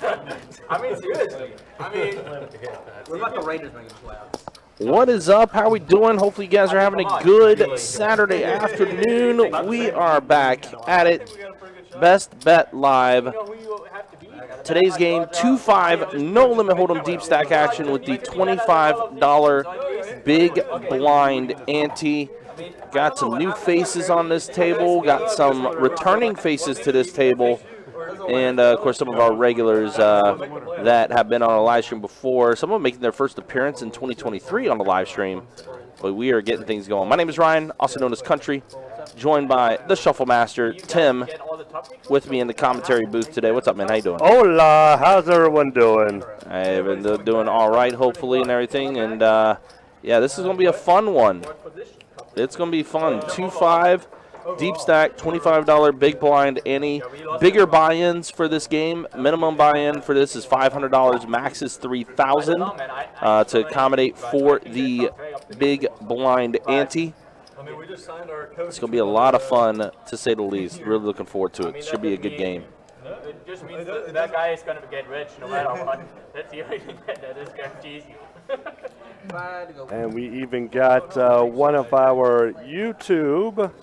I mean, seriously. I mean, what about the Raiders making the playoffs? What is up? How are we doing? Hopefully you guys are having a good Saturday afternoon. We are back at it. Best Bet Live. Today's game, 2-5, no limit hold'em deep stack action with the $25 big blind ante. Got some new faces on this table. Got some returning faces to this table. And, of course, some of our regulars that have been on a live stream before. Some of them making their first appearance in 2023 on the live stream. But we are getting things going. My name is Ryan, also known as Country, joined by the Shuffle Master, Tim, with me in the commentary booth today. What's up, man? How you doing? Hola. How's everyone doing? I've been doing all right, hopefully, and everything. And, yeah, this is going to be a fun one. It's going to be fun. 2-5. Deep stack, $25 big blind ante. Bigger buy-ins for this game. Minimum buy-in for this is $500. Max is $3,000 to accommodate for the big blind ante. It's going to be a lot of fun, to say the least. Really looking forward to it. Should be a good game. It just means that guy is going to get rich no matter what. That's the only thing that is guarantees you. And we even got one of our YouTube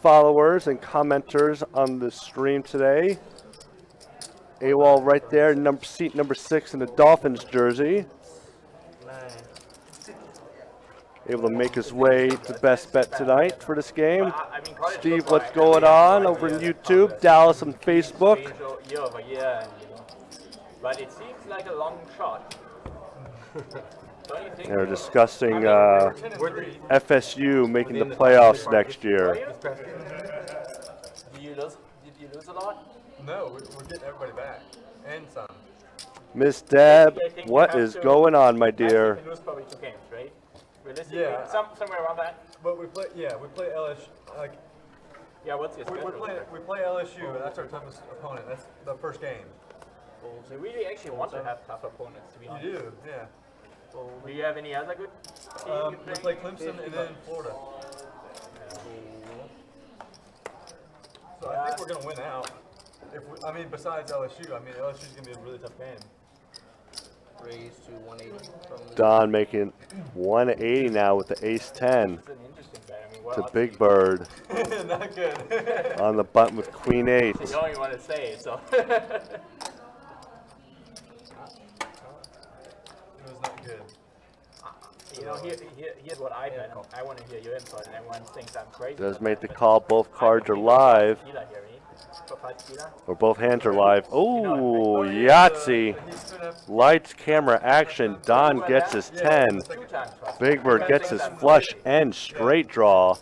followers and commenters on the stream today. AWOL right there, seat number 6 in the Dolphins jersey. Able to make his way to best bet tonight for this game. Steve, what's going on over in YouTube? Dallas on Facebook. But it seems like a long shot. They're discussing FSU making the playoffs next year. Did you lose a lot? No, we're getting everybody back and some. Miss Deb, what is going on, my dear? You lose probably 2 games, right? Realistically, Yeah. somewhere around that. But we play LSU. Like, Yeah, what's your schedule? we play LSU, and that's our toughest opponent. That's the first game. So we really actually want to have tough opponents, to be honest. You do, yeah. Do you have any other good team We play Clemson and then Florida. So I think we're gonna win out. Besides LSU, LSU's gonna be a really tough game. Raise to 180 from Don making 180 now with the ace 10 It's an interesting bet. to Big Bird Not good. on the button with Queen 8. You don't even want to say it, so. It was not good. Here's what I bet. I want to hear your input, and everyone thinks I'm crazy. Does make the call. Both cards are live, Tequila here, right? For 5 tequila? or both hands are live. Oh, Yahtzee. Lights, camera, action. Don gets his 10. 2 times fast. Big Bird gets his flush and straight draw. Okay,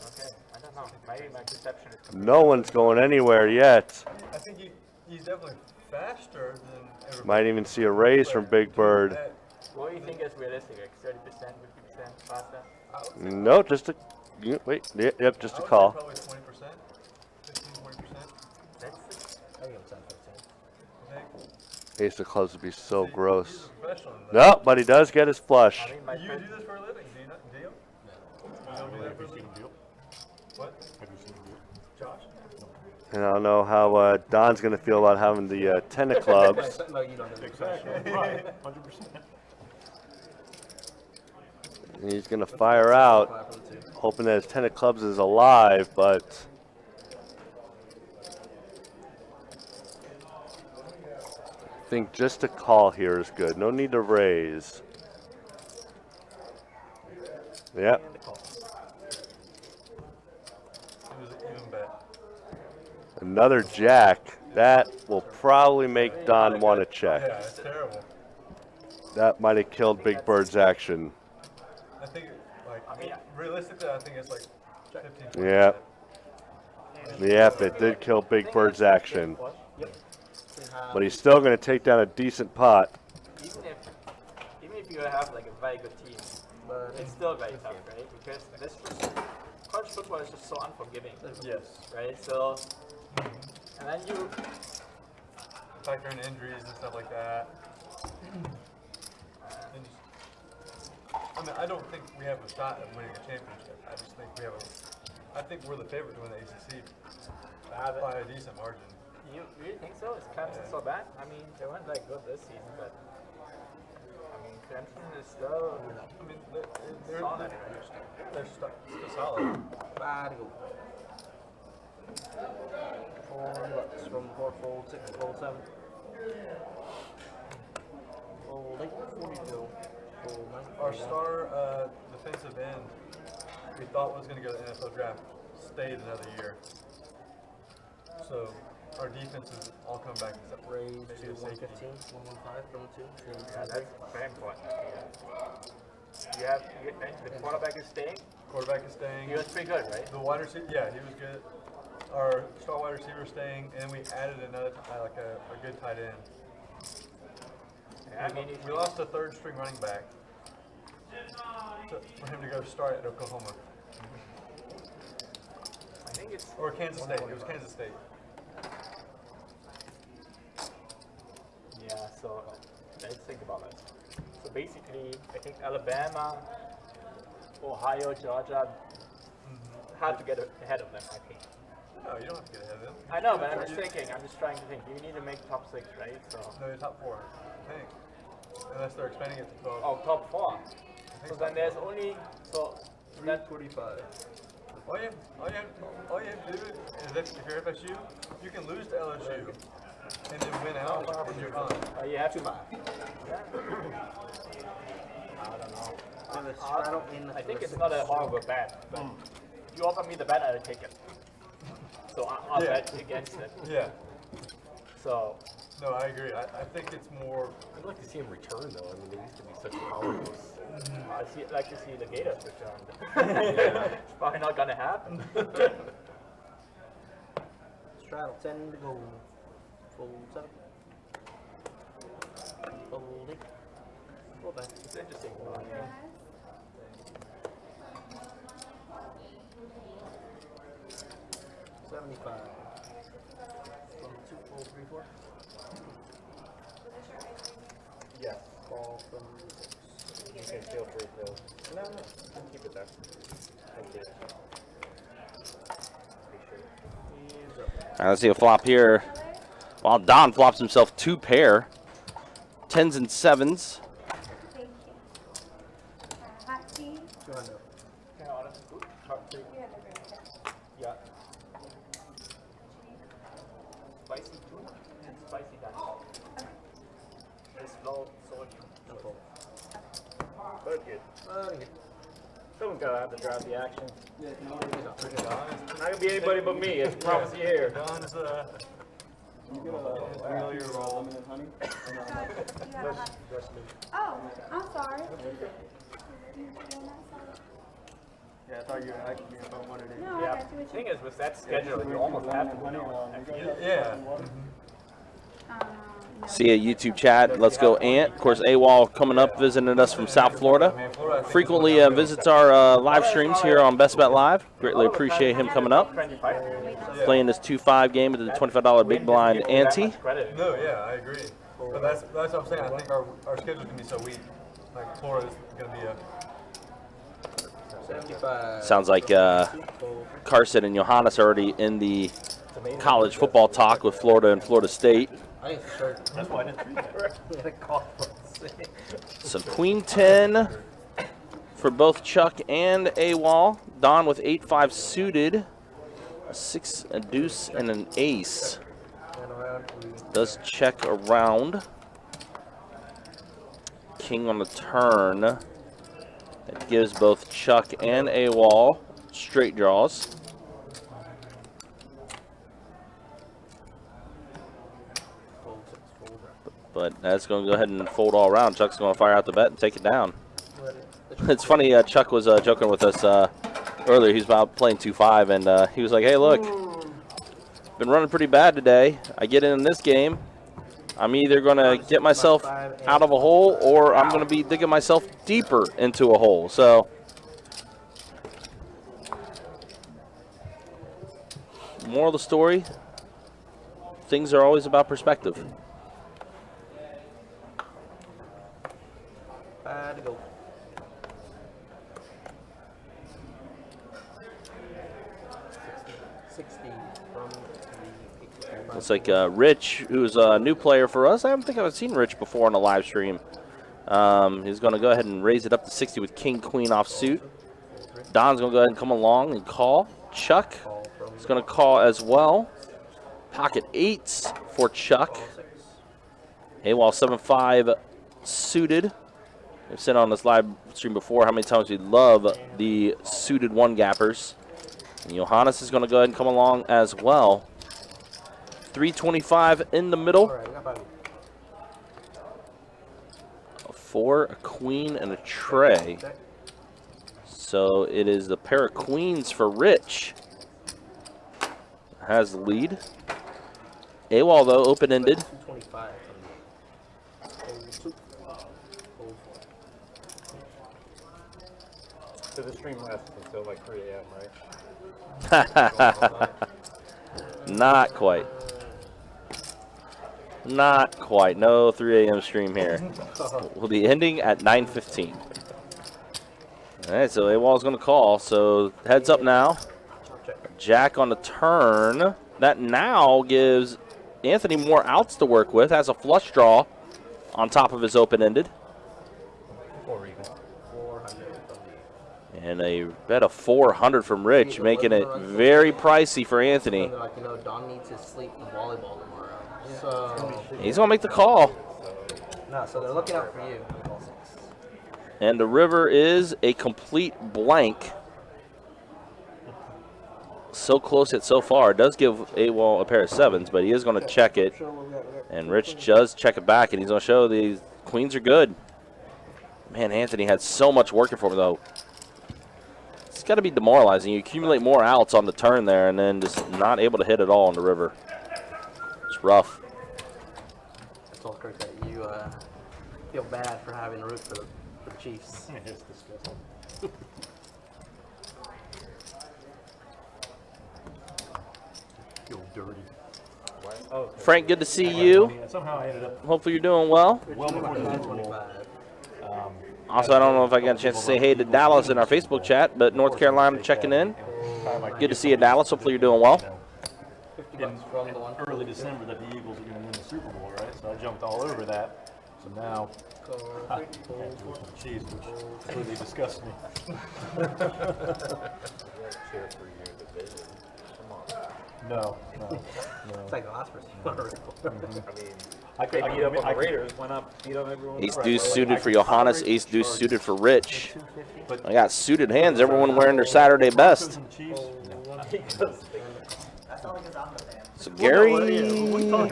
I don't know. Maybe my perception is completely No one's going anywhere yet. I think he's definitely faster than everybody. Might even see a raise from Big Bird. What do you think is realistic? Like 30%, 50% faster? No, just a wait. Yep, just a call. Probably 20%, 15-20%. That's I think 10%. I think. Ace of clubs would be so gross. Professional in that. No, but he does get his flush. I mean, my You do this for a living, do you not? Do you? No. You don't do that for a living? What? Josh? And I don't know how Don's going to feel about having the 10 of clubs. No, you don't do Right, 100%. And he's going to fire out, hoping that his 10 of clubs is alive, but I think just a call here is good. No need to raise. Yep. It was an even bet. Another jack. That will probably make Don want to check. Yeah, it's terrible. That might have killed Big Bird's action. I think, realistically, I think it's like 15. Yep. Yep, it did kill Big Bird's action. But he's still going to take down a decent pot. Even if you have like a very good team, it's still very tough, right? Because this college football is just so unforgiving. Yes. Right? So, and then you Factor in injuries and stuff like that. I don't think we have a shot at winning a championship. I just think I think we're the favorite to win the ACC by a decent margin. You really think so? Is Clemson so bad? I mean, they weren't like good this season, but I mean, Clemson is still. I mean, they're solid. still solid. Bad go. 4 bucks from 4 fold, 6 fold, 7. Fold 8, 42. Fold 9. Our star defensive end, we thought was going to go to the NFL draft, stayed another year. So our defenses all come back except for Raise maybe to a safety. 115, 115 from 2. Yeah, that's very important. The quarterback is staying. Quarterback is staying. He was pretty good, right? The wide receiver, yeah, he was good. Our star wide receiver staying, and we added another like a good tight end. Yeah, I mean, We lost a third string running back for him to go start at Oklahoma I think it's. or Kansas State. It was Kansas State. Yeah, so let's think about it. So basically, I think Alabama, Ohio, Georgia had to get ahead of them, I think. No, you don't have to get ahead of them. I know, but I'm just thinking, I'm just trying to think. You need to make top 6, right? So. No, you're top 4, I think. Unless they're expanding it to 12. Oh, top 4. I think So top then there's 4. only. So. That, 345. All you have to do is if you're FSU, you can lose to LSU and then win out and you're fine. you have to. I don't know. I think it's not a horrible bet, but you offer me the bet, I'll take it. So I'll Yeah. bet against it. Yeah. So. No, I agree. I think it's more. I'd like to see him return, though. I mean, they used to be such powerhouse. I'd like to see the Gators return. It's probably not gonna happen. Straddle 10 to go. Fold 7. Fold 8. Fold back. It's interesting. 75. From 2, fold 3, 4. Yes. Ball from 6. You can feel free to. No, you can keep it there. Thank you. All right, let's see a flop here. While Don flops himself 2 pair. 10s and 7s. Thank you. Hot tea? 200. Can I order some food? Top 3. You have a very good. Yeah. Spicy tuna and spicy dinosaur. It's low sodium. No fold. But good. Okay. Someone's got to have to drive the action. Yeah, no, Not going to be anybody but me. I promise you here. Don's familiar role. You have a hot. Oh, I'm sorry. Yeah, I thought you were asking me if I wanted it. No, I Yeah. got you. The thing is, with that schedule, you almost have to win out. Yeah. No. See a YouTube chat. Let's go, Ant. Of course, AWOL coming up, visiting us from South Florida. Frequently visits our live streams here on Best Bet Live. Greatly appreciate him coming up. 25. Playing this 2-5 game with the $25 big blind ante. No, yeah, I agree. But that's what I'm saying. I think our schedule's gonna be so weak. Like Florida's gonna be a. 75. Sounds like Carson and Johannes are already in the college football talk with Florida and Florida State. I ain't sure. That's why I didn't read that. We had a call for it. So Queen 10 for both Chuck and AWOL. Don with 8-5 suited. A 6, a deuce, and an ace. And around. Does check around. King on the turn. That gives both Chuck and AWOL straight draws. Fold 6, fold. But that's going to go ahead and fold all around. Chuck's going to fire out the bet and take it down. Ready. It's funny, Chuck was joking with us earlier. He was about playing 2-5, and he was like, hey, look, been running pretty bad today. I get in this game, I'm either going to get myself out of a hole or I'm going to be digging myself deeper into a hole. So, moral of the story, things are always about perspective. Bad to go. 60 from 3. Looks like Rich, who's a new player for us. I don't think I've seen Rich before on a live stream. He's going to go ahead and raise it up to 60 with king, queen offsuit. Don's going to go ahead and come along and call. Chuck is going to call as well. Pocket 8s for Chuck. AWOL 7-5 suited. We've said on this live stream before how many times we love the suited one-gappers. And Johannes is going to go ahead and come along as well. 325 in the middle. A 4, a queen, and a tray. So it is the pair of queens for Rich. Has the lead. AWOL, though, open-ended. 225. So the stream lasts until like 3 a.m., right? Not quite. Not quite. No 3 a.m. stream here. We'll be ending at 9:15. All right, so AWOL is going to call. So heads up now. Jack on the turn. That now gives Anthony more outs to work with. Has a flush draw on top of his open-ended. Or even 400. And a bet of 400 from Rich, making it very pricey for Anthony. Like, you know, Don needs his sleep and volleyball tomorrow. So He's going to make the call. no, so they're looking out for you. And the river is a complete blank. So close yet so far. It does give AWOL a pair of 7s, but he is going to check it. And Rich does check it back, and he's going to show the queens are good. Man, Anthony had so much working for him, though. It's got to be demoralizing. You accumulate more outs on the turn there, and then just not able to hit it all on the river. It's rough. I told Kirk that you feel bad for having to root for the Chiefs. It's disgusting. Feel dirty. Oh, Frank, good to see you. somehow I ended up Hopefully you're doing well. well before the Super Bowl. 925. Also, I don't know if I got a chance to say hey to Dallas in our Facebook chat, but North Carolina checking in. Good to see you, Dallas. Hopefully you're doing well. In early December that the Eagles are going to win the Super Bowl, right? So I jumped all over that. So now I had to root for the Chiefs, which really disgusts me. No. It's like the last person you want to root for. I could beat up on the Raiders. Why not beat up everyone? Ace deuce suited for Johannes, ace deuce suited for Rich. I got suited hands, everyone wearing their Saturday best. So Gary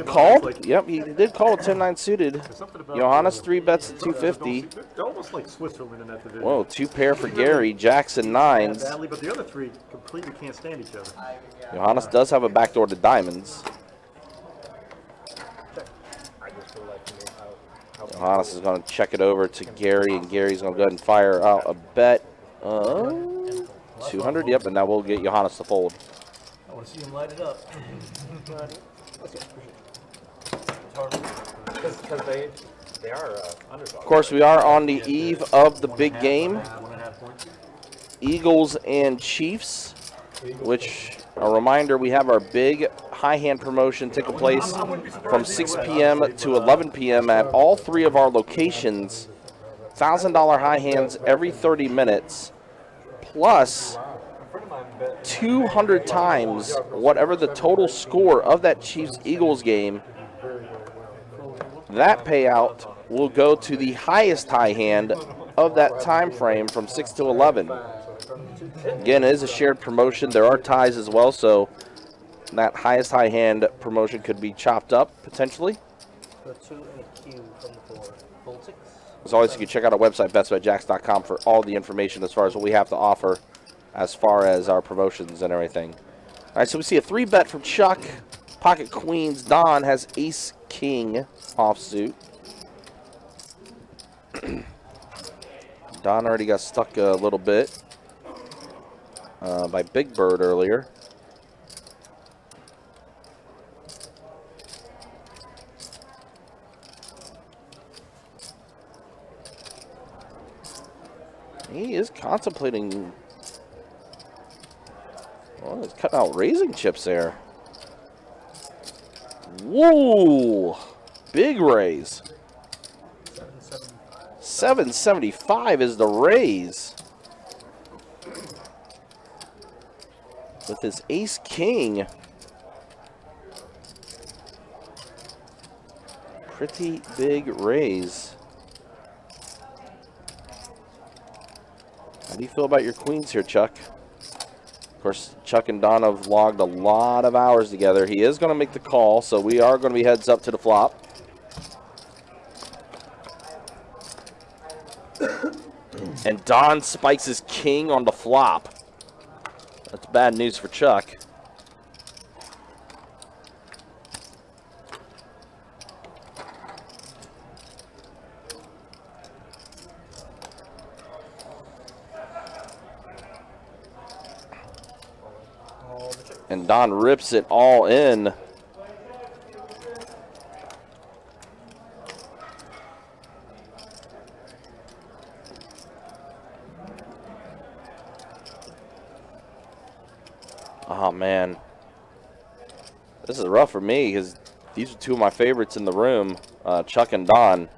called. Yep, he did call with 10-9 suited. Johannes 3 bets at 250. They're almost like Switzerland in that division. Whoa, 2 pair for Gary. Jackson 9s. Badly, but the other 3 completely can't stand each other. Johannes does have a backdoor to diamonds. Johannes is going to check it over to Gary, and Gary's going to go ahead and fire out a bet. 200, yep, and now we'll get Johannes to fold. I want to see him light it up. Because they are underdogs. Of course, we are on the eve of the big game. 1.5 points. Eagles and Chiefs, which, a reminder, we have our big high hand promotion taking place from 6 p.m. to 11 p.m. at all 3 of our locations. $1,000 high hands every 30 minutes, plus 200 times whatever the total score of that Chiefs-Eagles game. That payout will go to the highest high hand of that time frame from 6 to 11. Again, it is a shared promotion. There are ties as well, so that highest high hand promotion could be chopped up potentially. The 2 and a Q from the 4. Fold 6. As always, you can check out our website, betsbyjacks.com, for all the information as far as what we have to offer as far as our promotions and everything. All right, so we see a 3 bet from Chuck. Pocket queens. Don has ace king offsuit. Don already got stuck a little bit by Big Bird earlier. He is contemplating. Well, he's cutting out raising chips there. Woo! Big raise. 775 is the raise. With his ace king. Pretty big raise. How do you feel about your queens here, Chuck? Of course, Chuck and Don have logged a lot of hours together. He is going to make the call, so we are going to be heads up to the flop. And Don spikes his king on the flop. That's bad news for Chuck. And Don rips it all in. Oh, man. This is rough for me because these are two of my favorites in the room, Chuck and Don.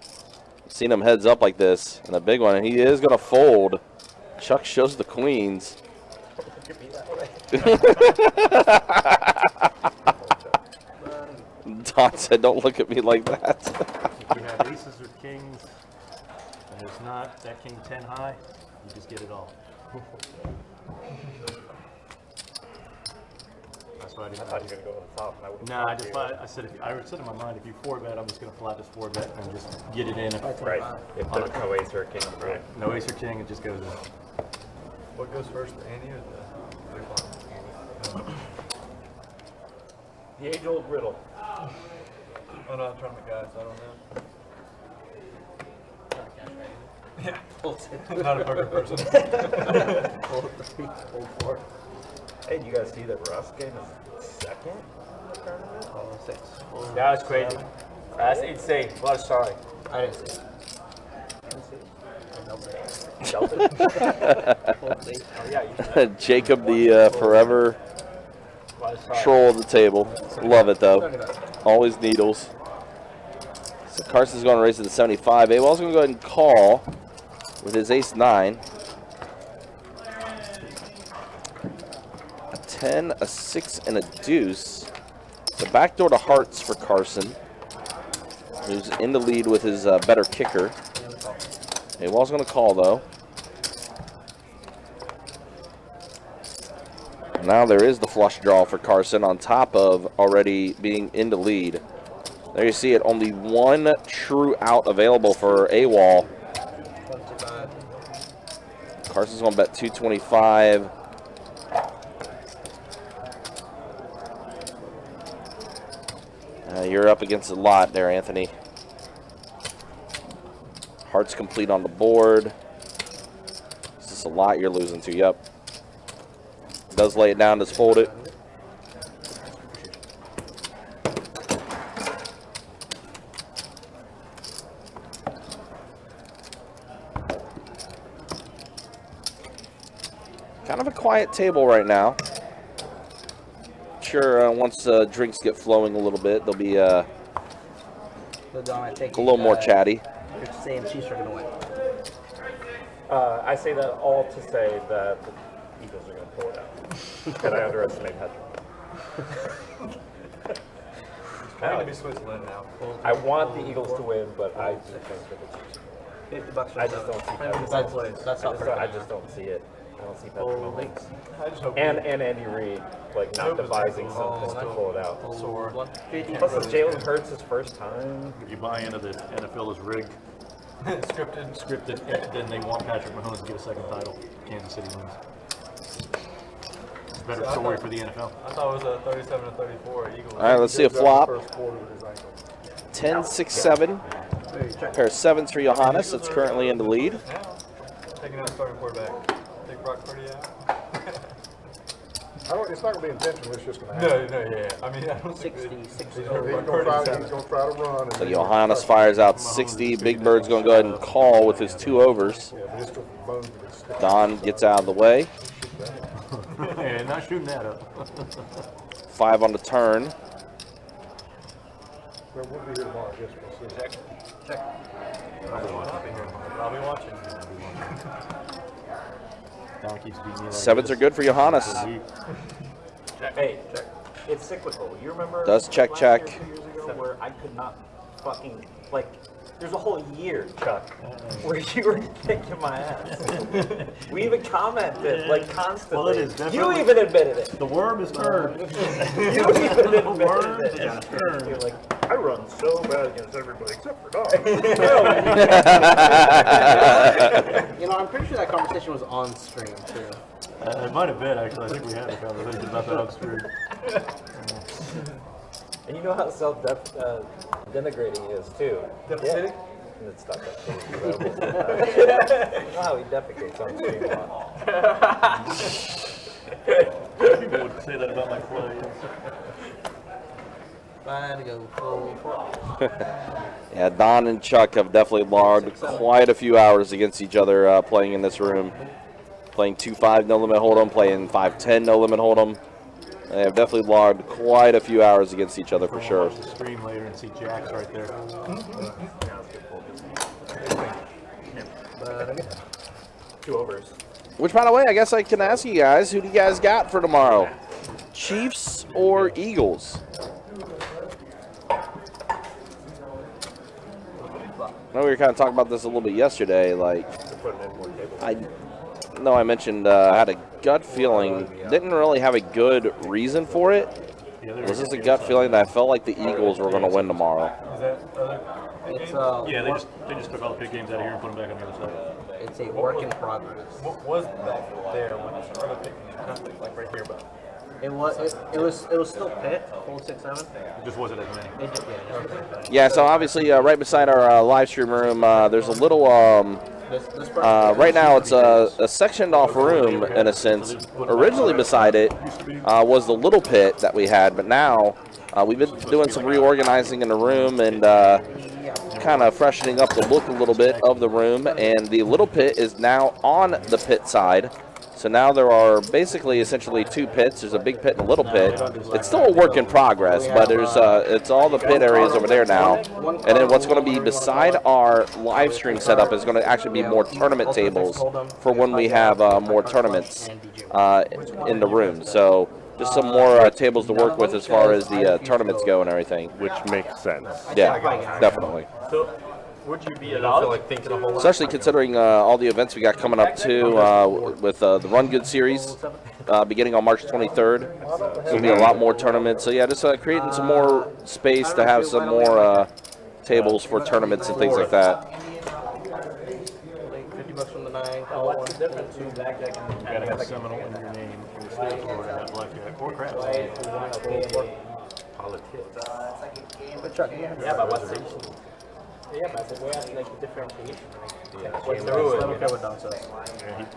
I've seen them heads up like this, and a big one, and he is going to fold. Chuck shows the queens. Don said, don't look at me like that. If you have aces or kings, and it's not that king 10 high, you just get it all. That's why I didn't. I thought you were gonna go to the top. And I wouldn't. No, I said I said in my mind, if you 4-bet, I'm just gonna flat this 4-bet and just get it in. Right. If there's no ace or a king. Right. No ace or king, it just goes in. What goes first, the ante or the big blind? The age-old riddle. I'm not trying to guys, I don't know. Yeah. Not a poker person. Hey, do you guys see that Russ came in second in the tournament? Oh, 6. That was crazy. That's insane. Well, sorry. I didn't see it. Oh, yeah, you Jacob, the forever troll of the table. Love it, though. Always needles. So Carson's going to raise it to 75. AWOL's going to go ahead and call with his ace-9. A 10, a 6, and a deuce. The backdoor to hearts for Carson, who's in the lead with his better kicker. AWOL's going to call, though. Now there is the flush draw for Carson on top of already being in the lead. There you see it, only one true out available for AWOL. Carson's going to bet 225. You're up against a lot there, Anthony. Hearts complete on the board. Is this a lot you're losing to? Yep. Does lay it down, does fold it. Kind of a quiet table right now. Sure, once drinks get flowing a little bit, they'll be a little more chatty. You're saying Chiefs are going to win. I say that all to say that the Eagles are going to pull it out. And I underestimate Patrick. Trying to be Switzerland now. I want the Eagles to win, but I do think that the Chiefs. $50. I just don't see Patrick. That's not I just don't see it. I don't see Patrick Mahomes. I just hope And Andy Reid, like, not devising something to pull it out. sore. Plus, it's Jalen Hurts his first time. You buy into the NFL is rigged, Scripted. then they want Patrick Mahomes to get a second title. Kansas City wins. It's a better story for the NFL. I thought it was a 37-34 Eagles. All right, let's see a flop. 10, 6, 7. Pair of 7s for Johannes. That's currently in the lead. Now, taking out starting quarterback. Take Brock Purdy out. It's not going to be intentional. It's just going to happen. No, yeah. I mean, I don't think 66. He's going to try to run. So Johannes fires out 60. Big Bird's going to go ahead and call with his 2 overs. Yeah, but it's just bones with his stick. Don gets out of the way. Yeah, not shooting that up. 5 on the turn. We'll be here tomorrow, I guess we'll see. Check. I'll be watching. Don keeps beating me like Sevens are good for Johannes. for a week. Hey, it's cyclical. You remember? Does check, last check. year, 2 years ago, where I could not fucking like. There's a whole year, Chuck, where you were kicking my ass. We even commented like constantly. Well, it is You definitely- even admitted it. The worm is turned. You even The worm admitted is it. turned. You're like, I run so bad against everybody except for Don. You know, I'm pretty sure that conversation was on stream too. It might have been, actually. I think we had a conversation about that on screen. And you know how self-denigrating he is too. Devastating? Yeah. It's not that cool. You know how he defecates on stream a lot. People would say that about my plays. Fine to go full. Yeah, Don and Chuck have definitely logged quite a few hours against each other playing in this room. Playing 2-5 no limit hold'em, playing 5-10 no limit hold'em. They have definitely logged quite a few hours against each other for sure. Watch the stream later and see Jack's right there. 2 overs. Which, by the way, I guess I can ask you guys, who do you guys got for tomorrow? Chiefs or Eagles? I know we were kind of talking about this a little bit yesterday. Like, I mentioned I had a gut feeling. Didn't really have a good reason for it. It was just a gut feeling that I felt like the Eagles were going to win tomorrow. Is that other It's Yeah, they just took all the big games out of here and put them back on the other side. it's a work in progress. what was back there when I started picking it? Like right here, but It was still Pitt, full 6-7. It just wasn't as many. Yeah, so obviously right beside our live stream room, there's a little, right now it's a sectioned off room in a sense. Originally beside it was the little pit that we had, but now we've been doing some reorganizing in the room and kind of freshening up the look a little bit of the room, and the little pit is now on the pit side. So now there are basically essentially 2 pits. There's a big pit and a little pit. It's still a work in progress, but there's it's all the pit areas over there now. And then what's going to be beside our live stream setup is going to actually be more tournament tables for when we have more tournaments in the room. So just some more tables to work with as far as the tournaments go and everything. Which makes sense. Yeah, definitely. So, would you be allowed? Especially considering all the events we got coming up too with the Run Good series beginning on March 23rd. There's going to be a lot more tournaments. So yeah, just creating some more space to have some more tables for tournaments and things like that. $50 from the 9. What's the difference between blackjack and You gotta have Seminole in your name for the state board and have blackjack or craps. Yeah, but what's the yeah, but the way I like the differentiation. Like, what's the rule?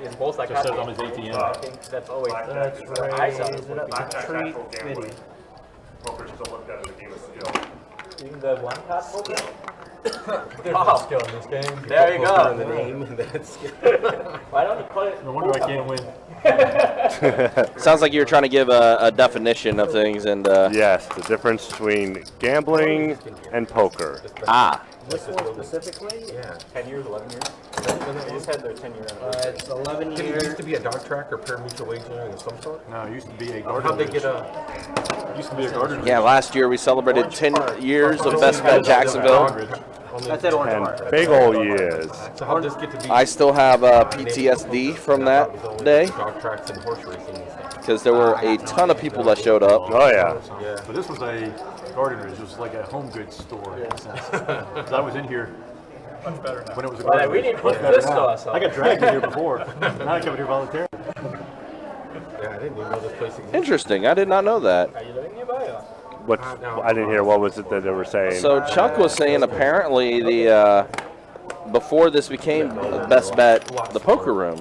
It's both like Just says on his ATM. I think that's always I saw it. Poker's still looked at as a game of skill. Even the one tap poker. there's no skill in this game. There you go. The name, that's Why don't you call it? No wonder I can't win. Sounds like you're trying to give a definition of things and Yes, the difference between gambling and poker. This one specifically? yeah. 10 years, 11 years. They just had their 10-year anniversary. It's 11 Did it used years. to be a dart track or pari-mutuel wagering of some sort? No, it used to be a How'd garden. they get a... Used to be a garden. yeah, last year we celebrated 10 years of Best Bet Jacksonville. That's it, Orange And Park. big ol' years. So how'd this get to be... I still have PTSD from that day Dog tracks and horse racing and stuff. because there were a ton of people that showed up. Oh, yeah. Yeah. But this was a gardener's. It was like a home goods store in a sense. 'Cause I was in here Much better now. when it was a Well, gardener's. we didn't put Much better this to now. us. I got dragged in here before. Now I come in here voluntarily. Yeah, I didn't even know this place existed. Interesting. I did not know that. Are you living nearby? Or? What, I didn't hear. What was it that they were saying? So Chuck was saying apparently the before this became Best Bet, the poker room,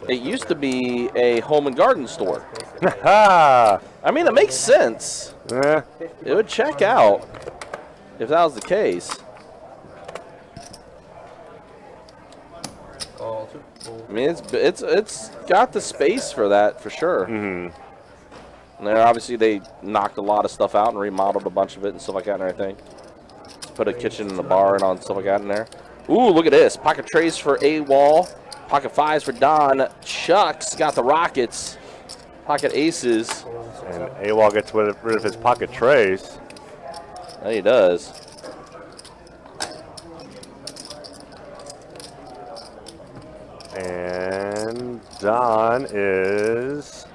it used to be a home and garden store. Ha! I mean, it makes sense. Eh, It would check out if that was the case. I mean, it's got the space for that for sure. And then obviously they knocked a lot of stuff out and remodeled a bunch of it and stuff like that and everything. put a kitchen and a bar and all stuff like that in there. Ooh, look at this. Pocket trays for AWOL. Pocket fives for Don. Chuck's got the Rockets. Pocket aces. And AWOL gets rid of his pocket trays. Yeah, he does. And Don is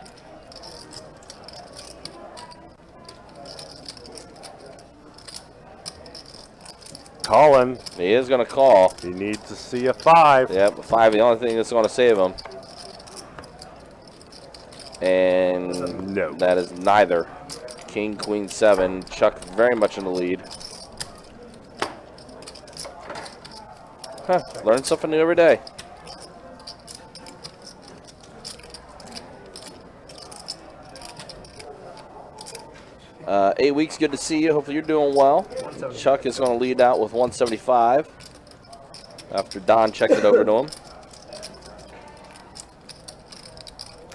calling. He is going to call. He needs to see a 5. Yep, 5, the only thing that's going to save him. And no, that is neither. King, Queen, 7. Chuck very much in the lead. Huh, learn something new every day. Uh, 8 weeks, good to see you. Hopefully you're doing well. Chuck is going to lead out with 175 after Don checked it over to him.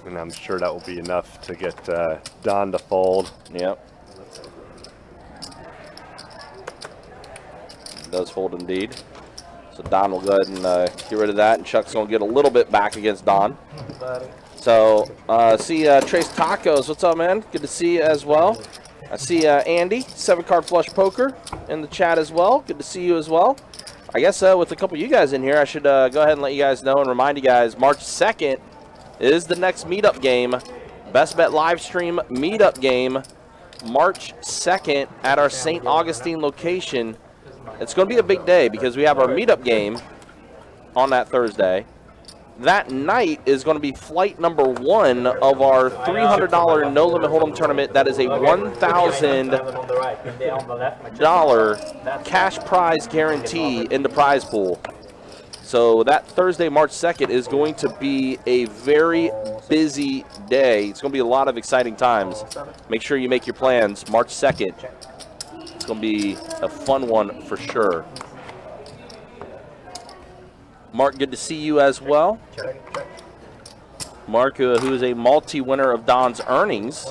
And I'm sure that will be enough to get Don to fold. Yep. Does fold indeed. So Don will go ahead and get rid of that, and Chuck's going to get a little bit back against Don. So, see Trace Tacos. What's up, man? Good to see you as well. I see Andy, 7-card flush poker in the chat as well. Good to see you as well. I guess with a couple of you guys in here, I should go ahead and let you guys know and remind you guys, March 2nd is the next meetup game. Best Bet live stream meetup game, March 2nd at our St. Augustine location. It's going to be a big day because we have our meetup game on that Thursday. That night is going to be flight number 1 of our $300 No Limit Hold'em tournament. That is a $1,000 cash prize guarantee in the prize pool. So that Thursday, March 2nd, is going to be a very busy day. It's going to be a lot of exciting times. Make sure you make your plans. March 2nd. It's going to be a fun one for sure. Mark, good to see you as well. Mark, who is a multi-winner of Don's earnings.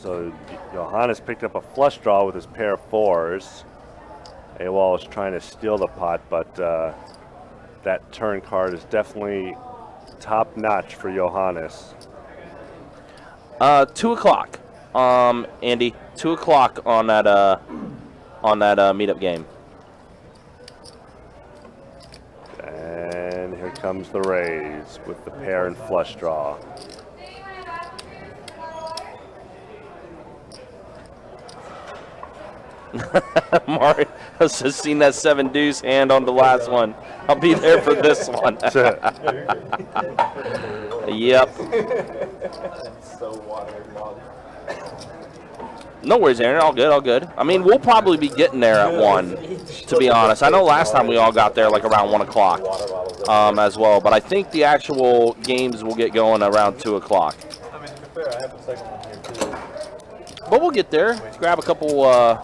So Johannes picked up a flush draw with his pair of 4s. AWOL is trying to steal the pot, but that turn card is definitely top notch for Johannes. 2 o'clock, Andy. 2 o'clock on that meetup game. And here comes the raise with the pair and flush draw. Mario has just seen that 7 deuce hand on the last one. I'll be there for this one. Yep. No worries, Aaron. All good, all good. I mean, we'll probably be getting there at 1, to be honest. I know last time we all got there like around 1 o'clock as well, but I think the actual games will get going around 2 o'clock. I mean, to be fair, I have the second one here too. But we'll get there. Grab a couple, a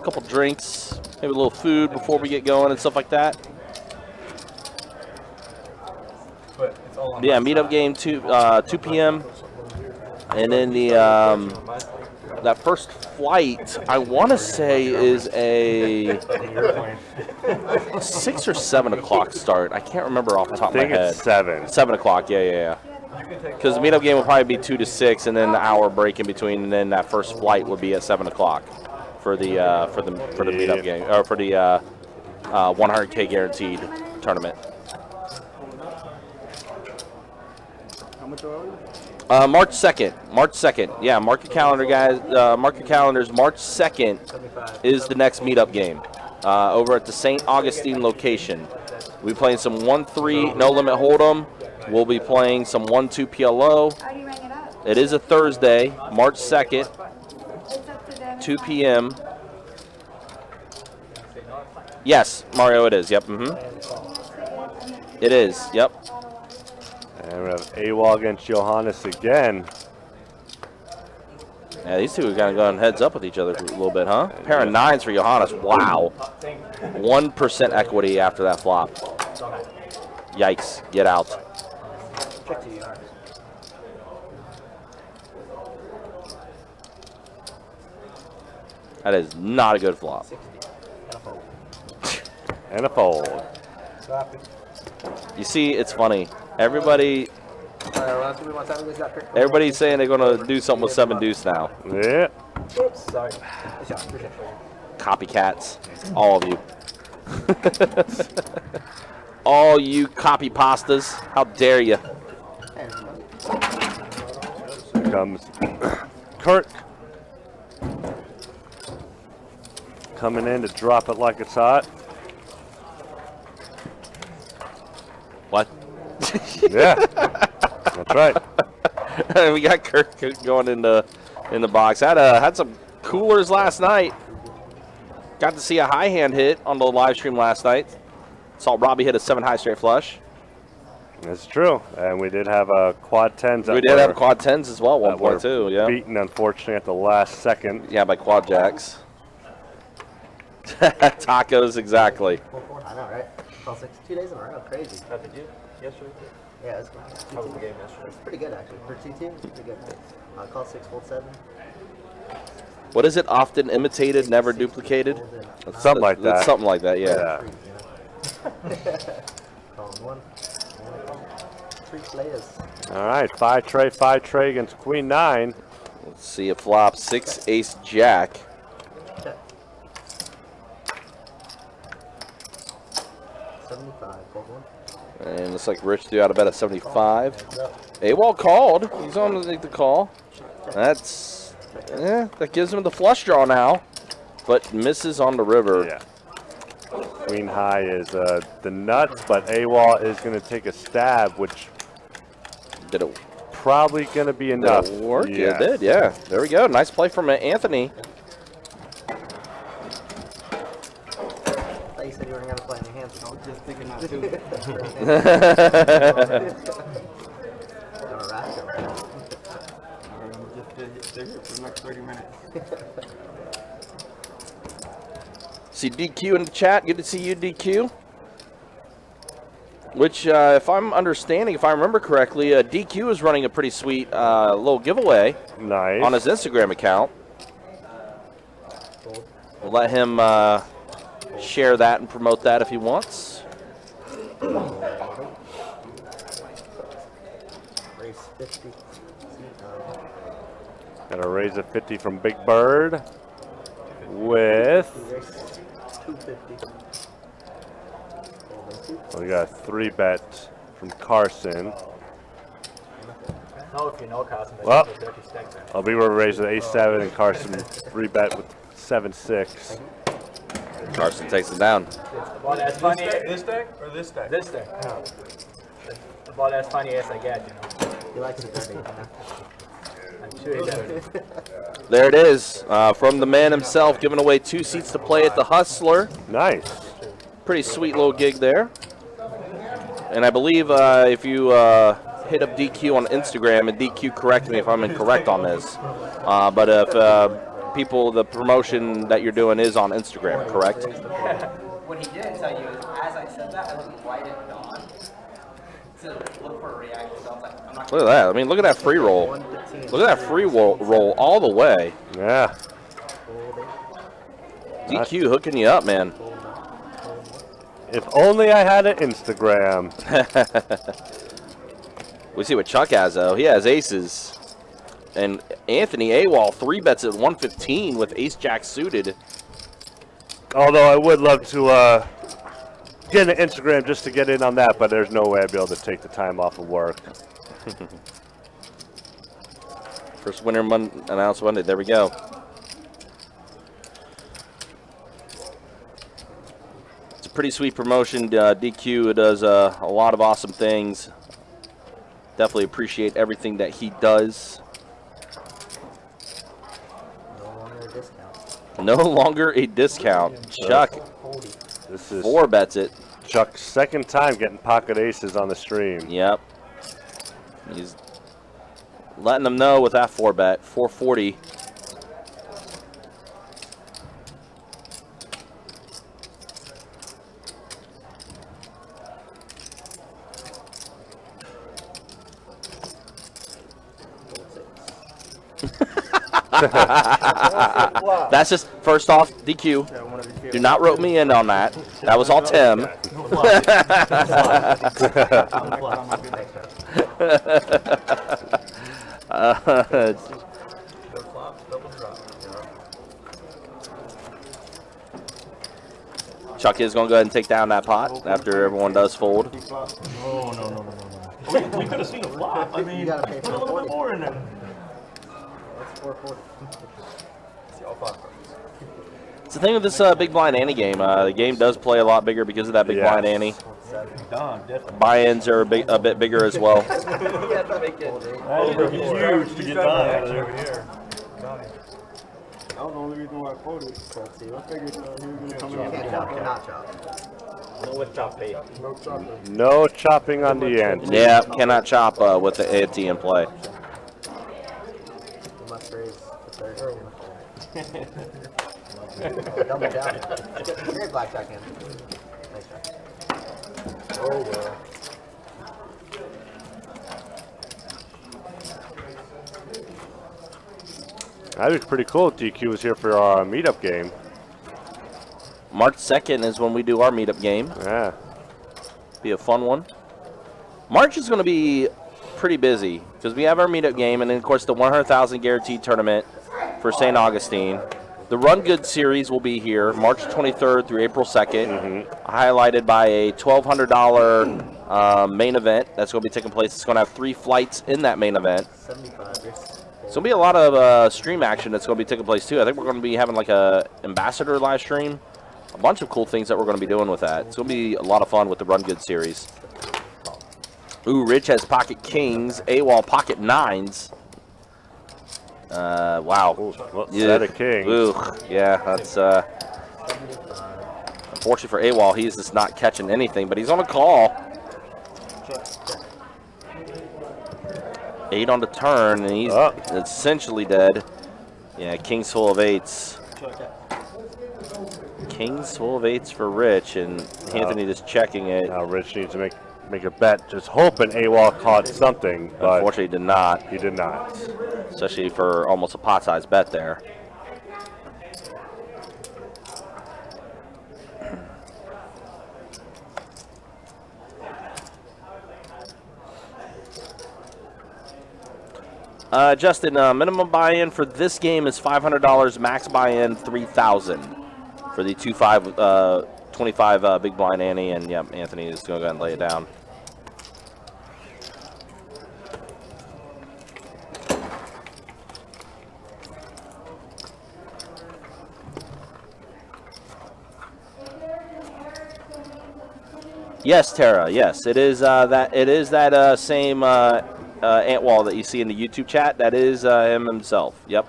couple drinks, maybe a little food before we get going and stuff like that. But it's all on Yeah, meetup game 2 p.m. And then the that first flight, I want to say, is a 6 or 7 o'clock start. I can't remember off the top of my head. I think it's 7. 7 o'clock, yeah. Because the meetup game will probably be 2 to 6, and then the hour break in between, and then that first flight would be at 7 o'clock for the meetup game, or for the 100K guaranteed tournament. How much are we? March 2nd. March 2nd. Yeah, mark your calendar, guys. Mark your calendars. March 2nd is the next meetup game over at the St. Augustine location. We'll be playing some 1-3 No Limit Hold'em. We'll be playing some 1-2 PLO. It is a Thursday, March 2nd, 2 p.m. Yes, Mario, it is. Yep. It is. Yep. And we have AWOL against Johannes again. Yeah, these two are kind of going heads up with each other a little bit, huh? Pair of 9s for Johannes. Wow. 1% equity after that flop. Yikes. Get out. Check to you. That is not a good flop. 60. And a fold. You see, it's funny. Everybody's saying they're going to do something with 7 deuce now. Yeah. Oops, sorry. Copycats. All of you. All you copy pastas. How dare you? Here comes Kirk. Coming in to drop it like it's hot. What? Yeah. That's right. We got Kirk going in the box. Had some coolers last night. Got to see a high hand hit on the live stream last night. Saw Robbie hit a 7 high straight flush. That's true. And we did have a quad 10s. We did have quad 10s as well at one point too. Yeah. Beaten, unfortunately, at the last second. Yeah, by quad jacks. Tacos, exactly. I know, right? Call 6 2 days in a row. Crazy. How did you? Yesterday? Yeah, it's How was the game yesterday? It's pretty good actually. For 2-2, it's pretty good. Call 6 fold 7. What is it? Often imitated, never duplicated? Something like that. It's something like that, yeah. Calling 1. 3 players. All right, 5 tray against Queen 9. Let's see a flop. 6 ace jack. Check. 75. Fold 1. And looks like Rich threw out a bet of 75. AWOL called. He's on the call. That's, yeah, that gives him the flush draw now, but misses on the river. Yeah. Queen high is the nuts, but AWOL is going to take a stab, which Did it probably going to be enough. Did it work? Yes. It did, yeah. There we go. Nice play from Anthony. I thought you said you weren't going to play any hands. I was just thinking that too. See DQ in the chat. Good to see you, DQ. Which, if I'm understanding, if I remember correctly, DQ is running a pretty sweet little giveaway Nice. on his Instagram account. We'll let him share that and promote that if he wants. Race 50. Got a raise of 50 from Big Bird with, Race 250. we got a 3-bet from Carson. No, if you know Carson, Well, that's 30 stacks there. I'll be raised with A7 and Carson 3-bet with 7-6. Carson takes it down. About as funny. This deck or this deck? This thing. About as funny as I get, you know. He likes it dirty. I'm sure he does. There it is, from the man himself, giving away 2 seats to play at the Hustler. Nice. Pretty sweet little gig there. And I believe if you hit up DQ on Instagram, and DQ correct me if I'm incorrect on this, but if people, the promotion that you're doing is on Instagram, correct? What he didn't tell you is, as I said that, I looked right at Dawn to look for a reaction. So I was like, I'm not Look at that. I mean, look at that free roll. Look at that free roll all the way. Yeah. DQ hooking you up, man. If only I had an Instagram. We see what Chuck has, though. He has aces. And Anthony AWOL 3-bets at 115 with ace-jack suited. Although I would love to get an Instagram just to get in on that, but there's no way I'd be able to take the time off of work. First winner announced Monday. There we go. It's a pretty sweet promotion. DQ does a lot of awesome things. Definitely appreciate everything that he does. No longer a discount. Chuck This is 4-bets it. Chuck's second time getting pocket aces on the stream. Yep. He's letting them know with that 4-bet. 440 That's just, first off, DQ. Do not rope me in on that. That was all Tim. Chuck is going to go ahead and take down that pot after everyone does fold. No. We could have seen a flop. I mean, put a little bit more in there. That's 440. See all five. It's the thing with this big blind ante game. The game does play a lot bigger because of that big blind ante. Buy-ins are a bit bigger as well. That is huge to get done out of there. That was the only reason why I quoted. I figured he was going to come in. Can't chop, cannot chop. No with chopping. No chopping. No chopping on the ante. Yeah, cannot chop with the ante in play. You must raise the third. Double down. Very blackjack hand. Nice try. Oh, well. That'd be pretty cool if DQ was here for our meetup game. March 2nd is when we do our meetup game. Yeah. Be a fun one. March is going to be pretty busy because we have our meetup game and then, of course, the 100,000 guaranteed tournament for St. Augustine. The Run Good series will be here March 23rd through April 2nd, highlighted by a $1,200 main event that's going to be taking place. It's going to have 3 flights in that main event. 75. So there'll be a lot of stream action that's going to be taking place, too. I think we're going to be having like a ambassador live stream. A bunch of cool things that we're going to be doing with that. It's going to be a lot of fun with the Run Good series. Ooh, Rich has pocket kings, AWOL pocket nines. Wow. Well, set of kings. Ooh, yeah, that's unfortunately for AWOL, he's just not catching anything, but he's on a call. 8 on the turn, and he's essentially dead. Yeah, kings full of 8s. Kings full of 8s for Rich, and Anthony just checking it. Now Rich needs to make a bet, just hoping AWOL caught something, but unfortunately he did not. He did not. Especially for almost a pot-sized bet there. Justin, minimum buy-in for this game is $500. Max buy-in $3,000 for the 25 big blind ante. And yep, Anthony is going to go ahead and lay it down. Yes, Tara. Yes, it is that. It is that same ant wall that you see in the YouTube chat. That is him himself. Yep.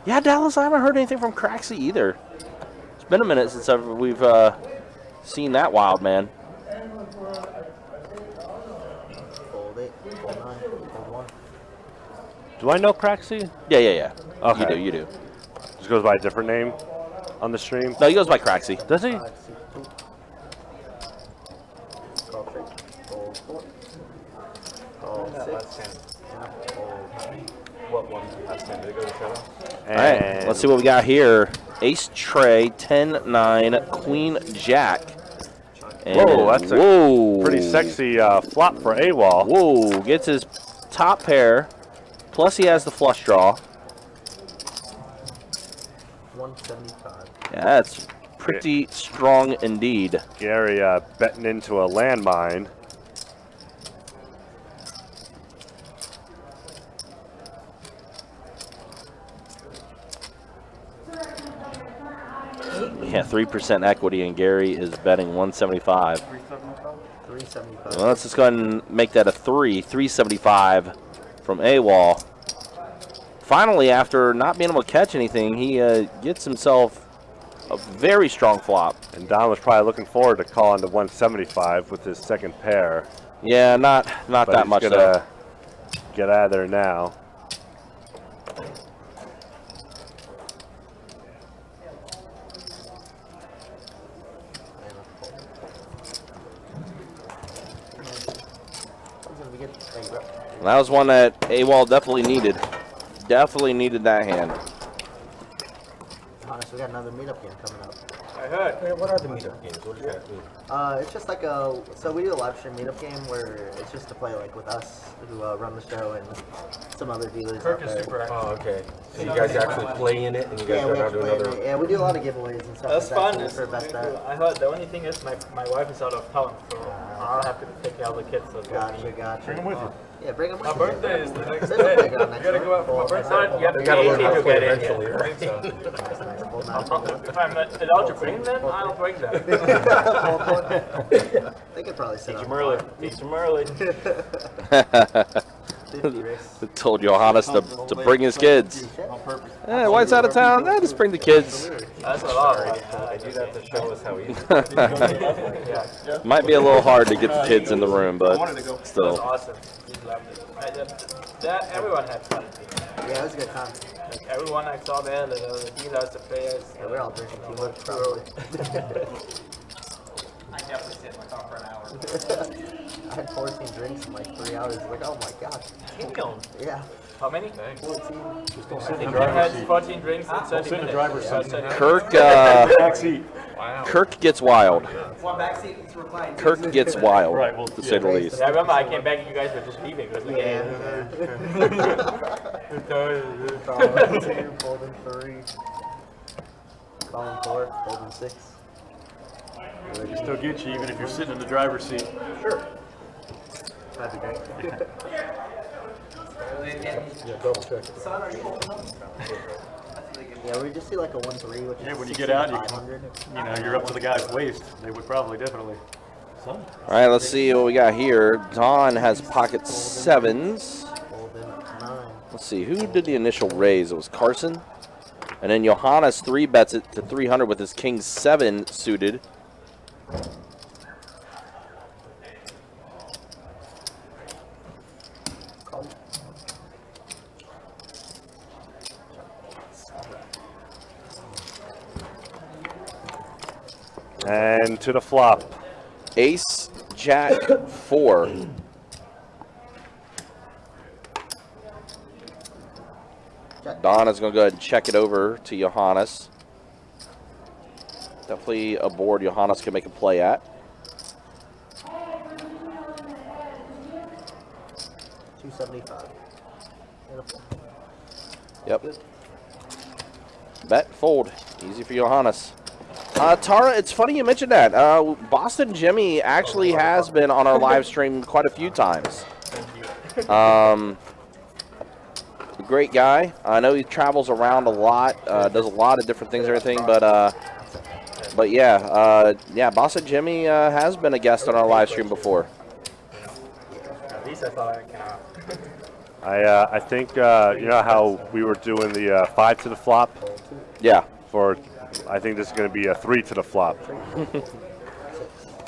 Yeah, Dallas. I haven't heard anything from Craxy either. It's been a minute since we've seen that wild man. Fold 8, fold 9, fold 1. Do I know Craxy? Yeah. Okay. You do. Just goes by a different name on the stream? No, he goes by Craxy. Does he? Call 3, fold 4. Call 6. What one? That's 10. Did it go to 7? All right, let's see what we got here. Ace tray, 10-9, Queen Jack. And whoa, that's a pretty sexy flop for AWOL. Whoa, gets his top pair, plus he has the flush draw. 175. Yeah, that's pretty strong indeed. Gary betting into a landmine. Yeah, 3% equity, and Gary is betting 175. 375. Well, let's just go ahead and make that a 375 from AWOL. Finally, after not being able to catch anything, he gets himself a very strong flop. And Don was probably looking forward to calling to 175 with his second pair. Yeah, not that much though. Get out of there now. And that was one that AWOL definitely needed. Definitely needed that hand. Honestly, we got another meetup game coming up. I heard. Hey, what are the meetup games? What does that mean? It's just like so we do a live stream meetup game where it's just to play like with us who run the show and some other dealers. Kirk out is there. super active. Oh, okay. So you guys actually play in it, and you guys Yeah, go we down actually to play another. it. Yeah, we do a lot of giveaways and stuff That's like fun. that It's for best really cool. bet. I heard the only thing is my wife is out of town, so I'll have to take care of the kids. So Gotcha. Bring them with you. Yeah, bring them with My you. birthday is the next There's a day. playground You next gotta door. go out for my So birthday. you have to They be gotta learn 18 how to to play get in eventually, here. right? So. If I'm allowed to bring them, I'll bring them. They could probably sit Teach up. them early. Teach them early. 50 race. Told Johannes to bring his kids. Eh, White's out of town. Just bring the kids. That's a lot. I do that to show us how easy. Yeah. Might be a little hard to get the kids in the room, but That's still. awesome. He loved it. Everyone had fun. Yeah, it was a good time. Like everyone I saw there, the dealers, the players. Yeah, we're all drinking too much probably. I definitely sit in my car for an hour. I had 14 drinks in like 3 hours. Like, oh my gosh. Damn. Yeah. How many? 14. Just don't I sit in think the I driver's had seat. 14 drinks in 30 Sit in the minutes. driver's Yeah, seat. 30 minutes. Back seat. Kirk gets wild. One backseat, it's reclined. Kirk gets wild, Right, well, to say the least. Yeah, I remember I came back and you guys were just leaving. It was like, Golden 3. Colon 4. Golden 6. They can still get you even if you're sitting in the driver's seat. That'd be great. Yeah, double check it. Yeah, we just see like a 1-3, which is Yeah, when you get out, you can, 500. you're up to the guy's waist. They would probably definitely. All right, let's see what we got here. Don has pocket sevens. Golden 9. Let's see, who did the initial raise? It was Carson. And then Johannes 3 bets it to 300 with his king 7 suited. And to the flop. Ace, Jack, 4. Don is going to go ahead and check it over to Johannes. Definitely a board Johannes can make a play at. $275. Yep. Bet, fold. Easy for Johannes. Tara, it's funny you mentioned that. Boston Jimmy actually has been on our live stream quite a few times. Great guy. I know he travels around a lot, does a lot of different things and everything, but yeah, Boston Jimmy has been a guest on our live stream before. at least I thought I can. I think, you know how we were doing the 5 to the flop? Yeah. I think this is going to be a 3 to the flop.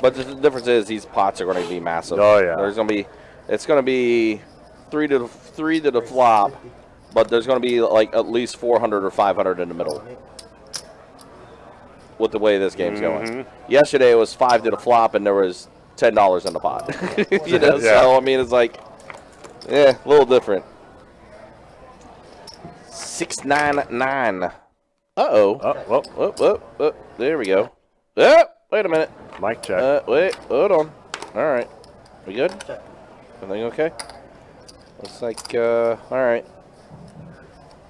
But the difference is these pots are going to be massive. Oh, yeah. It's going to be 3 to the flop, but there's going to be like at least 400 or 500 in the middle. With the way this game's going. Yesterday it was 5 to the flop and there was $10 in the pot. You know, Yeah. so I mean it's like, yeah, a little different. 699. Oh, well, There we go. Oh, wait a minute. mic check. Wait, hold on. All right, we good? Everything okay? Looks like all right.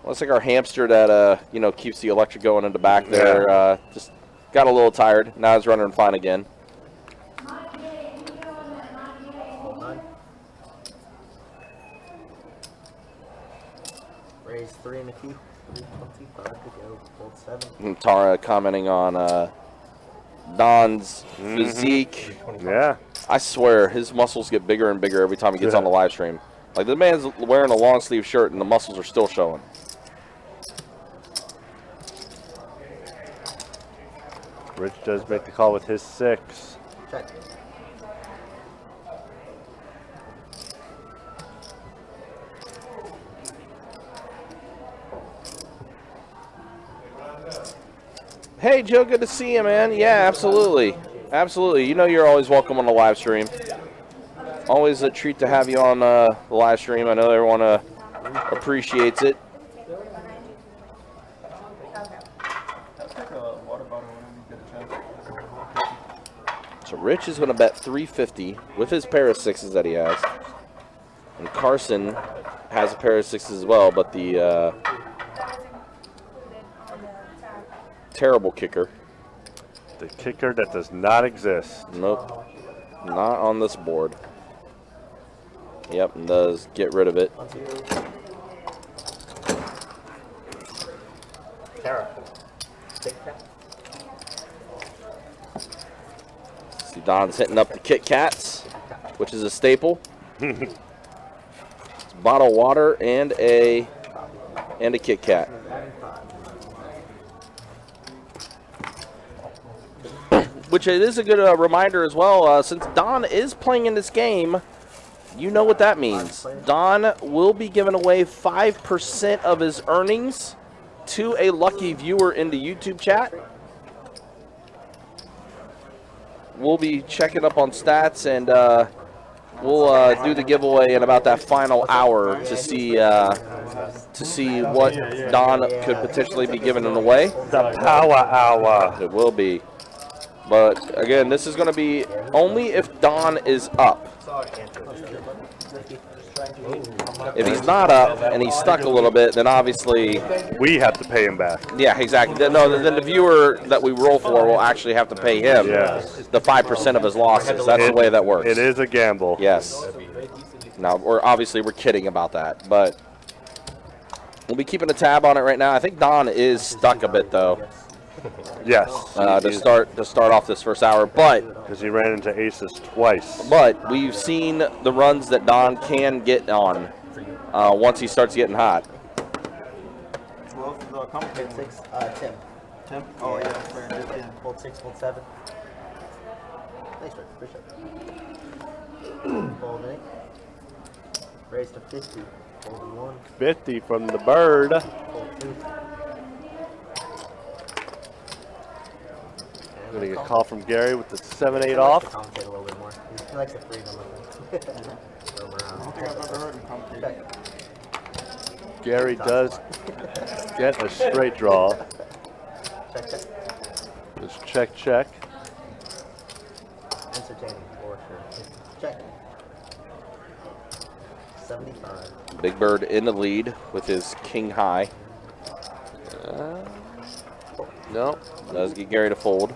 Looks like our hamster that keeps the electric going in the back there just got a little tired. Now it's running fine again. Raise 3 in the key. 325 to go. Fold 7. And Tara commenting on Don's physique. Yeah. I swear his muscles get bigger and bigger every time he gets on the live stream. Like the man's wearing a long sleeve shirt and the muscles are still showing. Rich does make the call with his 6. Check. Hey Joe, good to see you, man. Yeah, absolutely. Absolutely. You know you're always welcome on the live stream. Always a treat to have you on the live stream. I know everyone appreciates it. So Rich is going to bet $350 with his pair of sixes that he has. And Carson has a pair of sixes as well, but the terrible kicker. The kicker that does not exist. Nope. Not on this board. Yep, and does get rid of it. See, Don's hitting up the Kit Kats, which is a staple. It's a bottle of water and a Kit Kat. Which it is a good reminder as well, since Don is playing in this game, you know what that means. Don will be giving away 5% of his earnings to a lucky viewer in the YouTube chat. We'll be checking up on stats, and we'll do the giveaway in about that final hour to see what Don could potentially be giving away. The power hour. It will be. But again, this is going to be only if Don is up. If he's not up and he's stuck a little bit, then obviously we have to pay him back. Yeah, exactly. No, then the viewer that we roll for will actually have to pay him the 5% of his losses. That's the way that works. It is a gamble. Yes. Now, we're kidding about that, but we'll be keeping a tab on it right now. I think Don is stuck a bit though. Yes. To start off this first hour, but because he ran into aces twice. But we've seen the runs that Don can get on once he starts getting hot. Six, Tim. Tim? Oh, yeah. Hold 6, hold 7. Thanks, Rick. Appreciate it. Fold 8. Raise to 50. Fold 1. 50 from the bird. Fold 2. I'm going to get a call from Gary with the 7-8 off. Complicate a little bit more. He likes the freedom of it. Roam around. I don't think I've ever heard him complicate. Gary does get a straight draw. Check, check. Just check, check. Entertaining, for sure. Check. 75. Big Bird in the lead with his king high. No, does get Gary to fold.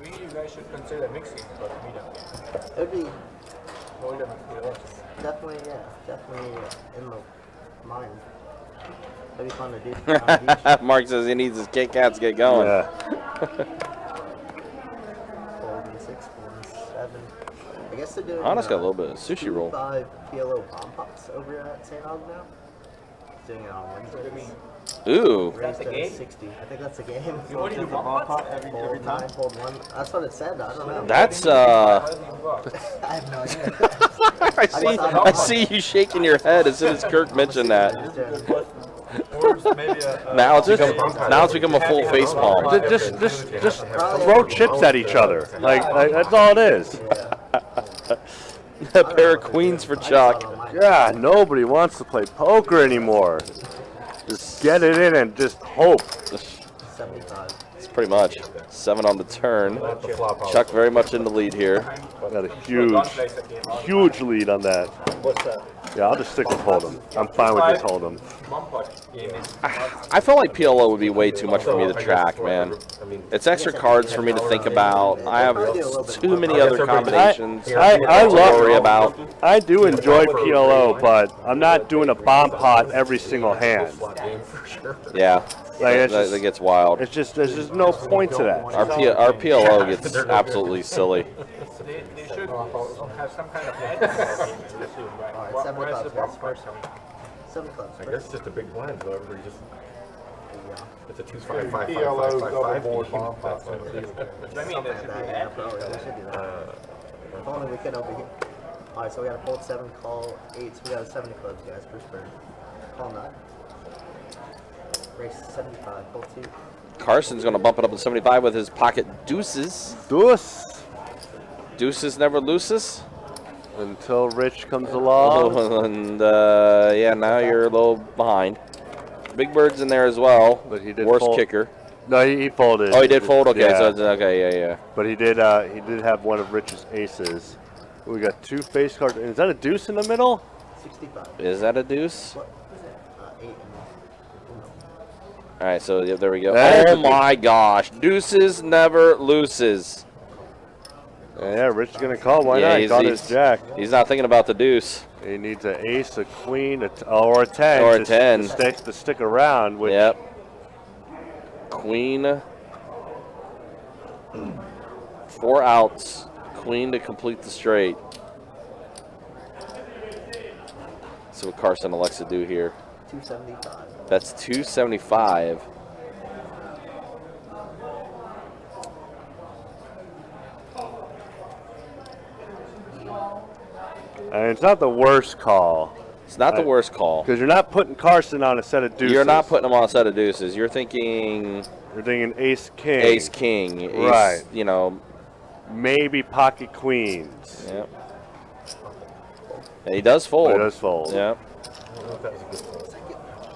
Maybe you guys should consider mixing for the meetup. It would be Hold them PLOs. definitely in the mind. That'd be fun to do. On the beach. Mark says he needs his Kit Kats to get going. Yeah. Folding 6, folding 7. I guess they're doing. Honest got a little bit of sushi roll. 5 PLO bomb pops over at St. Aug now. Doing it on Wednesdays. Ooh. Raised a to game? 60. I think that's a game. You want to do the bomb pot every Fold time? 9, fold 1. That's what it said. I don't know. That's I have no idea. I see you shaking your head as soon as Kirk mentioned that. Or maybe Now it's become a full face palm. Just throw chips at each other. Like that's all it is. A pair of queens for Chuck. Yeah, nobody wants to play poker anymore. Just get it in and just hope. 75. It's pretty much 7 on the turn. Chuck very much in the lead here. Got a huge lead on that. What's that? Yeah, I'll just stick with Hold'em. I'm fine with just Hold'em. I felt like PLO would be way too much for me to track, man. It's extra cards for me to think about. I have too many other combinations to worry about. I do enjoy PLO, but I'm not doing a bomb pot every single hand. Yeah, that gets wild. It's just there's just no point to that. Our PLO gets absolutely silly. They should have some kind of plan. Alright, 7 clubs, guys. First. 7 clubs. I guess it's just a big blind, so everybody just. It's a 2 5 5 5 PLO's 5 double 5 board 5. bomb pots. I mean, that should be Yeah, probably. We should do that. If only we could over here. All right, so we got a fold 7, call 8. So we got a 70 clubs, guys. First burn. Call 9. Race 75, fold 2. Carson's going to bump it up to 75 with his pocket deuces. Deuces never loses. Until Rich comes along. Oh, and yeah, now you're a little behind. Big Bird's in there as well. But he did Worst fold. kicker. No, he folded. Oh, he did fold? Okay, yeah. so it's, okay, yeah. But he did have one of Rich's aces. We got 2 face cards. Is that a deuce in the middle? 65. Is that a deuce? What is it? 8 and All right, so yeah, there we go. That's Oh my gosh, deuces never loses. Yeah, Rich is going to call. Why Yeah, not? He got his jack. He's not thinking about the deuce. He needs an ace, a queen, or a 10. Or a 10. To stick around. Which Yep. Queen. 4 outs. Queen to complete the straight. So what Carson elects to do here. 275. That's 275. And it's not the worst call. It's not the worst call. Because you're not putting Carson on a set of deuces. You're not putting him on a set of deuces. You're thinking ace king. Ace king. Ace, right. You know. Maybe pocket queens. Yep. And he does fold. He does fold. Yep.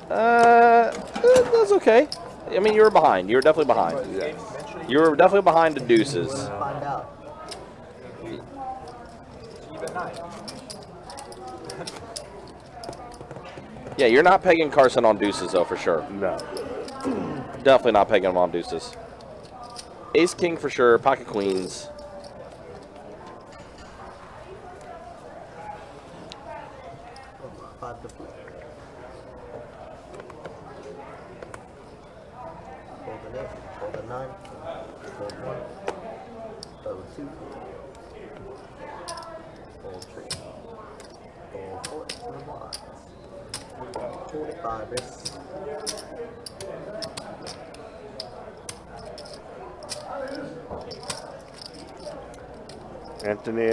That's okay. I mean, you were behind. You were definitely behind. Yeah. You were definitely behind the deuces. Find out. Yeah, you're not pegging Carson on deuces, though, for sure. No. Definitely not pegging him on deuces. Ace king for sure. Pocket queens. Five to four. Fold an 8, fold a 9, fold 1, fold 2, fold 3, fold 4 to the blinds. 45 is. Anthony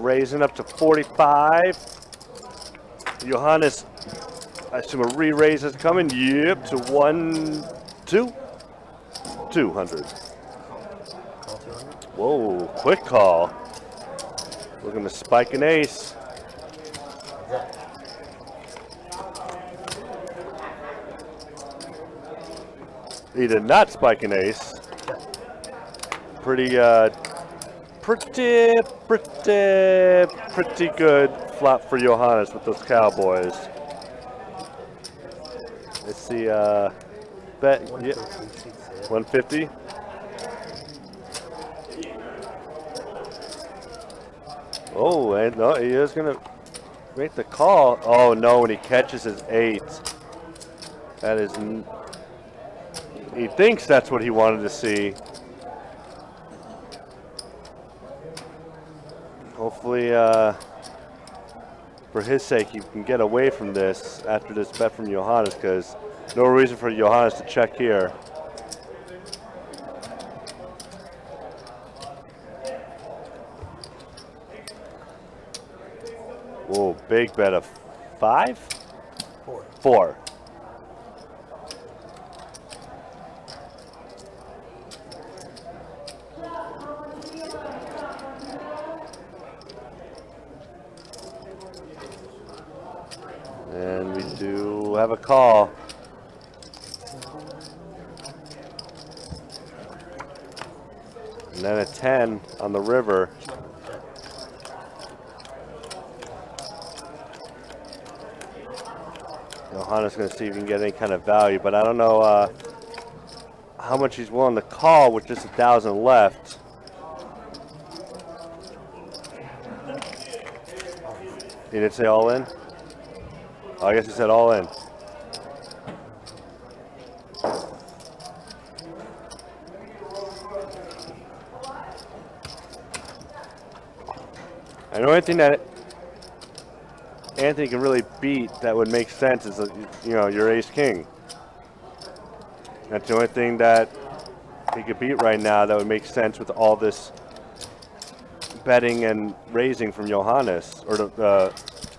raising up to 45. Johannes, I assume a re-raise is coming. Yep, to 200. Whoa, quick call. Looking to spike an ace. He did not spike an ace. Pretty good flop for Johannes with those Cowboys. Let's see, bet, yeah, 150. Oh, and no, he is gonna make the call. Oh no, when he catches his 8. That is, he thinks that's what he wanted to see. Hopefully, for his sake, he can get away from this after this bet from Johannes, because no reason for Johannes to check here. Whoa, big bet of 5? 4. And we do have a call. And then a 10 on the river. Johannes going to see if he can get any kind of value, but I don't know how much he's willing to call with just 1,000 left. He didn't say all in? Oh, I guess he said all in. And the only thing that Anthony can really beat that would make sense is, you know, your ace king. That's the only thing that he could beat right now that would make sense with all this betting and raising from Johannes, or the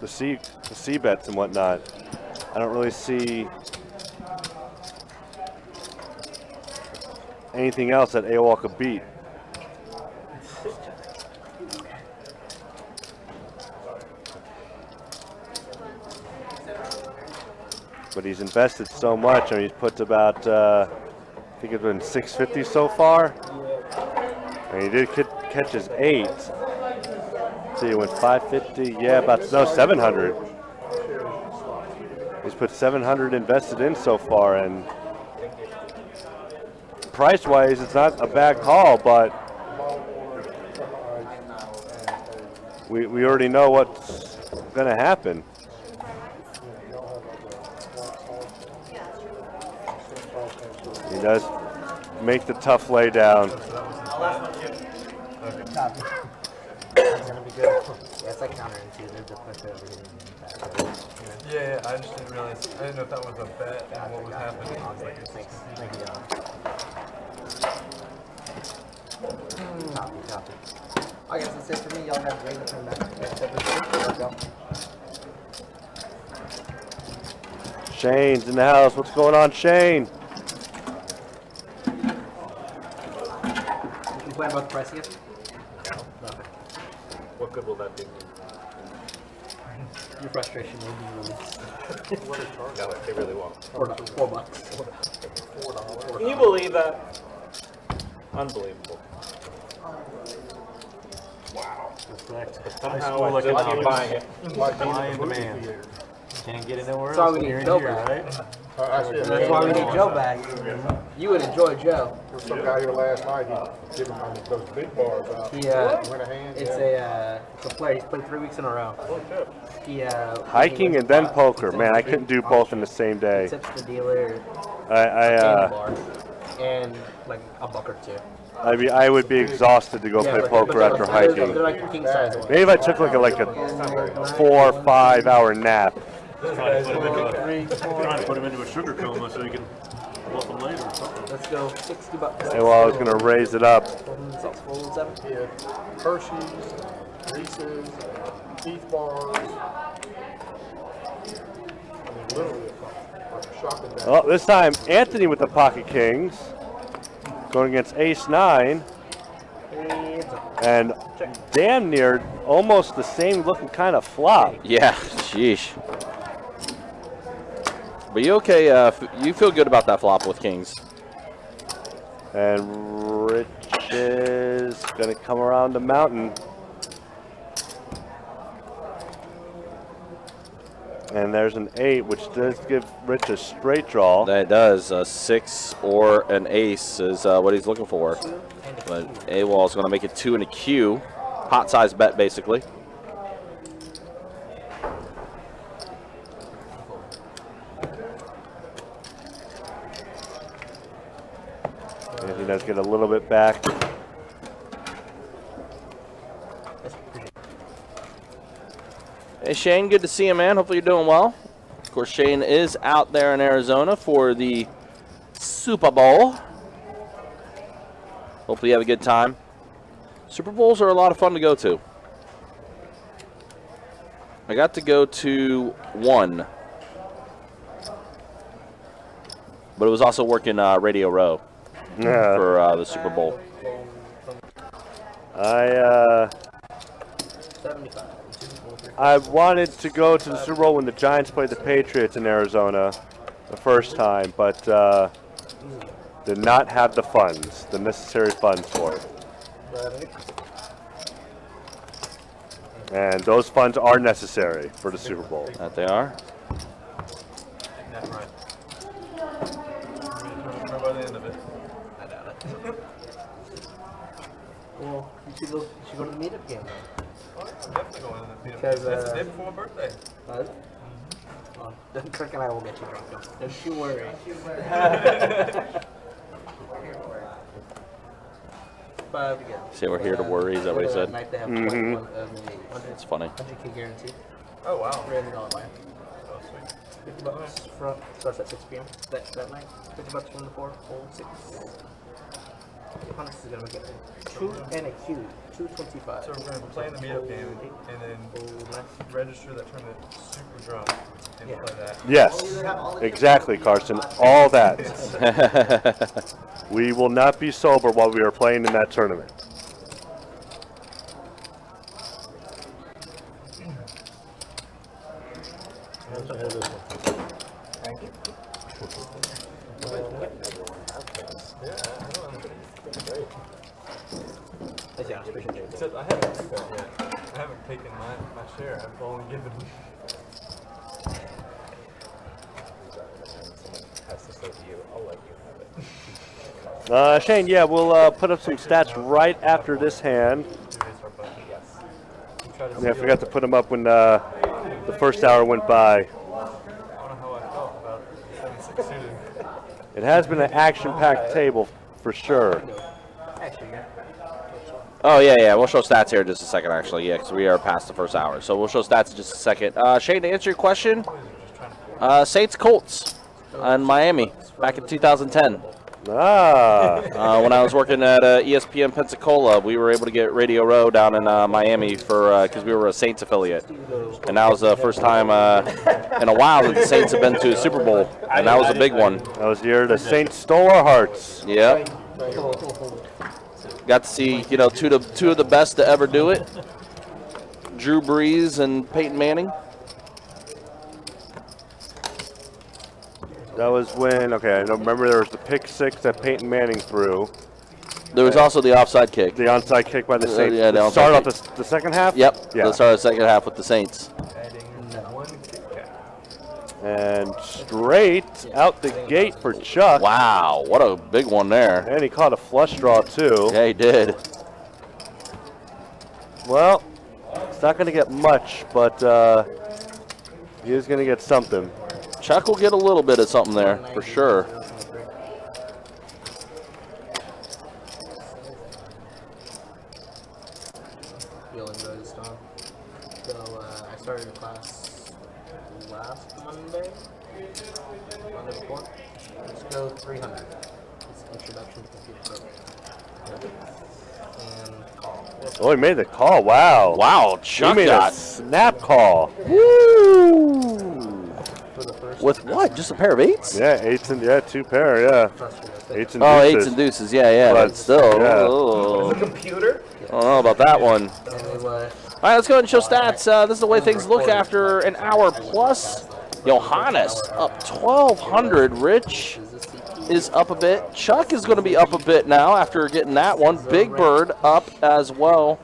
C bets and whatnot. I don't really see anything else that AOL could beat. But he's invested so much. I mean, he's put about, I think it's been 650 so far. And he did catch his 8. So he went 550. Yeah, about 700. He's put 700 invested in so far, and price-wise, it's not a bad call, but we already know what's going to happen. He does make the tough lay down. It's gonna be good. Yeah, it's like counterintuitive to push everything back. Yeah, I just didn't realize. I didn't know if that was a bet and what was happening. I was like, Thanks. Thank you. Copy. I guess that's it for me. Y'all have a great return back. Shane's in the house. What's going on, Shane? You playing about the price again? Nothing. What good will that do? Your frustration will be released. No, they really won't. $4. Can you believe that? Unbelievable. Somehow Like I'm buying it. Supply and demand. Can't get it nowhere That's why else. we need You're in Joe here, back. right? That's why we need Joe back. You would enjoy Joe. There was some guy here last night, he gave him those big bars out. He, Went a hand, it's a player. He's played 3 weeks in a row. He, Hiking and then poker. Man, I couldn't do both in the same day. He tips the dealer I and like a buck or two. I would be exhausted to go play poker after hiking. They're like king size ones. Maybe if I took like a 4 or 5 hour nap. Trying to put him into a sugar coma so you can bluff him later or something. Let's go $60. And well, I was going to raise it up. He had Hershey's, Reese's, Teeth bars. I mean, literally like a shopping bag. Well, this time Anthony with the pocket kings, going against ace 9, and damn near almost the same looking kind of flop. Yeah, sheesh. But you okay? You feel good about that flop with kings? And Rich is going to come around the mountain. And there's an 8, which does give Rich a straight draw. That does. A 6 or an ace is what he's looking for. But AWOL is going to make it 2 and a Q. Pot size bet, basically. And he does get a little bit back. Hey, Shane, good to see you, man. Hopefully you're doing well. Of course, Shane is out there in Arizona for the Super Bowl. Hopefully you have a good time. Super Bowls are a lot of fun to go to. I got to go to one. But it was also working Radio Row for the Super Bowl. I wanted to go to the Super Bowl when the Giants played the Patriots in Arizona the first time, but did not have the funds, the necessary funds for it. And those funds are necessary for the Super Bowl. That they are. That's right. By the end of it. I doubt it. Well, you should go to the meetup game then. I'm definitely going to the meetup. Because, That's the day before my birthday. Well, Kirk and I will get you drunk. Don't you worry. But again, Say we're here to worry, is that what he said? Night they have It's funny. 100K guaranteed. Oh, wow. $300 buy. Oh, sweet. $50 from starts at 6 p.m. that night. $50 from the 4, full 6. Hunts is gonna make it 2 and a Q. 225. So we're going to play in the meetup game and then register that tournament super drunk and play that. Yes, exactly, Carson. All that. We will not be sober while we are playing in that tournament. Thank you. Except I haven't do that yet. I haven't taken my share. I've only given. Has to say to you, I'll let you have it. Shane, yeah, we'll put up some stats right after this hand. Yeah, I forgot to put them up when the first hour went by. I don't know how I felt about 7-6 suited. It has been an action-packed table for sure. Oh, yeah. We'll show stats here in just a second, actually. Yeah, because we are past the first hour. So we'll show stats in just a second. Shane, to answer your question, Saints Colts in Miami back in 2010. When I was working at ESPN Pensacola, we were able to get Radio Row down in Miami for because we were a Saints affiliate. And that was the first time in a while that the Saints have been to a Super Bowl. And that was a big one. That was the year the Saints stole our hearts. Yep. Got to see, two of the best to ever do it. Drew Brees and Peyton Manning. That was when, okay, I don't remember there was the pick six that Peyton Manning threw. There was also the offside kick. The onside kick by the Saints. Yeah, the start off the second half? Yep. Yeah. The start of the second half with the Saints. And straight out the gate for Chuck. Wow, what a big one there. And he caught a flush draw, too. Yeah, he did. Well, it's not going to get much, but he is going to get something. Chuck will get a little bit of something there, for sure. Feeling good, Tom. So I started class last Monday before. Let's go 300. It's introduction to computer programming. And call. Oh, he made the call. Wow. Wow, Chuck he made got a snap call. Woo! With what? Just a pair of eights? Yeah, eights and two pair. Yeah, eights and deuces. Oh, eights and deuces. Yeah, but still. Yeah. Oh. Computer? I don't know about that one. All right, let's go ahead and show stats. This is the way things look after an hour plus. Johannes up 1,200. Rich is up a bit. Chuck is going to be up a bit now after getting that one. Big Bird up as well.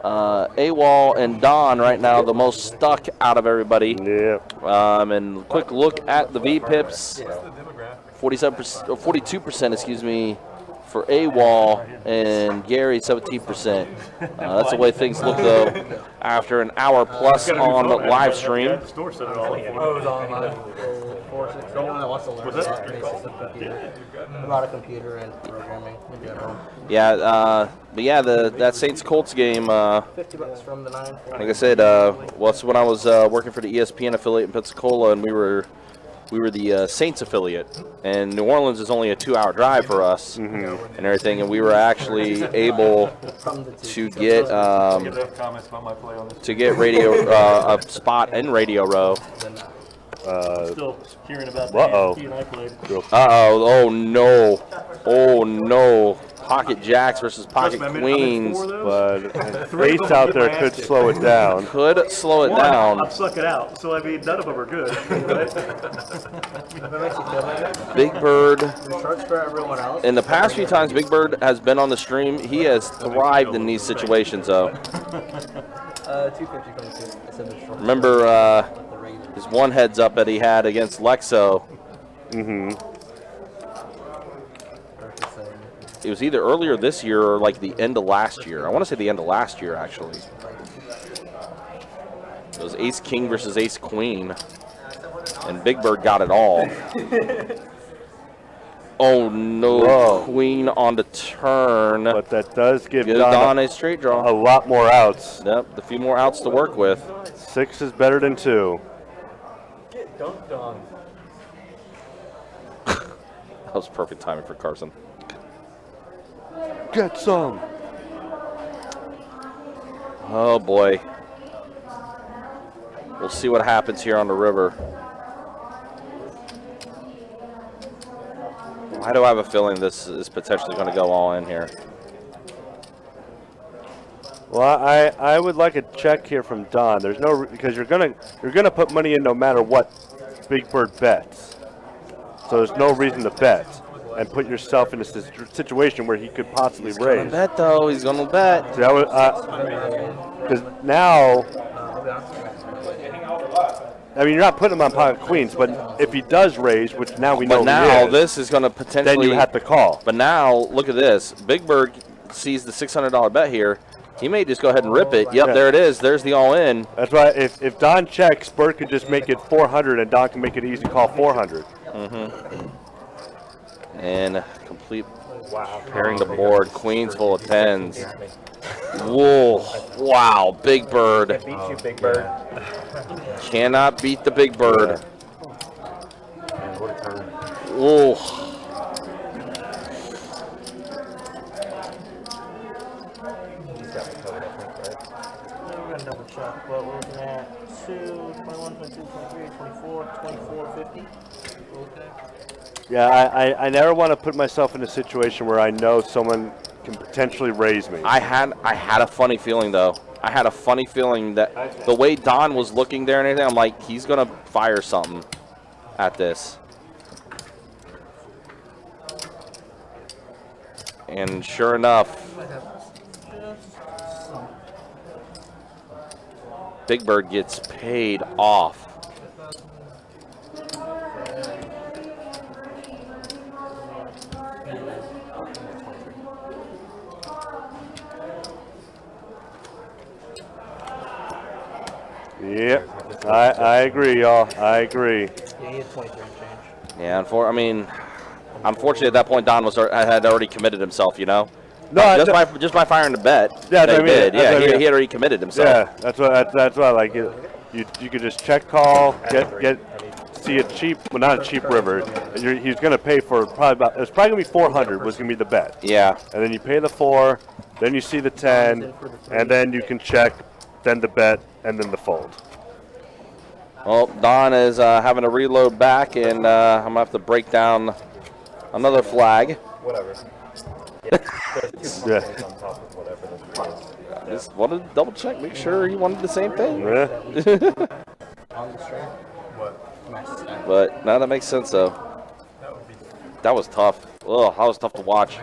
AWOL and Don right now the most stuck out of everybody. Yeah. And quick look at the VPIPs. 47%, or 42%, excuse me, for AWOL and Gary 17%. That's the way things look though after an hour plus on the live stream. The store set it all up for me. Oh, it was online. Someone that wants to learn about basic computer, about a computer and programming in general. Yeah, but yeah, that Saints Colts game. $50 from the 9. Like I said, that's when I was working for the ESPN affiliate in Pensacola, and we were the Saints affiliate, and New Orleans is only a 2-hour drive for us and everything, and we were actually able to get radio a spot in Radio Row. Still hearing about that. He and I played. Oh no. Pocket Jacks versus Pocket Queens. But ace out there could slow it down. Could slow it down. I've suck it out. So, I mean, none of them are good. Big Bird. For everyone else. In the past few times Big Bird has been on the stream, he has thrived in these situations, though. 250 Remember his one heads up that he had against Lexo. It was either earlier this year or like the end of last year. I want to say the end of last year, actually. It was Ace King versus Ace Queen. And Big Bird got it all. Oh no, whoa. Queen on the turn. But that does give Don a straight draw. A lot more outs. Yep, a few more outs to work with. 6 is better than 2. Get dunked on. That was perfect timing for Carson. get some. Oh boy. We'll see what happens here on the river. Why do I have a feeling this is potentially going to go all in here? Well, I would like a check here from Don. There's no, because you're gonna put money in no matter what Big Bird bets. So there's no reason to bet and put yourself in a situation where he could possibly raise. He's gonna bet though. He's gonna bet. Because now, I mean, you're not putting him on pocket queens, but if he does raise, which now we know but now he is, this is going to potentially. then you have to call. But now look at this. Big Bird sees the $600 bet here. He may just go ahead and rip it. Yep, there it is. There's the all-in. That's why if Don checks, Bird could just make it 400, and Don can make it easy call 400. And complete pairing the board. Queens full of tens. Whoa! Wow, Big Bird. Beat you, Big Bird. Cannot beat the Big Bird. Man, what a turn. Whoa. We're going to double check, but we're looking at 2, 21, 22, 23, 24, 24, 50. Yeah, I never want to put myself in a situation where I know someone can potentially raise me. I had a funny feeling though. I had a funny feeling that the way Don was looking there and everything, I'm like, he's gonna fire something at this. And sure enough, Big Bird gets paid off. Yep, I agree, y'all. I agree. Yeah, he had 23 change. Yeah, unfortunately at that point Don had already committed himself, you know. No, just by firing the bet. Yeah, they did. Yeah, he had already committed himself. Yeah, that's why like you could just check call, see a cheap, well not a cheap river. He's gonna pay for it's probably gonna be 400 was gonna be the bet. Yeah. And then you pay the 4, then you see the 10, and then you can check, then the bet, and then the fold. Well, Don is having to reload back, and I'm going to have to break down another flag. Whatever. Yeah. On top of whatever. Just wanted to double check, make sure he wanted the same thing. Yeah. On the stream. What? But no, that makes sense though. That was tough. Ugh, that was tough to watch.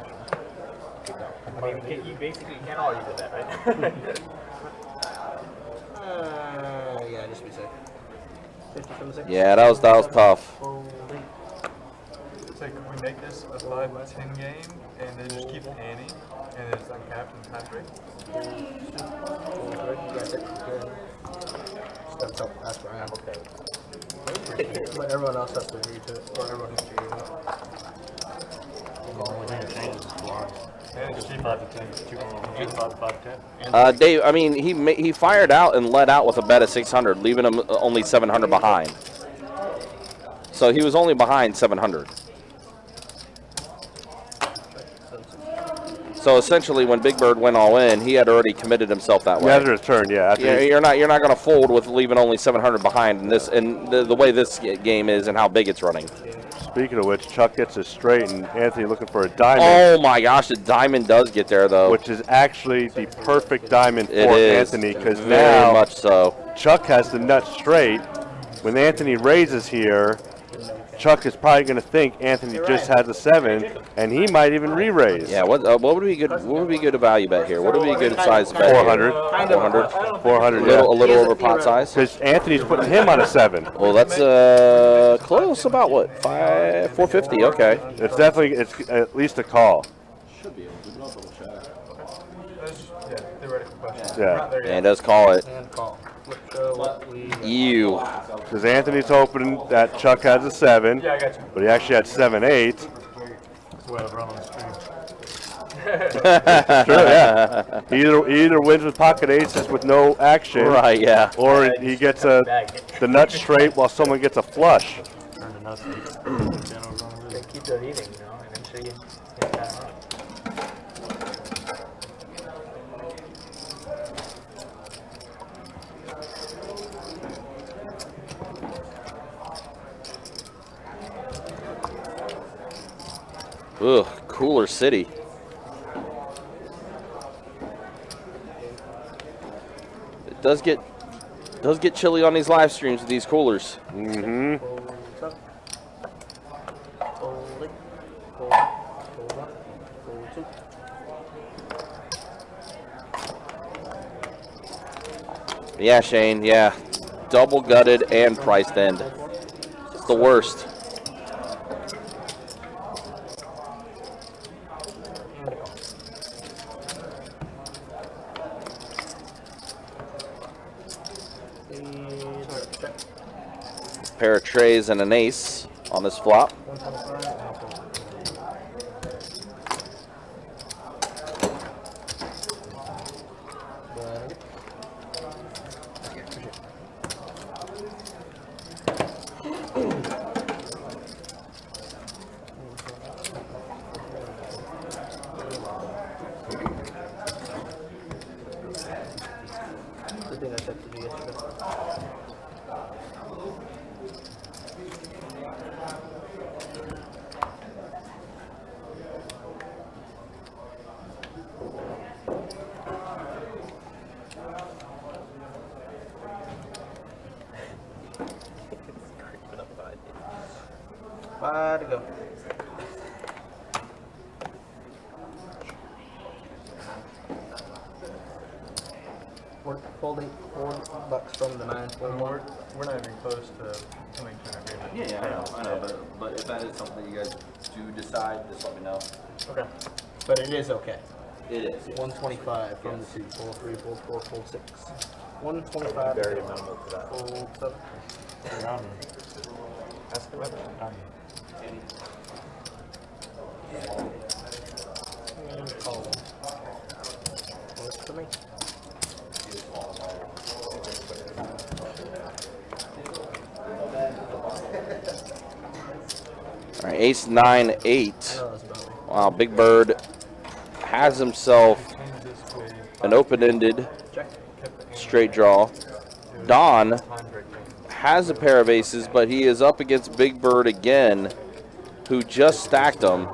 I mean, you basically can't argue with that, right? Yeah, just be safe. 50 from the 6. Yeah, that was tough. It's like we make this a 5-10 game, and then just keep Ante, and it's uncapped and tie break. That's where I am. Okay. But everyone else has to agree to it, or everyone has to agree to it. And it's cheap 5-10. Dave, I mean, he fired out and let out with a bet of 600, leaving him only 700 behind. So he was only behind 700. So essentially, when Big Bird went all in, he had already committed himself that way. Yeah, after his turn, yeah. You're not going to fold with leaving only 700 behind in this, and the way this game is and how big it's running. Speaking of which, Chuck gets a straight, and Anthony looking for a diamond. Oh my gosh, the diamond does get there though. Which is actually the perfect diamond for Anthony, because now very much so. Chuck has the nut straight. When Anthony raises here, Chuck is probably going to think Anthony just has a 7, and he might even re-raise. Yeah, what would be good? What would be good a value bet here? What would be a good size bet? 400. 400. Yeah. A little over pot size. Because Anthony's putting him on a 7. Well, that's close. About what? 450. Okay. It's at least a call. Should be able to, but I'll double check. Yeah, theoretical question. Yeah. And does call it. And call. Ew. Because Anthony's hoping that Chuck has a 7, Yeah, I got you. but he actually had 7-8. That's the way I run on the stream. True, yeah. He either wins with pocket aces with no action, Right, yeah. or he gets the nut straight while someone gets a flush. Turn the nuts. Keep the leading, you know, eventually you get that up. Ugh, cooler city. It does get chilly on these live streams with these coolers. Mm-hmm. Folds up. Fold it. Fold up. Fold up. Fold two. Yeah, Shane, yeah. Double gutted and priced end. It's the worst. Pair of trays and an ace on this flop. The thing I said to do yesterday. Five to go. We're folding $4 from the 9. We're not even close to coming to an agreement. Yeah, I know, but if that is something you guys do decide, just let me know. Okay. But it is okay. It is. Yes. 125 from the 2. Fold 3, fold 4, fold 6. 125. Very minimal to that. Fold 7. Ask him about And call them. Works for me. All right, ace, 9, 8. Wow, Big Bird has himself an open-ended straight draw. Don has a pair of aces, but he is up against Big Bird again, who just stacked them.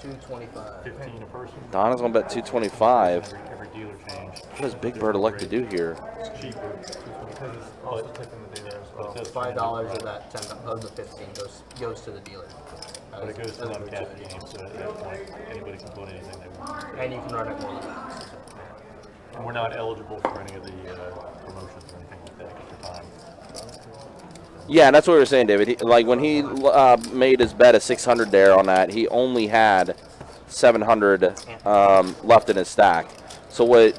225. 15 a person. Don is going to bet 225. Every dealer change. What does Big Bird elect to do here? It's cheaper because it's also tipping the dealer as well. $5 of that 10 of the 15 goes to the dealer. But it goes to them cash game, so at that point, anybody can put anything they want. And you can run it more than that. And we're not eligible for any of the promotions or anything like that at the time. Yeah, and that's what we were saying, David. Like when he made his bet of 600 there on that, he only had 700 left in his stack. So what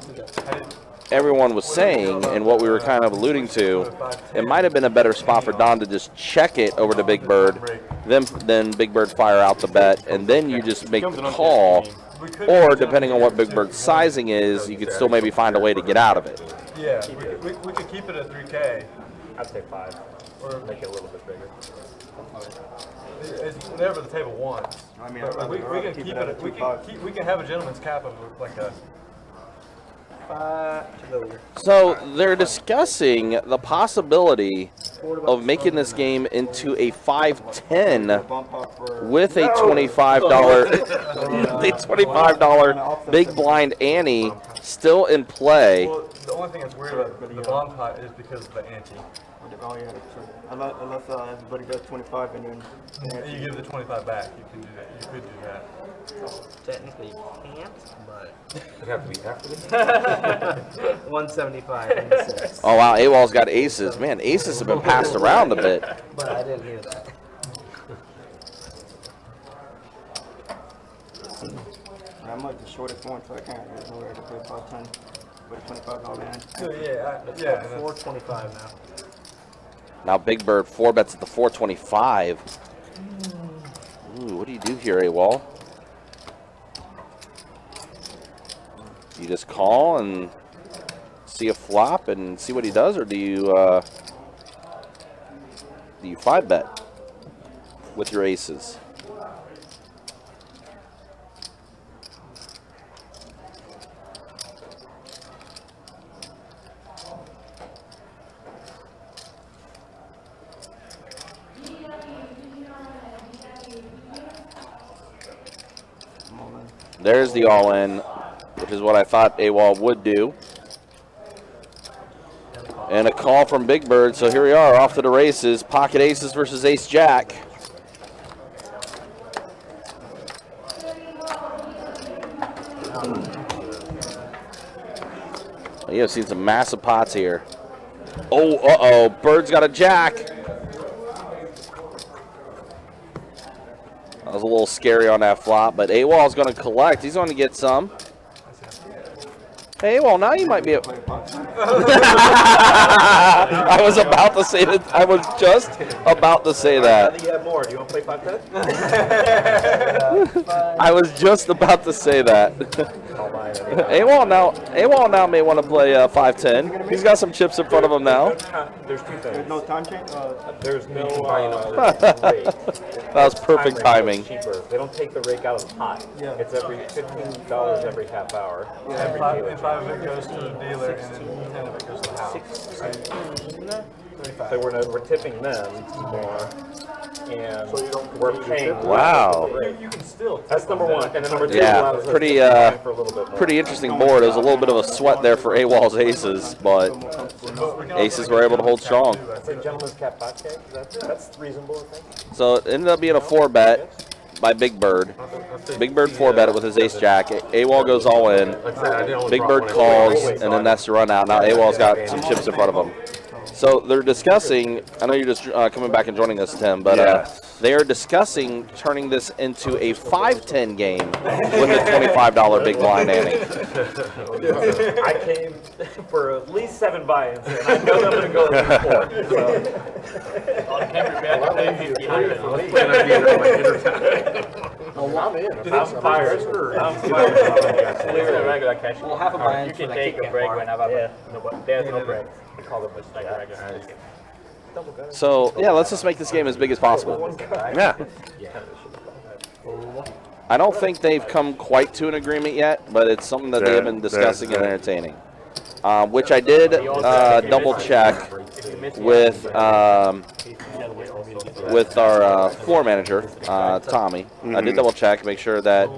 everyone was saying and what we were kind of alluding to, it might have been a better spot for Don to just check it over to Big Bird, then Big Bird fire out the bet, and then you just make the call. Or depending on what Big Bird's sizing is, you could still maybe find a way to get out of it. Yeah, we could keep it at 3K. I'd say 5. Or make it a little bit bigger. It's whatever the table wants. I mean, But we can keep it. We can have a gentleman's cap of like a. 5 to go. So they're discussing the possibility of making this game into a 5-10 with a $25 big blind ante still in play. Well, the only thing that's weird about the bomb pot is because of the ante. Oh yeah, unless everybody does 25 and then. And you give the 25 back. You can do that. You could do that. Technically you can't, but It'd have to be after this. 175 and 6. Oh wow, AWOL's got aces. Man, aces have been passed around a bit. But I didn't hear that. I'm like the shortest one, so I can't really know where to play 510 with a $25 man. So yeah, It's yeah. like 425 now. Now Big Bird 4 bets at the 425. Ooh, what do you do here, AWOL? You just call and see a flop and see what he does, or do you 5-bet with your aces? There's the all-in, which is what I thought AWOL would do. And a call from Big Bird, so here we are, off to the races. Pocket aces versus ace-jack. You have seen some massive pots here. Oh, uh-oh, Bird's got a jack. That was a little scary on that flop, but AWOL's going to collect. He's going to get some. Hey, well, now you might be. I was about to say that. I was just about to say that. I think you have more. Do you want to play 5-10? I was just about to say that. AWOL now may want to play 5-10. He's got some chips in front of him now. There's two things. There's no time change? There's no rate. That was perfect timing. Cheaper. They don't take the rake out of the pot. Yeah. It's every $15 every half hour. Every dealer. And 5 of it goes to the dealer, and then 10 of it goes to the house. So we're tipping them more, and we're paying. Wow. You can still. That's number one, and then number two Yeah, allows us pretty to tip for a little bit more. pretty interesting board. It was a little bit of a sweat there for AWOL's aces, but aces were able to hold strong. That's a gentleman's cap pot cake. That's reasonable, I think. So it ended up being a 4-bet by Big Bird. Big Bird 4-bet it with his ace-jack. AWOL goes all in. Big Bird calls, and then that's the run out. Now AWOL's got some chips in front of him. So they're discussing, I know you're just coming back and joining us, Tim, but they are discussing turning this into a 5-10 game with a $25 big blind ante. I came for at least 7 buy-ins, and I know I'm going to go with 4. I'm in. I'm fired. I'm fired. Regular cash. We'll have a buy-in You for can the take a kick-in break bar. whenever. There's no break. We call them just like a regular. So, yeah, let's just make this game as big as possible. Yeah. I don't think they've come quite to an agreement yet, but it's something that they have been discussing and entertaining. Which I did double check with our floor manager, Tommy. I did double check, make sure that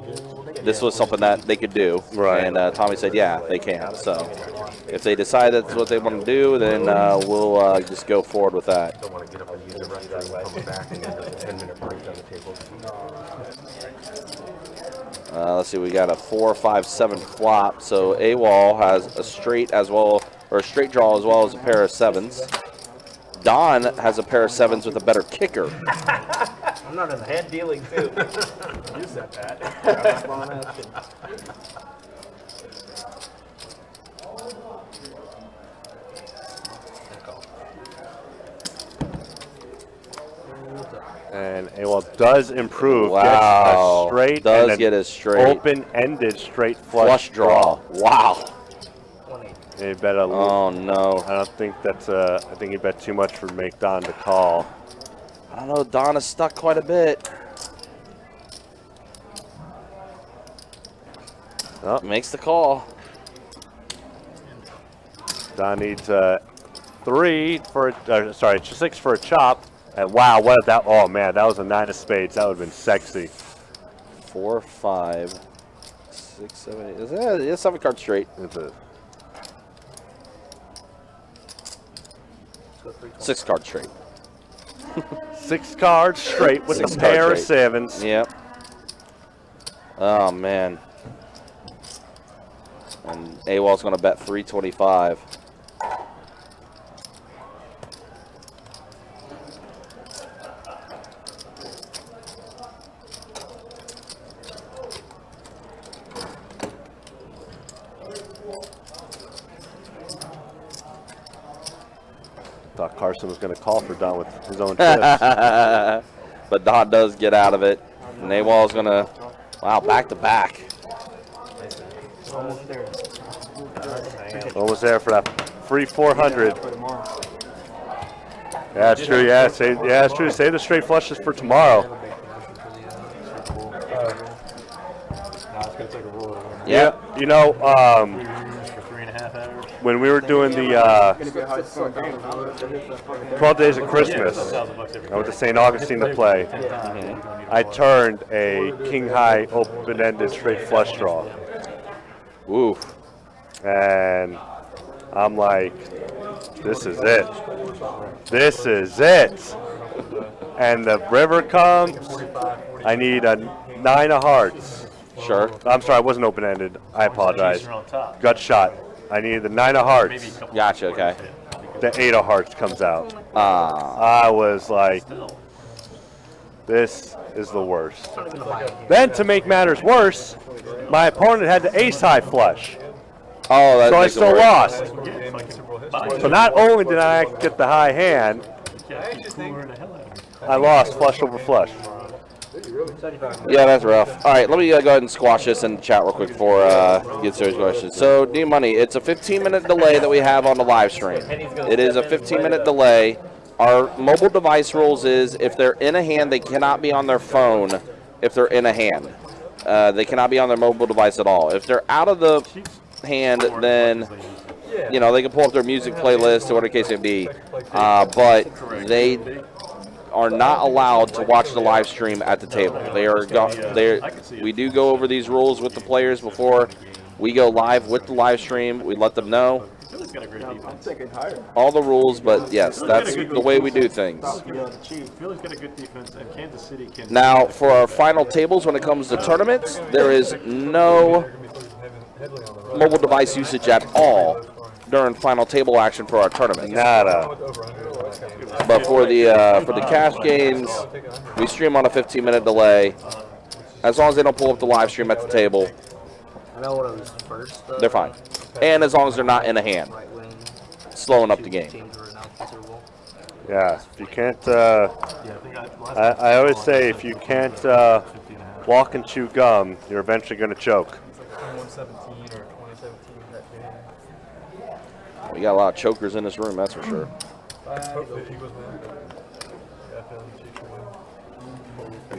this was something that they could do. Right. And Tommy said, yeah, they can. So if they decide that's what they want to do, then we'll just go forward with that. Don't want to get up and use it right away. Come back and then there's a 10-minute break on the table. Let's see, we got a 4, 5, 7 flop. So AWOL has a straight as well, or a straight draw as well as a pair of 7s. Don has a pair of 7s with a better kicker. I'm not in the hand dealing too. You said that. And AWOL does improve. Wow. Gets a straight. Does and get a straight. Open-ended straight Flush draw. Wow. He bet a little. Oh, no. I don't think that's I think he bet too much for make Don to call. I don't know. Don is stuck quite a bit. Oh. Makes the call. Don needs 6 for a chop. And wow, what is that? Oh man, that was a 9 of spades. That would have been sexy. 4, 5, 6, 7, 8. Is that a 7 card straight? It's a 6 card straight. 6 cards straight with a pair of 7s. Yep. Oh man. And AWOL's going to bet 325. Thought Carson was going to call for Don with his own chips. But Don does get out of it. And AWOL's going to, wow, back to back. Almost there. Almost there for that free 400. Yeah, that's true. Yeah, it's true. Save the straight flushes for tomorrow. Now it's going to take a roll. Yeah, you know, For 3.5 hours. when we were doing the 12 Days of Christmas, I went to St. Augustine to play. I turned a king high open-ended straight flush draw. Ooh. And I'm like, this is it. This is it. And the river comes. I need a 9 of hearts. Sure. I'm sorry, it wasn't open-ended. I apologize. Gut shot. I needed the 9 of hearts. Gotcha, okay. The 8 of hearts comes out. I was like, this is the worst. Then to make matters worse, my opponent had the ace high flush. Oh, that so I makes it still worse. lost. So not only did I get the high hand, I lost flush over flush. Yeah, that's rough. All right, let me go ahead and squash this in the chat real quick before get serious questions. So, D-Money, it's a 15-minute delay that we have on the live stream. It is a 15-minute delay. Our mobile device rules is if they're in a hand, they cannot be on their phone if they're in a hand. They cannot be on their mobile device at all. If they're out of the hand, then you know they can pull up their music playlist or whatever the case may be. But they are not allowed to watch the live stream at the table. We do go over these rules with the players before we go live with the live stream. We let them know all the rules, but yes, that's the way we do things. Now, for our final tables, when it comes to tournaments, there is no mobile device usage at all during final table action for our tournament. Nada. But for the cash games, we stream on a 15-minute delay. As long as they don't pull up the live stream at the table, I know one of those first. They're fine. And as long as they're not in a hand, slowing up the game. Yeah, if you can't, I always say if you can't walk and chew gum, you're eventually going to choke. 2117 or 2017 that game. We got a lot of chokers in this room, that's for sure.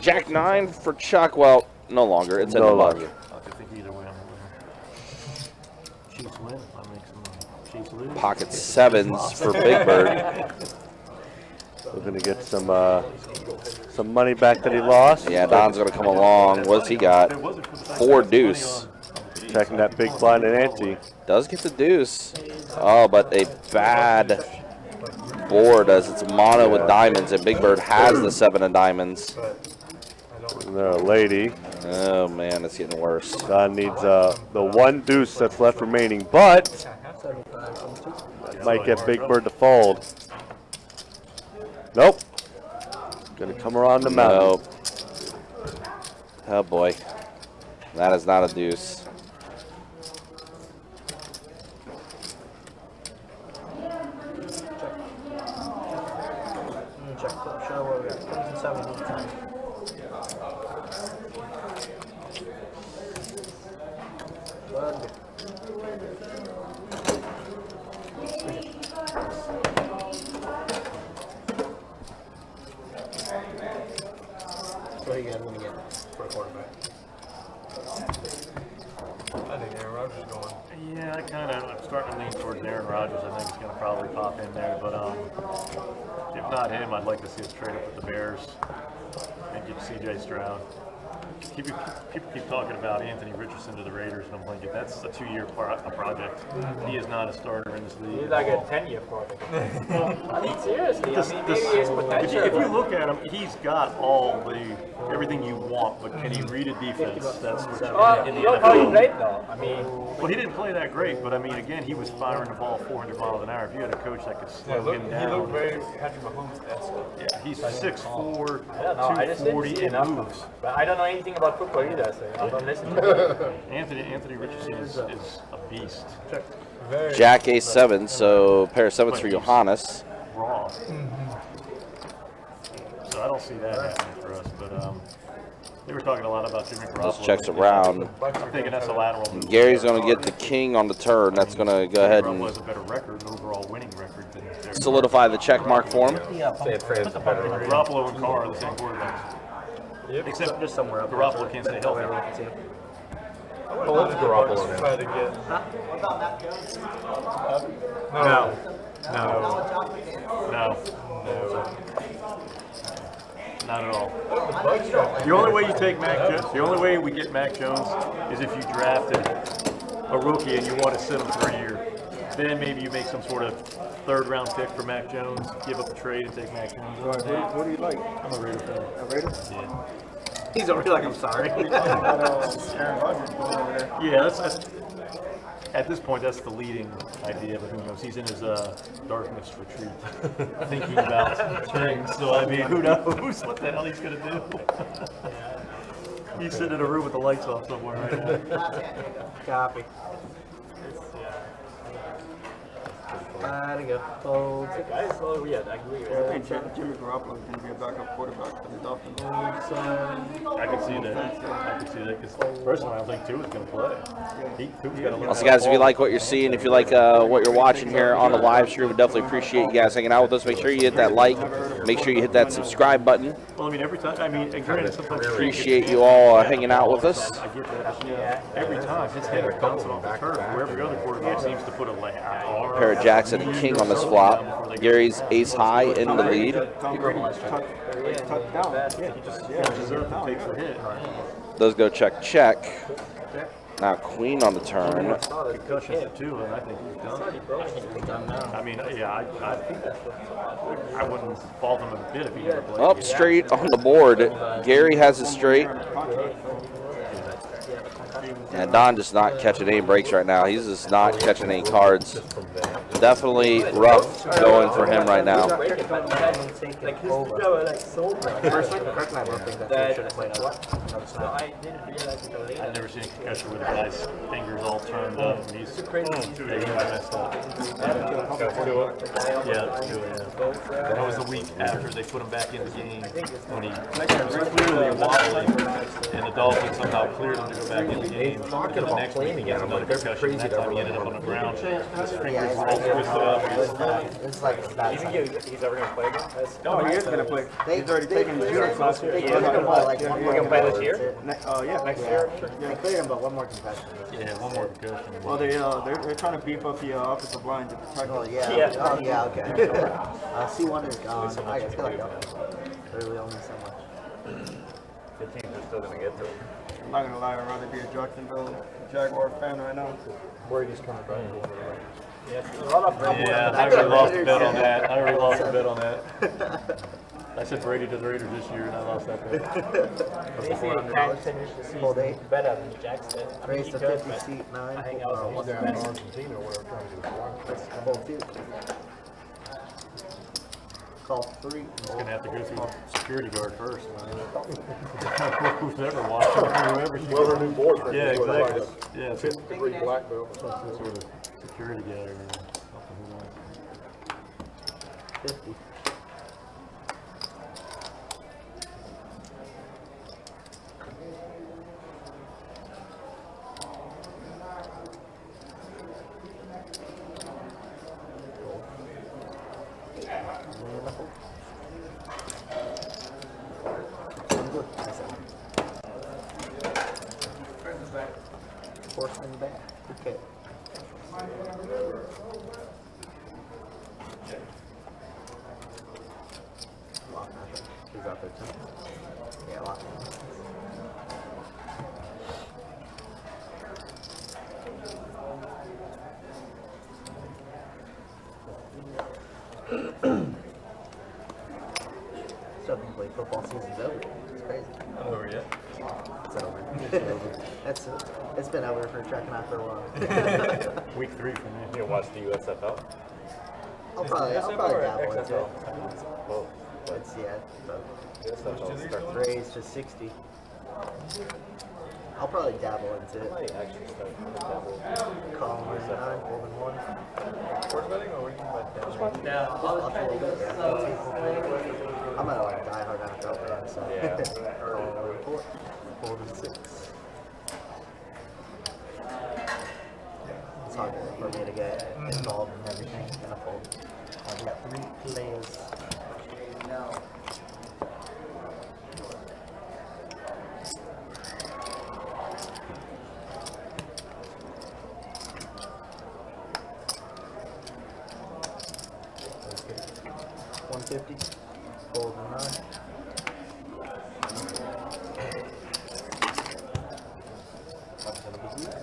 Jack 9 for Chuck. Well, no longer. It's in the luck. Pocket 7s for Big Bird. We're going to get some money back that he lost. Yeah, Don's going to come along. What's he got? 4 deuce. Checking that big blind and Ante. Does get the deuce. Oh, but a bad board as it's mono with diamonds, and Big Bird has the 7 of diamonds. And they're a lady. Oh, man, it's getting worse. Don needs the 1 deuce that's left remaining, but might get Big Bird to fold. Nope. Gonna come around the mountain. Nope. Oh, boy. That is not a deuce. Show what we got. 20s and 7s all the time. What are you guys going to get for a quarterback? I think Aaron Rodgers is going. Yeah, I'm starting to lean towards Aaron Rodgers. I think he's going to probably pop in there, but if not him, I'd like to see us trade up with the Bears and get C.J. Stroud. People keep talking about Anthony Richardson to the Raiders, and I'm thinking that's a 2-year project. He is not a starter in this league. He's like a 10-year project. I mean, seriously, maybe he has potential. If you look at him, he's got everything you want, but can he read a defense? That's what in the NFL. How he played though. I mean, well, he didn't play that great, but I mean, again, he was firing the ball 400 miles an hour. If you had a coach that could slow him down, he looked very Patrick Mahomes-esque. Yeah, he's 6'4", I don't know. I just didn't 240, see enough and of moves. him. But I don't know anything about football either, so I don't listen to him. Anthony Richardson is a beast. Jack A7, so pair of 7s for Johannes. Raw. So I don't see that happening for us, but they were talking a lot about Jimmy Garoppolo. Just checks around. I'm thinking that's a lateral move. Gary's going to get the king on the turn. That's going to go ahead and has a better record, an overall winning record than solidify the check mark for him. Garoppolo and Carr are the same quarterbacks. Yep. Except just somewhere up. Garoppolo can't stay healthy. Hold Garoppolo now. Try to get. What about Matt Jones? No. Not at all. The only way you take Mac Jones, the only way we get Mac Jones is if you drafted a rookie and you want to sit him for a year. Then maybe you make some sort of third-round pick for Mac Jones, give up the trade and take Mac Jones. What do you like? I'm a Raider fan. A Raider? Yeah. He's already like, I'm sorry. Aaron Rodgers going over there. Yeah, that's at this point, that's the leading idea, but who knows? He's in his darkness retreat, thinking about things. So, I mean, who knows what the hell he's going to do? He's sitting in a room with the lights off somewhere right now. Copy. Gotta go. Fold. Guys, oh yeah, I agree. I think Jimmy Garoppolo is going to be a backup quarterback for the Dolphins. I can see that. Because personally, I don't think Tua's going to play. Tua's got to learn. Also, guys, if you like what you're seeing, if you like what you're watching here on the live stream, we definitely appreciate you guys hanging out with us. Make sure you hit that like. Make sure you hit that subscribe button. Well, I mean, every time. I mean, and granted, sometimes Appreciate you all hanging out with us. I get that. Yeah. Every time his head is bouncing off the turf, where every other quarterback seems to put a Pair of Jackson King on this flop. Gary's ace high in the lead. Those go check, check. Now queen on the turn. Concussions at 2, and I think he's done. I mean, yeah, I wouldn't fault him a bit if he never played. Up straight on the board. Gary has it straight. And Don just not catching any breaks right now. He's just not catching any cards. Definitely rough going for him right now. I've never seen a concussion where the guy's fingers all turned up and he's messed up. Yeah, let's do it. Yeah. That was the week after they put him back in the game when he was clearly wobbling, and the Dolphins somehow cleared him to go back in the game. And the next week he gets another concussion. That time he ended up on the ground. His fingers were all twisted up. It's like it's bad. You think he's ever going to play again? Oh, he is going to play. He's already taken his units last year. They cleared him by like one more He can play this year? Next year. They cleared him, but one more concussion. Yeah, one more concussion. Well, they're trying to beef up the offensive line to protect Oh him. yeah. Oh yeah. Okay. C1 is gone. I feel like they really only so much. The teams are still going to get to him. I'm not going to lie, I'd rather be a Jacksonville Jaguar fan right now. Brady's coming back. Yes, a lot of Yeah, I already lost a bet on that. I said Brady to the Raiders this year, and I lost that bet. They say he can't finish the season better than Jackson. Raise to 50 seat 9. I hang out with Down in Argentina or whatever trying to do. Call 3. He's going to have to go through the security guard first. Who's ever watching whoever. Well, her new board. Yeah, exactly. Yeah, 5th-degree black belt. some sort of security guard or something. 50. Horseman back. Okay. He's out there too. Yeah, lock. Still can play football season's over. It's crazy. Not over yet. It's over. It's been over for Chuck and I for a while. Week 3 for me. You watch the USFL? I'll probably dabble into it. Well, It's USFL starts raised to 60. I'll probably dabble into it. actually start. Call 9, holding 1. Sports betting or we can bet Yeah, I'll watch a little bit. Yeah. I'm not like a diehard NFL fan, so. Yeah. Call report. Holding 6. It's hard for me to get involved in everything. Gonna fold. I've got 3 players. 50. Fold the 9. That's gonna be good.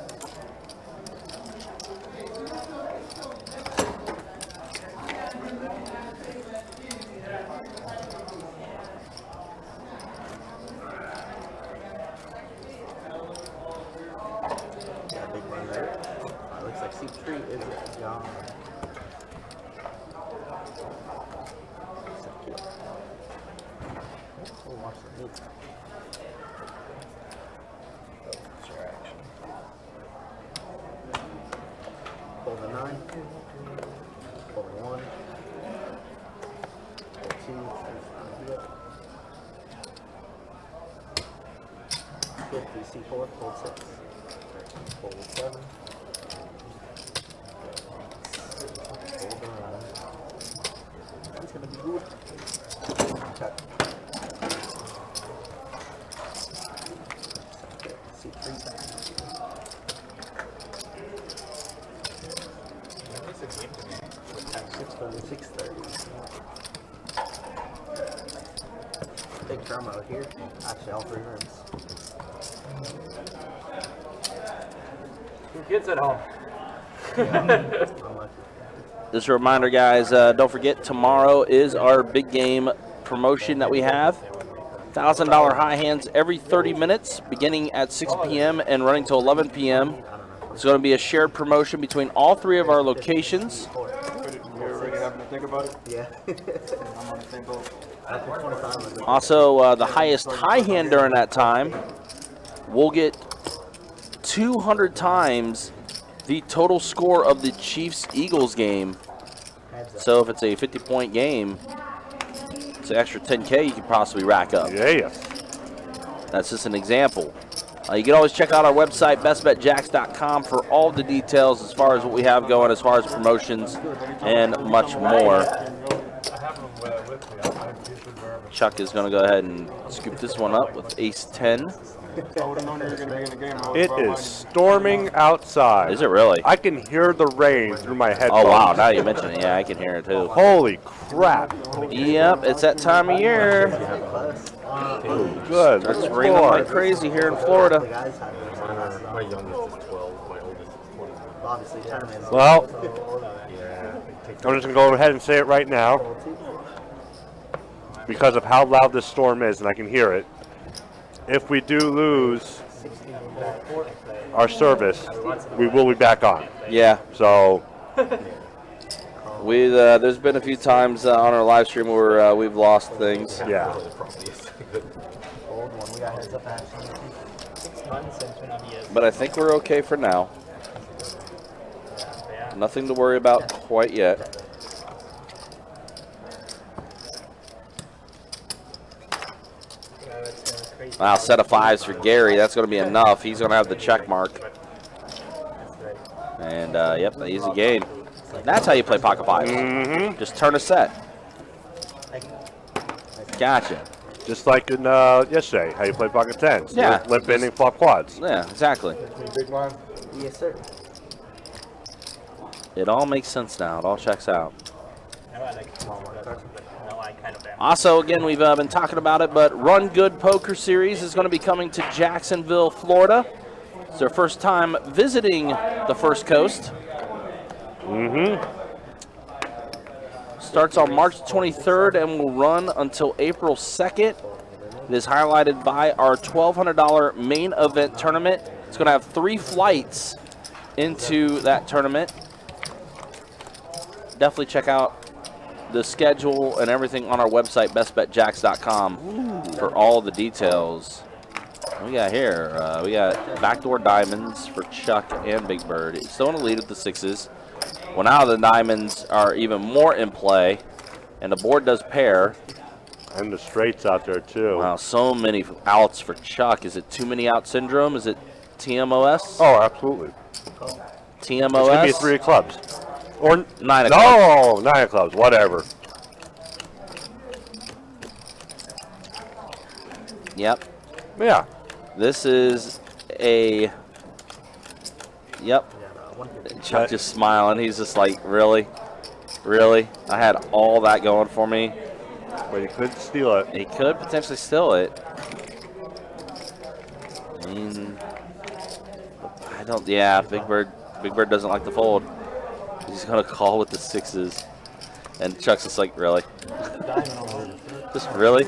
Yeah, big one there. Looks like Seat Tree is gone. We'll watch the meat. Sure action. Pull the 9. Pull the 1. Pull 2. 50 C4. Pull 6. Pull 7. Pull the 9. It's gonna be good. Check. C3 back. It's a game to me. 630. Big drum out here. Actually, all 3 rooms. Two kids at home. Just a reminder, guys, don't forget, tomorrow is our big game promotion that we have. $1,000 high hands every 30 minutes, beginning at 6 p.m. and running till 11 p.m. It's going to be a shared promotion between all 3 of our locations. You're already having to think about it? Yeah. I'm on the same boat. Also, the highest high hand during that time will get 200 times the total score of the Chiefs-Eagles game. So if it's a 50-point game, it's an extra 10K you could possibly rack up. Yeah. That's just an example. You can always check out our website, bestbetjacks.com, for all the details as far as what we have going, as far as promotions and much more. Chuck is going to go ahead and scoop this one up with ace 10. It is storming outside. Is it really? I can hear the rain through my headphones. Oh, wow. Now you mention it. Yeah, I can hear it, too. Holy crap. Yep, it's that time of year. Good. It's raining like crazy here in Florida. My youngest is 12, my oldest is 20. Obviously, tournaments. Well, I'm just going to go ahead and say it right now. Because of how loud this storm is, and I can hear it. If we do lose our service, we will be back on. Yeah. So there's been a few times on our live stream where we've lost things. Yeah. But I think we're okay for now. Nothing to worry about quite yet. Wow, set of 5s for Gary. That's going to be enough. He's going to have the check mark. And, yep, easy game. That's how you play pocket 5s. Just turn a set. Gotcha. Just like in yesterday, how you play pocket 10s. Yeah. Limp ending, flop quads. Yeah, exactly. Yes, sir. It all makes sense now. It all checks out. Also, again, we've been talking about it, but Run Good Poker Series is going to be coming to Jacksonville, Florida. It's their first time visiting the First Coast. Starts on March 23rd and will run until April 2nd. It is highlighted by our $1,200 main event tournament. It's going to have 3 flights into that tournament. Definitely check out the schedule and everything on our website, bestbetjacks.com, for all the details. What we got here? We got backdoor diamonds for Chuck and Big Bird. He's still in the lead with the 6s. Well, now the diamonds are even more in play, and the board does pair. And the straights out there, too. Wow, so many outs for Chuck. Is it too many out syndrome? Is it TMOS? Oh, absolutely. TMOS? It's going to be 3 of clubs. Or 9 of clubs. No, 9 of clubs, whatever. Yep. Yeah. This is a... Yep. Chuck just smiling. He's just like, really? Really? I had all that going for me. But he could steal it. He could potentially steal it. I mean, I don't. Yeah, Big Bird doesn't like to fold. He's gonna call with the 6s, and Chuck's just like, really? Just really?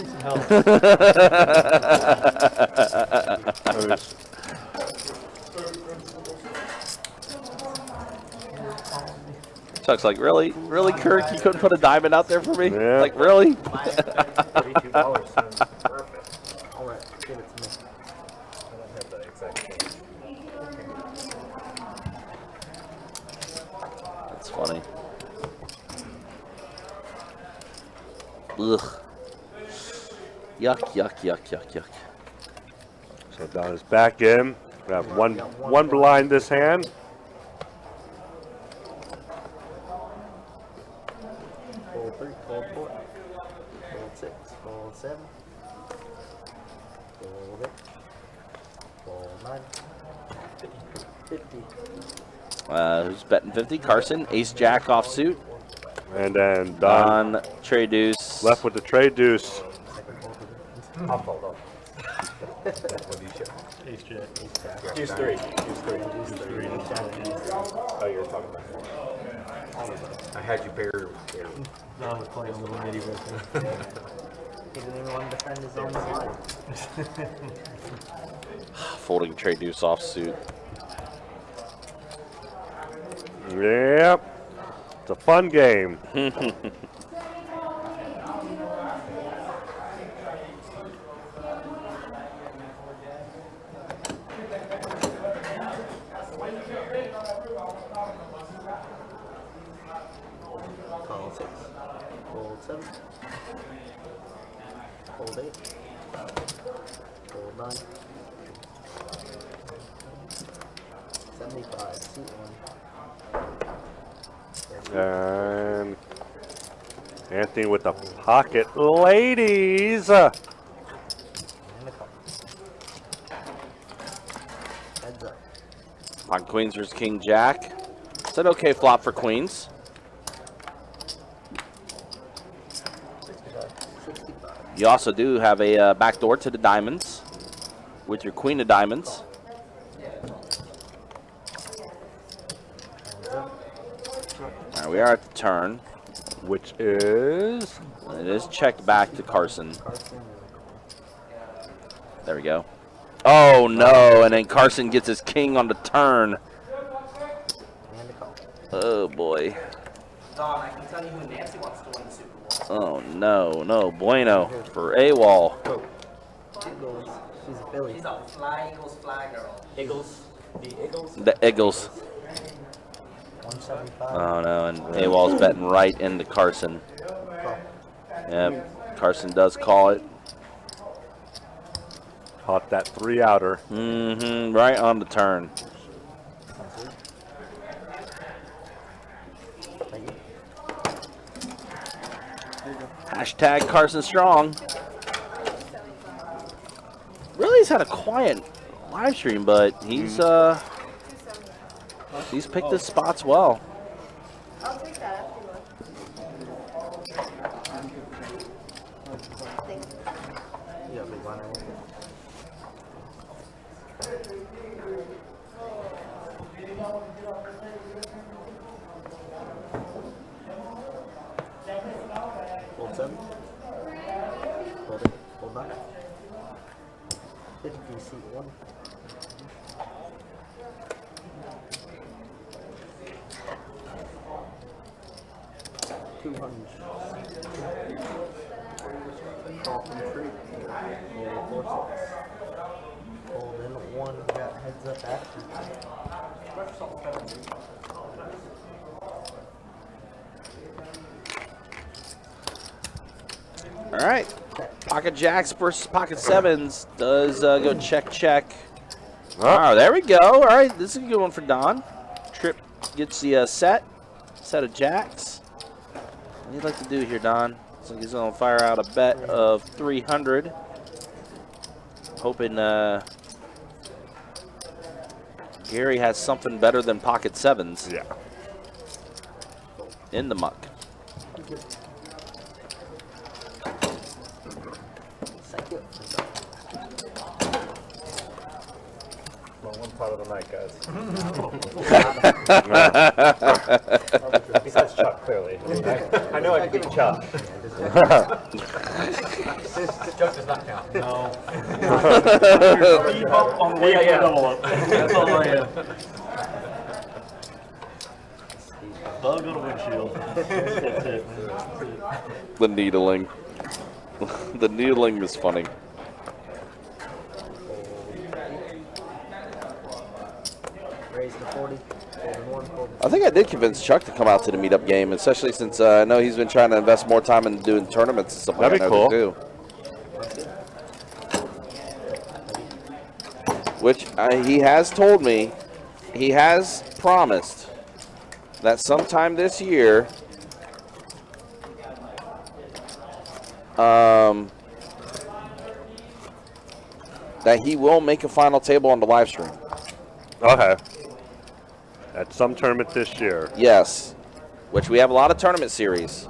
Chuck's like, really? Really, Kirk? You couldn't put a diamond out there for me? Yeah. Like, really? $32 sounds perfect. All right, give it to me. I don't have the exact thing. That's funny. Ugh. Yuck, yuck, yuck, yuck, yuck. So Don is back in. We have one blind this hand. Fold 3, fold 4, fold 6, fold 7, fold 8, fold 9, 50. Who's betting 50? Carson, ace jack offsuit. And then Don trade deuce. left with the trade deuce. I'll fold up. Ace jack. Deuce 3. Deuce 3. Oh, you were talking about that. I had you buried. Don was playing a little nitty with him. He didn't even want to defend his own side. Folding trade deuce offsuit. Yep. It's a fun game. Call 6, fold 7, fold 8, fold 9, 75, seat 1. And Anthony with the pocket ladies. And a call. Heads up. On queens versus king jack. It's an okay flop for queens. 65. You also do have a back door to the diamonds with your queen of diamonds. All right, we are at the turn. Which is? It is checked back to Carson. There we go. Oh no, and then Carson gets his king on the turn. And a call. Oh boy. Don, I can tell you who Nancy wants to win the Super Bowl. Oh no bueno for AWOL. Eagles. She's a Philly. She's a fly Eagles fly girl. Eagles. The Eagles. The Eagles. 175. Oh no, and AWOL's betting right into Carson. Call. Yep, Carson does call it. Caught that 3-outer. Mm-hmm, right on the turn. Thank you. Hashtag Carson Strong. Really, he's had a quiet live stream, but he's picked his spots well. I'll take that after Thank you. You got big line over here. Fold 7. Fold 8. Fold 9. 50, seat 1. $200. Call from free. Fold 4, 6. Fold in 1. Got heads up after. All right. Pocket jacks versus pocket sevens does go check. Oh, there we go. All right, this is a good one for Don. Trip gets the set of jacks. What do you like to do here, Don? Looks like he's going to fire out a bet of 300. Hoping Gary has something better than pocket sevens. Yeah. In the muck. one part of the night, guys. Besides Chuck, clearly. I mean, I know I can beat Chuck. Chuck does not count. No. Beep up on the way to double up. That's all I am. Bug on a windshield. That's it. The needling. The needling is funny. Raise to 40. I think I did convince Chuck to come out to the meetup game, especially since I know he's been trying to invest more time in doing tournaments and stuff like that. That'd be cool. Too. Which he has told me, he has promised that sometime this year, that he will make a final table on the live stream. Okay. At some tournament this year. Yes, which we have a lot of tournament series.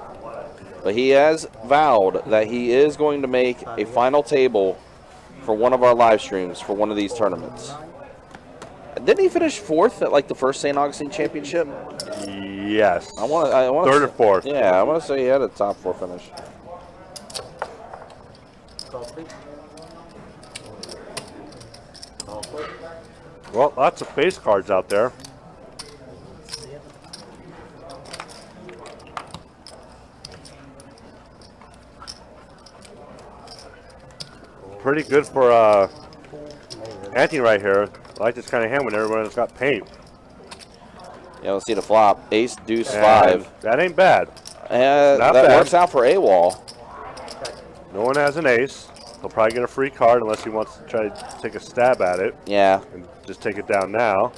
But he has vowed that he is going to make a final table for one of our live streams for one of these tournaments. Didn't he finish 4th at like the first St. Augustine Championship? Yes. I want 3rd or 4th. Yeah, I want to say he had a top 4 finish. Well, lots of face cards out there. Pretty good for Ante right here. I like this kind of hand when everyone has got paint. Yeah, let's see the flop. Ace, deuce, And 5. that ain't bad. That bad. works out for AWOL. No one has an ace. He'll probably get a free card unless he wants to try to take a stab at it. Yeah. And just take it down now.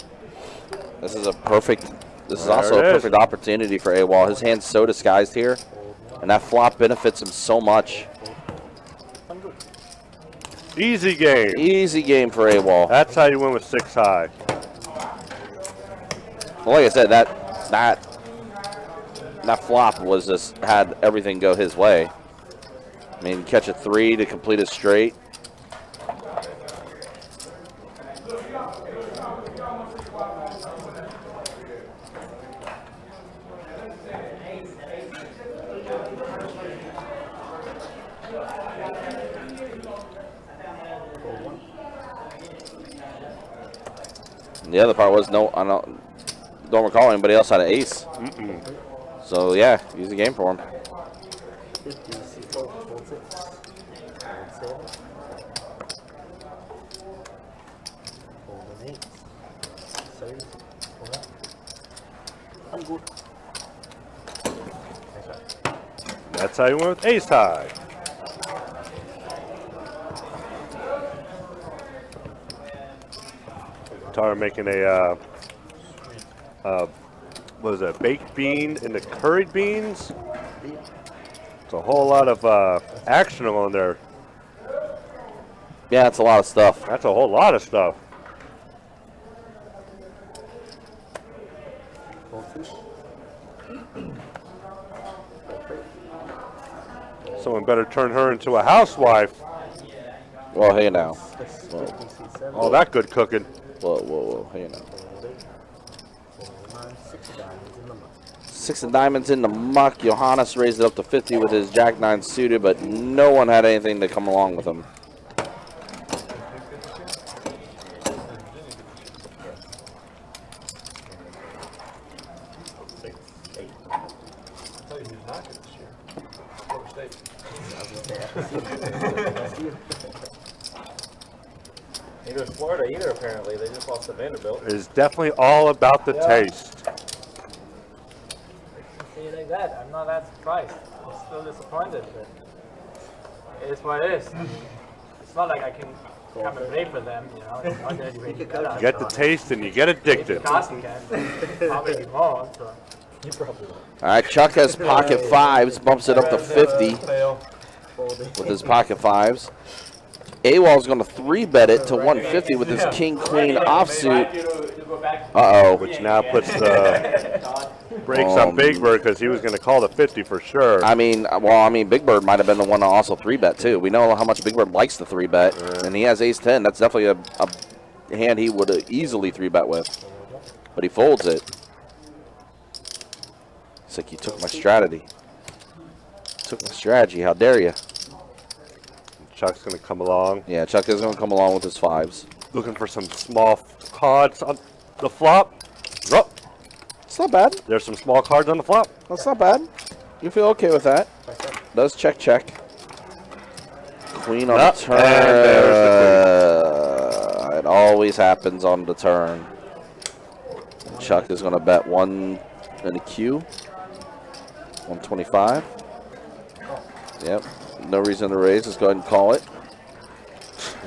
This is a perfect. This is There also it a is. perfect opportunity for AWOL. His hand's so disguised here, and that flop benefits him so much. Easy game. Easy game for AWOL. That's how you win with 6 high. Well, like I said, that flop was just had everything go his way. I mean, catch a 3 to complete a straight. The other part was I don't recall anybody else had an ace. So yeah, easy game for him. 50, C4, hold 6. Hold 7. Hold an 8. 7. Hold up. I'm good. Nice shot. That's how you win with ace high. Tara making a what is it, baked bean in the curried beans? It's a whole lot of action on there. Yeah, it's a lot of stuff. That's a whole lot of stuff. Someone better turn her into a housewife. Well, hey now. All that good cooking. Whoa, hey now. 6 of diamonds in the muck. Johannes raised it up to 50 with his Jack-9 suited, but no one had anything to come along with him. Neither is Florida either, apparently. They just lost to Vanderbilt. It's definitely all about the taste. See it like that. I'm not that surprised. I'm still disappointed, but it is what it is. It's not like I can come and play for them, you know. It's not that you Get the taste and you get addicted. Carson can, but probably you won't. So. You probably won't. All right, Chuck has pocket 5s, bumps it up to 50 with his pocket 5s. AWOL's going to 3-bet it to 150 with his king-queen offsuit. Uh-oh. Which now puts the brakes on Big Bird because he was going to call the 50 for sure. I mean, Big Bird might have been the one to also 3-bet too. We know how much Big Bird likes the 3-bet, and he has ace-10. That's definitely hand he would have easily 3-bet with. But he folds it. It's like you took my strategy. Took my strategy. How dare you? Chuck's going to come along. Yeah, Chuck is going to come along with his 5s. Looking for some small cards on the flop. Oh, it's not bad. There's some small cards on the flop. That's not bad. You feel okay with that. Does check. Queen on the turn. And there's the it always happens on the turn. Chuck is going to bet 1 in the queue. 125. Yep. No reason to raise. Let's go ahead and call it.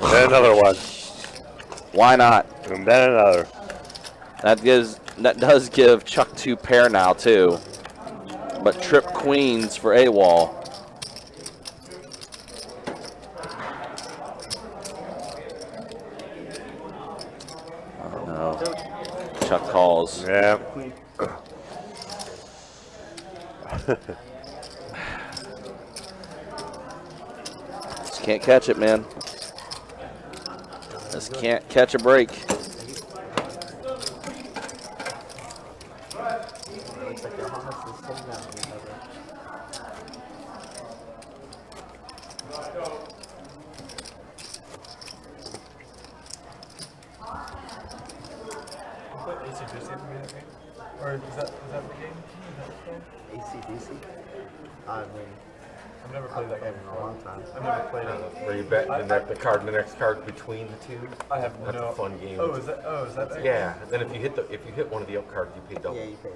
And another one. Why not? And then another. That does give Chuck 2 pair now too. But trip queens for AWOL. Oh no. Chuck calls. Yeah. Just can't catch it, man. Just can't catch a break. Looks like your harness is sitting down. Or is that the game? ACDC? I mean, I've never played that game in a long time. I've never played it. Where you bet the next card between the two. I have That's no. a fun game. Oh, is that that? Yeah. And then if you hit one of the up cards, you pay double. Yeah, you pay.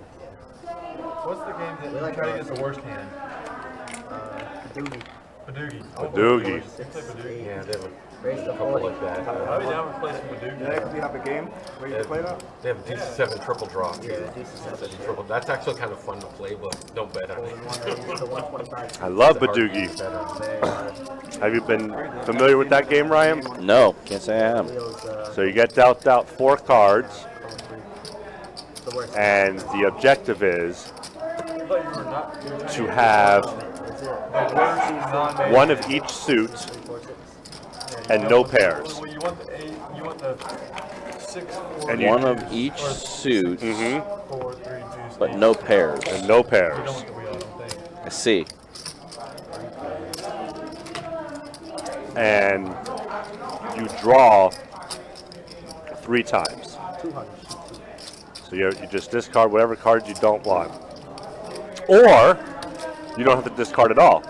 What's the game that you try to get the worst hand? Doogie. Badoogie. Badoogie. Yeah, they have Raise a the couple board. like that. I'd be down to play some Badoogie. Do you have a game where you play that? They have a deuce 7 triple draw. Yeah, deuce 7 triple. That's actually kind of fun to play, but don't bet on it. The 125. I love Badoogie. Have you been familiar with that game, Ryan? No, can't say I am. So you get dealt out 4 cards, and the objective is to have one of each suit and no pairs. You want the 6, 4, And One of each suit, 4, 3 deuce. but no pairs. And no pairs. I see. And you draw 3 times. 200. So you just discard whatever cards you don't want. Or you don't have to discard at all.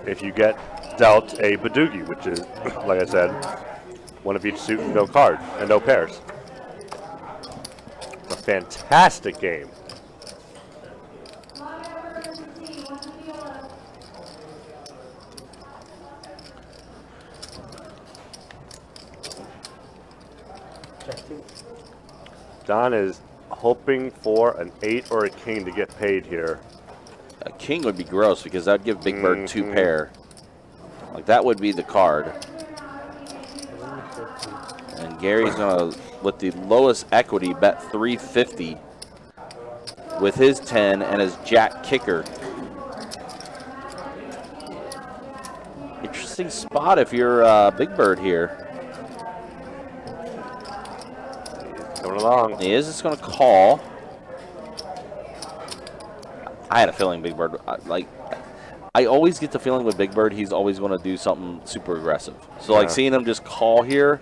If you get dealt a Badoogie, which is, like I said, one of each suit and no card, and no pairs. It's a fantastic game. Check 2. Don is hoping for an 8 or a king to get paid here. A king would be gross because that'd give Big Bird 2 pair. Like that would be the card. And Gary's gonna, with the lowest equity, bet 350 with his 10 and his jack kicker. Interesting spot if you're Big Bird here. Coming along. He is just gonna call. I had a feeling Big Bird, I always get the feeling with Big Bird, he's always going to do something super aggressive. So, like, seeing him just call here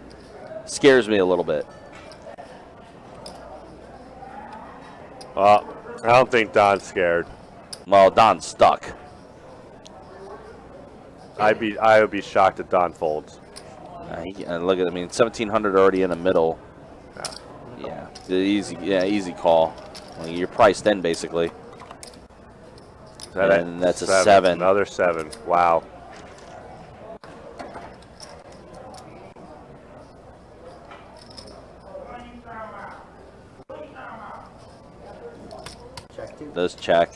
scares me a little bit. I don't think Don's scared. Well, Don's stuck. I would be shocked if Don folds. Look at, 1,700 already in the middle. Yeah, easy call. Well, you're priced in, basically. And that's a 7. Another 7. Wow. Check 2. Does check.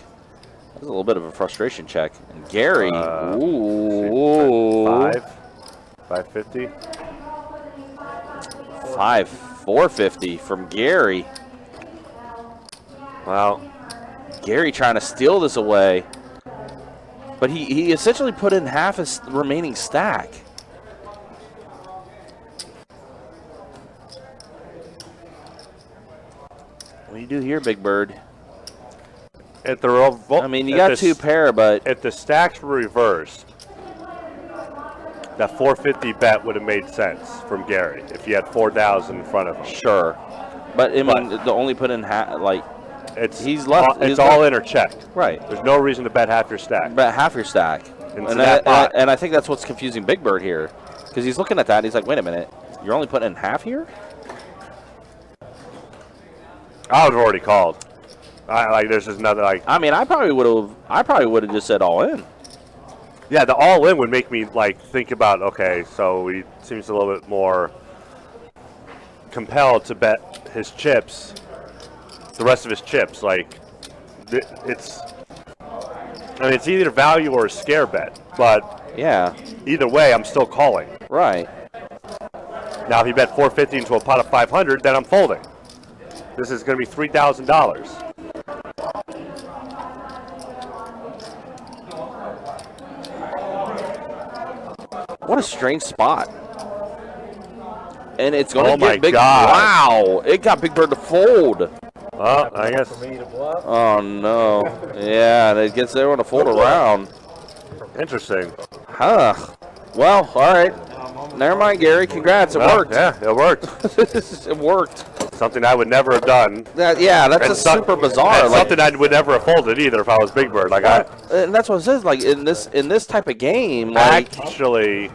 That's a little bit of a frustration check. And Gary, ooh. 550. 450 from Gary. Wow. Gary trying to steal this away. But he essentially put in half his remaining stack. What do you do here, Big Bird? If the I mean, you got 2 pair, but if the stacks were reversed, that 450 bet would have made sense from Gary if he had 4,000 in front of him. Sure, but I mean, the only put in like he's left. It's all in or checked. Right. There's no reason to bet half your stack. Bet half your stack, and I think that's what's confusing Big Bird here, because he's looking at that. And he's like, wait a minute, you're only putting in half here. I would have already called. There's just another I mean, I probably would have just said all in. Yeah, the all in would make me think about, okay, so he seems a little bit more compelled to bet his chips, the rest of his chips. It's either value or a scare bet, but yeah, either way, I'm still calling. Right. Now, if he bet 450 into a pot of 500, then I'm folding. This is going to be $3,000. What a strange spot. And it's going to get Big. God. Wow, it got Big Bird to fold. Well, I guess. Oh no. Yeah, and it gets everyone to fold around. Interesting. Huh. Well, all right. Never mind, Gary. Congrats. It worked. Yeah, it worked. It worked. Something I would never have done. That's super bizarre. Something I would never have folded either if I was Big Bird. And that's what it says. In this type of game, actually,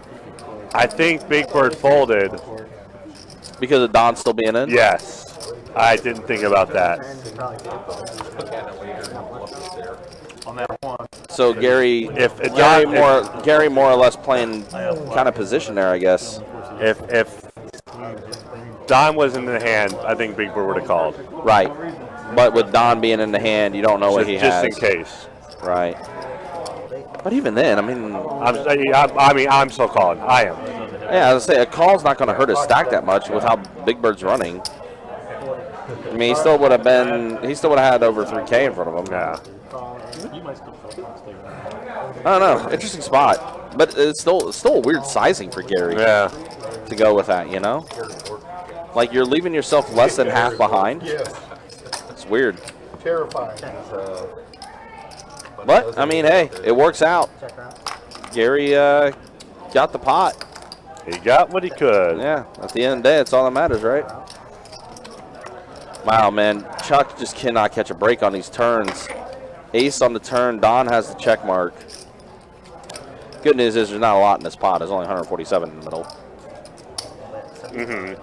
I think Big Bird folded because of Don still being in. Yes, I didn't think about that. On that one. So Gary, Gary more or less playing kind of position there, I guess. If Don was in the hand, I think Big Bird would have called. Right. But with Don being in the hand, you don't know what he has. Just in case. Right. But even then, I mean... I'm still calling. I am. Yeah, I was going to say, a call's not going to hurt his stack that much with how Big Bird's running. I mean, he still would have had over 3K in front of him. Yeah. I don't know. Interesting spot. But it's still a weird sizing for Gary. Yeah. To go with that, you know? Like, you're leaving yourself less than half behind. Yes. It's weird. Terrifying. But, I mean, hey, it works out. Gary got the pot. He got what he could. Yeah, at the end of the day, it's all that matters, right? Wow, man. Chuck just cannot catch a break on these turns. Ace on the turn. Don has the check mark. Good news is there's not a lot in this pot. There's only 147 in the middle. Mm-hmm.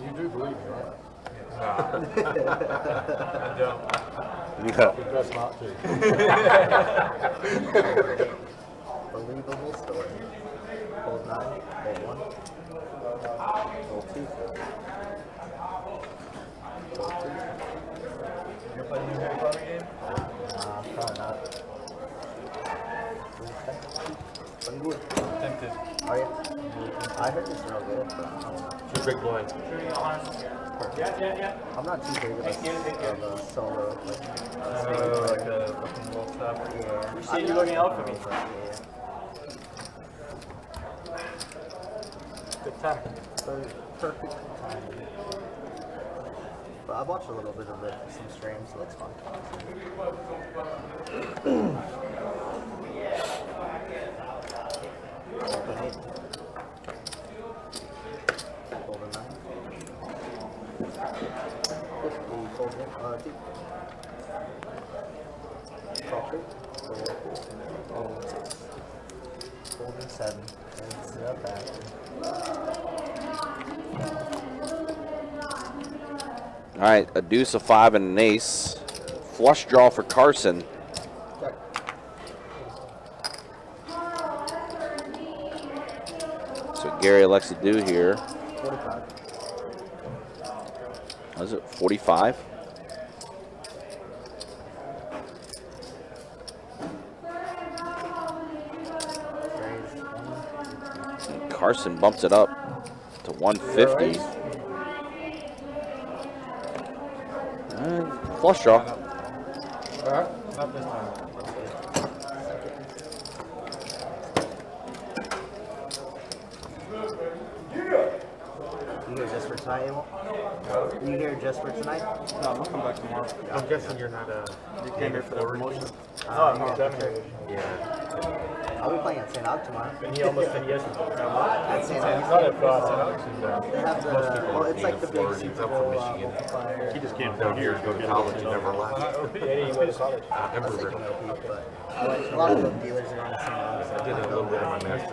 You do believe me, right? I don't. It's best not to. Believable story. Hold 9, hold 1. Hold 2. Hold 3. You're playing new Harry Potter game? Probably not. Tempted. Oh yeah. I heard it's real good, but I don't know. Two big blinds. I'm not too big of a solo. Like a open world stuff. Yeah. Appreciate you looking out for me. Good time. Perfect timing. But I've watched a little bit of it, some streams, so that's fun. Hold a 9. 50, fold 2. Call 3. Fold 6. Folding 7. It's back. All right, a deuce, a 5, and an ace. Flush draw for Carson. Gary likes to do here. 45. What is it, 45? Carson bumps it up to 150. Flush draw. Not this time. You here just for tonight, Emil? You here just for tonight? No, I'm gonna come back tomorrow. I'm guessing you're not you came here for the promotion. Oh, I'm examining. Yeah. I'll be playing at St. Aug tomorrow. Been here almost 10 years. At St. Aug. Not at first. They have the, well, it's like the big Super Bowl multiplier. He just came down here to go to college. He never left. Yeah, he went to college. I was thinking OP, but a lot of the dealers are on the St. Aug. So I did a little bit of my master's.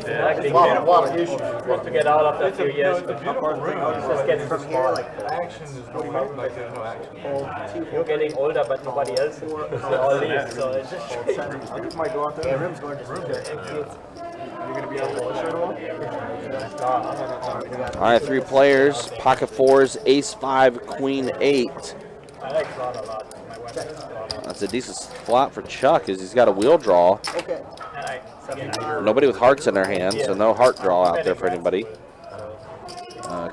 Yeah, I think a lot of issues. Want to get out after a few years. It's a beautiful room. Just getting From here, like The action is what we mean, like there's no action. You're getting older, but nobody else is. They all leave, so it's just I just might go out there. yeah, room's gorgeous. You're gonna be able to watch it all? All right, 3 players, pocket 4s, ace 5, queen 8. I like Claude a lot. My wife likes Claude. That's a decent flop for Chuck, as he's got a wheel draw. Okay. And I Nobody with hearts in their hands, so no heart draw out there for anybody.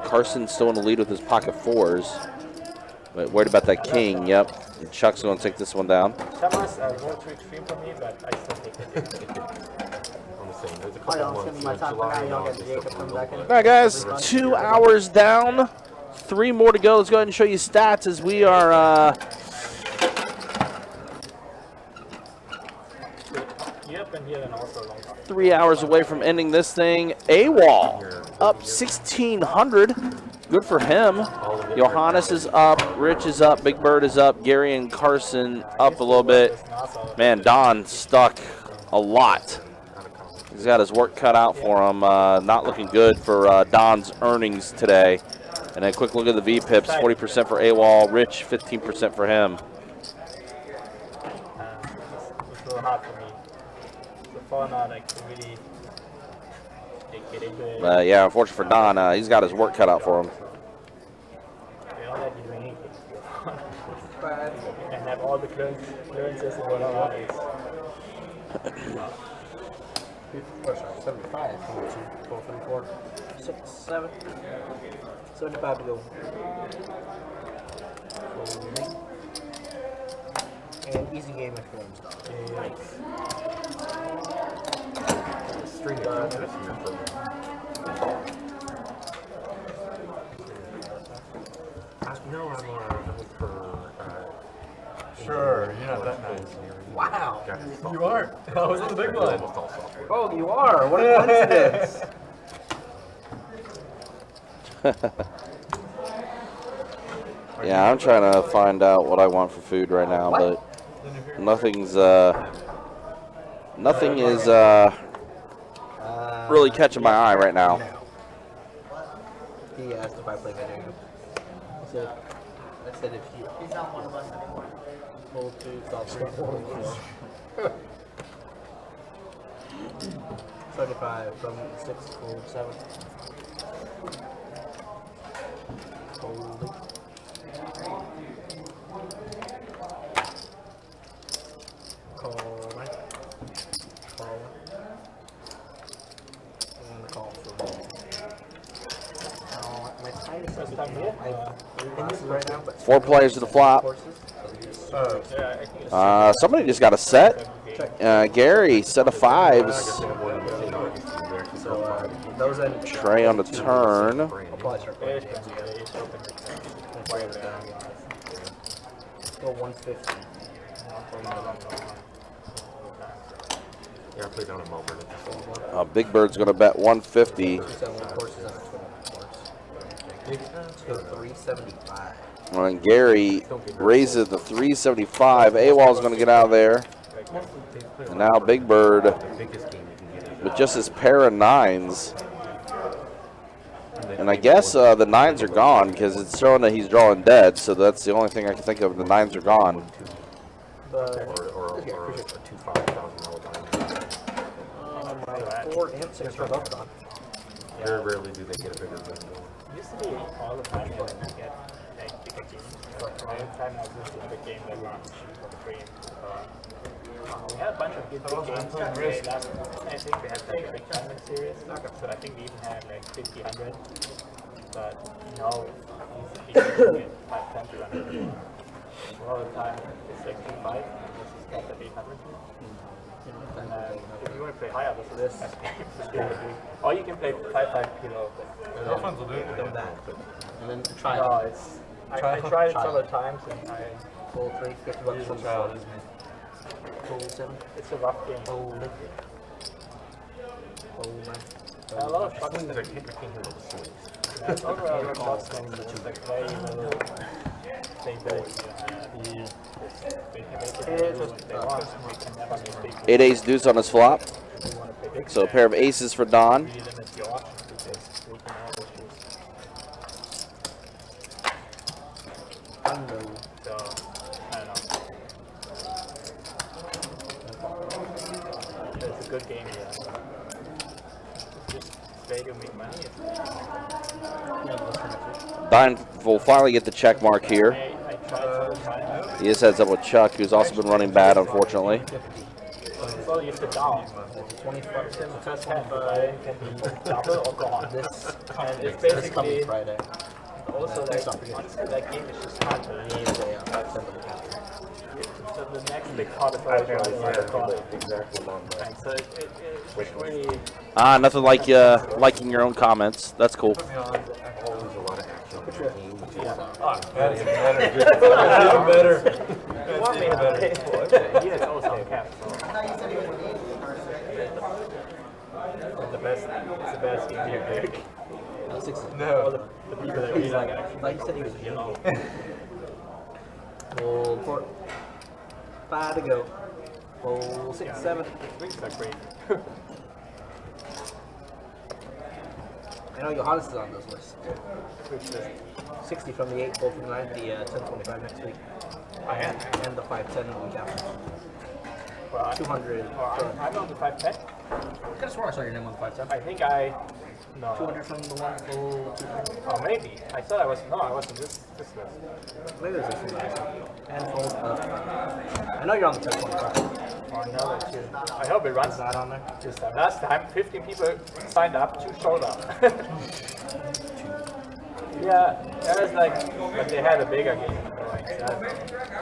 Carson's still in the lead with his pocket 4s. But worried about that king, yep. And Chuck's going to take this one down. Shamas are more too extreme for me, but I still take it. Oh, yeah, it's gonna be my time for now. You don't get Jacob coming back in. All right, guys, 2 hours down. 3 more to go. Let's go ahead and show you stats as we are Yep, and here and also long time. 3 hours away from ending this thing. AWOL up 1,600. Good for him. Johannes is up. Rich is up. Big Bird is up. Gary and Carson up a little bit. Man, Don stuck a lot. He's got his work cut out for him. Not looking good for Don's earnings today. And a quick look at the VPIPs. 40% for AWOL. Rich, 15% for him. It's a little hard for me. So far now, like, to really get into it. Yeah, unfortunately for Don, he's got his work cut out for him. They don't let you do anything. And have all the clearances and whatnot. 75. 4, 6, 7. 75 to go. And easy game if you're in Nice. String it No, I'm for. Sure, you're not that nice. Wow. You aren't. I was in the big one. Oh, you are. What a coincidence. Yeah, I'm trying to find out what I want for food right now, but nothing's nothing is really catching my eye right now. He asked if I play video game. I said if you. He's not one of us anymore. Hold 2, stop 3, hold 4. 35 from 6, hold 7. Holding. Call 9. Call 1. And call for 1. My time is first time here. In this right now, but 4 players to the flop. Somebody just got a set. Gary, set of 5s. Trey on the turn. Go 150. Yeah, I played down in Melbourne. Big Bird's going to bet 150. Let's go 375. And Gary raises the 375. AWOL's going to get out of there. And now Big Bird with just his pair of 9s. And I guess the 9s are gone because it's showing that he's drawing dead. So that's the only thing I can think of. The 9s are gone. Or a $2,000 my 4 and 6 are both gone. Very rarely do they get a bigger gun. Used to be all the time when you get like bigger games. But by the time now this is a big game that runs for the free. We had a bunch of good big games. I think we had like a big tournament series. So I think we even had like 50, 100. But now you get 5, 10 to run. All the time it's like 2, 5. This is not the 800. And if you want to play higher, this or you can play 5 kilo. How fun will do it? And then try No, it. it's I tried it several times and I Full 3, 50 bucks from the child, isn't Full 7. it's a rough game. Oh, man. And a lot of shots in the yeah, overall the shots in the like very little they build. They can make it do what they want. They can never make big 8 ace deuce on his flop. they want to play big. So a pair of aces for Don. Really limit your options because we can always choose. So I don't know. It's a good game here. Just play to make money. Don will finally get the check mark here. I tried several times. He just heads up with Chuck, who's also been running bad, unfortunately. So you sit down. 25% the first hand, but can be double or gone. This And it's coming basically Friday. also like honestly that game is just hard to read. So the next big part of our job is the corner. And so it's really Nothing like liking your own comments. That's cool. Always a lot of action on the game. That's even better. That's even better. you want me to pay for it. He has also on cap. So the best game here. No. The people that really like action. Like you said, he was young. Full 4. 5 to go. Full 6, 7. Wings are great. I know Johannes is on those lists. Which is 60 from the 8, full from the 9, the 1025 next week. I am. And the 510 the week after. Well, 200. I'm on the 510. I could have sworn I saw your name on the 510. I think no. 200 from the 1, full 200. Oh, maybe. I thought I was, no, I wasn't this list. Maybe there's this one. And full. I know you're on the 1025. Oh, no, that's you. I hope it runs Not on there. this time. Last time, 15 people signed up, 2 showed up. Yeah, that was like, but they had a bigger game going. So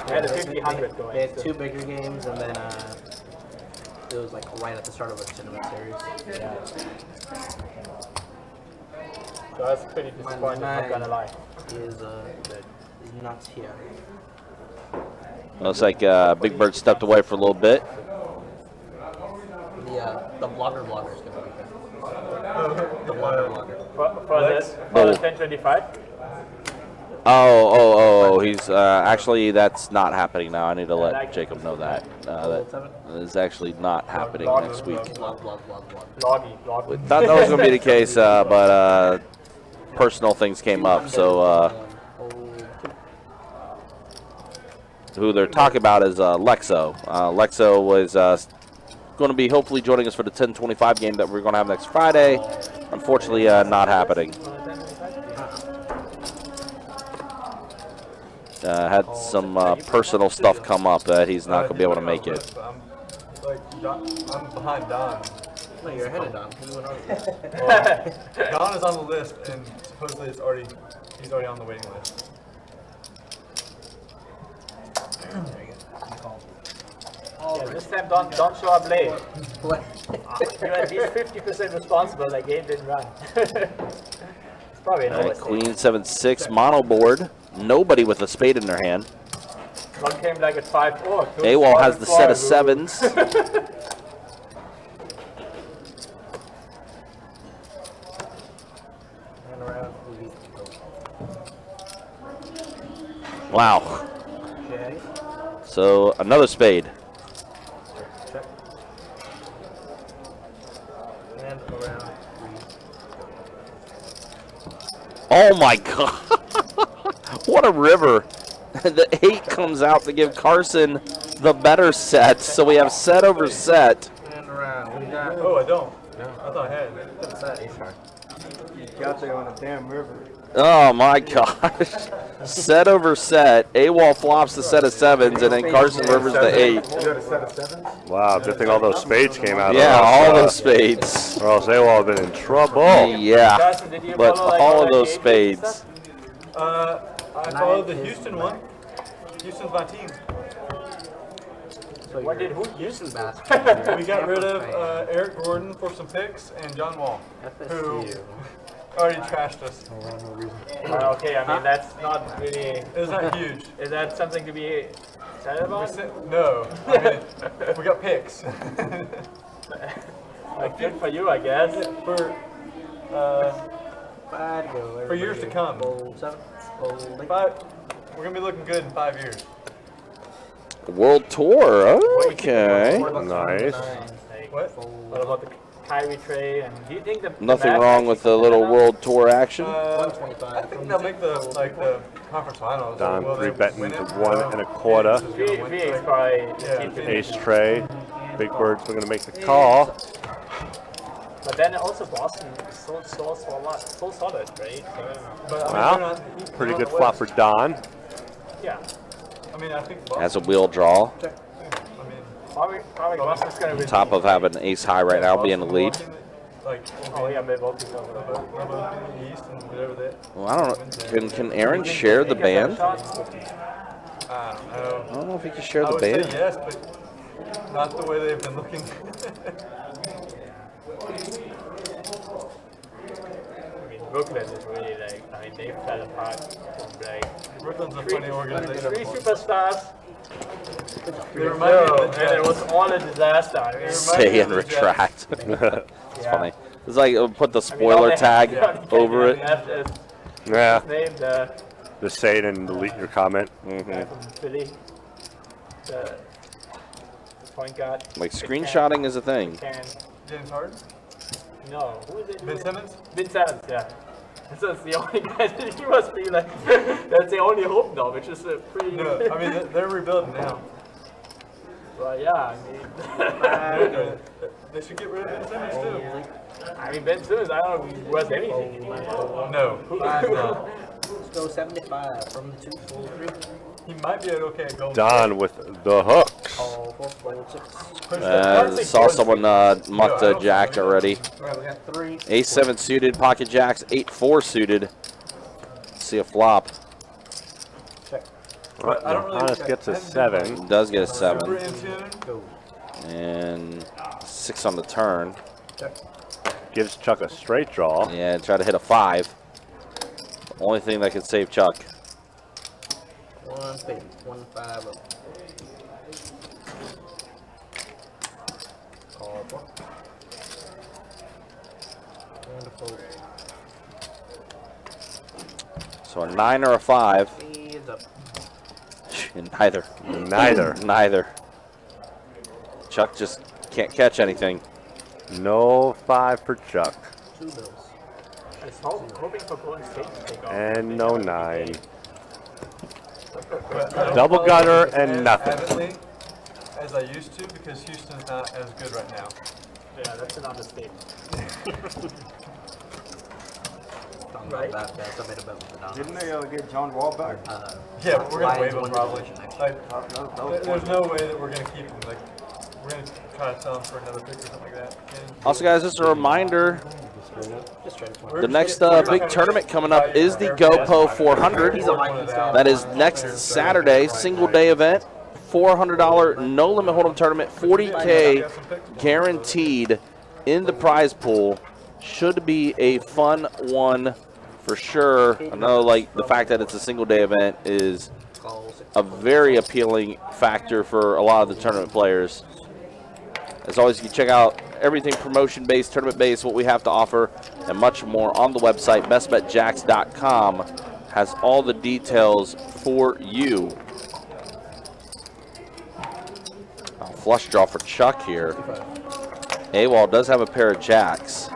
they had a 50-100 going. They had 2 bigger games, and then it was like right at the start of a tournament series. Yeah. So I was pretty disappointed, not gonna lie. Is not here. Looks like Big Bird stepped away for a little bit. The blogger is gonna be here. The blogger. For this, for the 1025? Oh, he's actually, that's not happening now. I need to let Jacob know that. That is actually not happening next week. Bloggy. Thought that was going to be the case, but personal things came up, so who they're talking about is Lexo. Lexo was going to be hopefully joining us for the 1025 game that we're going to have next Friday. Unfortunately, not happening. Had some personal stuff come up that he's not going to be able to make it. I'm behind Don. No, you're ahead of Don. Don is on the list, and supposedly he's already on the waiting list. Yeah, this time don't show up late. You're at least 50% responsible that game didn't run. It's probably another Queen 7-6 mono board. Nobody with a spade in their hand. One came like at 5-4. AWOL has the set of 7s. Wow. So another spade. Oh my God. What a river. The 8 comes out to give Carson the better set. So we have set over set. And around. What do you got? Oh, I don't. No. I thought I had. What's that? Ace-card. You got there on a damn river. Oh my gosh. Set over set. AWOL flops the set of 7s, and then Carson rivers the 8. You got a set of 7s? Wow, good thing all those spades came out. Yeah, of us, all those spades. Or else they will have been in trouble. Yeah, Carson, did you but follow, like, all of that those game spades. I followed the Houston one. Houston's my team. What did who Houston basketball. We got rid of Eric Gordon for some picks and John Wall, who FSU. already trashed us. Okay, I mean that's not really. It's not huge. Is that something to be excited We about? said, no, I mean, we got picks. Like, good for you, I guess. For years to come. We're gonna be looking good in 5 years. World Tour. Okay. Nice. What about the Kyrie trade? And do you think the Nothing Mavs wrong with the little World Tour action. I think they'll make the conference finals. Don Will they 3-betting win to it? 1.25. Phoenix probably Ace tray. Big Bird's going to make the call. But then also Boston is so solid, right? But, I mean, Wow. Pretty good flop for Don. Yeah. I mean, I think Boston, Has a wheel draw. Probably Boston's going to win. Top of having ace high right now, being the lead. like, Oh yeah, maybe both people. the East and whatever that. Well, I don't know. Can Aaron share the band? I I don't know if he can share the would say band. yes, but not the way they've been looking. I mean, Brooklyn is really like, I mean, they fell apart from like Brooklyn's a funny organization. three superstars. They remind me of the And it was all a disaster. I mean, Say and retract. It's Yeah. funny. It's like put the spoiler tag over it. Yeah. Name Just say it and delete your comment. from Philly. The point guard. Like screenshotting is a thing. James Harden? No, who is it? Ben Simmons? Ben Simmons, yeah. So it's the only guy that he must be like, that's the only hope now, which is a pretty. No, I mean, they're rebuilding now. Well, yeah, I mean. They should get rid of Ben Simmons too. I mean, Ben Simmons, I don't know if he was anything anymore. No, he's not. Let's go 75 from the 2, 4, 3. He might be an okay goal. Don with the hooks. Call 4, 6. Saw someone mucked a jack already. Alright, we got 3. Ace 7 suited, pocket jacks, 8-4 suited. See a flop. Check. Honest gets a 7. Does get a Super 7. in tune. Go. And 6 on the turn. Check. Gives Chuck a straight draw. Yeah, try to hit a 5. Only thing that could save Chuck. 1 baby. 1 5 up. Call 4. And a 4. So a 9 or a 5. He's up. Neither. Neither. Neither. Chuck just can't catch anything. No 5 for Chuck. 2 bills. I was hoping for Golden State to take off. And no 9. Double gutter and nothing. Haven't as I used to because Houston's not as good right now. Yeah, that's an understatement. Right. That bad. I made a bet with the Dons. Didn't they get John Wall back? Yeah, but we're gonna waive him Lions probably. won the division, Like, there's no way that we're gonna keep him. Like, we're gonna try to sell him for another pick or something like that. Also, guys, just a reminder, Just trade it. the next big tournament coming up is the GoPro 400. That is next Saturday, single day event. $400 no limit hold'em tournament, 40K guaranteed in the prize pool. Should be a fun one for sure. I know, like, the fact that it's a single day event is a very appealing factor for a lot of the tournament players. As always, you can check out everything promotion-based, tournament-based, what we have to offer, and much more on the website. bestbetjacks.com has all the details for you. Flush draw for Chuck here. AWOL does have a pair of jacks.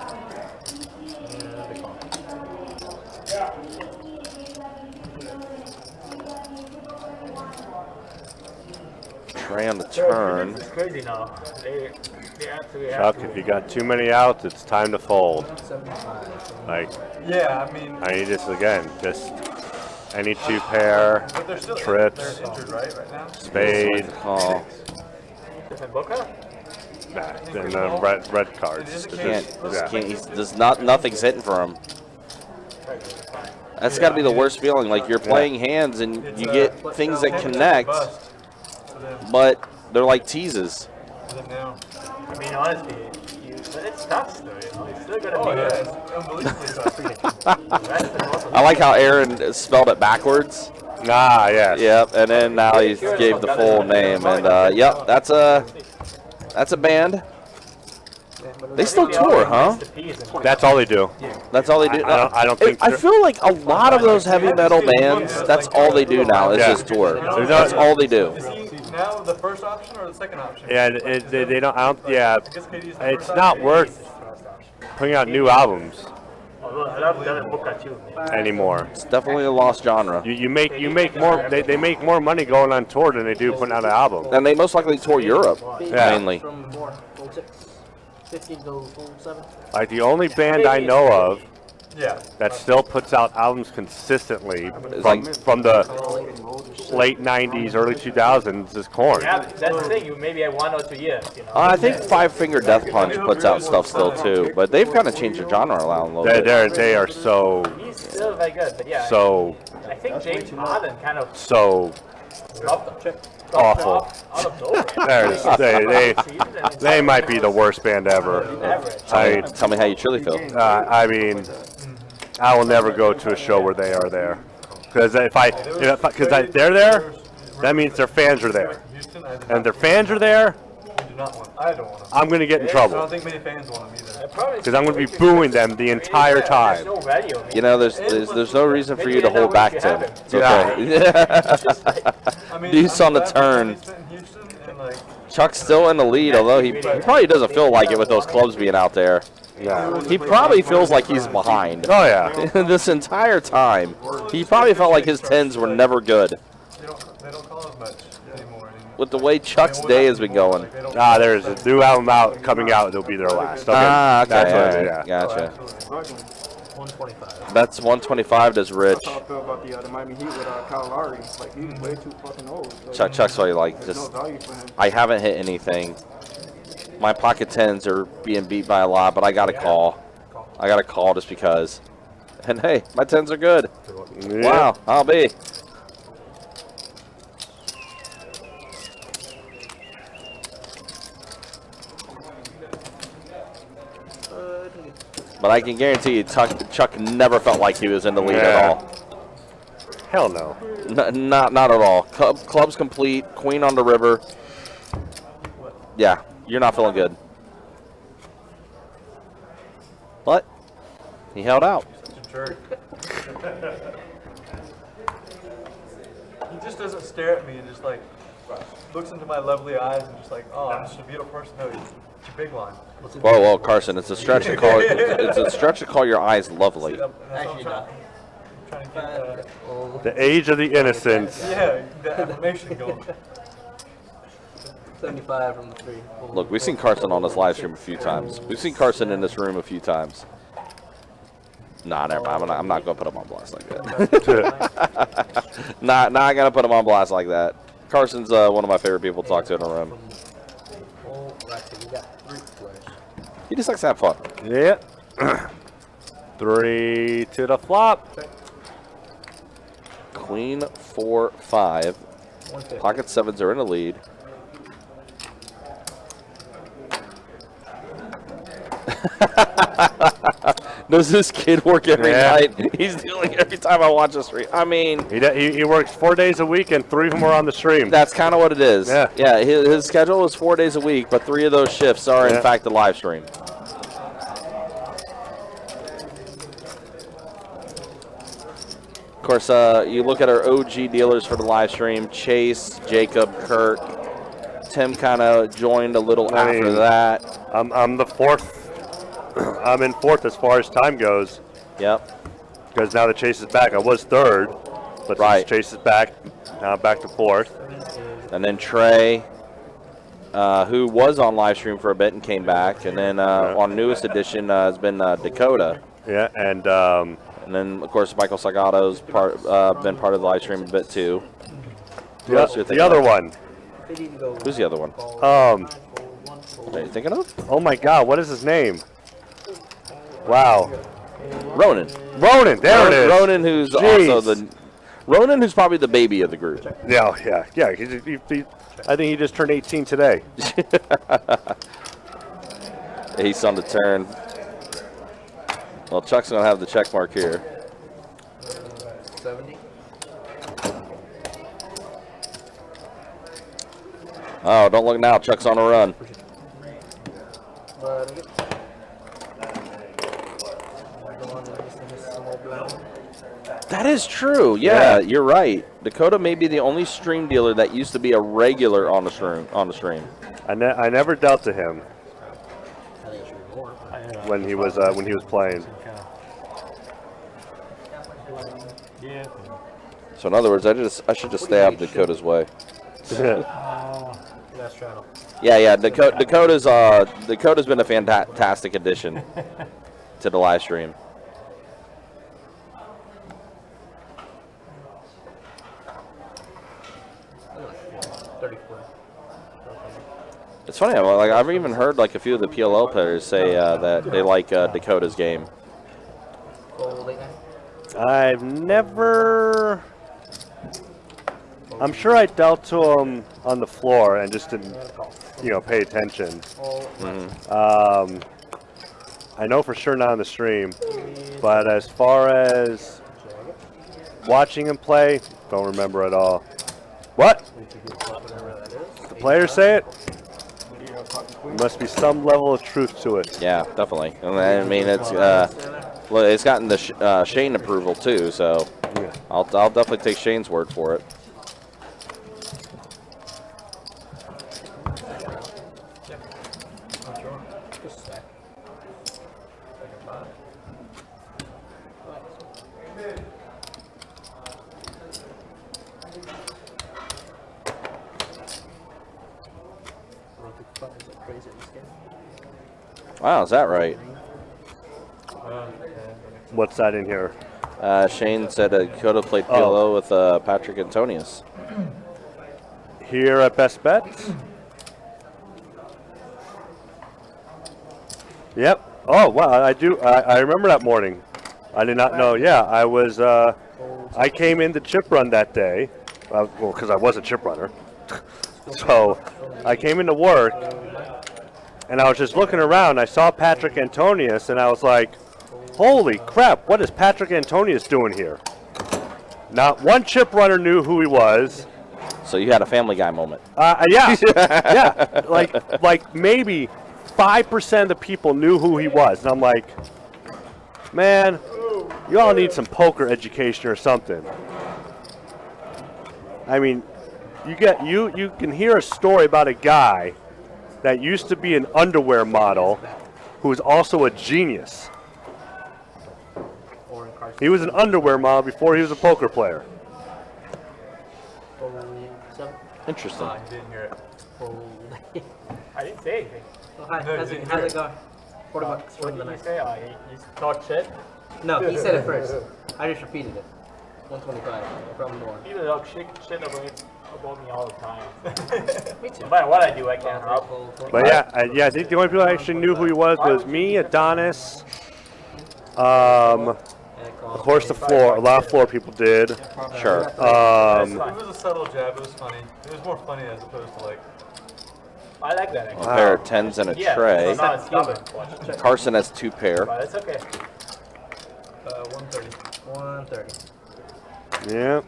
Trey on the turn. It's crazy now. They actually have Chuck, to. if you got too many outs, it's time to fold. Like, Yeah, I mean, I just again, just any two pair, but they're still trips, they're injured, right now? spade, Call. Different Boca? and then red cards. Nothing's hitting for him. That's got to be the worst feeling. Like you're playing hands and you get things that connect, but they're like teases. I mean, honestly, it's tough still, you know. You still gotta be it's unbelievably tough. I like how Aaron spelled it backwards. Ah, yes. Yep, and then now he gave the full name, and yep, that's a band. They still tour, huh? That's all they do. That's all they do. I don't think. I feel like a lot of those heavy metal bands, that's all they do now is just tour. That's all they do. Is he now the first option or the second option? Yeah, they don't. I don't. Yeah, it's not worth putting out new albums I love that Boca too, man. anymore. It's definitely a lost genre. You make more. They make more money going on tour than they do putting out an album. And they most likely tour Europe mainly. From 15 to 7. Like the only band I know of Yeah. that still puts out albums consistently like- from the late 90s, early 2000s is Korn. Yeah, that's the thing. You maybe have 1 or 2 years, you know. I think Five Finger Death Punch puts out stuff still too, but they've kind of changed the genre around a little bit. They are so He's still very good, but yeah. so I think James Harden kind of so dropped awful. out of nowhere. They might be the worst band ever. Tell me how you truly feel. I mean, I will never go to a show where they are there, because they're there, that means their fans are there, and if their fans are there, I don't want them. I'm going to get in I trouble, don't think many fans want them either. because I'm going to be booing them the entire time. You know, there's no reason for you to hold back, Tim. It's okay. Deuce on the turn. Chuck's still in the lead, although he probably doesn't feel like it with those clubs being out there. Yeah. He probably feels like he's behind. Oh yeah. This entire time, he probably felt like his 10s were never good. They don't call as much anymore. With the way Chuck's day has been going. There's a new album coming out. It'll be their last. Okay. Okay. That's what it is, Yeah. Gotcha. 125. That's 125 does Rich. That's how I feel about the Miami Heat with Kyle Lowry. Like, he's way too fucking old. Chuck's probably like, There's just, no value for him. I haven't hit anything. My pocket 10s are being beat by a lot, but I got to call. I got to call just because. And hey, my 10s are good. Yeah. Wow, I'll be. But I can guarantee you, Chuck never felt like he was in the lead at all. Hell no. Not at all. Club's complete. Queen on the river. Yeah, you're not feeling good. But he held out. Such a jerk. He just doesn't stare at me and just like looks into my lovely eyes and just like, oh, I'm just a beautiful person. No, it's a big line. Whoa, Carson! It's a stretch to call. It's a stretch to call your eyes lovely. Actually, not. Trying to keep The age of the innocence. yeah, the affirmation going. 75 from the 3. Look, we've seen Carson on this live stream a few times. We've seen Carson in this room a few times. Nah, never mind. I'm not gonna put him on blast like that. Not gonna put him on blast like that. Carson's one of my favorite people to talk to in a room. He just likes to have fun. Yeah. 3 to the flop. Queen, 4, 5. Pocket 7s are in the lead. Does this kid work every night? He's dealing every time I watch the stream. I mean, he works 4 days a week and 3 of them are on the stream. That's kind of what it is. Yeah. His schedule is 4 days a week, but 3 of those shifts are in fact the live stream. Of course, you look at our OG dealers for the live stream: Chase, Jacob, Kirk. Tim kind of joined a little after that. I'm the 4th. I'm in 4th as far as time goes. Yep. Because now the Chase is back. I was 3rd, but since Chase is back, now I'm back to 4th. And then Trey, who was on live stream for a bit and came back, and then on newest edition has been Dakota. Yeah, and then of course Michael Sagato's been part of the live stream a bit too. the other one. Who's the other one? Are you thinking of? Oh my God, what is his name? Wow. Ronan. Ronan, there it is. Ronan, who's Jeez. also Ronan, who's probably the baby of the group. Yeah. I think he just turned 18 today. He's on the turn. Well, Chuck's gonna have the check mark here. 70. Oh, don't look now. Chuck's on a run. That is true. Yeah, you're right. Dakota may be the only stream dealer that used to be a regular on the stream. I never dealt to him when he was playing. Yeah. So in other words, I should just stay out of Dakota's way. Last channel. Yeah. Dakota's been a fantastic addition to the live stream. It's funny. Like I've even heard like a few of the PLL players say that they like Dakota's game. I've never. I'm sure I dealt to him on the floor and just didn't, pay attention. I know for sure not on the stream, but as far as watching him play, don't remember at all. What? The players say it? There must be some level of truth to it. Yeah, definitely. I mean, it's gotten the Shane approval too, so I'll definitely take Shane's word for it. Wow, is that right? What's that in here? Shane said Dakota played PLO with Patrick Antonius. Here at Best Bet? Yep. Oh, wow, I do. I remember that morning. I did not know. Yeah, I was. I came in the chip run that day. Well, because I was a chip runner. So I came into work. And I was just looking around. I saw Patrick Antonius, and I was like, holy crap, what is Patrick Antonius doing here? Not one chip runner knew who he was. So you had a Family Guy moment. Yeah. Yeah. Like maybe 5% of the people knew who he was. And I'm like, man, you all need some poker education or something. I mean, you can hear a story about a guy that used to be an underwear model who was also a genius. He was an underwear model before he was a poker player. Interesting. I didn't hear it. I didn't say anything. Oh, hi. How's it going? $40 for What the did you night. say? You talked shit? No, he said it first. I just repeated it. 125. From more. People talk shit about me all the time. Me too. No matter what I do, I can't help. But yeah, I think the only people that actually knew who he was me, Adonis. Of course, the floor. A lot of floor people did. Sure. It was a subtle jab. It was funny. It was more funny as opposed to like. I like that. A pair of tens and a tray. It's not stubborn. Carson has 2 pair. But it's okay. 130. 130. Yeah.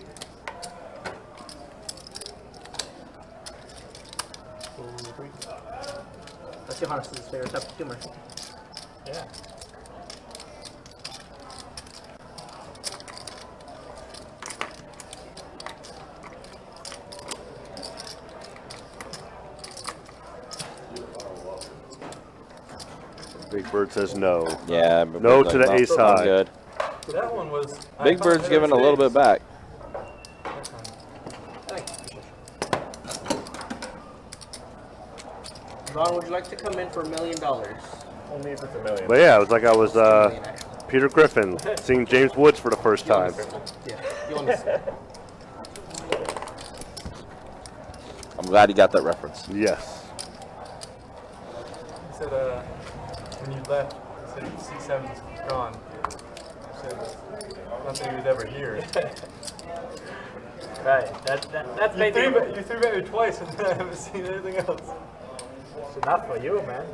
Let's see Hannes' favorite type of tumor. Yeah. Big Bird says no. Yeah. No to the ace high. Good. That one was. Big Bird's giving a little bit back. Don, would you like to come in for $1 million? Only if it's $1 million. But yeah, it was like I was Peter Griffin seeing James Woods for the first time. Yeah, you understand. I'm glad you got that reference. Yes. He said, when you left, he said C7's gone. He said, not that he was ever here. Right. That's You threw at me twice and I haven't seen anything else. It's enough for you, man.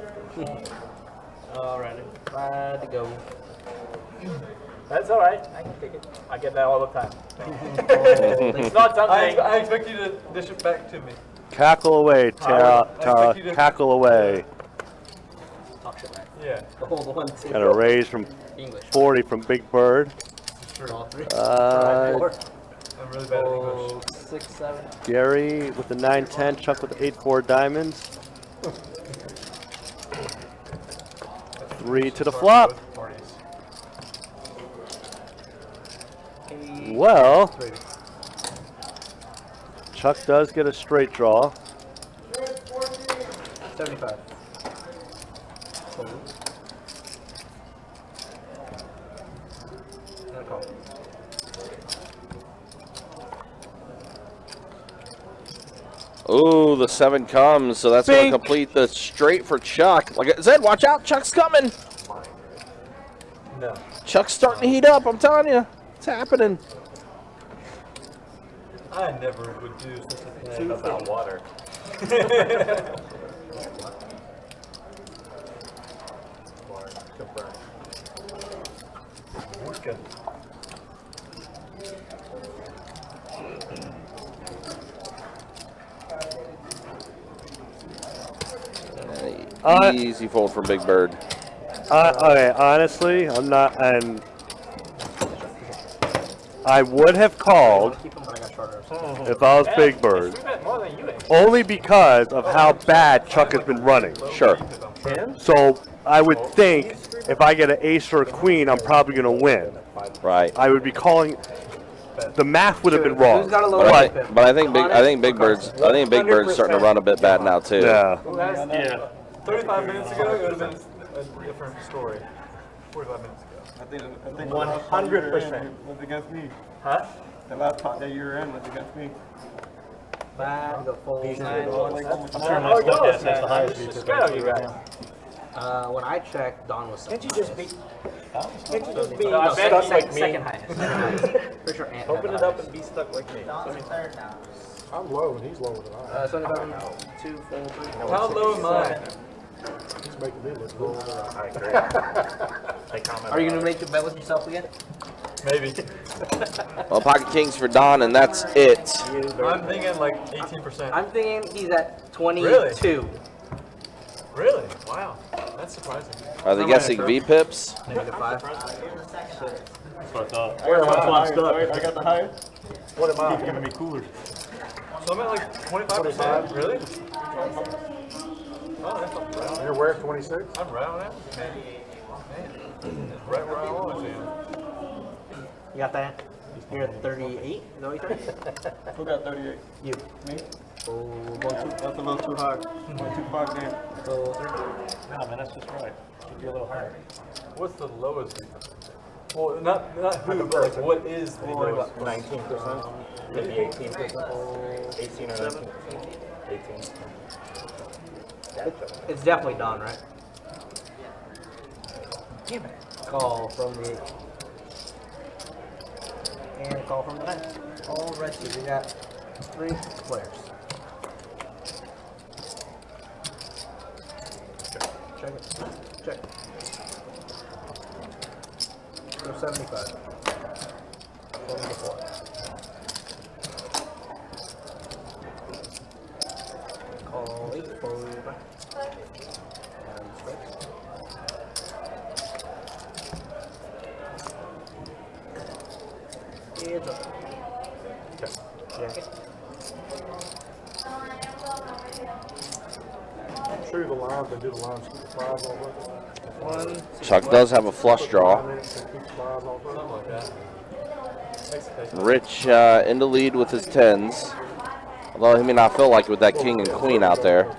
Alrighty, glad to go. That's all right. I can take it. I get that all the time. It's not something. I expect you to dish it back to me. Cackle away, Tara. Cackle away. Talk shit back. Yeah. Hold on, two. Got a raise from English. 40 from Big Bird. All three. I'm really bad at English. 6, 7. Gary with the 9-10. Chuck with the 8-4 diamonds. 3 to the flop. Well, Chuck does get a straight draw. 75. Ooh, the 7 comes, so that's going to complete the straight for Chuck. Like I said, watch out, Chuck's coming. No. Chuck's starting to heat up, I'm telling you. It's happening. I never would do such a thing about water. Easy fold from Big Bird. Okay, honestly, I'm not, and I would have called if I was Big Bird, only because of how bad Chuck has been running. Sure. So I would think if I get an ace or a queen, I'm probably going to win. Right. I would be calling. The math would have been wrong. But I think Big Bird's starting to run a bit bad now too. Yeah. Yeah. 35 minutes ago, it would have been a different story. 45 minutes ago. I think 100% was against me. Huh? The last pot that you were in was against me. Bad, go full 9. I'm sure my podcast has the highest view. When I checked, Don was second. Can't you just be? Can't you just be No, stuck like me? second highest. Pretty sure Ante Open had it the up and be stuck like me. Don's third now. I'm low and he's lower than I am. 77, 2, 4, 3. How low am I? He's making me look low. Alright, great. Are you going to make a bet with yourself again? Maybe. Well, pocket kings for Don, and that's it. I'm thinking like 18%. I'm thinking he's at 22. Really? Wow. That's surprising. Are they guessing V pips? Negative 5. That's what I thought. I got the highest. What am I? Keep giving me coolers. So I'm at like 25%. Really? Oh, that's not bad. You're where, 26? I'm right on that. Man. Right where I always am. You got that? You're at 38? Is that what you said? Who got 38? You. Me? Oh, 1, 2. That's a little too high. 125 game. So 3. Nah, man, that's just right. Should be a little higher. What's the lowest? Well, not who, but like what is the lowest? 19%? Maybe 18%? 18 or 19%? 18. It's definitely Don, right? Damn it. Call from the 8. And call from the 9. All right, so we got 3 players. Check it. Check. 75. 74. Call 8 for and strike. It's up. Check it. True the lines, they do the lines, keep the flies off of it. 1. Chuck does have a flush draw. Keep the flies off of it. Something like that. Rich in the lead with his 10s. Although he may not feel like it with that king and queen out there.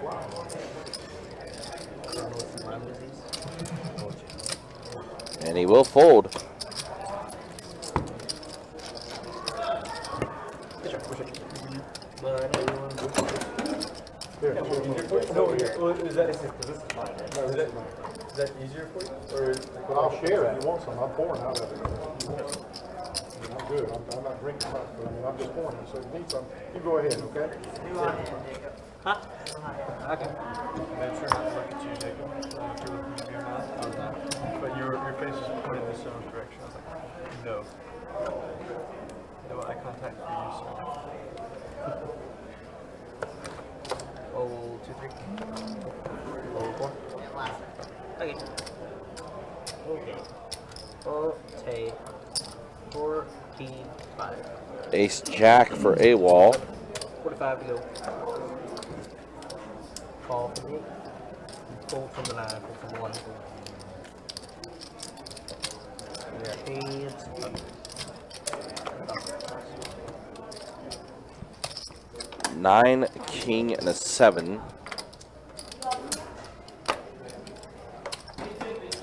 And he will fold. Is that easier for you? Or I'll share if you want some. I'm pouring out of it. I mean, I'm good. I'm not drinking much, but I mean, I'm just pouring. So if you need some, you go ahead, okay? Huh? Okay. Make sure not to look at you, Jacob. If you're looking at your mouth. Oh, no. But your face is pointing in the sound direction. I was like, no. No eye contact for you, sir. Oh, 2, 3. Oh, 4. Okay. Okay. 45. Ace Jack for AWOL. 45 to go. Call from the 8. Pull from the 9. Pull from the 1. Yeah, hands. 9, king, and a 7.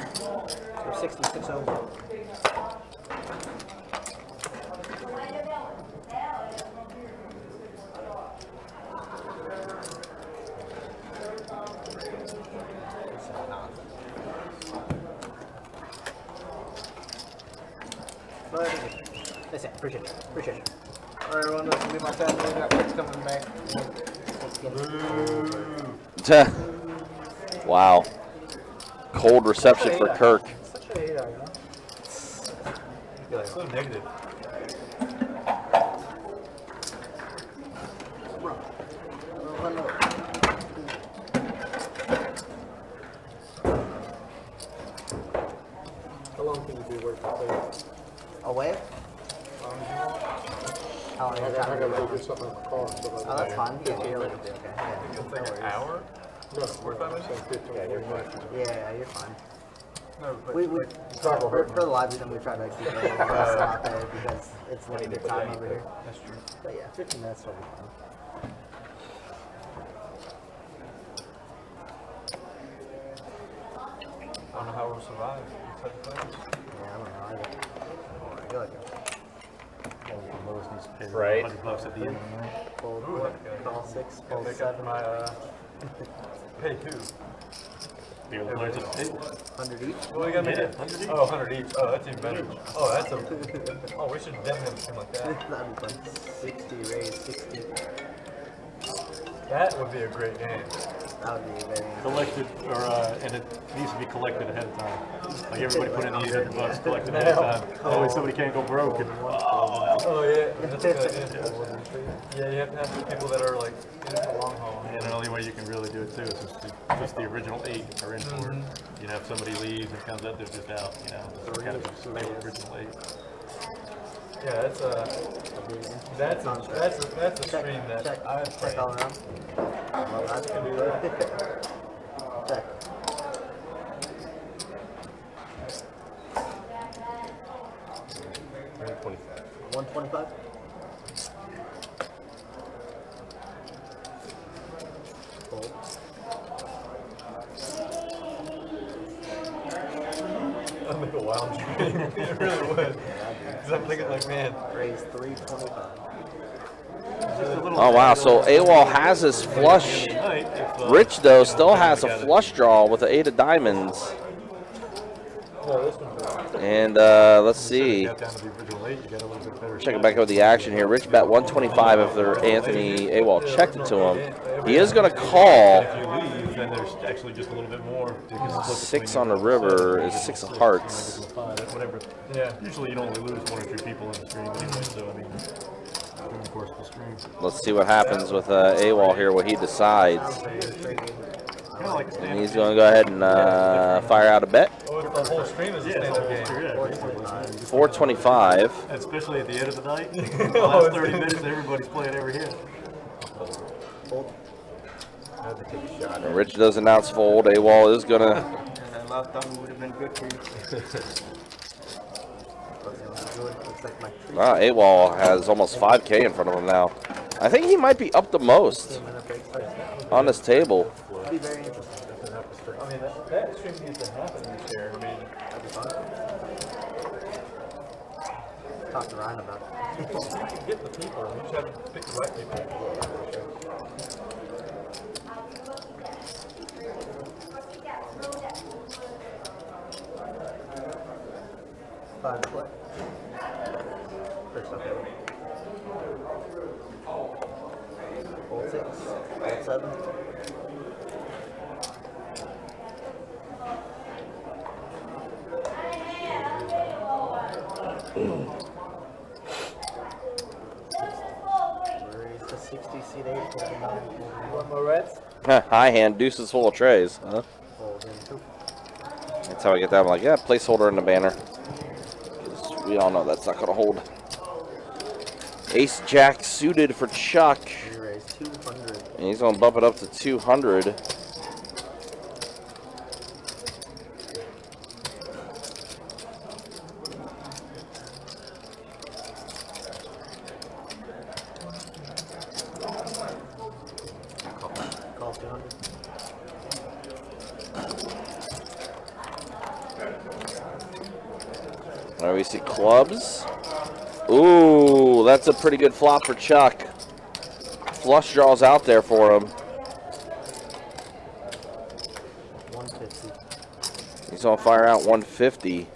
So 66 over. That's it. Appreciate it. Appreciate it. All right, everyone. This will be my time. We got Rick's coming back. Wow. Cold reception for Kirk. Such a hater, you know? So negative. How long can you be working there? Away? How long I is gotta that? go get something in my car. So Oh, that's fine. Yeah, you're like, okay. Yeah, It's like an hour? No, 45 minutes. 15, 20 minutes. yeah, you're fine. No, but We not gonna hurt for the live stream, we try to keep it a little stop it because it's limited time over here. that's true. But yeah, 15 minutes will be fine. I don't know how we'll survive. These type of things. Yeah, I don't know either. I feel like Lois needs to pay Right. $100 at the end of the night. fold Ooh, 4, that's good. call 6, Gotta fold make 7, up my, pay who? You're the players at the table. 100 each. Well, we gotta make Yeah, it. 100 each. Oh, 100 each. Oh, that's even better. Oh, that's a. Oh, we should definitely have a team like that. That'd be fun. 60 raise, 60. That would be a great game. That would be very Collected, or and it needs to be collected ahead of time. Like everybody put in the $800, collected ahead of time. That way somebody can't go broke. And, Oh yeah, that's a good idea. Yeah, you have to have people that are like in it for the long haul. and the only way you can really do it too is just the original 8 are in for it. You know, if somebody leaves and comes up, they're just out. You know, it's kind of just the original 8. Yeah, that's a stream that check, I check all around. Well, that's gonna be that. Check. $125. 125. Fold. That'd make a wild dream. It really would. Because I'm thinking like, man, Raise 325. Oh, wow. So AWOL has his flush. Rich, though, still has a flush draw with the 8 of diamonds. And let's see. Check it back out with the action here. Rich bet 125 after Anthony AWOL checked it to him. He is going to call. If you leave, then there's actually just a little bit more. 6 on the river is 6 of hearts. Whatever. yeah. Usually you don't only lose 1 or 2 people in the stream anyway, so I mean, during the course of the stream. Let's see what happens with AWOL here, what he decides. Kind of like a And he's going to go ahead and fire out a bet. Oh, the whole stream is a stand-up game. 425. Especially at the end of the night. The last 30 minutes, everybody's playing every hit. And Rich does announce fold. AWOL is going to. That last time would have been good for you. AWOL has almost 5K in front of him now. I think he might be up the most on this table. Be very interesting. I mean, that stream needs to happen this year. I mean, 45. Talk to Ryan about it. You can get the people, you just have to pick the right people. Five to play. First up, Old 6, old 7. Raise to 60, seat 8, folding 9, One more reds. High hand, deuces full of trays. Huh? folding 2. That's how I get that. I'm like, yeah, placeholder in the banner. 'Cause we all know that's not going to hold. Ace Jack suited for Chuck. We raise 200. And he's going to bump it up to 200. Call 200. There we see clubs. Ooh, that's a pretty good flop for Chuck. Flush draws out there for him. 150. He's on fire out 150.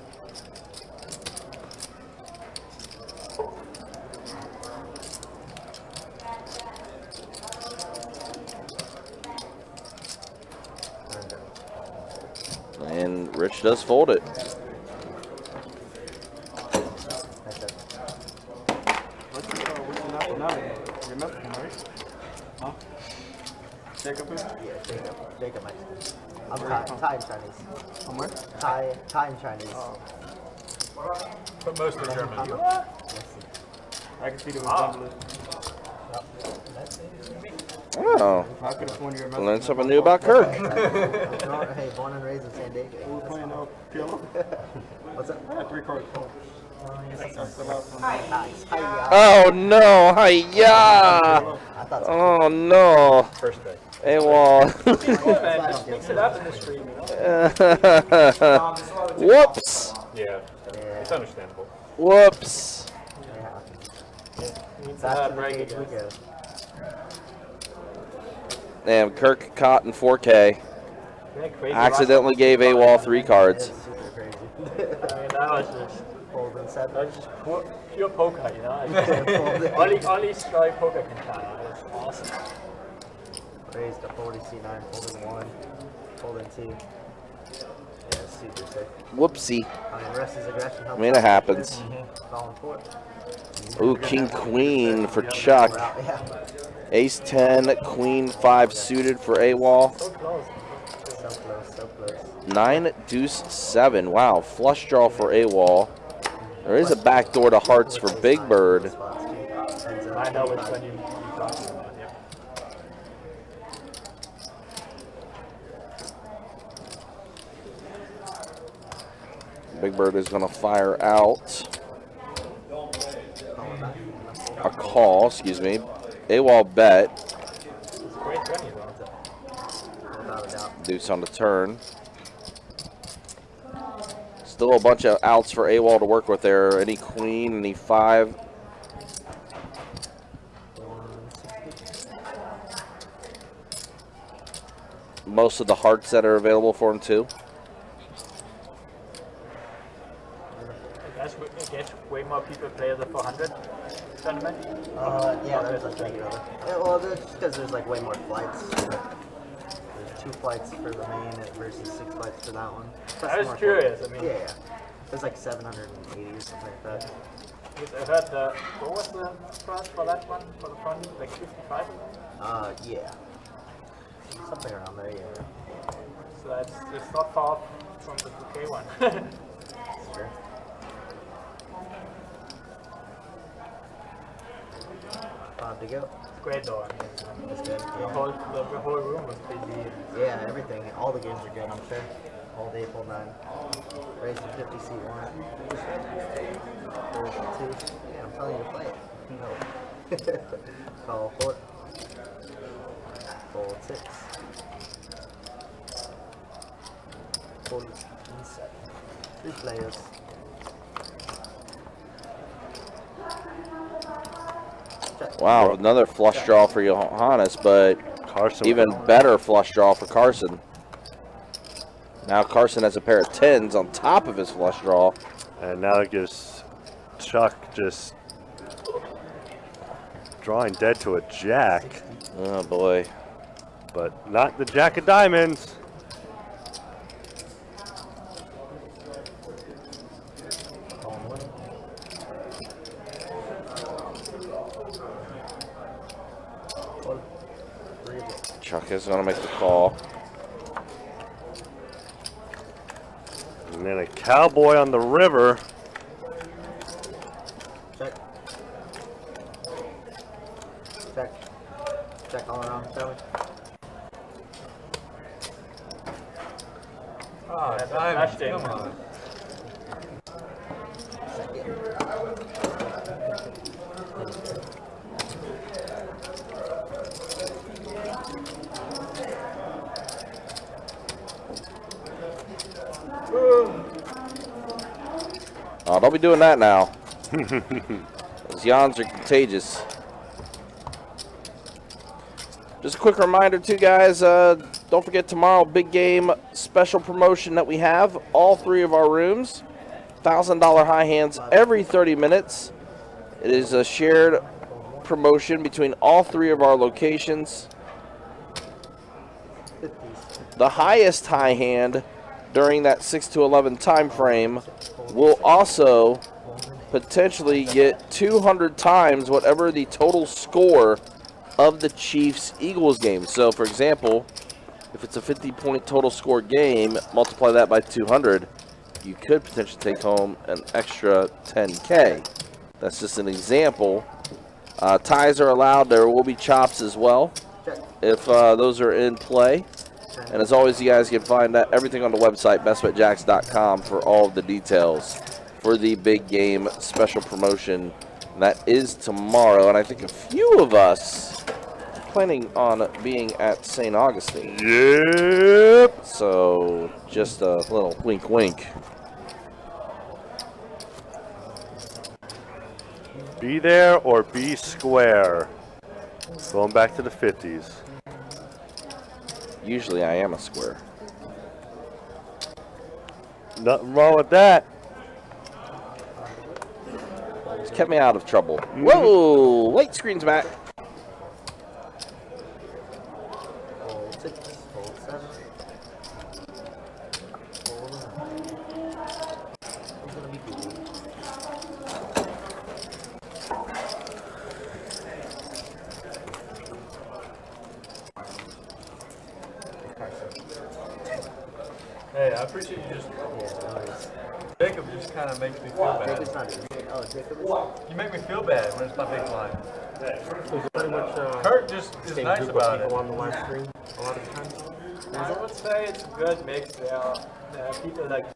And Rich does fold it. That's it. What's the nationality? You're Mexican, right? Huh? Jacob is? Yeah, Jacob Mexican. I'm Thai and Chinese. From where? Thai and Chinese. But mostly German. I can see the resemblance. Oh, I could have sworn you were Mexican. learned something new about Kirk. Hey, born and raised in San Diego. We're playing PLO. What's that? 3 cards. That's the last one. Nice. Hi, Oh no, hiya! I thought Oh no. First day. AWOL. Man, just mix it up in the stream, you know? Whoops. Yeah, it's understandable. Whoops. Needs That's to the break page it. we go. Damn, Kirk caught in 4K. Yeah, crazy. Accidentally gave AWOL 3 cards. It's super crazy. I mean, that was just, Folding 7. that was just pure poker, you know? only strike poker can count. That's awesome. Raised to 40, C9, folding 1, folding 2. Yeah, super sick. Whoopsie. I mean, rest is aggression. I mean, it happens. Falling 4. Ooh, King Queen for Chuck. Yeah. Ace 10, Queen 5 suited for AWOL. So close. So close, so close. 9, Deuce 7. Wow, flush draw for AWOL. There is a backdoor to hearts for Big Bird. I know which one you're talking about, yeah. Big Bird is going to fire out a call, excuse me. AWOL bet. It's great money, though. Without a doubt. Deuce on the turn. Still a bunch of outs for AWOL to work with there. Any queen, any 5. Most of the hearts that are available for him too. I guess way more people play the 400 tournament. Yeah, there's like regular. Yeah, well, that's just because there's like way more flights. There's 2 flights for the main versus 6 flights for that one. Plus I was more curious, flights. I mean. Yeah. There's like 780 or something like that. Because I heard the, what was the price for that one, for the front, like 55? Yeah. Something around there, yeah. So it's not far from the 2K one. Sure. Five to go. Great though, I mean, It's good. the Yeah. whole room was busy. Yeah, everything. All the games are good, I'm sure. All day, full 9. Raise to 50, seat 1. Fold 2. Yeah, I'm telling you to play it. No. Call 4. Fold 6. 47. Three players. Wow, another flush draw for Johannes, but Carson even better flush draw for Carson. Now Carson has a pair of 10s on top of his flush draw. And now it gives Chuck just drawing dead to a jack. Oh boy. But not the jack of diamonds. Chuck is going to make the call. And then a cowboy on the river. Check. Check. Check all around. Tell me. Ah, diamond. Come on. Oh, don't be doing that now. Those yawns are contagious. Just a quick reminder too, guys, don't forget tomorrow, big game special promotion that we have. All three of our rooms, $1,000 high hands every 30 minutes. It is a shared promotion between all three of our locations. The highest high hand during that 6 to 11 time frame will also potentially get 200 times whatever the total score of the Chiefs-Eagles game. So, for example, if it's a 50-point total score game, multiply that by 200, you could potentially take home an extra 10K. That's just an example. Ties are allowed. There will be chops as well if those are in play. And as always, you guys can find everything on the website, bestbetjacks.com, for all of the details for the big game special promotion. That is tomorrow, and I think a few of us are planning on being at St. Augustine. Yep. So just a little wink, wink. Be there or be square. Going back to the 50s. Usually I am a square. Nothing wrong with that. It's kept me out of trouble. Whoa! Late screen's back. Fold 6, fold 7. Fold 9. It's gonna be good. Hey, I appreciate you just. Jacob just kind of makes me feel bad. Jacob's not in. Oh, Jacob is. You make me feel bad when it's my big blind. So it's pretty much Kurt just is same nice group of about it. people on the live stream a lot of the times. I would say it's a good mix. There are people like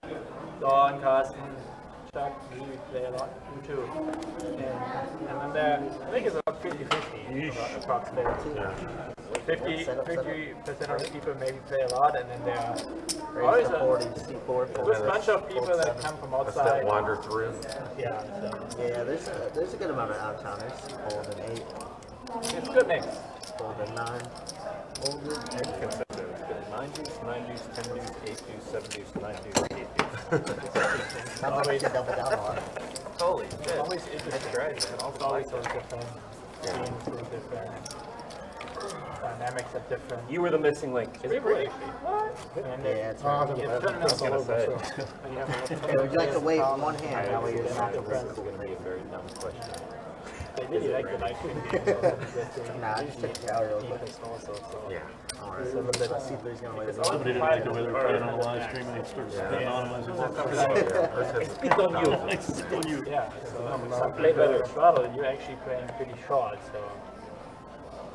Don, Carsten, Chuck, we play a lot, you too. And then there, I think it's about 50-50, approximately. Yeah. 50% of the people maybe play a lot, and then there are always a 40 to C4. good bunch of people that come from That's outside. that wander through. Yeah, so Yeah, there's a good amount of out-of-towners. Fold an 8, it's a good mix. fold a 9. Fold it. 9 deuce, 10 deuce, 8 deuce, 7 deuce, 9 deuce, 8 deuce. Sounds like you can double down a lot. Holy shit. Always interesting, right? It's always so different. Teams are different. Dynamics are different. You were the missing link. Is it really? What? And Yeah, it's Oh, right. it's turning out all over. So, and you have Hey, would you like to wave one hand? That way you're not This is going to be a very dumb question. They really like the live stream game. Nah, I just check it out real quick. Yeah. Alright, so let's see if he's gonna wave one. Somebody didn't like the way they were playing on the live stream and they started anonymizing that. It's picked on you. It's on you. Yeah, so some play better throttle, you're actually playing pretty short, so.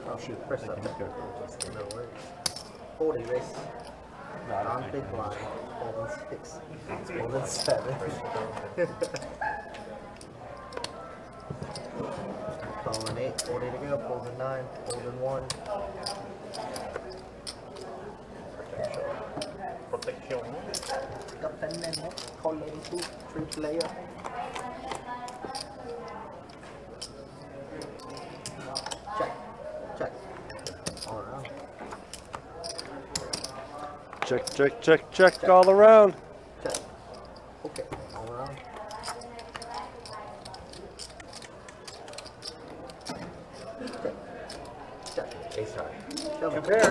Oh shit, first up. No worries. 40 race. On big blind. Folding 6. Folding 7. Folding 8. 40 to go. Folding 9. Folding 1. Protection. Yep. 10 minutes. Colon Dee, 3 player. Check. Check. All around. Check, check, check, check all around. Check. Okay. All around. Check. Ace high. Two pair.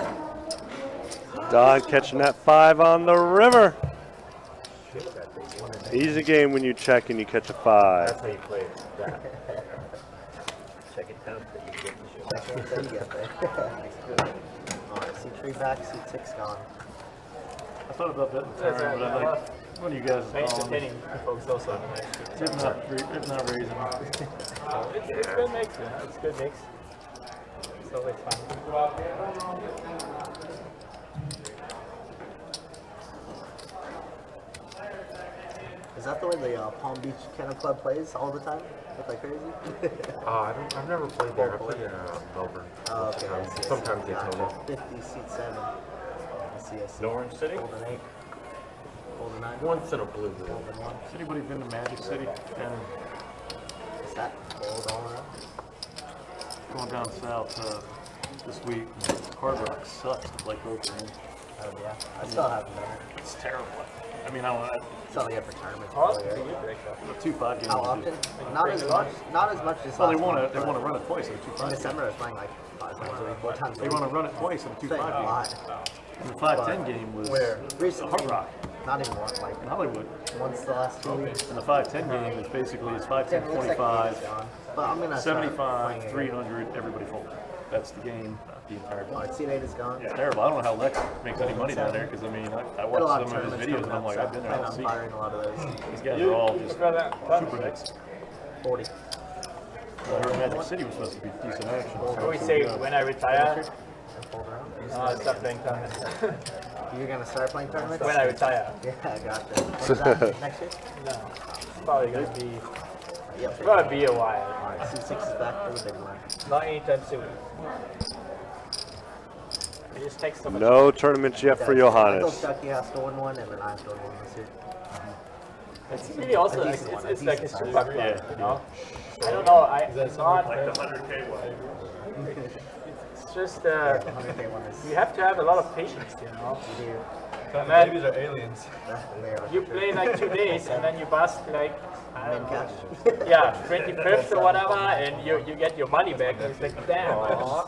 Don catching that 5 on the river. Easy game when you check and you catch a 5. That's how you play that. Check it down till you get the shit. Alright, C3 back, C6 gone. I thought about that in the turn, but I like one of you guys is calling. Entertaining folks also. If not raising. It's good mix, yeah. It's good mix. It's always fun. Is that the way the Palm Beach Kennel Club plays all the time? Look like crazy? I've never played there. I played in Melbourne. Oh, okay. Sometimes they told me. 50, seat 7. CSC. Orange City? Golden 8. Golden 9. Once in a blue. Golden 1. Has anybody been to Magic City? And Is that gold all around? going down south this week, Hard Rock sucks to play poker in. Oh, yeah. I still haven't done it. It's terrible. I mean, It's only up for tournaments. How probably, often do right? you break up? the 2-5 games. How often? Not as much. Not as much as Well, they last want month, to but run it twice in the in 2-5 games. December, I was playing like 5 times a week, 4 times a They week. want to run it twice in the 2-5 a lot. games. And the 5-10 game was Recently, Hard Rock not even one, like in Hollywood. once the last 2 weeks. And the 5-10 game is basically it's 5-10, 10 looks like 25, it's gone. But I'm gonna start 75, playing again. 300, everybody folded. That's the game, the entire game. Seat 8 is gone. It's terrible. I don't know how Lex makes any money down there because I mean, I Got a lot watched of some of his tournaments videos and coming I'm like, up, I've been so there, I plan don't on see firing a lot of those. these guys are all just super Right? mixed. 40. I heard Magic City was supposed to be decent action. I always say when I retire, And fold around. stop playing tournaments. You're gonna start playing tournaments? When I retire. Yeah, I got that. When's that? Next year? No. It's probably going to be, Yep. it's going to be a while. Alright, C6 is back for the big one. Not anytime soon. It just takes so much. No tournaments yet for I told Johannes. Chucky has to win one, and then I have to win one this year. It's really also A like, decent one, it's a like a decent super size. club, you know? I don't know, it's not, Like the 100K one. it's just, 100K one is. you have to have a lot of patience, you know? The Man. babies are aliens. They are. You play like 2 days and then you bust like, I Min don't know, cash. yeah, 25th or whatever, and you get your money back, and it's like, damn, I just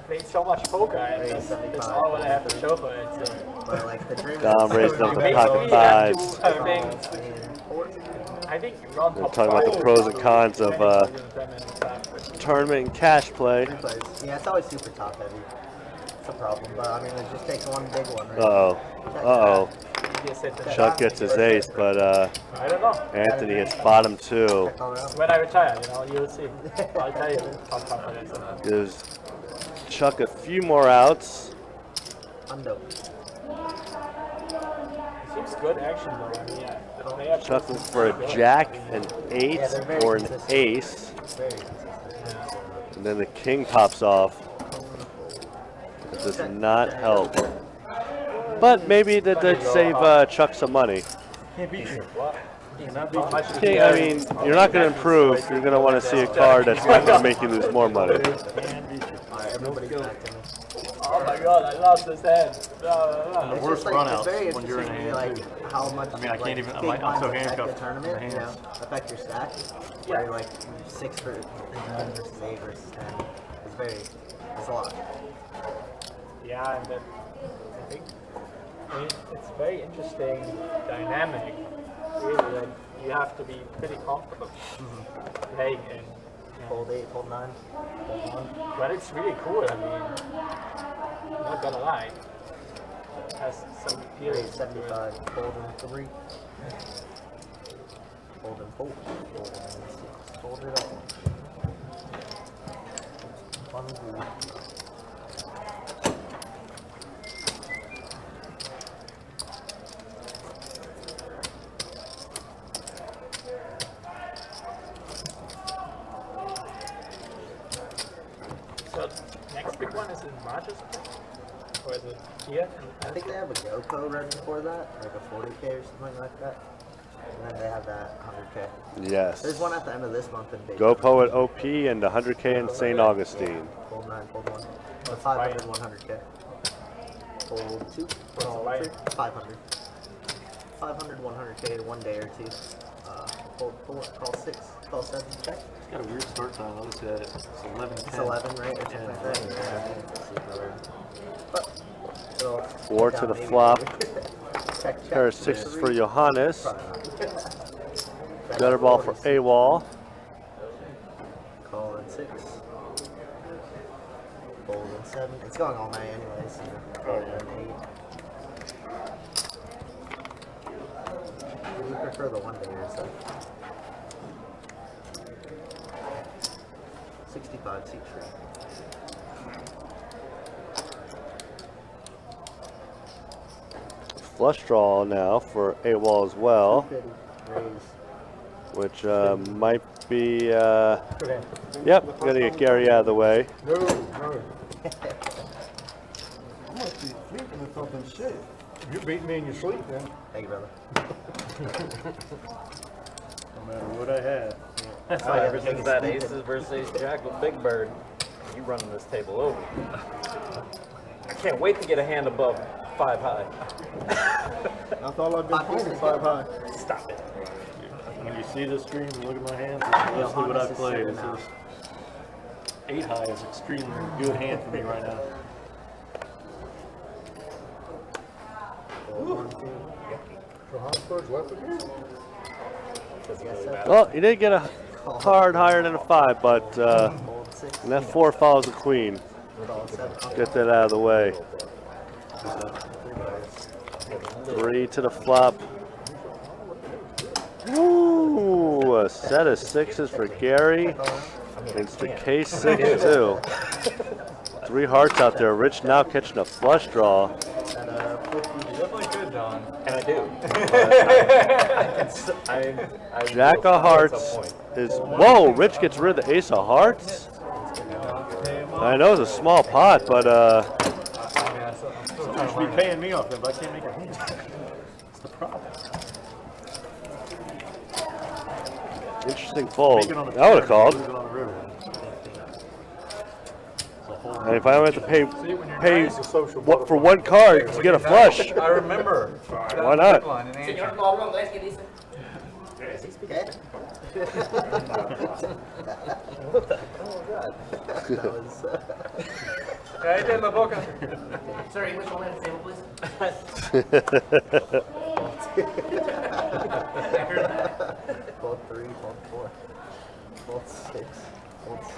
played so much poker, and that's all what I have to show for it, so. But like the dream Dom is raised up You the basically pocket have fives. to, I think, in I think you're on We're top talking about the five. pros and cons of tournament and cash play. plays. Yeah, it's always super top heavy. It's a problem, but I mean, it just takes one big one, right? Uh-oh. Uh-oh. Chuck Chuck gets his ace, but I don't know. Anthony hits bottom 2. Check all around. When I retire, you know, you'll see. I'll tell you how tough it is. Gives Chuck a few more outs. Undo. It seems good action though. I mean, the player Chuck plays looks for a good. jack, an 8, Yeah, they're very or an consistent. ace. Very consistent. And then the king pops off. It does not help. But maybe that did save Chuck some money. Can't beat you. King, I mean, you're not going to improve. You're going to want to see a card that's going to make you lose more money. Alright, everybody's back to me. Oh my god, I lost this hand. The It's worst just like, it's runouts very when you're in a interesting to me, hand, like how much I mean, I can't like, even- big I'm blinds so affect handcuffed the tournament, in you the know, hands. affect your stack. Where like 6 for 9 versus 8 versus 10. It's very, it's a lot. Yeah, and then I think it's very interesting dynamic. Really, like you have to be pretty comfortable playing in. Fold 8, fold 9, fold 1. But it's really cool. I mean, I'm not gonna lie. It has some period. 75, fold in 3. Fold in 4. Fold in 6. Fold it up. 1 blue. So next big one is in March or something? Or Where's it? Here? I think they have a GoPro right before that, like a 40K or something like that. And then they have that 100K. Yes. There's one at the end of this month in Dayton. GoPro at OP and 100K in St. Augustine. Fold 9, fold 1. 500, 100K. Fold 2, fold 3, 500. 500, 100K in 1 day or 2. Fold 4, call 6, call 7, check. It's got a weird start time. I looked at it. It's 11:10. It's 11, right? Or something like that. Yeah. 4 to the flop. Pair of 6s for Johannes. Gutter ball for AWOL. Call in 6. Fold in 7. It's going all night anyway, so call in 8. Do you prefer the 1 day or so? 65 seat free. Flush draw now for AWOL as well. Raise. Which might be, yep, gotta get Gary out of the way. No, no. I must be sleeping or something. Shit. You beat me in your sleep then. Thank you, brother. No matter what I had. That's why ever since that aces versus ace jack with Big Bird, you running this table over. I can't wait to get a hand above 5 high. That's all I've been playing, 5 high. Stop it. When you see the stream and look at my hands, that's mostly what I've played. It's just 8 high is extremely good hand for me right now. So Habsburg's left again? Well, he did get a card higher than a 5, but and that 4 follows the queen. Get that out of the way. 3 to the flop. Ooh, a set of 6s for Gary. It's the K6 too. 3 hearts out there. Rich now catching a flush draw. And I do. Jack of hearts is, whoa, Rich gets rid of the ace of hearts. I know it's a small pot, but You should be paying me off then, but I can't make a hand. That's the problem. interesting fold. I would have called. And if I don't have to pay what for 1 card to get a flush, I remember. Why not? Señor Pablo Andrés, ¿qué dice? ¿Qué? Cállate en la boca. Sir, English only at the table, please. Fold 3, fold 4, fold 6, fold 7.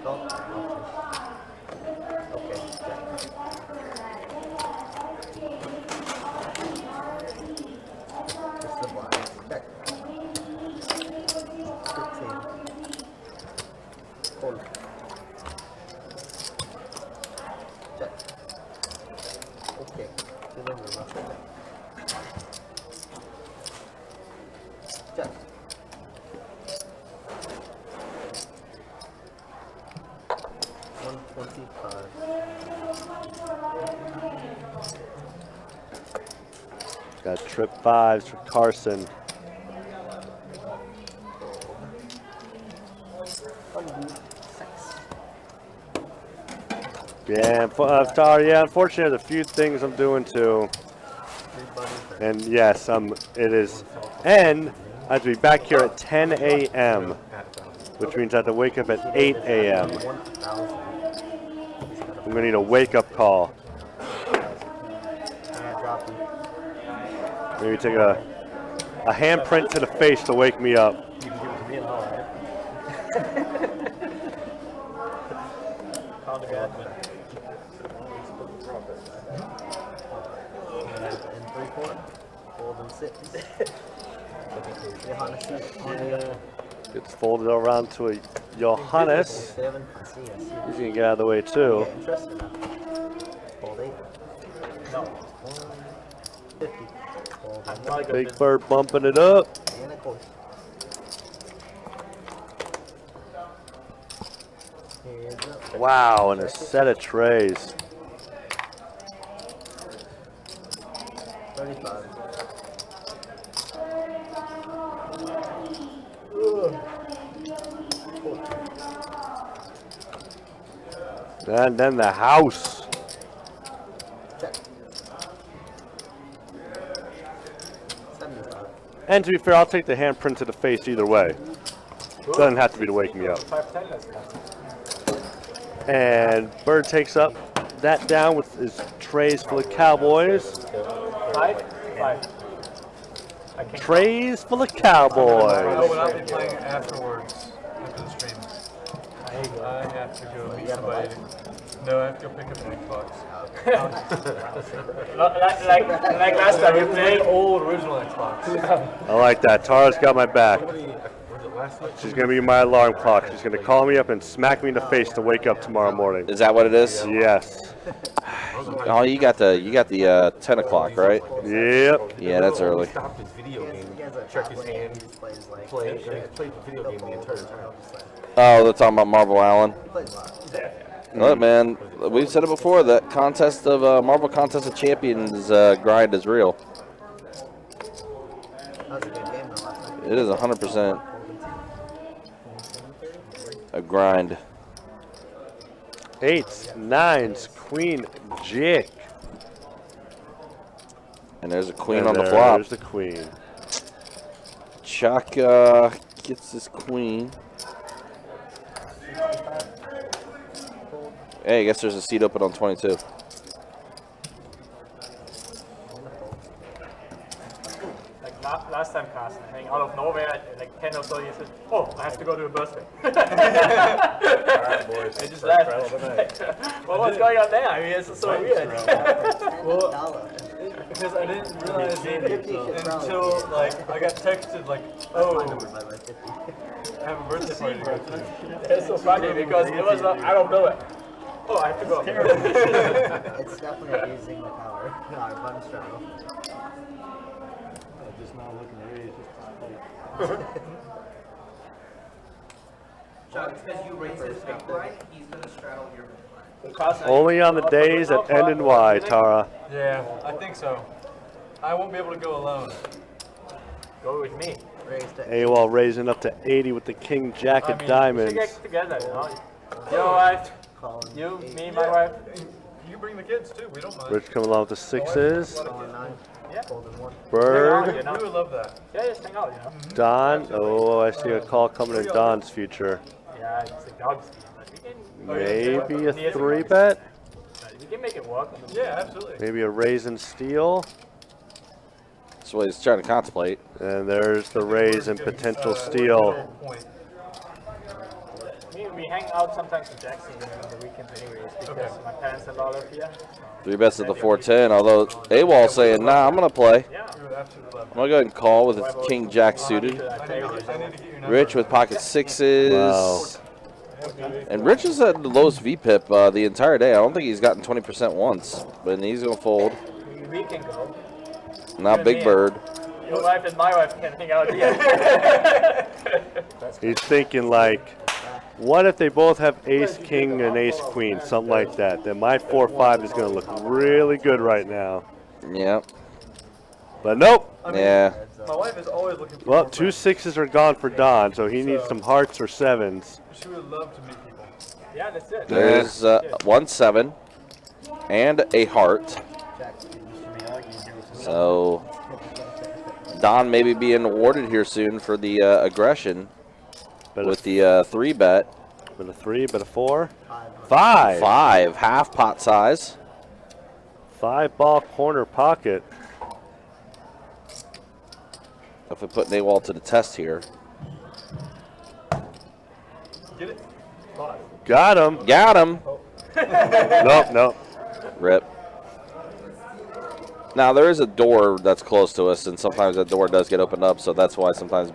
Fold. Okay, check. Just the blinds. Check. 15. Fold. Check. Okay. Remember, check. Check. 125. got trip 5s for Carson. Yeah, sorry. Yeah, unfortunately, there's a few things I'm doing too. And yes, it is. And I have to be back here at 10 a.m., which means I have to wake up at 8 a.m. I'm gonna need a wake-up call. Maybe take a handprint to the face to wake me up. You can give it to me and I'll have Pound of admin. And 3/4. Fold and 6. Gets folded around to a Johannes. 7. I see. He's gonna get out of the way too. Interesting. Fold 8. No. 50. Fold I'm not a Big Bird bumping it up. and a coin. Heads up. Wow, and a set of trays. 35. And then the house. Check. 75. And to be fair, I'll take the handprint to the face either way. Doesn't have to be to wake me up. 5-10 this time. And Bird takes up that down with his trays full of Cowboys. 5? 5. Trays full of I Cowboys. will not be playing afterwards after the stream. I have to go meet somebody. No, I have to go pick up an Xbox. like last time you played. Old original Xbox. I like that. Tara's got my back. She's going to be my alarm clock. She's going to call me up and smack me in the face to wake up tomorrow morning. Is that what it is? Yes. Oh, you got the 10 o'clock, right? Yep. Yeah, that's early. Stopped his video game, check his hand, played the video game the entire time. Oh, they're talking about Marvel Allen. Look, man, we've said it before. That contest of Marvel Contest of Champions grind is real. It is 100% a grind. 8s, 9s, queen, jack. And there's a queen And on the flop. There's the queen. Chuck gets his queen. Hey, I guess there's a seat open on 22. Like last time, Carson, I think out of nowhere, like 10 or so, you said, "Oh, I have to go to a birthday." Alright, boys. I just laughed. Well, what's going on there? I mean, it's so weird. Well, because I didn't realize it until like I got texted like, "Oh, I have a birthday party to go to." It's so funny because it was I don't know it. Oh, I have to go. It's definitely abusing the power. Our fun straddle. Just not looking to raise. Chuck, it's because you raised his big blind, he's going to straddle your big blind. Only on the days that end in Y, Tara. Yeah, I think so. I won't be able to go alone. Go with me. AWOL raising up to 80 with the king jack of We diamonds. should get together, you know. Your wife, you, me, my wife. You bring the kids too. We don't mind. Rich coming along with the 6s. Yeah. Bird. You know? We would love that. Yeah, just hang out, you know. Don. Oh, I see a call coming in Don's future. Yeah, it's a dog's game, but we can. Maybe a 3-bet. We can make it work. Yeah, absolutely. Maybe a raise and steal. That's what he's trying to contemplate. And there's the raise and potential steal. We hang out sometimes in Jackson on the weekends anyways because my parents and all live here. 3 bets at the 410, although AWOL saying, nah, I'm going to play. I'm going to go ahead and call with his king jack suited. Rich with pocket 6s. Wow. And Rich has had the lowest VPIP the entire day. I don't think he's gotten 20% once, but he's going to fold. We can go. Now Big Bird. Your wife and my wife can hang out here. He's thinking like, what if they both have ace king and ace queen, something like that? Then my 4-5 is going to look really good right now. Yep. But nope. I mean, Yeah. My wife is always looking for Well, more 2 friends. 6s are gone for Don, so he needs some hearts or 7s. She would love to meet people. Yeah, that's it. There's 1 7 and a heart. So Don may be being awarded here soon for the aggression with the 3-bet. But a 3, but a 4. 5. 5, half pot size. 5-ball corner pocket. If we put AWOL to the test here. Get it? Got him. Got him. Nope, nope. Rip. Now there is a door that's close to us, and sometimes that door does get opened up, so that's why sometimes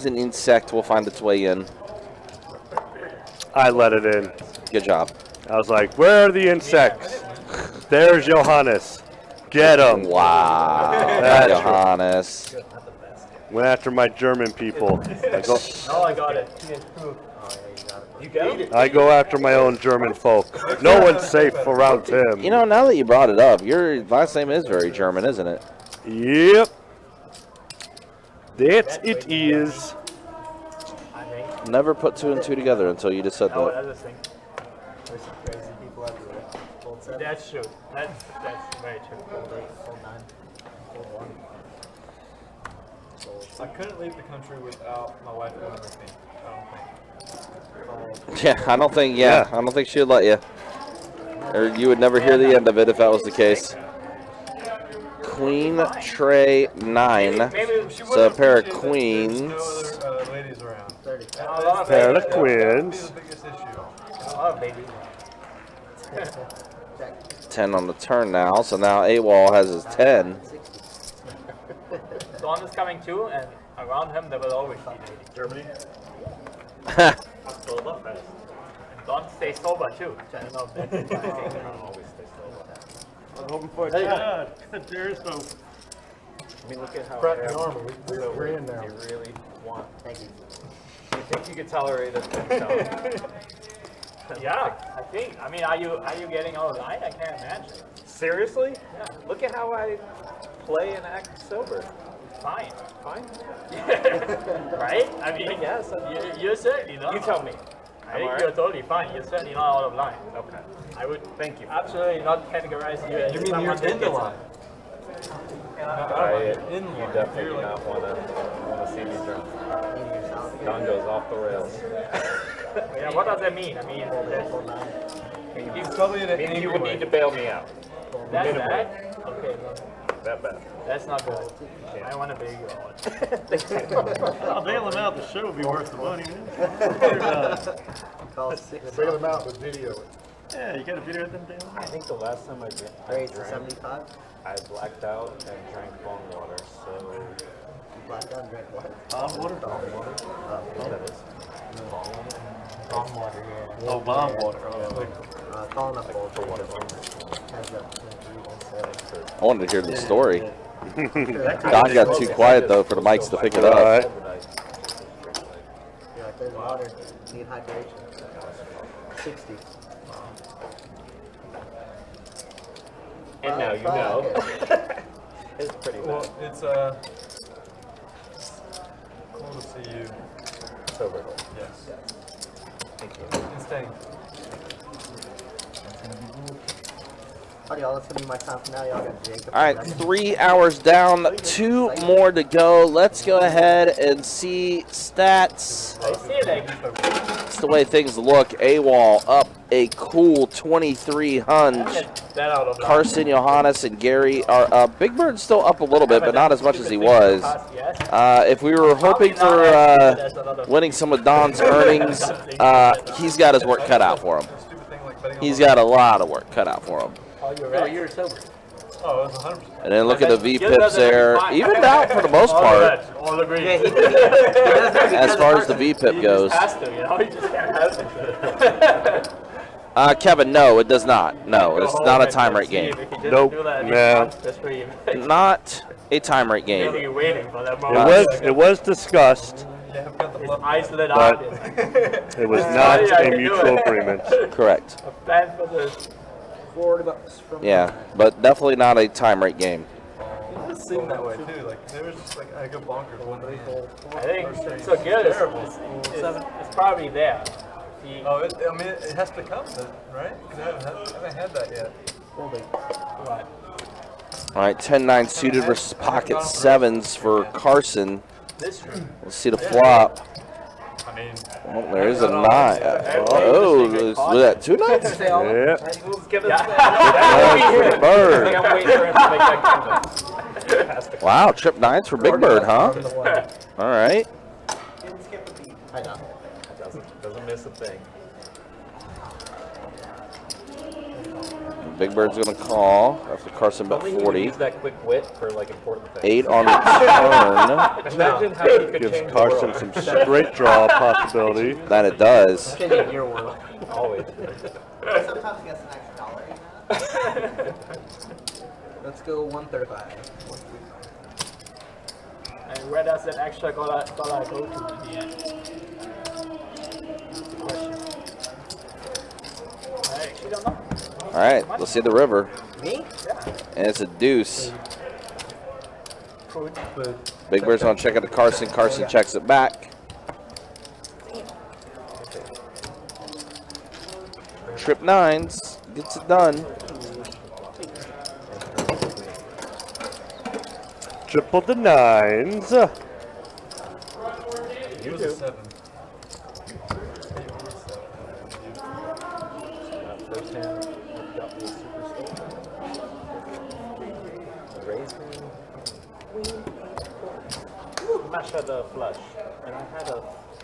an insect will find its way in. I let it in. Good job. I was like, where are the insects? There's Johannes. Get him. Wow. That's Johannes. Went after my German people. Oh, I got it. You get him? I go after my own German folk. No one's safe around him. You know, now that you brought it up, your last name is very German, isn't it? Yep. That it is. Never put 2 and 2 together until you just said Oh, that. that's the thing. There's some crazy people everywhere. Fold 7. That's true. That's very true. Fold 8, fold 9, fold 1. I couldn't leave the country without my wife going with me. I don't think. Yeah, I don't think. Yeah, I don't think she'd let you. Or you would never hear the end of it if that was the case. Queen, tray, 9. So a pair of queens. No other ladies around. 30. Pair of queens. That's the biggest issue. Oh, baby. 10 on the turn now. So now AWOL has his 10. Dawn is coming too, and around him there will always be ladies. Germany? October fest. And Dawn stays sober too. I don't know if that's Always stay sober. I'm hoping for a Hey. God. There's hope. I mean, look at how Crack the armor. We're in now. you really want. Thank you. Do you think you could tolerate it? Yeah, I think. I mean, are you getting all line? I can't imagine. Seriously? Yeah. Look at how I play and act sober. Fine. Fine? Right? I mean, Yes. you're certainly not. You tell me. I think you're totally fine. You're certainly not out of line. Okay. I would Thank you. absolutely not categorize you as You mean someone you're that in the gets line? You definitely do not want to see me drunk. Don goes off the rails. Yeah, what does that mean? I mean, He's probably in an Means you angry would way. need to bail me out. that's minimum. bad? Okay, well, That bad. that's not good. I want to bail you out. I'll bail him out. The show would be worth the money, man. Call 6. Bail them out, but video it. Yeah, you got a video of them down I think the last time I Raise to drank, 75. I blacked out and drank bong water, so Black gun, drink what? Bomb water? that is. Bomb water, yeah. Oh, bomb water. Oh, Calling up fold. For water. Has a 3-1-7. I wanted to hear the story. Yeah, Don got too quiet though for the mics to pick it All up. right. there's water. Need hydration. 60. And now you know. It's pretty bad. Well, it's cool to see you. Sober. Yes. Thank you. And staying. Alright, y'all, that's gonna be my time for now. Y'all got Jacob. All right, 3 hours down, 2 more to go. Let's go ahead and see stats. I see it. That's the way things look. AWOL up a cool 23 hunch. That out of line. Carson, Johannes, and Gary are Big Bird's still up a little bit, but not as much as he was. If we were hoping for winning some of Don's earnings, he's got his work cut out for him. He's got a lot of work cut out for him. Oh, you're right. You're sober. Oh, it was 100%. And then look at the V-pips there. Evened out for the most part, All agree. as far as the V-pip goes. Has to, you know, he just can't help it. Kevin, no, it does not. No, it's not a time rate game. Nope. Nah. Not a time rate game. You're waiting for that moment. It was discussed, Isolate but audience. it was not a mutual agreement. Correct. A plan for this. $40 from Yeah, but definitely not a time rate game. It seemed that way too. Like there was just like I go bonkers one day. I think it's so good. It's probably there. Oh, I mean, it has to come then, right? Because I haven't had that yet. Right. All right, 10-9 suited versus pocket sevens for Carson. Let's see the flop. I mean, Well, there is a 9. Oh, was that 2 9s? Yeah. Bird. I'm waiting for him to make that comment. Wow, trip 9s for Big Bird, huh? All right. I know. Doesn't miss a thing. Big Bird's going to call after Carson bet Only he would 40. use that quick wit for like important things. 8 on the turn. Imagine how he could Gives change the Carson world. some straight draw possibility. That it does. Changing your world. Always. Sometimes he gets an extra dollar. Let's go 135. And where does that extra dollar go to in the end? That's the question. actually don't know. All right, let's see the river. Me? And it's a deuce. Food. Big Bird's gonna check out to Carson. Carson checks it back. Trip nines gets it done. Triple the nines. He was a 7. First hand, got me a super scope. Raise me. Mash had a flush, and I had a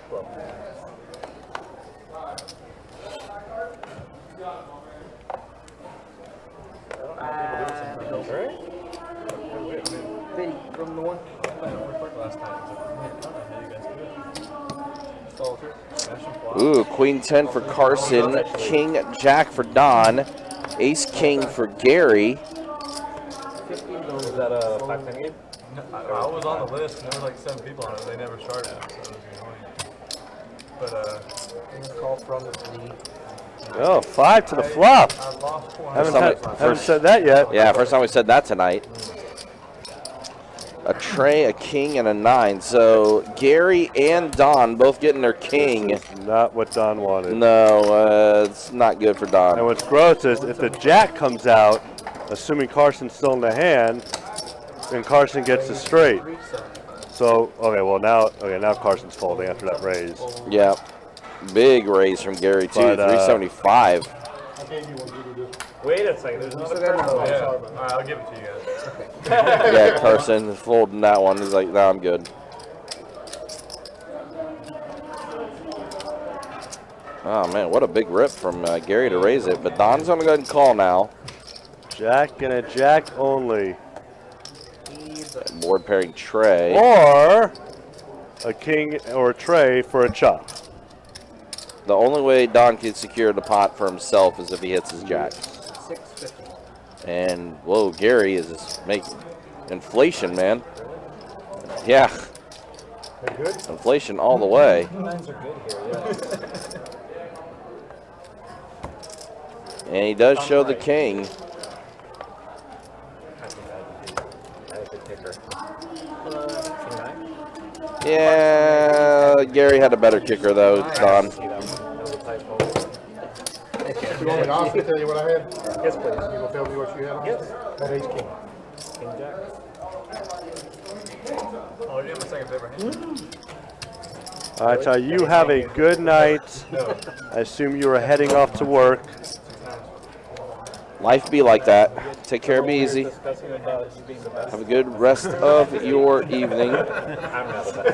flop. Pity from the one. Last night. Ooh, Queen 10 for Carson. King Jack for Don. Ace King for Gary. Was that a 510 game? I was on the list, and there were like 7 people on it. They never started, so it was annoying. But Call from the Oh, 5 to the flop. I lost 400. Haven't said that yet. Yeah, first time we said that tonight. A Trey, a King, and a 9. So Gary and Don both getting their King. Not what Don wanted. No, it's not good for Don. And what's gross is if the Jack comes out, assuming Carson's still in the hand, then Carson gets the straight. So now Carson's folding after that raise. Yeah, big raise from Gary too. But, 375. Wait a second, there's another card. Yeah. All right, I'll give it to you guys. Yeah, Carson folding that one. He's like, nah, I'm good. Oh man, what a big rip from Gary to raise it. But Don's gonna go ahead and call now. Jack and a Jack only. Board pairing Trey. Or a King or a Trey for a chop. The only way Don can secure the pot for himself is if he hits his Jack. 650. And whoa, Gary is just making inflation, man. Yeah. They're good. Inflation all the way. Nines are good here, yeah. And he does show the King. Yeah, Gary had a better kicker though, Don. You want me to honestly tell you what I had? Yes, please. You gonna tell me what you had on? Yes. That ace king. King Jack. Oh, you have my second favorite hand. All right, so you have a good night. I assume you are heading off to work. Life be like that. Take care, be easy. Have a good rest of your evening. I'm not the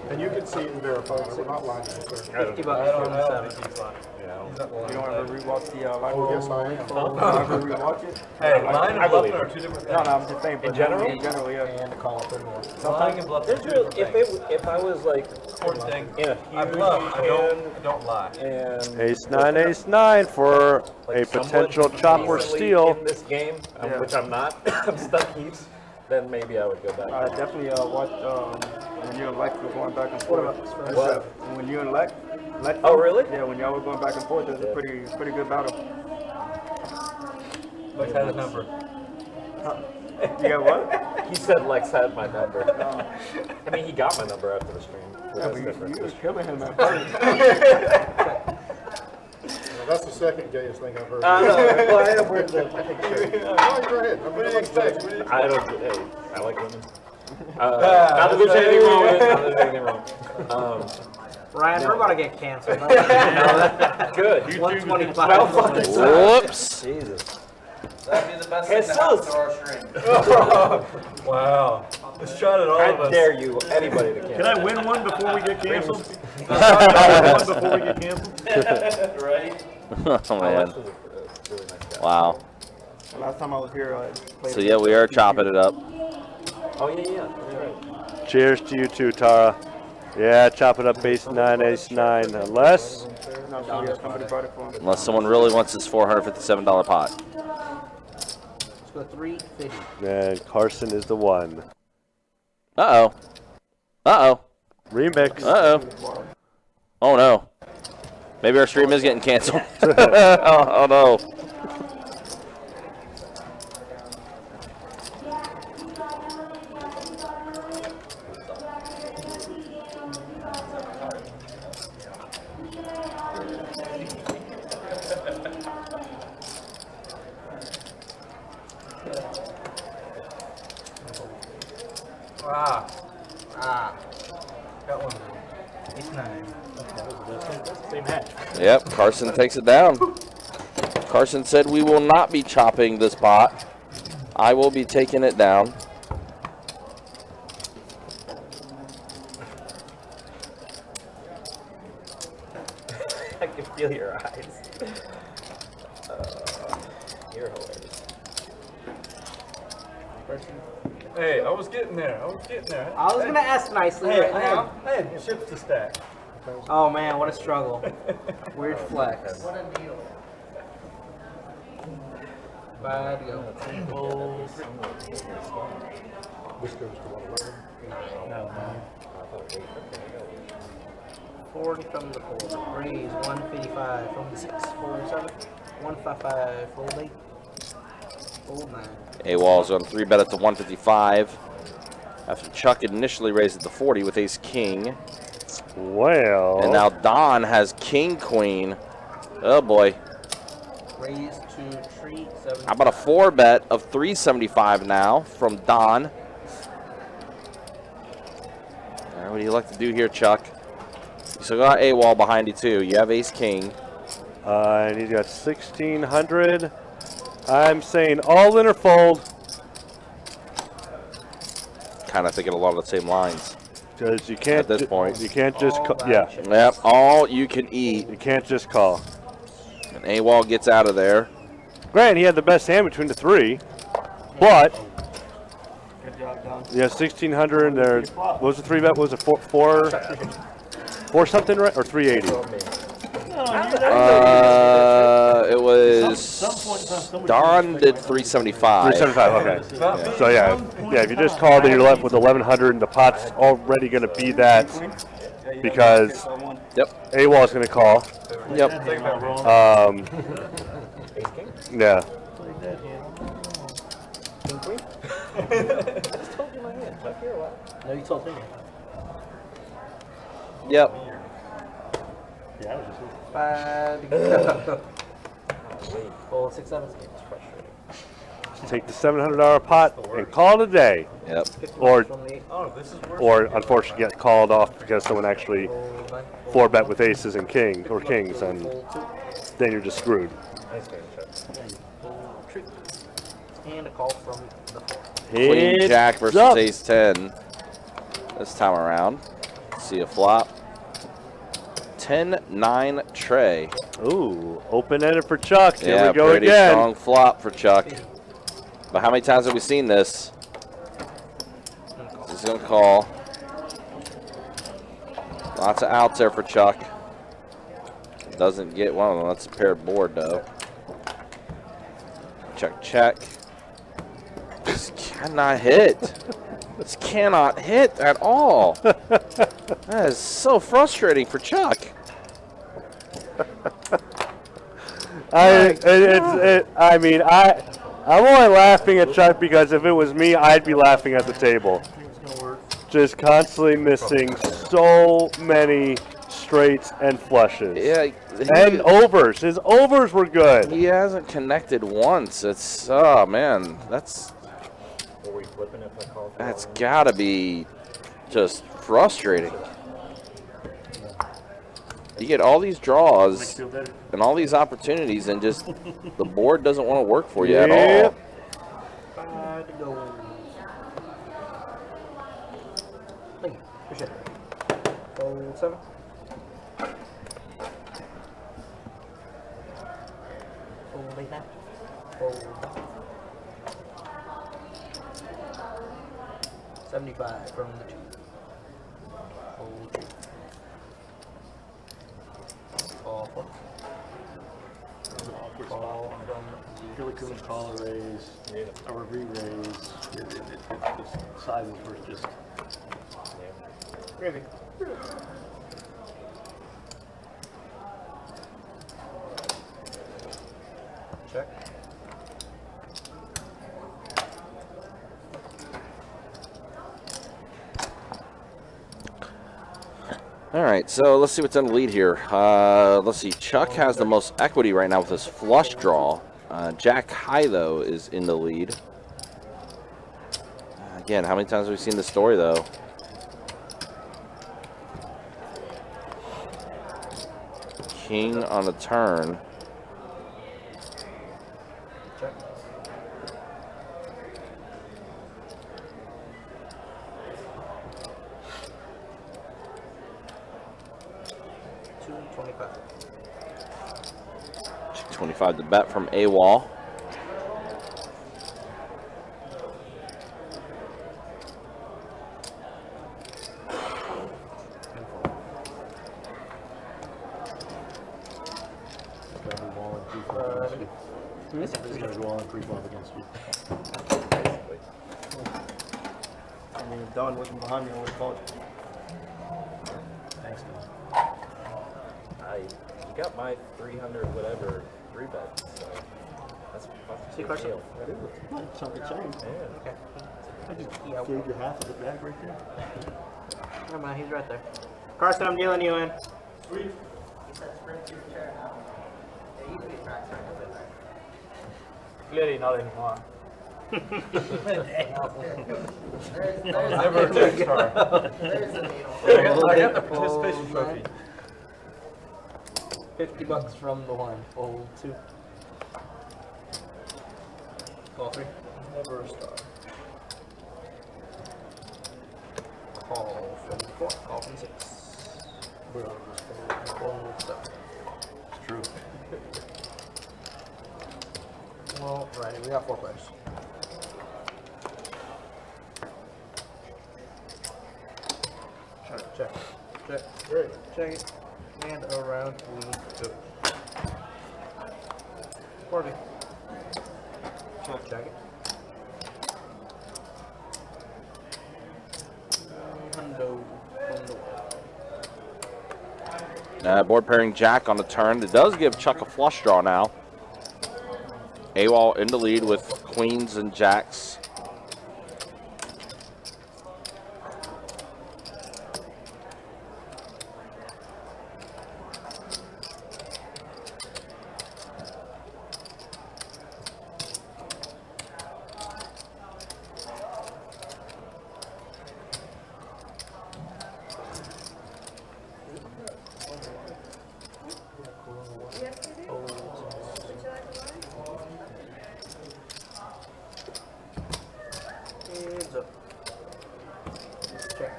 And you can see it and verify. We're not lying. $50 I don't know. You don't ever rewatch the line Oh, yes, I am. ever rewatch it? Hey, line and bluffing are 2 different things. No, I'm just saying. In general? In general, yeah. And call it more. Lying and bluffing are 2 different things. If I was like Important thing. in a I bluff, I don't lie. and Ace 9 for a potential chop or steal. in this game, which I'm not, I'm stuck heaps, then maybe I would go back. Definitely watch when you and Lex were going back and forth. What? When you and Lex. Oh, really? Yeah, when y'all were going back and forth, it was a pretty good battle. Lex had his number. Yeah, what? He said Lex had my number. I mean, he got my number after the stream. Yeah, but you was killing him at first. That's the second gayest thing I've heard. I know. Well, I have words that Go ahead. What do you expect? I don't. Hey, I like women. Not that there's anything wrong with it. Not that there's anything wrong. Ryan, we're about to get canceled. Good. 125. Whoops. Jesus. That'd be the best thing to happen to our stream. Wow. Let's try it all of I us. dare you, anybody to cancel. Can I win one before we get canceled? Before we get canceled? Right? Oh man. Wow. Last time I was here, I played. So yeah, we are chopping it up. Oh, yeah. That's right. Cheers to you too, Tara. Yeah, chop it up, ace 9, unless No, somebody brought it for him. Unless someone really wants this $457 pot. Let's go 350. then Carson is the one. Uh-oh. Uh-oh. Remix. Uh-oh. Oh, no. Maybe our stream is getting canceled. Oh, no. Got one. It's 9. Same hand. Yep, Carson takes it down. Carson said we will not be chopping this pot. I will be taking it down. I can feel your eyes. You're hilarious. Hey, I was getting there. I was gonna ask nicely hey, right now. Hey, chips to stack. Oh man, what a struggle. Weird flex. What a deal. 5 to go. This goes to what, 11? 40 from the 4. Raise 155 from the 6. 47. 155. Fold 8. Fold 9. AWOL's on 3-bet at the 155. After Chuck initially raised at the 40 with ace-king. Well. And now Don has king-queen. Oh, boy. Raise to treat 7. How about a 4-bet of 375 now from Don? All right, what do you like to do here, Chuck? You still got AWOL behind you, too. You have ace-king. And he's got 1,600. I'm saying all in or fold. Kind of thinking along the same lines. Because you can't at this point. You can't just yeah. Yep, all you can eat. You can't just call. And AWOL gets out of there. Granted, he had the best hand between the 3, but Good job, Don. yeah, 1,600 there. What was the 3-bet? Was it 4 something, right? Or 380? It was Don did 375. 375. Okay. Yeah. So yeah, if you just called and you're left with 1,100, and the pot's already going to be that because AWOL is going to call. Yep. Yeah. No, you told me. Yep. Yeah, I was just 5 to go. Fold 6, 7. It's frustrating. Take the $700 pot and call it a day. Yep. Or Oh, this is worse. or unfortunately get called off because someone actually 4-bet with aces and kings or kings, and then you're just screwed. And a call from the 4. Queen Jack versus up. Ace 10 this time around. See a flop. 10-9 tray. Ooh, open-ended for Chuck. Here Yeah, we go pretty again. strong flop for Chuck. But how many times have we seen this? He's going to call. Lots of outs there for Chuck. Doesn't get one of them. That's a paired board, though. Check, check. This cannot hit. This cannot hit at all. That is so frustrating for Chuck. I'm only laughing at Chuck because if it was me, I'd be laughing at the table. Just constantly missing so many straights and flushes. Yeah, and overs. His overs were good. He hasn't connected once. It's, oh man, that's gotta be just frustrating. You get all these draws and all these opportunities, and just the board doesn't want to work for you at all. 5 to go. Thank you. Appreciate it. Fold 7. Fold 8 now. Fold 75 from the 2. Fold 2. Call 4. call from really couldn't call a raise or a re-raise. The sizes were just Gravy. Check. All right, so let's see what's in the lead here. Let's see. Chuck has the most equity right now with his flush draw. Jack High, though, is in the lead. Again, how many times have we seen this story, though? King on the turn. Check. $2.25. 25 to bet from AWOL. He's going to go on pre-flop against you. I mean, Don wasn't behind me on the call. Thanks, man. You got my 300 whatever 3-bet, so that's See, a Carson? deal. That is a nice chunk of change. Yeah. Okay. I just gave you half of the bag right there. Never mind, he's right there. Carson, I'm dealing you in. Sweet. Clearly not anymore. Never a tech star. I got the participation trophy. $50 from the one. Fold 2. Call 3. Never a star. Call from 4. Call from 6. Fold 7. It's true. Well, right, we got 4 players. Check. Check. Great. Check it. And around we go. 40. Check it. Hundo. Board pairing Jack on the turn. It does give Chuck a flush draw now. AWOL in the lead with queens and jacks. Heads up. Check.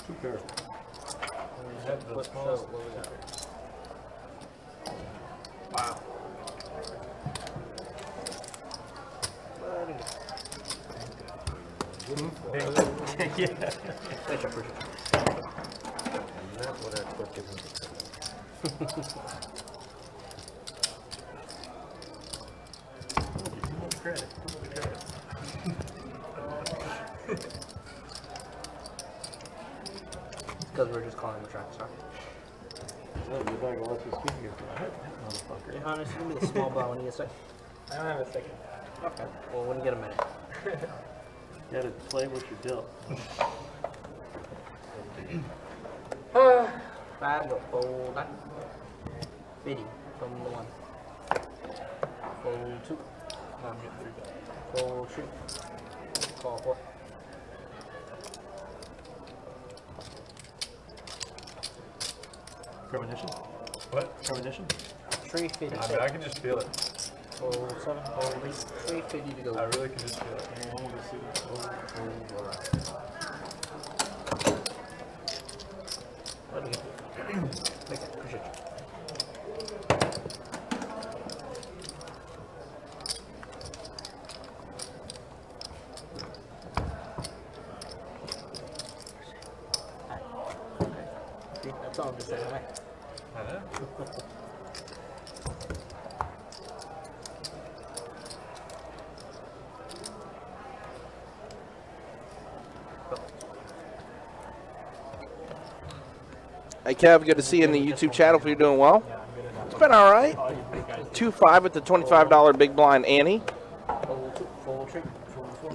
2 pairs. What we got? Wow. Yeah. Thank you, appreciate it. Not what our clip is. Credit. Because we're just calling him a track star. You're not going to let this get here. Motherfucker. Hey, Hannes, give me the small ball when you get a sec. I don't have a second. Okay. Well, when you get a minute. You got to play what you're dealt. 5 go fold 9. 50 from the 1. Fold 2. Fold 3. Call 4. Premonition? What? Premonition? 350. I mean, I can just feel it. Fold 7. Fold 8. 350 to go. I really can just feel it. Let me get Thank you. Appreciate you. See, that's all I'm just saying. Right? I know. Hey, Kev, good to see you in the YouTube chat. Hopefully you're doing well. It's been all right. 2-5 with the $25 big blind Ante.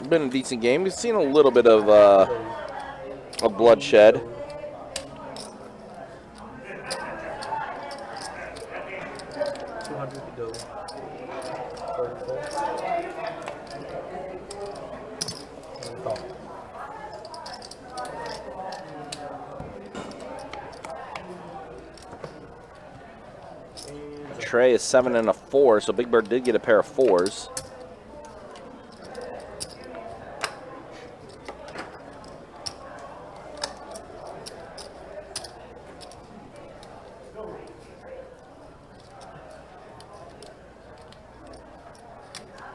Been a decent game. We've seen a little bit of bloodshed. Trey is 7 and a 4, so Big Bird did get a pair of 4s.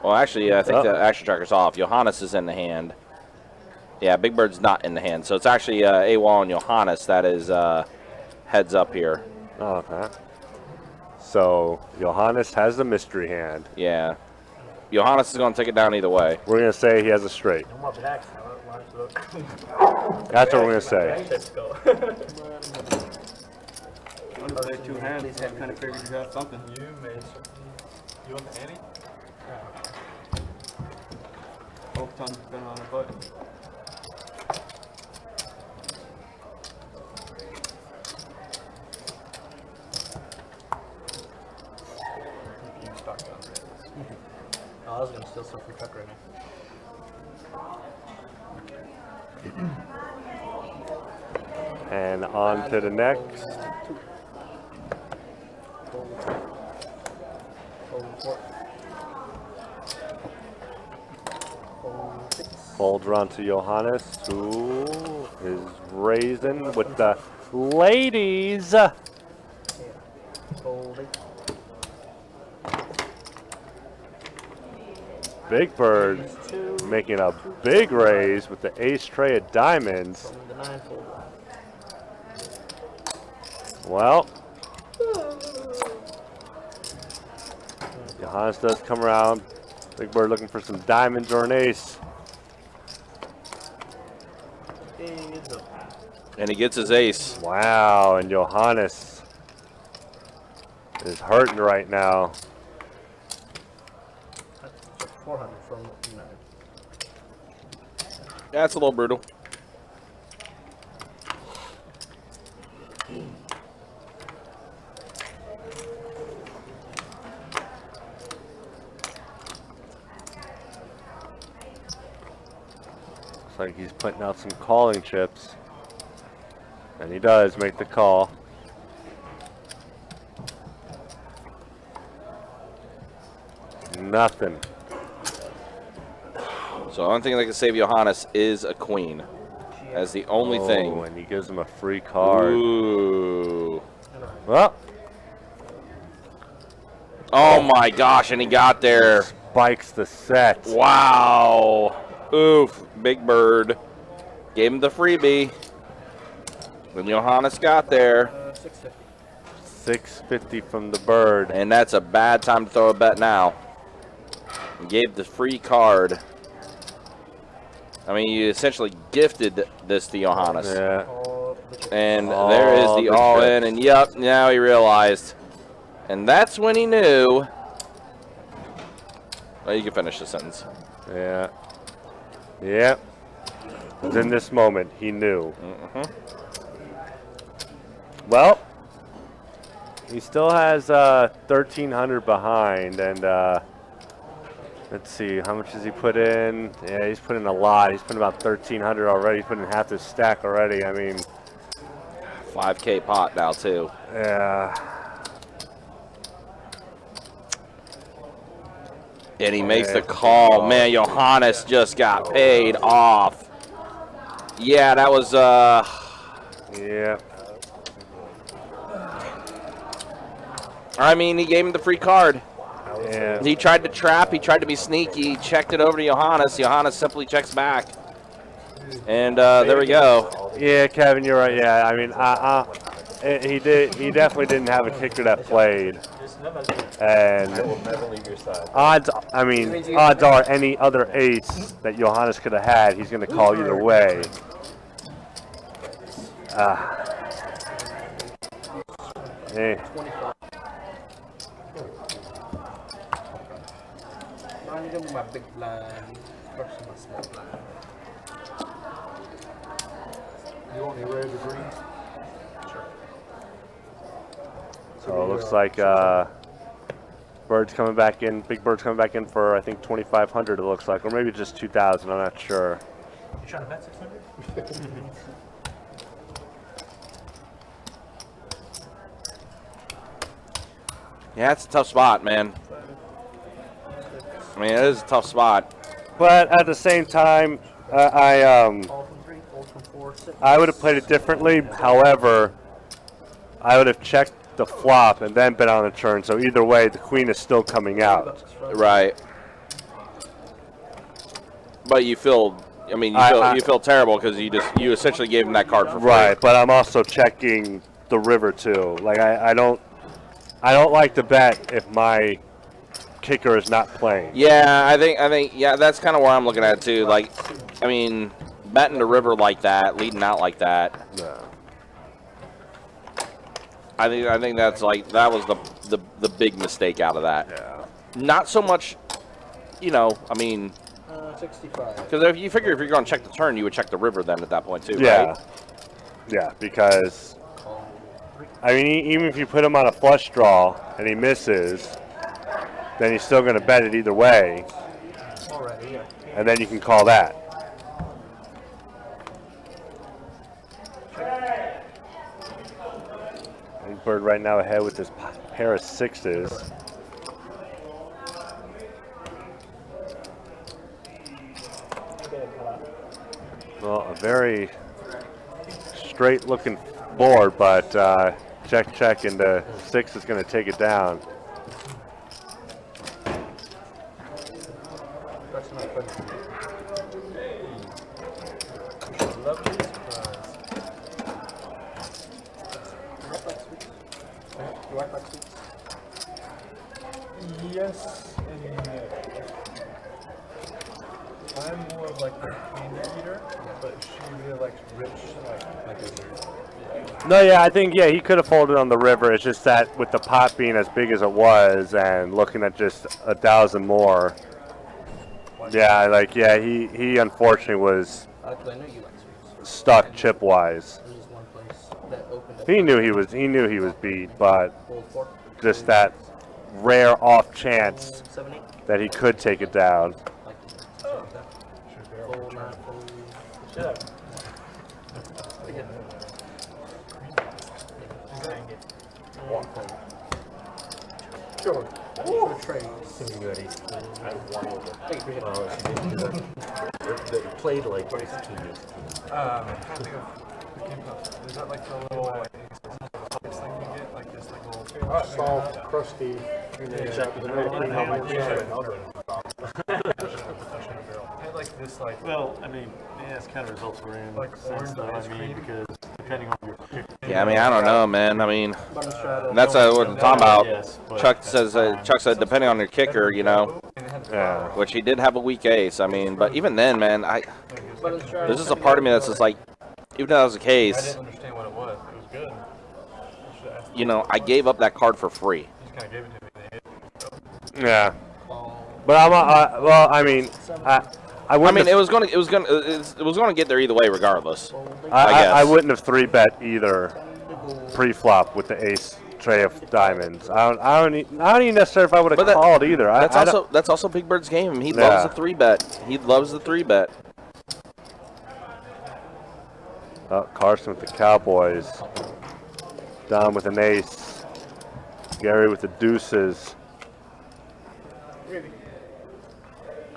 Well, actually, I think the action tracker's off. Johannes is in the hand. Yeah, Big Bird's not in the hand. So it's actually AWOL and Johannes that is heads up here. Oh, okay. So Johannes has the mystery hand. Yeah. Johannes is going to take it down either way. We're going to say he has a straight. No more blacks. That's what we're going to say. Let's go. Under their two hands, I kind of figured you had something. You made something. You want the Ante? Both times been on a button. I was gonna steal some from Chuck right now. And on to the next. Folds around to Johannes, who is raising with the ladies. Big Bird making a big raise with the ace tray of diamonds. Well, Johannes does come around. Big Bird looking for some diamonds or an ace. And he gets his ace. Wow, and Johannes is hurting right now. 400 from United. That's a little brutal. Looks like he's putting out some calling chips. And he does make the call. Nothing. So the only thing that can save Johannes is a queen. That's the only thing. And he gives him a free card. Ooh. Well. Oh my gosh, and he got there. Spikes the set. Wow. Oof. Big Bird gave him the freebie. When Johannes got there. 650. 650 from the Bird. And that's a bad time to throw a bet now. He gave the free card. I mean, you essentially gifted this to Johannes. Yeah. And there is the all-in, and yep, now he realized. And that's when he knew. Well, you can finish the sentence. Yeah. Yep. Yeah. In this moment, he knew. Well, he still has 1,300 behind, and let's see, how much has he put in? Yeah, he's put in a lot. He's put in about 1,300 already. He's put in half his stack already. I mean, 5K pot now too. Yeah. And he makes the call. Man, Johannes just got paid off. Yeah, that was yeah. I mean, he gave him the free card. Yeah. He tried to trap. He tried to be sneaky. Checked it over to Johannes. Johannes simply checks back. And there we go. Yeah, Kevin, you're right. Yeah, I mean, he definitely didn't have a kicker that played. And odds are any other ace that Johannes could have had, he's going to call either way. Hey. 25. I'm going to do my big blind versus my small blind. You want any red or green? Sure. So it looks like Bird's coming back in. Big Bird's coming back in for, I think, 2,500 it looks like. Or maybe just 2,000. I'm not sure. You trying to bet 600? Yeah, it's a tough spot, man. I mean, it is a tough spot. But at the same time, I would have played it differently. However, I would have checked the flop and then bet on the turn. So either way, the queen is still coming out. Right. But you feel, I mean, you feel terrible because you essentially gave him that card for free. Right, but I'm also checking the river too. Like I don't like to bet if my kicker is not playing. Yeah, I think yeah, that's kind of where I'm looking at it too. Like, I mean, betting the river like that, leading out like that. Yeah. I think that's like that was the big mistake out of that. Yeah. Not so much, you know. I mean, 65. because if you figure if you're going to check the turn, you would check the river then at that point too, Yeah. right? Yeah, because I mean, even if you put him on a flush draw and he misses, then he's still going to bet it either way, Already, yeah. and then you can call that. Big Bird right now ahead with this pair of sixes. Well, a very straight-looking board, but check, check, and the six is going to take it down. That's not good. Lovely surprise. You like black sweets? Yes and no. I'm more of like a candy eater, but she really likes rich, like dessert. No, yeah, I think, yeah, he could have folded on the river. It's just that with the pot being as big as it was and looking at just 1,000 more. Yeah, like, yeah, he unfortunately was I know you like sweets. stuck chip-wise. There's one place that opened up. He knew he was beat, but Fold 4. just that rare off chance 7, 8. that he could take it down. Fold 9, fold. Should have. Sure. Sure trades. Ready. I won with it. Thank you, appreciate it. Oh, she didn't do that. They played like this team. Trying to think of the game puffs. Is that like the little like this thing you get? Like this like little Soft, crusty. And then had like this like Well, I mean, yeah, it's kind of results we're in. Like Sense orange though, I ice mean, cream. because depending on your pick. Yeah, I mean, I don't know, man. I mean, Button straddle. that's what we're talking about. Yes, but Chuck that's says, fine. Chuck said, depending on your kicker, you know, Yeah. which he did have a weak ace. I mean, but even then, man, Button straddle. there's just a part of me that's just like, even though that was the I case, didn't understand what it was. It was good. I should have asked you know, I gave up that card for free. He just kind of gave it to me. They hit. Yeah. But I'm well, I mean, I I wouldn't mean, have, it was gonna get there either way, regardless. I guess. I wouldn't have 3-bet either pre-flop with the ace tray of diamonds. I don't even necessarily if I would have But called either. That's also Big Bird's game. He Yeah. loves the 3-bet. He loves the 3-bet. Oh, Carson with the Cowboys. Don with an ace. Gary with the deuces.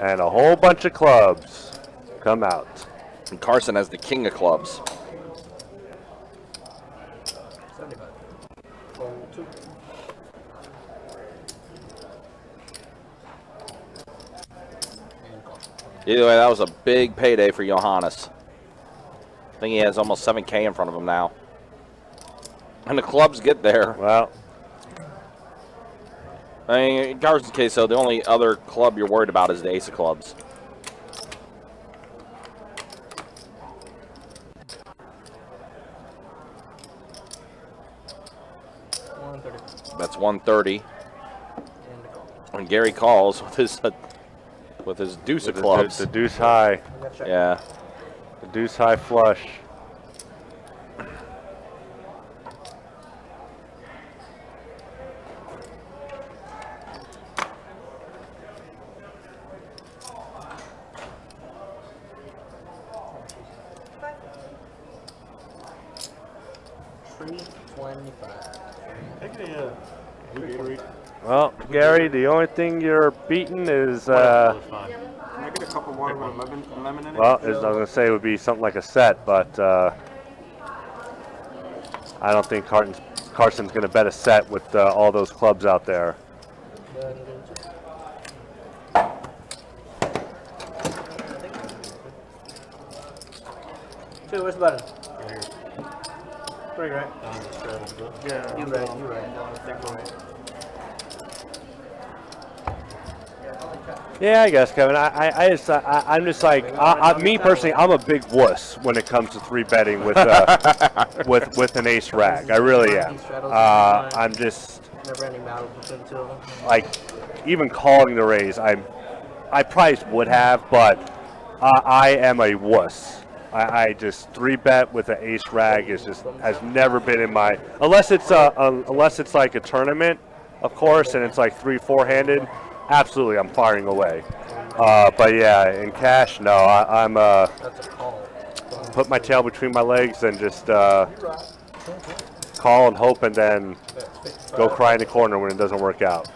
And a whole bunch of clubs come out. And Carson has the king of clubs. 75. Fold 2. And call. Either way, that was a big payday for Johannes. I think he has almost 7K in front of him now. And the clubs get there. Well, I mean, in Carson's case, though, the only other club you're worried about is the ace of clubs. That's 130. And Gary calls with his deuce of clubs. The deuce high. Yeah. The deuce high flush. Well, Gary, the only thing you're beating is, Can I get a cup of water with lemon in it? well, I was going to say it would be something like a set, but I don't think Carson's going to bet a set with all those clubs out there. Two, where's the button? Three, right? Yeah, you're right. Yeah, I guess, Kevin. I'm just like, me personally, I'm a big wuss when it comes to 3-betting with with an ace rag. I really am. I'm just Never-ending battle between the two of them. like, even calling the raise, I probably would have, but I am a wuss. I just 3-bet with an ace rag has never been in my, unless it's like a tournament, of course, and it's like 3-4-handed. Absolutely, I'm firing away. But yeah, in cash, no. I'm put my tail between my legs and just call and hope, and then go cry in the corner when it doesn't work out.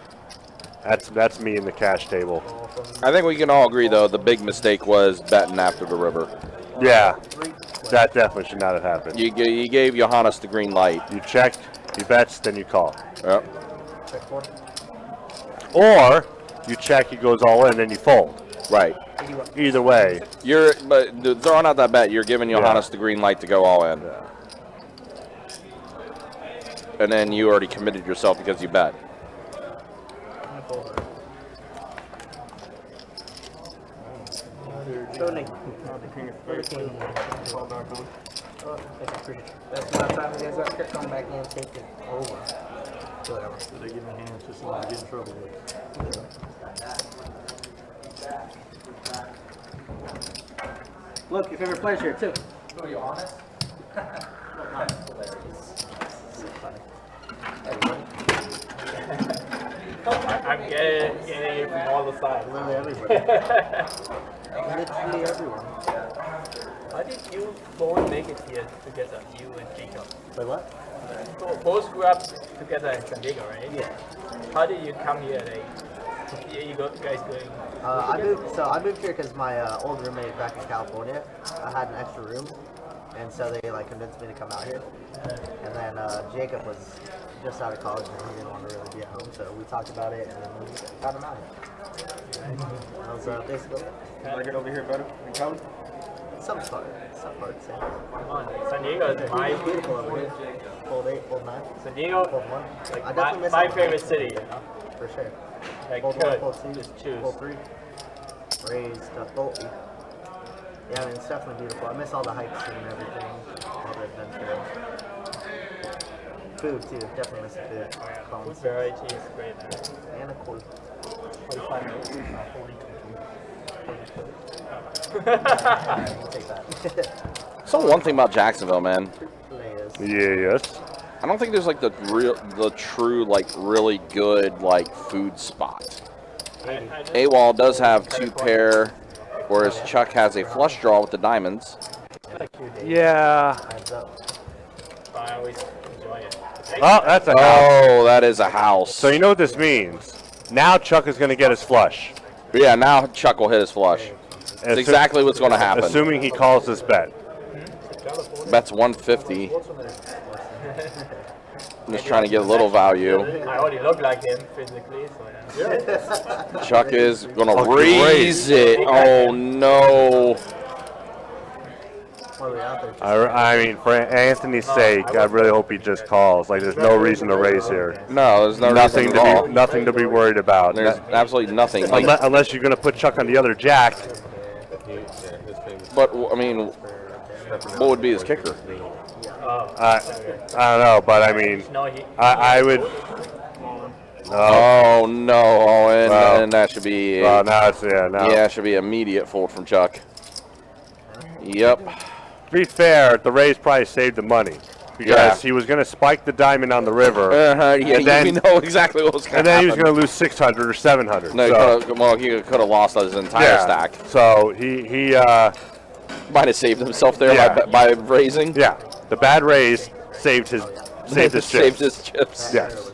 That's me in the cash table. I think we can all agree, though, the big mistake was betting after the river. Yeah, that definitely should not have happened. You gave Johannes the green light. You checked, he bets, then you call. Yep. Or you check, he goes all in, then you fold. Right. Either way. But throwing out that bet, you're giving Johannes the green light to go all in. Yeah. And then you already committed yourself because you bet. That's my time to get up, come back in and take it over. Whatever. So they give me hands just so I get in trouble with. Look, your favorite player's here too. Are you honest? I'm getting it from all the sides. Literally everybody. Literally everyone. How did you both make it here together, you and Jacob? Wait, what? Both grew up together in San Diego, right? Yeah. How did you come here? You guys going? I moved here because my old roommate back in California, I had an extra room, and so they convinced me to come out here. And then Jacob was just out of college and he didn't want to really be at home, so we talked about it and then we got him out here. That was basically it. Like it over here better in Cali? Some parts, yeah. Come on, San Diego is my beautiful over here. Fold 8, fold 9. San Diego, fold 1. like my favorite city, you know. For sure. Like fold 1, fold 2, just choose. fold 3. Raise, fold. Yeah, I mean, it's definitely beautiful. I miss all the hikes and everything, all the adventure. Food too, definitely miss the food. Food variety is great, man. And a cool. 45 minutes, 40. Take that. So one thing about Jacksonville, man. Yes. I don't think there's like the true really good food spot. AWOL does have 2 pair, whereas Chuck has a flush draw with the diamonds. Yeah. I always enjoy it. Oh, that's a house. Oh, that is a house. So you know what this means. Now Chuck is going to get his flush. But yeah, now Chuck will hit his flush. That's exactly what's going to happen. Assuming he calls this bet. Bet's 150. I'm just trying to get a little value. I already look like him physically, so yeah. Chuck is going to raise it. Oh, no. I mean, for Anthony's sake, I really hope he just calls. There's no reason to raise here. No, there's no nothing reason at all. Nothing to be worried about. There's absolutely nothing. Unless you're going to put Chuck on the other jack. But, I mean, what would be his kicker? I don't know, but I mean, I would. Oh no, Owen, Well, and that should be. Well, now it's now. It should be immediate fold from Chuck. Yep. To be fair, the raise probably saved the money because he was going to spike the diamond on the river. Yeah, and then, you know exactly what was going to happen. And then he was going to lose 600 or 700. No, he could have lost his entire stack. So he might have saved himself there by raising. Yeah, the bad raise saved his chips. Saved his chips. Yes.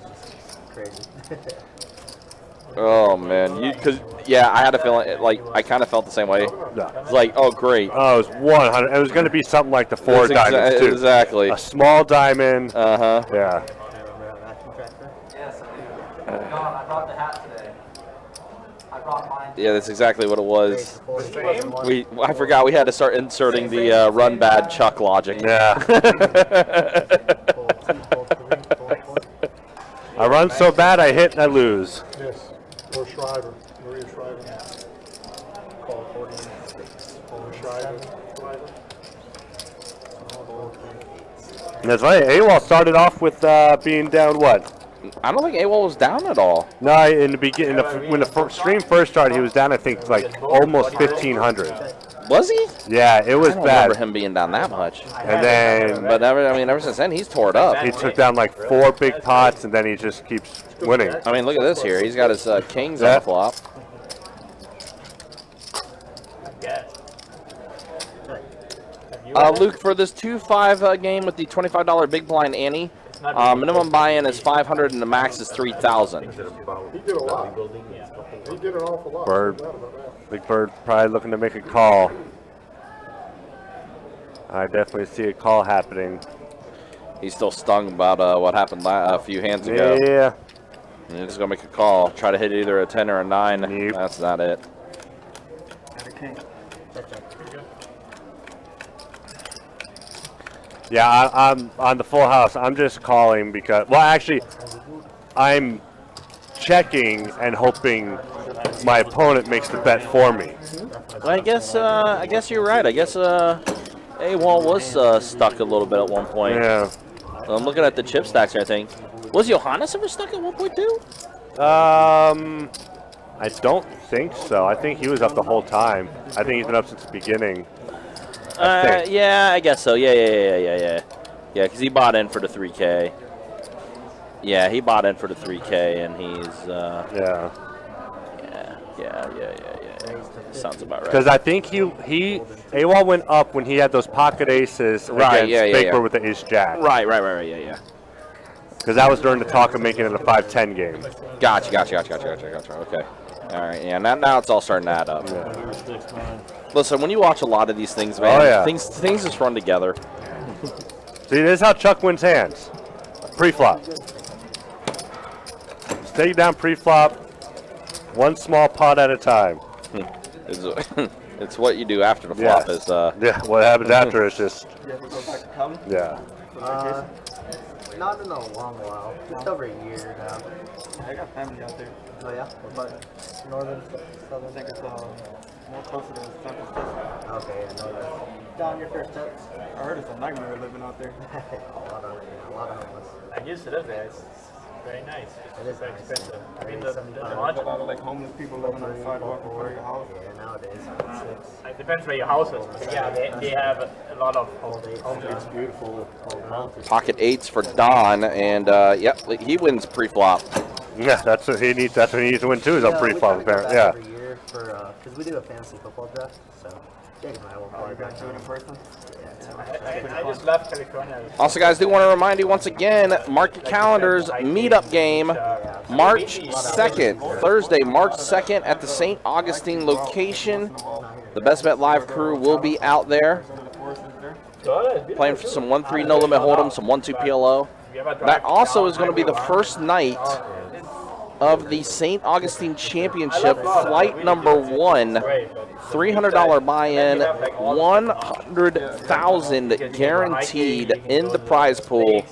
Oh man, I had a feeling like I kind of felt the same way. It's like, oh great. Oh, it was 100. It was going to be something like the 4 diamonds too. Exactly. A small diamond. Yeah. Yes, I brought the hat today. I brought mine. Yeah, that's exactly what it was. I forgot we had to start inserting the run bad Chuck logic. Yeah. I run so bad, I hit and I lose. Yes. Or Shriver. Maria Shriver. Call 46. Or Shriver. And that's right. AWOL started off with being down what? I don't think AWOL was down at all. No, in the beginning, when the stream first started, he was down. I think like almost 1,500. Was he? Yeah, it was I don't bad. remember him being down that much. And then, but ever since then, he's tore it up. He took down like 4 big pots, and then he just keeps winning. I mean, look at this here. He's got his kings on the flop. Luke, for this 2-5 game with the $25 big blind Ante, minimum buy-in is 500 and the max is 3,000. He did a lot. He did an awful lot. Bird, Big Bird probably looking to make a call. I definitely see a call happening. He's still stung about what happened a few hands ago. Yeah. And he's going to make a call. Try to hit either a 10 or a 9. Nope. That's not it. Yeah, I'm on the full house. I'm just calling because, well, actually, I'm checking and hoping my opponent makes the bet for me. Well, I guess you're right. I guess AWOL was stuck a little bit at one point. Yeah. I'm looking at the chip stacks here, I think. Was Johannes ever stuck at 1.2? I don't think so. I think he was up the whole time. I think he's been up since the beginning. Yeah, I guess so. Yeah, because he bought in for the 3K. Yeah, he bought in for the 3K, and he's yeah. Sounds about right. Because I think AWOL went up when he had those pocket aces against Baker with the ace jack. Right, yeah. Because that was during the talk of making it a 5-10 game. Gotcha. Okay. All right, yeah. Now it's all starting to add up. Yeah. Listen, when you watch a lot of these things, man, things just run together. See, this is how Chuck wins hands. Pre-flop. Just take it down pre-flop, one small pot at a time. It's what you do after the flop is. Yeah, what happens after is just. Yeah. Not in a long while. Just over a year now. I got family out there. Oh yeah? But northern, southern? I think it's more closer to San Francisco. Okay, yeah, northern. Down your first steps. I heard it's a nightmare living out there. a lot of homeless. I used to live there. It's very nice. It is very nice. expensive. I mean, Maybe the 75. lunch. A lot of like homeless people living on the sidewalk in front of your house. Yeah, nowadays. It depends where your house is. But yeah, they have a lot of It's beautiful. Pocket 8s for Don, and he wins pre-flop. Yeah, that's what he needs. That's what he needs to win too. Is on pre-flop, apparently. Yeah. Every year for because we do a fantasy football draft, so Jake and I will probably back to it in person. I just left California. Also, guys, do want to remind you once again, mark your calendars, meetup game, March 2nd, Thursday, March 2nd at the St. Augustine location. The Best Bet Live crew will be out there playing for some 1-3 no limit hold'em, some 1-2 PLO. That also is going to be the first night of the St. Augustine Championship, flight number 1. $300 buy-in, $100,000 guaranteed in the prize pool.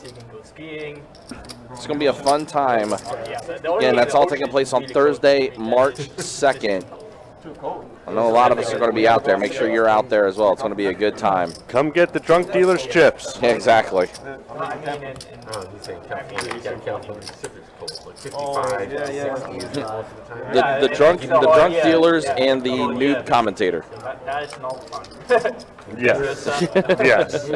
It's going to be a fun time. Again, that's all taking place on Thursday, March 2nd. I know a lot of us are going to be out there. Make sure you're out there as well. It's going to be a good time. Come get the drunk dealer's chips. Yeah, exactly. I mean, He's saying California. You got California Pacific Coast, like 55, 60s most of the time. The drunk dealers and the noob commentator. that is not fun. Yes. Yes.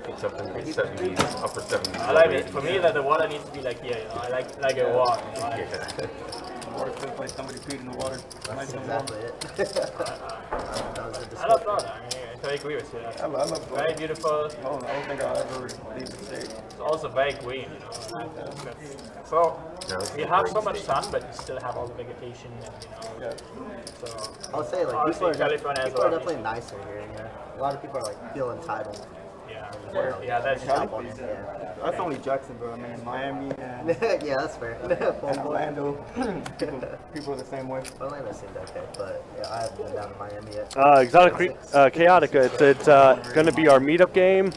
Except in the 70s, upper 70s. I like it. For me, the water needs to be like here. I like a water. Water feels like somebody peed in the water. That's exactly it. I love Florida. I mean, I totally agree with you. I love Florida. Very beautiful. I don't think I'll ever leave the state. It's also very green, So you have so much sun, but you still have all the vegetation, and So I'll say like honestly, people are definitely nicer here. A lot of people are like feel entitled. Yeah, that's California. That's only Jacksonville. I mean, Miami and yeah, that's fair. Orlando, people are the same way. Orlando seemed okay, but yeah, I haven't been down to Miami yet. Exotic Chaotica. It's going to be our meetup game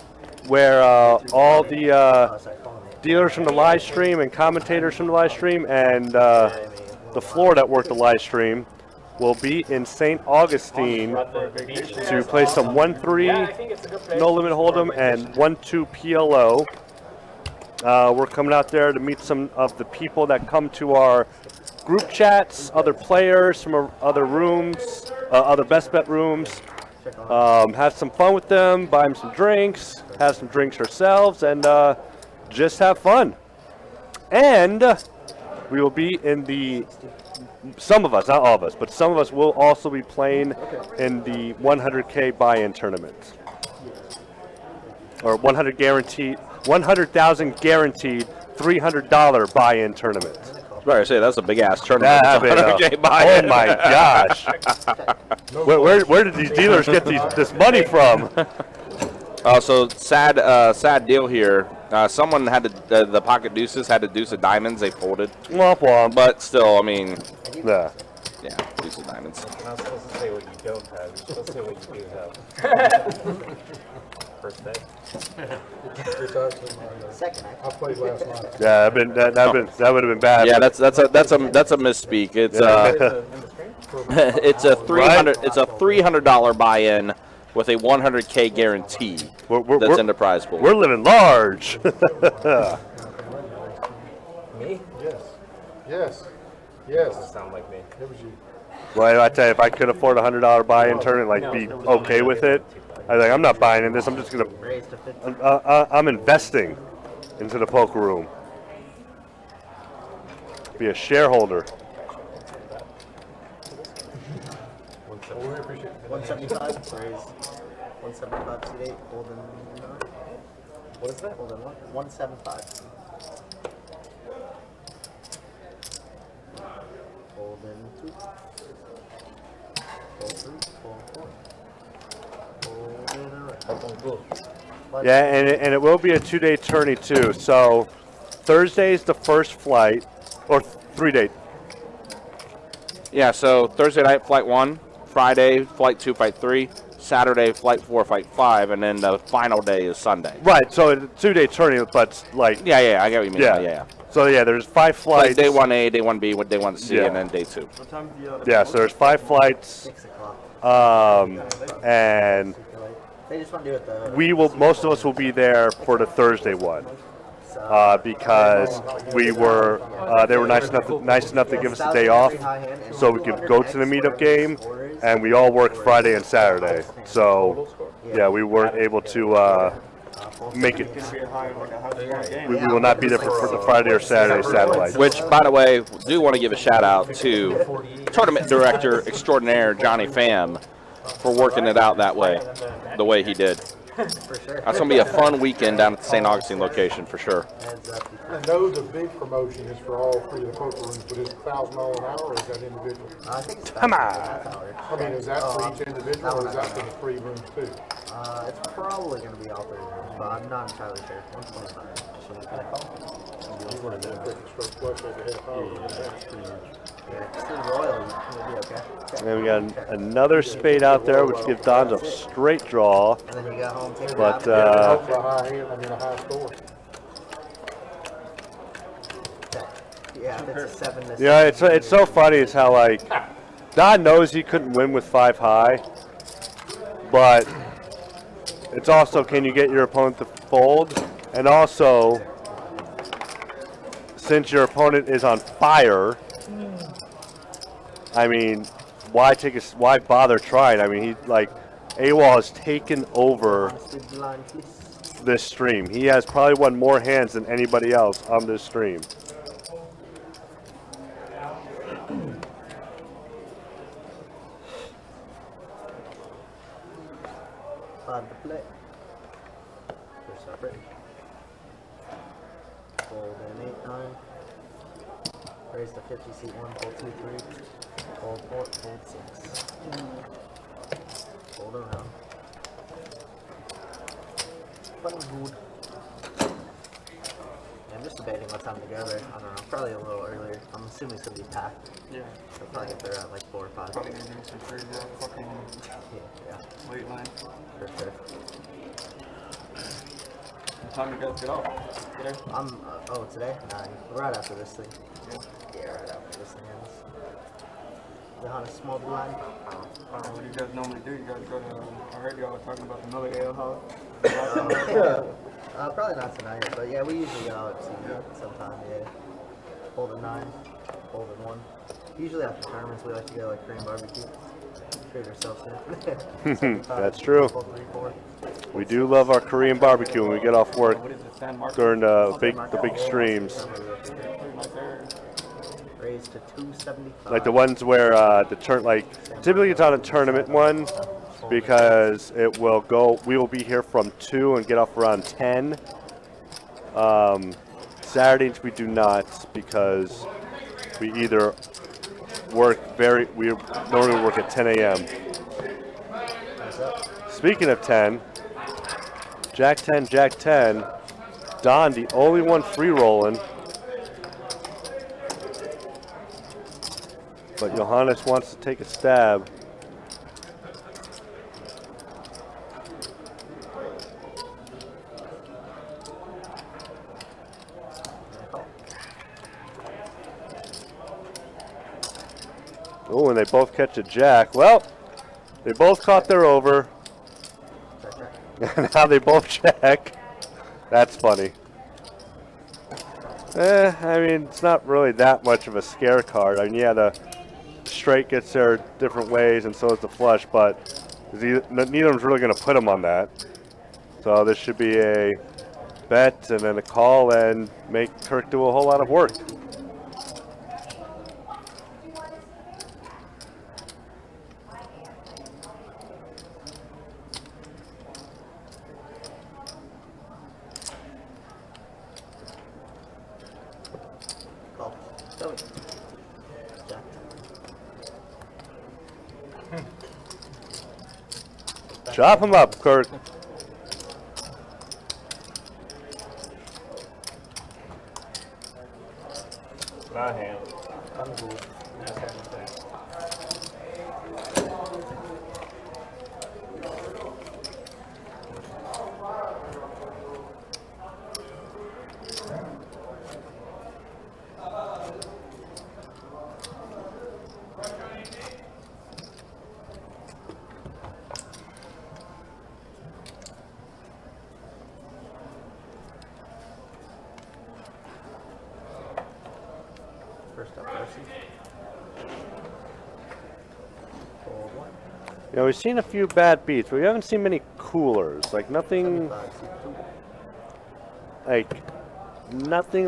where all the dealers from the live stream and commentators from the live stream and the floor that worked the live stream will be in St. Augustine to play some 1-3 No Limit Hold'em and 1-2 PLO. We're coming out there to meet some of the people that come to our group chats, other players from other rooms, other best bet rooms. Have some fun with them, buy them some drinks, have some drinks ourselves, and just have fun. And we will be in the some of us, not all of us, but some of us will also be playing in the 100K buy-in tournament, or 100,000 guaranteed $300 buy-in tournament. I say that's a big ass tournament. Oh my gosh! where did these dealers get this money from? So sad deal here. Someone had to, the pocket deuces had a deuce of diamonds. They folded. Womp womp. But still, I mean, yeah, deuce of diamonds. You're not supposed to say what you don't have. You're supposed to say what you do have. First day. Second night. I played last night. Yeah, that would have been bad. Yeah, that's a misspeak. It's it's a $300 buy-in with a 100K guarantee. That's in the prize pool. We're living large. Me? Yes. Yes. Doesn't sound like me. It was you. Well, I tell you, if I could afford a $100 buy-in tournament, like be okay with it, I'm not buying in this. I'm just gonna. I'm investing into the poker room. Be a shareholder. 175. Raise 175 to 8. Golden. What is that? Golden 175. Golden 2. Golden 4. Yeah, and it will be a 2-day tourney too. So Thursday's the first flight, or 3-day. Yeah, so Thursday night, flight 1. Friday, flight 2, flight 3. Saturday, flight 4, flight 5. And then the final day is Sunday. Right, so it's a 2-day tourney, but like... Yeah, I get what you mean. Yeah. So yeah, there's 5 flights. Like day 1A, day 1B, day 1C, and then day 2. Yeah, so there's 5 flights. 6 o'clock. And They just want to do it most of us will be there for the Thursday one. Because they were nice enough to give us a day off, so we could go to the meetup game, and we all work Friday and Saturday. So yeah, we weren't able to make it. We will not be there for the Friday or Saturday satellite. Which, by the way, do want to give a shout out to tournament director extraordinaire Johnny Pham for working it out that way, the way he did. For sure. That's going to be a fun weekend down at the St. Augustine location for sure. I know the big promotion is for all 3 of the poker rooms, but is it $1,000 an hour or is that individual? I think it's Come on. I mean, is that for each individual or is that for the 3 rooms too? It's probably going to be all 3 rooms, but I'm not entirely sure. 125. Yeah, just the Royal, you'll be okay. And we got another spade out there, which gives Dons a straight draw. And then you got home, take it But out. A high hand, I mean a high score. Yeah, if it's a 7 to 6. yeah, it's so funny. It's how like Don knows he couldn't win with 5 high, but it's also, can you get your opponent to fold? And also, since your opponent is on fire, I mean, why bother trying? I mean, he like AWOL has taken over this stream. He has probably won more hands than anybody else on this stream. Five to play. We're separate. Fold an 8-9. Raise the 50 seat 1, fold 2, 3. Fold 4, fold 6. Fold around. But I'm good. Yeah, I'm just debating what time to go there. I don't know, probably a little earlier. I'm assuming it's gonna be packed. Yeah. They'll probably get there at like 4 or 5. Probably gonna do some crazy fucking late line. For sure. What time you guys get off? Today? I'm, oh, today? 9. Right after this thing. Yeah, right after this thing ends. You on a small blue line? What do you guys normally do? You guys go to, I heard y'all were talking about the Miller Ale House. Probably not tonight, but yeah, we usually go out to sometime, yeah. Hold a 9, hold a 1. Usually after tournaments, we like to go like Korean barbecue. Treat ourselves in. That's true. We do love our Korean barbecue when we get off work during the big streams. Raised to 275. Like the ones where typically it's on a tournament one because it will go. We will be here from 2 and get off around 10. Saturdays we do not because we either work we normally work at 10 a.m. Speaking of 10, Jack 10, Jack 10. Don, the only one free rolling. But Johannes wants to take a stab. Oh, and they both catch a jack. Well, they both caught their over. Now they both check. That's funny. I mean, it's not really that much of a scare card. I mean, yeah, the straight gets there different ways, and so is the flush, but neither of them's really going to put them on that. So this should be a bet and then a call and make Kirk do a whole lot of work. Chop him up, Kirk. My hand. I'm good. You know, we've seen a few bad beats, but we haven't seen many coolers. Like nothing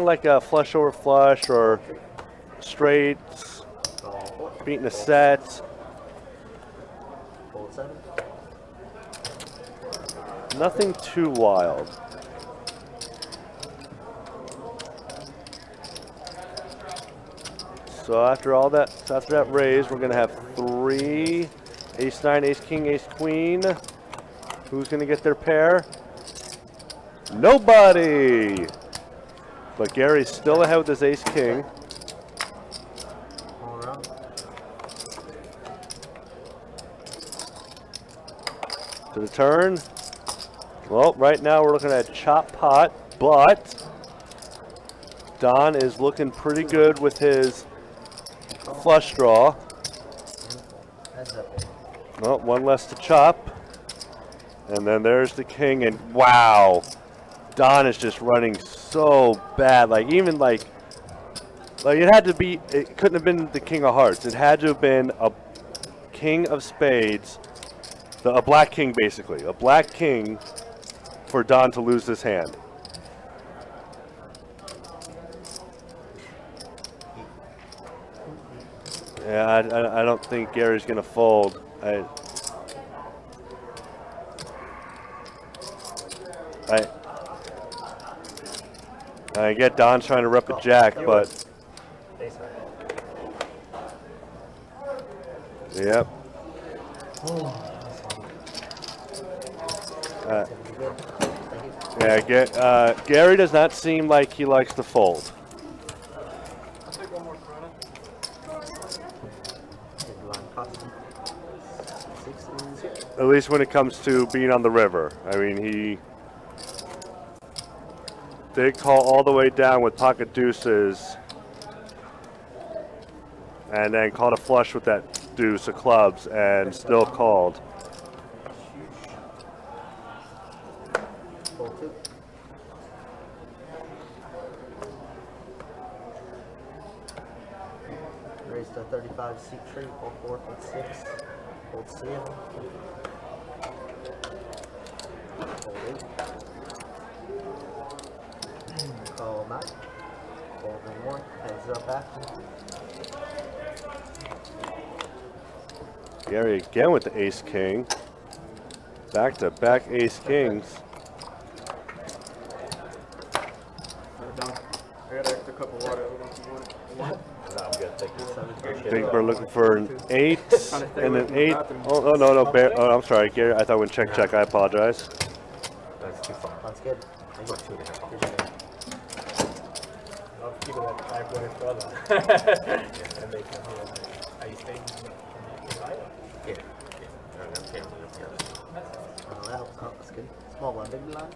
like a flush over flush or straights, beating a set. Nothing too wild. So after that raise, we're gonna have 3. Ace 9, Ace King, Ace Queen. Who's going to get their pair? Nobody! But Gary's still ahead with his Ace King. To the turn. Well, right now we're looking at chop pot, but Don is looking pretty good with his flush draw. Heads up. Well, one less to chop. And then there's the king, and wow. Don is just running so bad. Like, even like it had to be, it couldn't have been the king of hearts. It had to have been a king of spades, a black king basically. A black king for Don to lose this hand. Yeah, I don't think Gary's going to fold. I get Don trying to rep a jack, but yep. Yeah, Gary does not seem like he likes to fold. I'll take one more Corona. At least when it comes to being on the river. I mean, he did call all the way down with pocket deuces and then called a flush with that deuce of clubs and still called. Raised to 35 seat tree, hold 4, hold 6, hold 7, hold 8, call 9, hold 1, heads up after. Gary again with the ace king. Back to back ace kings. I got an extra cup of water. I'm good, thank you. Big Bird looking for an 8 and an 8. Oh no, Bear. Oh, I'm sorry, Gary. I thought when check. I apologize. That's too far. That's good. I got 2.5. I'll keep it at 5 points further. And they can hear. Are you staying in Iowa? Yeah. Okay. Oh, that helps out. That's good. Small one, big blind.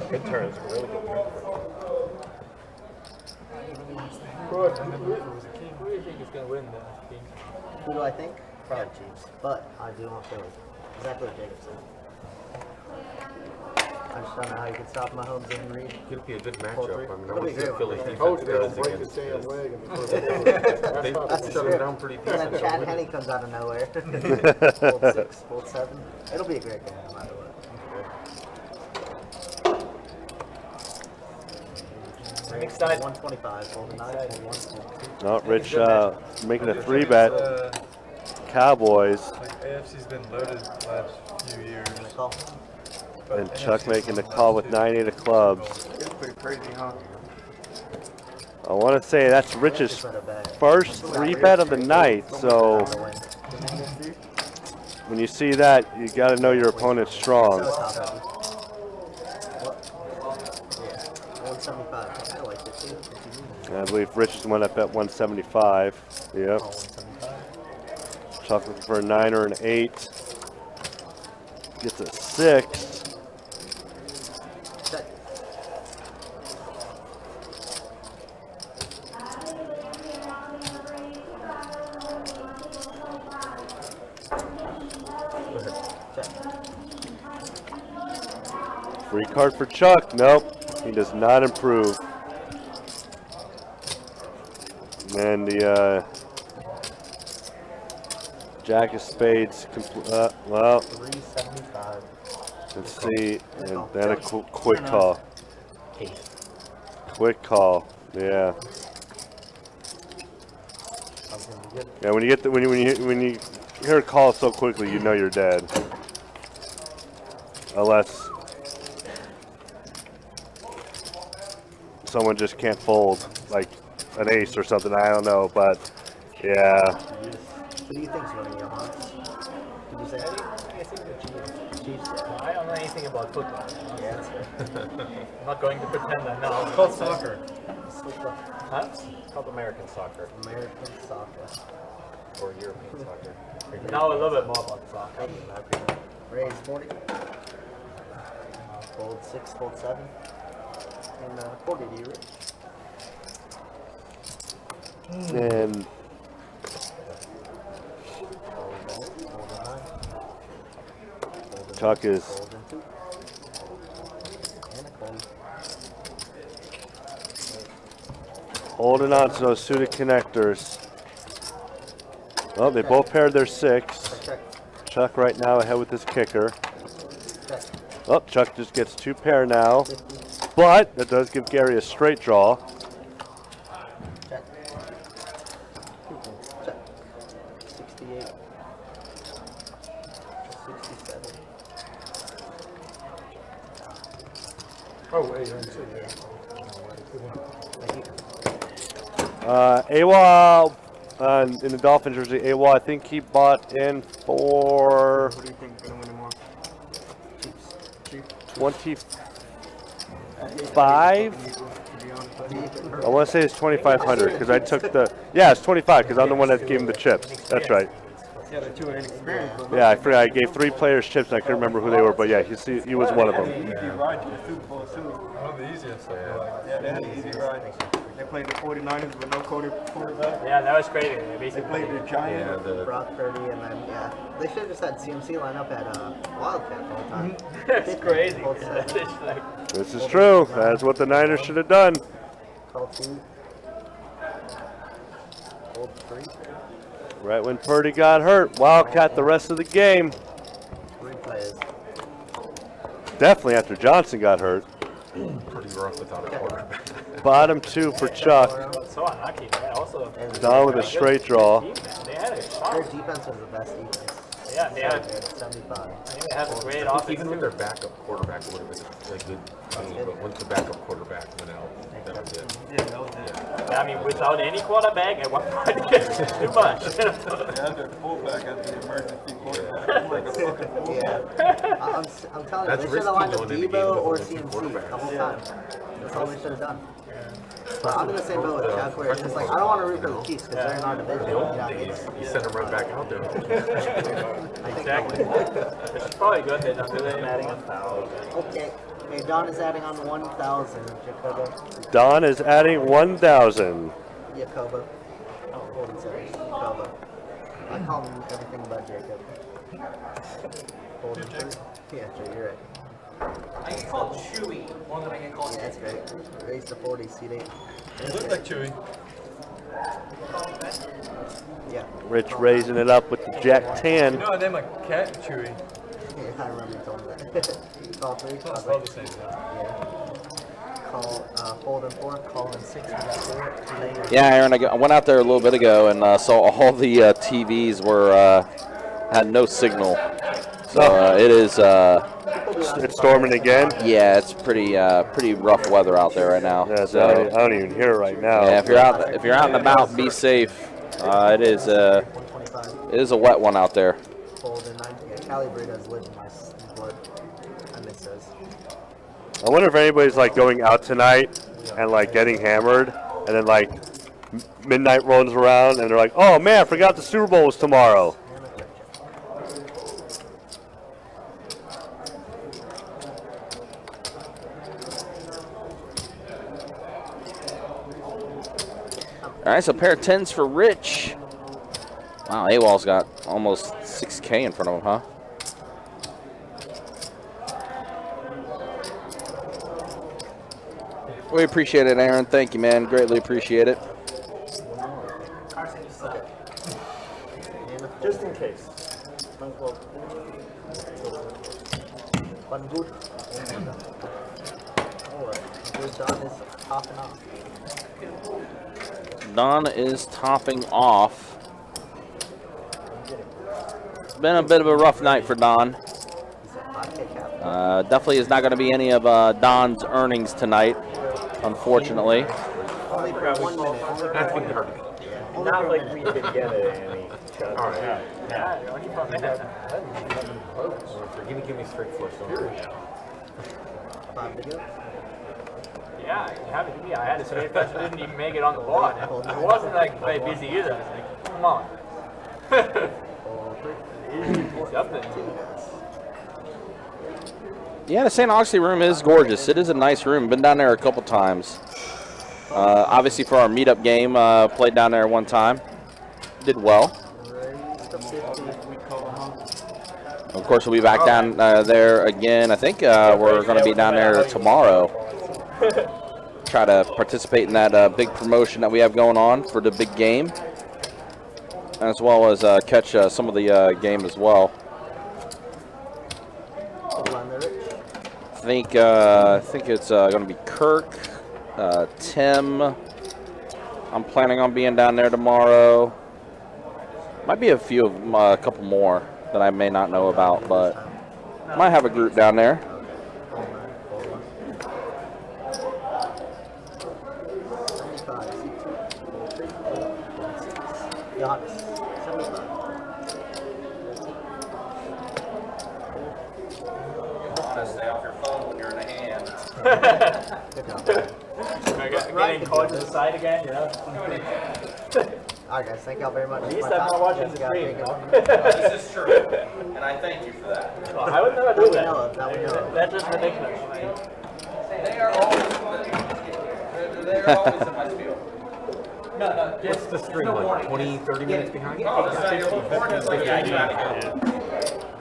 Good turns, really good turns. Who do you think is going to win the game? Who do I think? Probably Chiefs. But I do want Philly. Exactly what Jacob said. I just don't know how you can stop Mahomes and Reed. It'll be a good matchup. I mean, I It'll want be to see good. Philly's I told defense you they does don't break against his damn this. leg. They shut him down pretty And then decent. Chad Henne comes out of nowhere. Fold 6, fold 7. It'll be a great game no matter what. I'm excited. 125, fold 9, fold 1. No, Rich making a 3-bet. Cowboys. Like AFC's been loaded the last few years. And Chuck making the call with 9-8 of clubs. It's pretty crazy, huh? I want to say that's Rich's first 3-bet of the night, so when you see that, you got to know your opponent's strong. 175. I like it too. And I believe Rich is the one that bet 175. Yep. Chuck looking for a 9 or an 8. Gets a 6. Free card for Chuck. Nope. He does not improve. And the Jack of Spades. Well, 375. let's see. And then a quick call. Quick call. Yeah. Yeah. When you get when you hear a call so quickly, you know you're dead. Unless someone just can't fold, like an ace or something. I don't know, but yeah. Who do you think's winning your hearts? Did you say? I think the Chiefs. I don't know anything about football. Yeah, that's fair. I'm not going to pretend I know. It's called soccer. Huh? It's called American soccer. American soccer. Or European soccer. Now a little bit more about soccer. Raise 40. Fold 6, fold 7. And 40 to you, Rich. And Chuck is holding on to those suited connectors. Well, they both paired their 6. Chuck right now ahead with his kicker. Oh, Chuck just gets 2 pair now. But that does give Gary a straight draw. Check. 68. 67. Oh, wait, I didn't see Thank you. AWA in the Dolphin jersey, AWA, I think he bought in for What do you think? Gonna win more? 25. I want to say it's 2,500 because I took the it's 25 because I'm the one that gave him the chips. That's right. Yeah, the two are inexperienced. Yeah, I forgot I gave 3 players chips and I couldn't remember who they were, but yeah, he was one of them. Easy ride to the Super Bowl too. One of the easiest. Yeah, they had an easy ride. They played the 49ers with no quarterback. Yeah, that was crazy. They They basically played the Giants. Brock Purdy, and then, they should have just had CMC line up at Wildcat all the time. It's crazy. Both sides. It's like, This is true. That's what the Niners should have done. Call 2. Hold 3. Right when Purdy got hurt, Wildcat the rest of the game. 3 players. Definitely after Johnson got hurt. Pretty rough without a quarterback. Bottom 2 for Chuck. so unlucky, man. Also, Don with a straight draw. they had a Their sharp. defense was the best defense. Yeah, they had, 75. they have a great I think offense. even with too. their backup quarterback, it would have been a good team. But once the backup quarterback went out, that was it. Yeah, that was it. I mean, without any quarterback, at one point, it's too much. Yeah, their fullback as the emergency quarterback. Like a fucking fullback. Yeah. I'm telling you, That's they should have lined up risky going in the game Debo with or only 2 CMC the quarterbacks. whole time. That's all they should have done. But I'm in the same boat with Chuck, where it's just like, I don't want to root for the Chiefs because they're in our division. The only thing is, you send him right back out there. Exactly. It's probably good that I'm adding 1,000. Okay. Okay, Don is adding on 1,000, Jacobo. Don is adding 1,000. Jacobo. Oh, Golden Series. Jacobo. I call him everything but Jacob. Golden Series. Yeah, Jay, you're right. I get called Chewy more than I get called Yeah, that's great. Raise to 40, seat 8. It looked like Chewy. Yeah. Rich raising it up with the Jack 10. You know I named my cat Chewy. Yeah, I remember you told me that. Call 3. It's not spelled the same. Yeah. Call, fold in 4, call in 6. We got 4. Yeah, Aaron, I went out there a little bit ago and saw all the TVs were had no signal. So it is. It's storming again. Yeah, it's pretty rough weather out there right now. Yeah, so, I don't even hear it right now. Yeah, if you're out and about, be safe. It is a wet one out there. Fold in 9. Yeah, Calibrate has lived in my blood. I miss those. I wonder if anybody's like going out tonight and like getting hammered, and then like midnight rolls around and they're like, "Oh man, I forgot the Super Bowl was tomorrow." All right, so a pair of 10s for Rich. Wow, AWOL's got almost 6K in front of him, huh? We appreciate it, Aaron. Thank you, man. Greatly appreciate it. Just in case. One good. Alright, Don is topping off. Don is topping off. It's been a bit of a rough night for Don. Definitely is not going to be any of Don's earnings tonight, unfortunately. Only for 1 minute. That's going to hurt. Not like we could get it, Annie. All right. Give me straight flush. Five to go. Yeah, it happened to me. I had a straight flush, didn't even make it on the board. It wasn't like very busy either. I was like, come on. Something. Yeah, the St. Oxley room is gorgeous. It is a nice room. Been down there a couple times. Obviously for our meetup game, played down there one time. Did well. Of course, we'll be back down there again. I think we're going to be down there tomorrow. Try to participate in that big promotion that we have going on for the big game, as well as catch some of the game as well. I think it's going to be Kirk, Tim. I'm planning on being down there tomorrow. Might be a couple more that I may not know about, but might have a group down there. Stay off your phone when you're in a hand. Getting called to the side again, you know? Alright guys, thank y'all very much. At least I'm not watching the screen. This is true, and I thank you for that. Well, I would never do that. Now we know. That's just ridiculous. They are always in my spiel. What's the stream like? 20, 30 minutes behind? Oh, the is like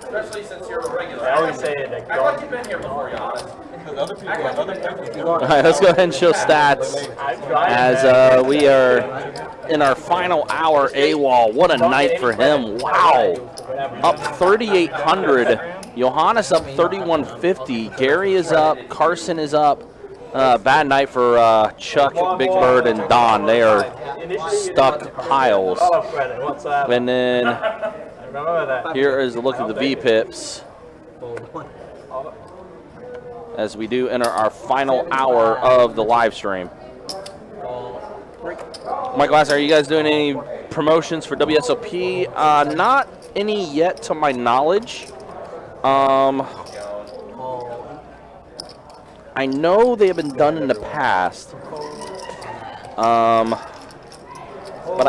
especially since you're a regular. I always say it like, act like you've been here before, you honest. All right, let's go ahead and show stats as we are in our final hour. AWOL, what a night for him. Wow. Up 3,800. Johannes up 3,150. Gary is up. Carson is up. Bad night for Chuck, Big Bird, and Don. They are stuck piles. And then here is a look at the V-Pips as we do enter our final hour of the live stream. Michael asks, are you guys doing any promotions for WSOP? Not any yet to my knowledge. I know they have been done in the past, but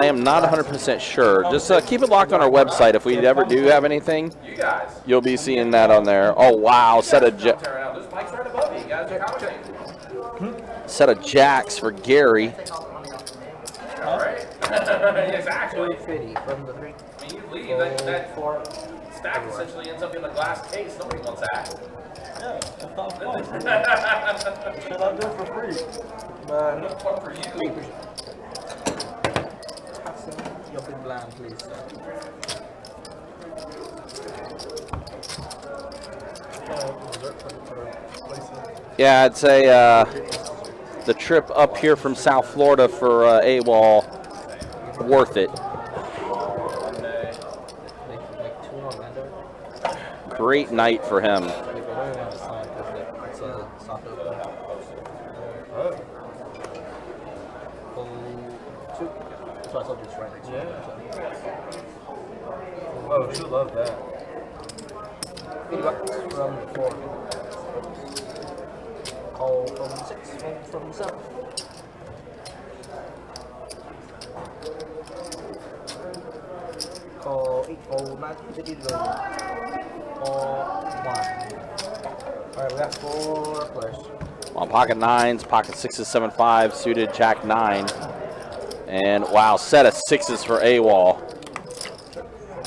I am not 100% sure. Just keep it locked on our website. If we ever do have anything, you'll be seeing that on there. Oh, wow. Set of jacks for Gary. All right. Exactly. From the three. I mean, you leave, that stack essentially ends up in a glass case. Nobody wants that. Yeah, that's not fun. Should I do it for free? No fun for you. Your big blind, please, sir. Yeah, I'd say the trip up here from South Florida for AWOL, worth it. Great night for him. Oh, she love that. From 4. Call from 6, from 7. Call 8, call 9, call 1. Alright, we got 4 players. On pocket 9s, pocket 6s, 7, 5, suited jack 9. And wow, set of 6s for AWOL.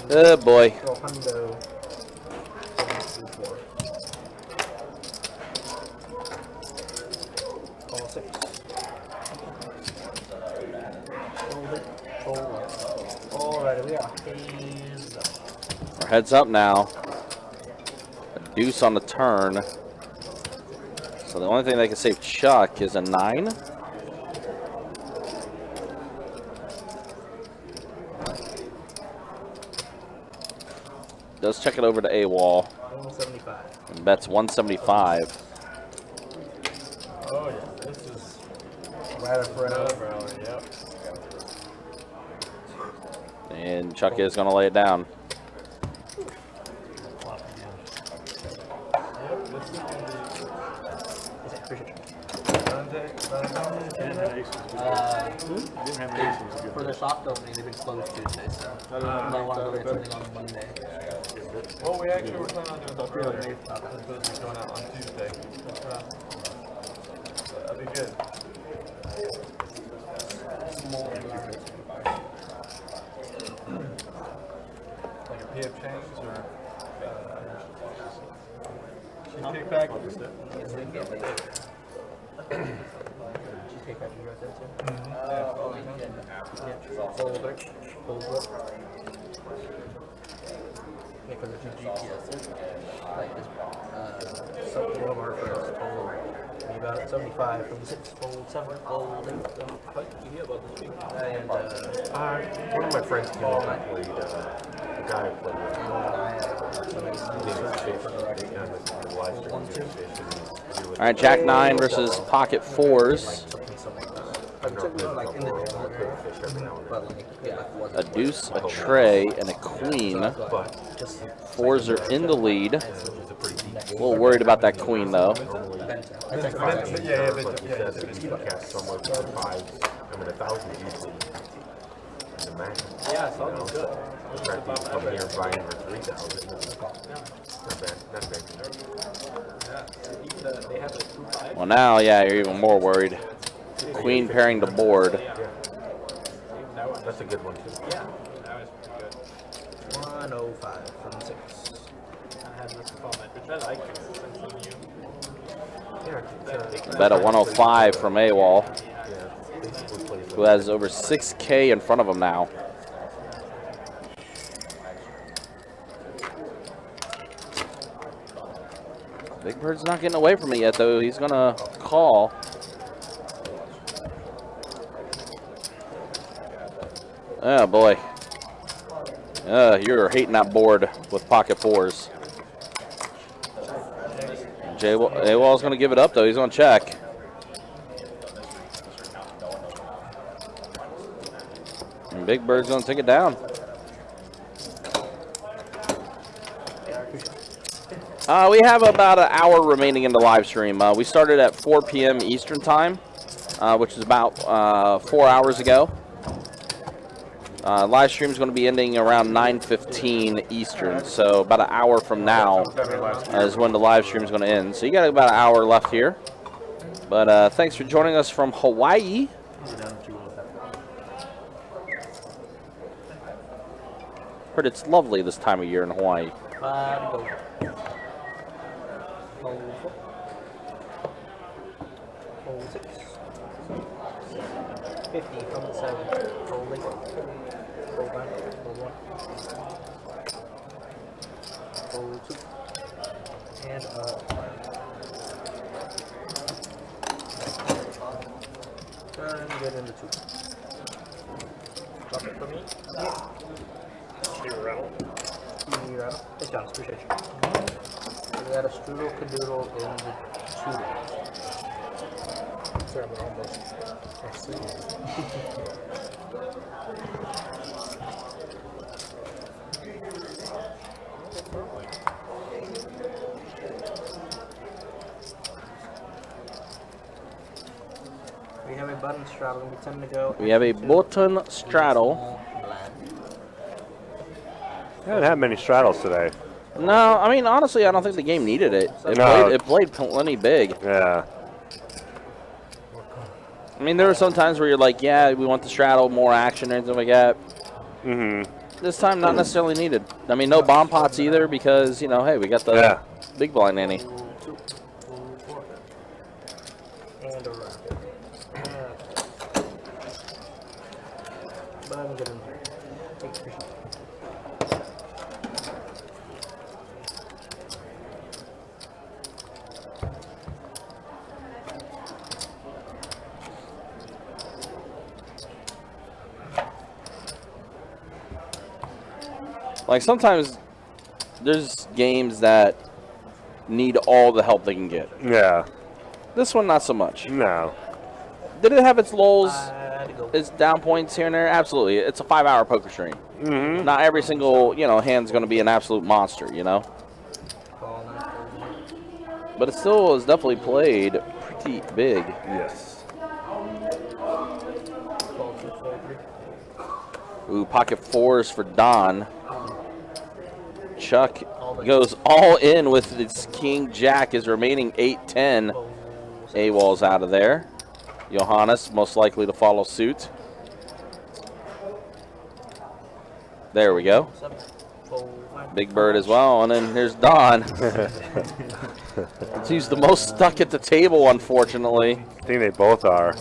Good boy. Our heads up now. A deuce on the turn. So the only thing that can save Chuck is a 9. Does check it over to AWOL. 175. And bets 175. Oh yeah, this is right up around. Yep. And Chuck is going to lay it down. For the shop opening, they've been closed Tuesday, so I want to look at something on Monday. Well, we actually were planning on doing that earlier. It's supposed to be going out on Tuesday. That'd be good. Like a PF Chang's or cheesecake package? Cheesecake package, you got that too? Because it's a GPS. Like this, something one of our friends told me about it. 75 from 6 fold 7 fold 8. What did you hear about this week? And one of my friends came up and played, the guy I played with. All right, Jack 9 versus Pocket 4s. A deuce, a tray, and a queen. 4s are in the lead. A little worried about that queen, though. Yeah, so that's good. Coming here and buying for 3,000. Well, now, yeah, you're even more worried. Queen pairing the board. That's a good one, too. Yeah, that was pretty good. 105 from 6. I had this comment, which I like since you. Bet a 105 from AWOL, who has over 6K in front of him now. Big Bird's not getting away from it yet, though. He's going to call. Oh, boy. You're hating that board with Pocket 4s. AWOL's going to give it up, though. He's going to check. And Big Bird's going to take it down. We have about an hour remaining in the live stream. We started at 4 p.m. Eastern time, which is about 4 hours ago. Live stream is going to be ending around 9:15 Eastern, so about an hour from now is when the live stream is going to end. So you got about an hour left here. But thanks for joining us from Hawaii. Heard it's lovely this time of year in Hawaii. Fold 6. 50 from the 7. Fold 8. Fold 9. Fold 1. Fold 2. And turn, get into 2. Drop it for me? Yeah. Zero rattle. Hey, John, appreciate you. We got a strudel cadoodle in the 2. Sorry, I'm almost. I see. We have a button straddle, and we tend to go. We have a button straddle. I haven't had many straddles today. No, I mean, honestly, I don't think the game needed it. It played plenty big. Yeah. I mean, there were some times where you're like, yeah, we want the straddle, more action or anything like that. Mm-hmm. This time, not necessarily needed. I mean, no bomb pots either because, you know, hey, we got the big blind ante. And a round. But I'm good in here. Thanks, appreciate it. Like, sometimes there's games that need all the help they can get. Yeah. This one, not so much. No. Did it have its lulls, its down points here and there? Absolutely. It's a 5-hour poker stream. Mm-hmm. Not every single, hand's going to be an absolute monster, But it still is definitely played pretty big. Yes. Ooh, pocket 4s for Don. Chuck goes all in with his King Jack. His remaining 8-10. AWOL's out of there. Johannes most likely to follow suit. There we go. Big Bird as well, and then here's Don. He's the most stuck at the table, unfortunately. I think they both are.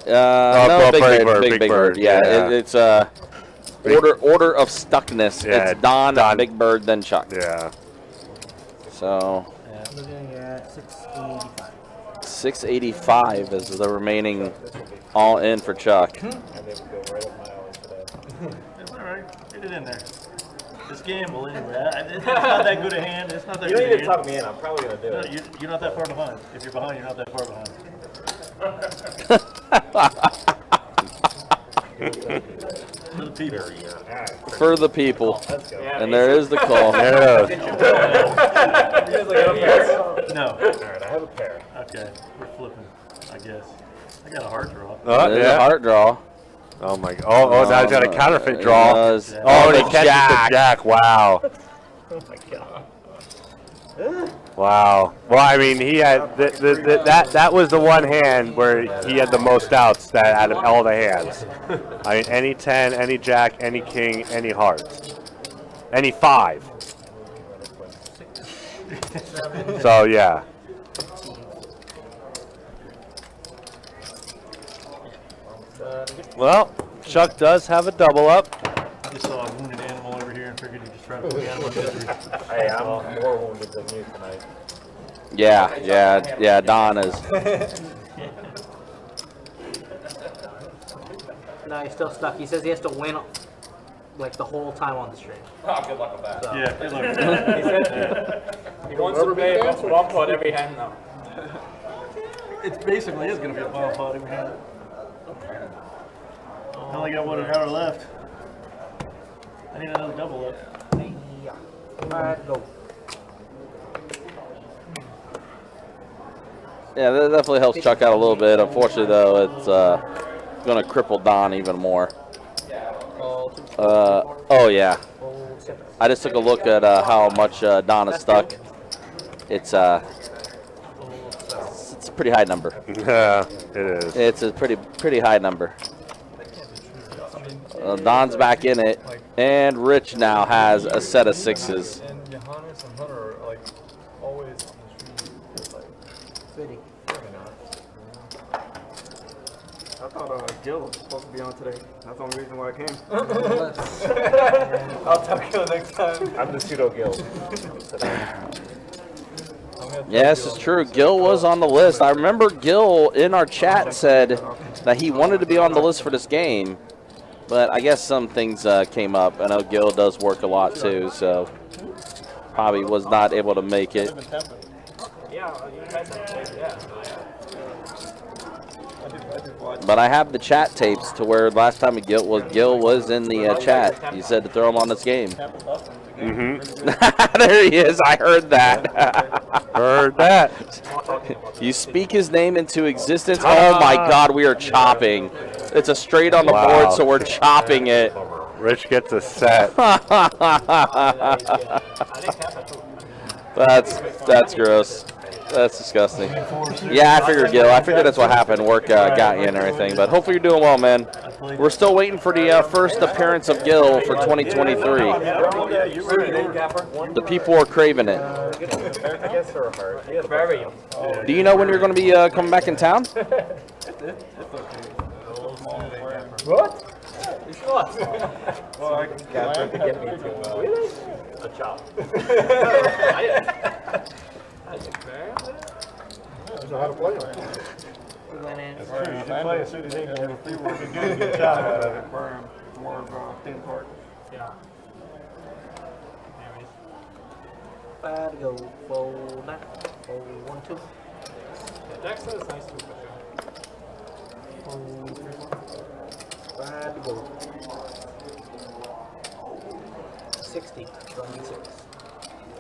No, Big Bird. Yeah. It's order of stuckness. Yeah, it's Don, Big Bird, then Chuck. Yeah. So. Looking at 685. 685 is the remaining all in for Chuck. It's all right. Get it in there. It's gamble anyway. It's not that good a hand. It's not that You good don't a need to hand. talk me in. I'm probably going to do No, it. you're not that far behind. If you're behind, you're not that far behind. For the people. For the people. Yeah, And there is the call. Yeah. No. All right, I have a pair. Okay, we're flipping, I guess. I got a hard draw. There's a heart draw. Oh my god. Oh, now he's got a counterfeit draw. Oh, And he catches the jack. Wow. Oh my god. Wow. Well, I mean, he had that was the one hand where he had the most outs out of all the hands. I mean, any 10, any jack, any king, any heart, any 5. So yeah. Well, Chuck does have a double up. I just saw a wounded animal over here and figured he'd just try to put the animal in misery. Hey, I'm more wounded than you tonight. Yeah, Don is. No, he's still stuck. He says he has to win like the whole time on the stream. Oh, good luck with that. So. Yeah, good luck. He said he wants to play one pot every hand now. It's basically is going to be a bomb pot every hand. I only got 1 hour left. I need another double up. Yeah. Alright, go. Yeah, that definitely helps Chuck out a little bit. Unfortunately, though, it's going to cripple Don even more. Oh, yeah. I just took a look at how much Don is stuck. It's a pretty high number. Yeah, it is. It's a pretty high number. Don's back in it, and Rich now has a set of 6s. And Johannes and Hunter are like always on the street. Like, Fitty. I thought Gil was supposed to be on today. That's the only reason why I came. I'll talk to you next time. I'm the pseudo guild. Yes, it's true. Gil was on the list. I remember Gil in our chat said that he wanted to be on the list for this game, but I guess some things came up. I know Gil does work a lot too, so probably was not able to make it. Yeah, you guys have played, yeah. But I have the chat tapes to where last time Gil was in the chat. He said to throw him on this game. Mm-hmm. There he is. I heard that. Heard that. You speak his name into existence. Oh my God, we are chopping. It's a straight on the board, so we're chopping it. Rich gets a set. That's gross. That's disgusting. Yeah, I figured, Gil. I figured that's what happened. Work got you and everything. But hopefully you're doing well, man. We're still waiting for the first appearance of Gil for 2023. The people are craving it. I guess they're hard. Yeah, very. Do you know when you're going to be coming back in town? What? What? Well, I got to get me to a chop. I know how to play them. That's true. You can play as soon as you can. If you were to get a good job out of it. More of thin part. Yeah. Bad go. Fold that. Fold 1, 2. Dexter is nice too, for sure. Bad go. 60. 26.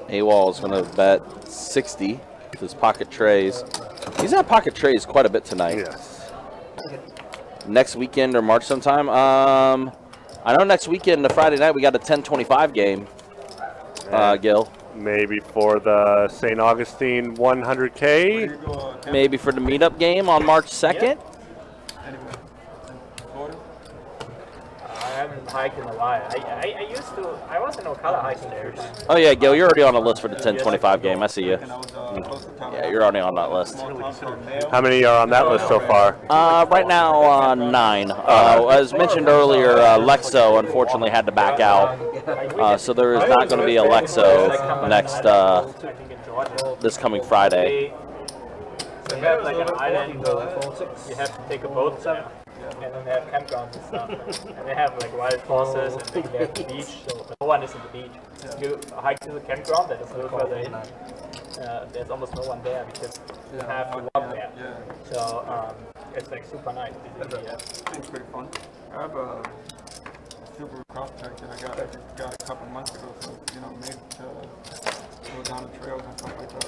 AWOL is going to bet 60 with his pocket trays. He's had pocket trays quite a bit tonight. Yes. Next weekend or March sometime. I know next weekend, the Friday night, we got a 10:25 game. Gil. Maybe for the St. Augustine 100K. Maybe for the meetup game on March 2nd. I hiked in a while. I used to. I was in Ocala hiking there. Oh yeah, Gil, you're already on the list for the 1025 game. I see you. Yeah, you're already on that list. How many are on that list so far? Right now, 9. As mentioned earlier, Lexo unfortunately had to back out, so there is not going to be a Lexo next this coming Friday. So you have like an island, you have to take a boat there, and then they have campgrounds and stuff, and they have like wild horses, and they have the beach, so no one is at the beach. You hike to the campground that is a little further in, there's almost no one there because you have to walk there. So it's like super nice. It's pretty fun. I have a super cross track that I got a couple months ago, so made to go down the trails and stuff like that.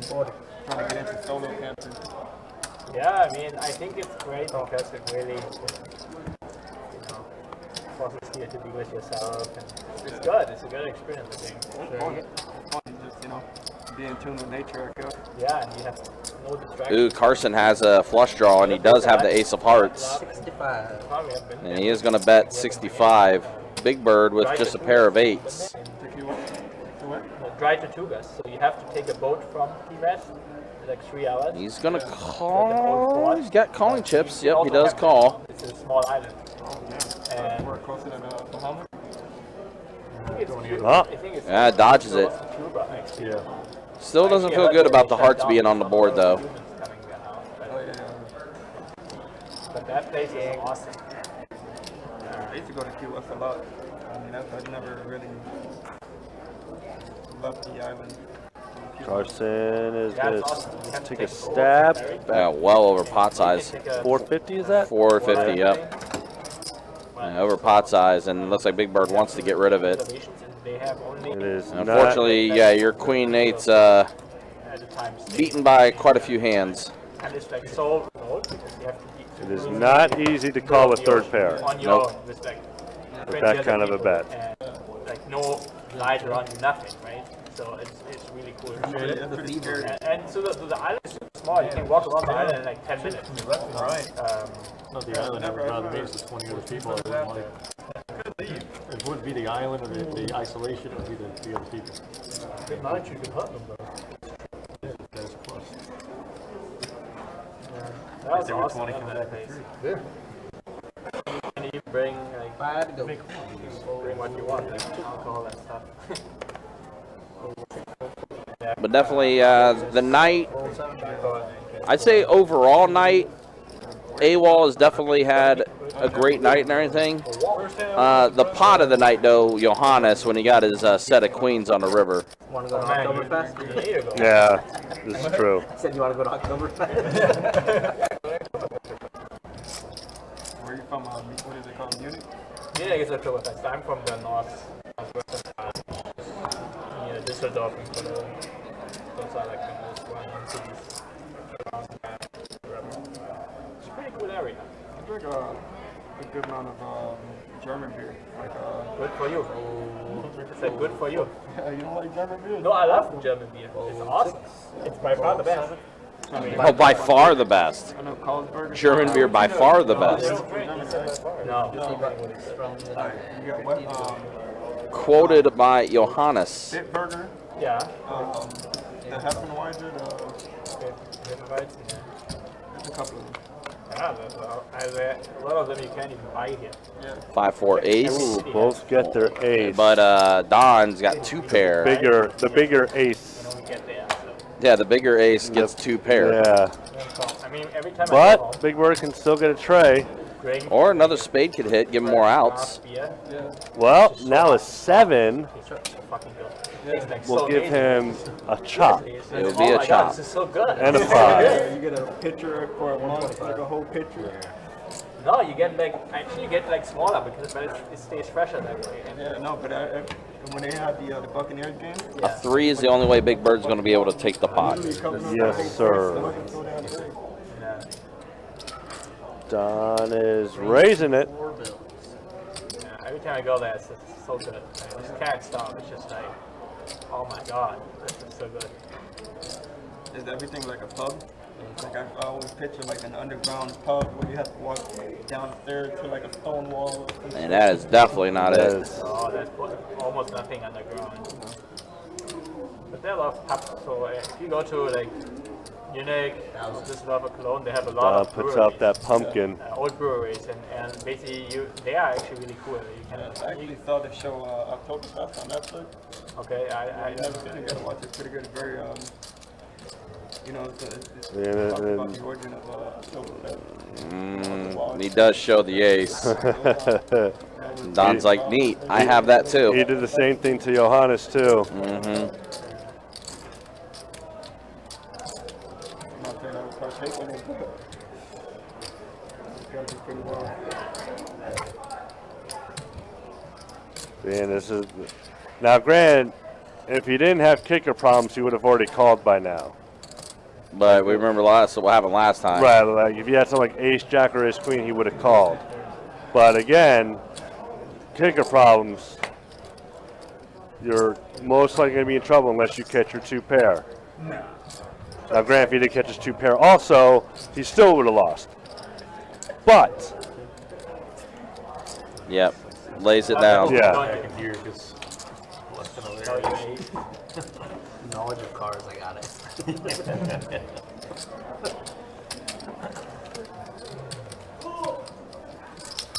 So trying to get into solo camping. Yeah, I mean, I think it's great because it really, forces you to be with yourself, and it's good. It's a good experience, I think. Just be in tune with nature, I guess. Yeah, and you have no distractions. Ooh, Carson has a flush draw, and he does have the Ace of Hearts. 65. And he is going to bet 65. Big Bird with just a pair of 8s. Dry Tortugas, so you have to take a boat from Key West, like 3 hours. He's going to call. He's got calling chips. Yep, he does call. It's a small island. And we're closer than Bahamas. Yeah, dodges it. Yeah. Still doesn't feel good about the hearts being on the board, though. But that place is awesome. I used to go to Key West a lot. I mean, I've never really loved the island. Carson is going to take a stab. Yeah, well over pot size. 450 is that? 450, yep. Yeah, over pot size, and looks like Big Bird wants to get rid of it. It is unfortunately, yeah, your Queen 8's beaten by quite a few hands. It is not easy to call a third pair. Nope. With that kind of a bet. Like no light around you, nothing, right? So it's really cool. And so the island is super small. You can walk around the island in like 10 minutes. Right. Not the island that would rather me, it's just 20 other people. It wouldn't be the island or the isolation, it would be the other people. Good night, you can hunt them though. Yeah, that's a plus. That was awesome. 20 comes back at 3. Yeah. And you bring like bring what you want, like alcohol and stuff. But definitely the night, I'd say overall night, AWOL has definitely had a great night and everything. The pot of the night, though, Johannes, when he got his set of queens on the river. Want to go to Oktoberfest? Yeah, this is true. Said you want to go to Oktoberfest? Where are you from? What is it called? Munich? Yeah, it's Oktoberfest. I'm from the northwestern part. Yeah, Düsseldorf and Cologne. Those are like the most well-known cities around Europe. It's a pretty cool area. I drink a good amount of German beer. Like, good for you. I said good for you. Yeah, you don't like German beer? No, I love German beer. It's awesome. It's by far the best. Oh, by far the best. German beer, by far the best. No. Quoted by Johannes. Bitburger. Yeah. The Heffenweiser. There's a couple of them. Yeah, a lot of them you can't even buy here. 5-4 ace. Ooh, both get their ace. But Don's got 2 pair. The bigger ace. Yeah, the bigger ace gets 2 pair. Yeah. I mean, every time But Big Bird can still get a tray. Or another spade could hit, give him more outs. Well, now a 7 will give him a chop. It would be a chop. This is so good. And a 5. You get a pitcher for a month, like a whole pitcher. No, you get like, actually you get like smaller because it stays fresher that way. Yeah, no, but when they had the Buccaneers game. A 3 is the only way Big Bird's going to be able to take the pot. Yes, sir. Don is raising it. Yeah, every time I go there, it's so good. I just can't stop. It's just like, oh my god, this is so good. is everything like a pub? Like I always picture like an underground pub where you have to walk downstairs to like a stone wall. And that is definitely not it. Oh, there's almost nothing underground. But there are a lot of pubs, so if you go to like Munich, this love Cologne, they have a lot of puts breweries, out that pumpkin. old breweries, and basically they are actually really cool. You can I actually saw the show Oktoberfest on Netflix. Okay, I never seen it. Watch it. Pretty good. Very you know, it's Yeah, talking about the origin of Oktoberfest. He does show the ace. Don's like, neat. I have that too. He did the same thing to Johannes too. And this is now, granted, if he didn't have kicker problems, he would have already called by now. But we remember what happened last time. Right, like if you had something like ace, jack, or ace, queen, he would have called. But again, kicker problems, you're most likely going to be in trouble unless you catch your 2 pair. Now, granted, if he did catch his 2 pair also, he still would have lost. But. Yep. Lays it down. Yeah. Knowledge of cars, I got it.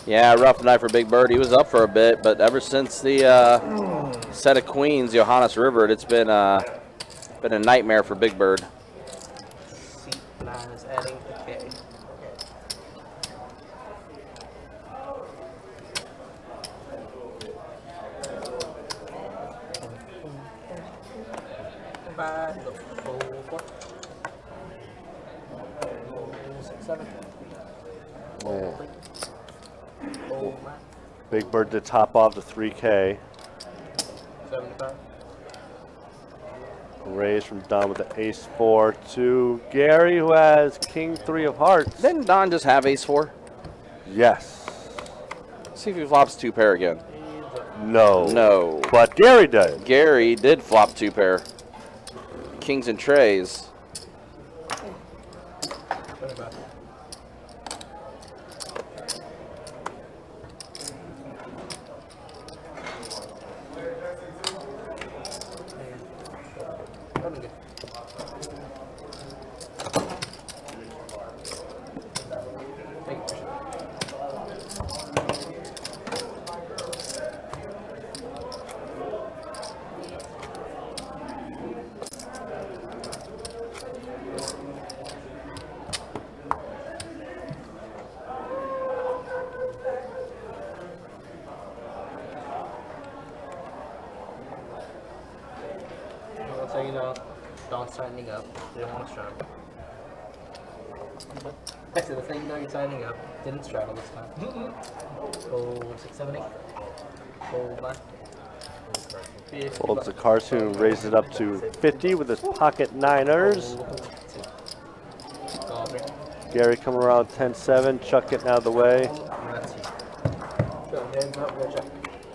Yeah, rough night for Big Bird. He was up for a bit, but ever since the set of queens, Johannes Rivered, it's been a nightmare for Big Bird. C9 is adding the K. Big Bird to top off the 3K. 75. Raise from Don with the ace 4 to Gary, who has king 3 of hearts. Didn't Don just have ace 4? Yes. See if he flops 2 pair again. No. No. But Gary did. Gary did flop 2 pair. Kings and trays. So you know, Don's tightening up. They don't want to straddle. Actually, that's how you know you're tightening up. Didn't straddle this time. Hold 6, 7, 8. Hold 9. Folds the cartoon, raises it up to 50 with his pocket 9ers. Gary coming around 10-7, Chuck getting out of the way.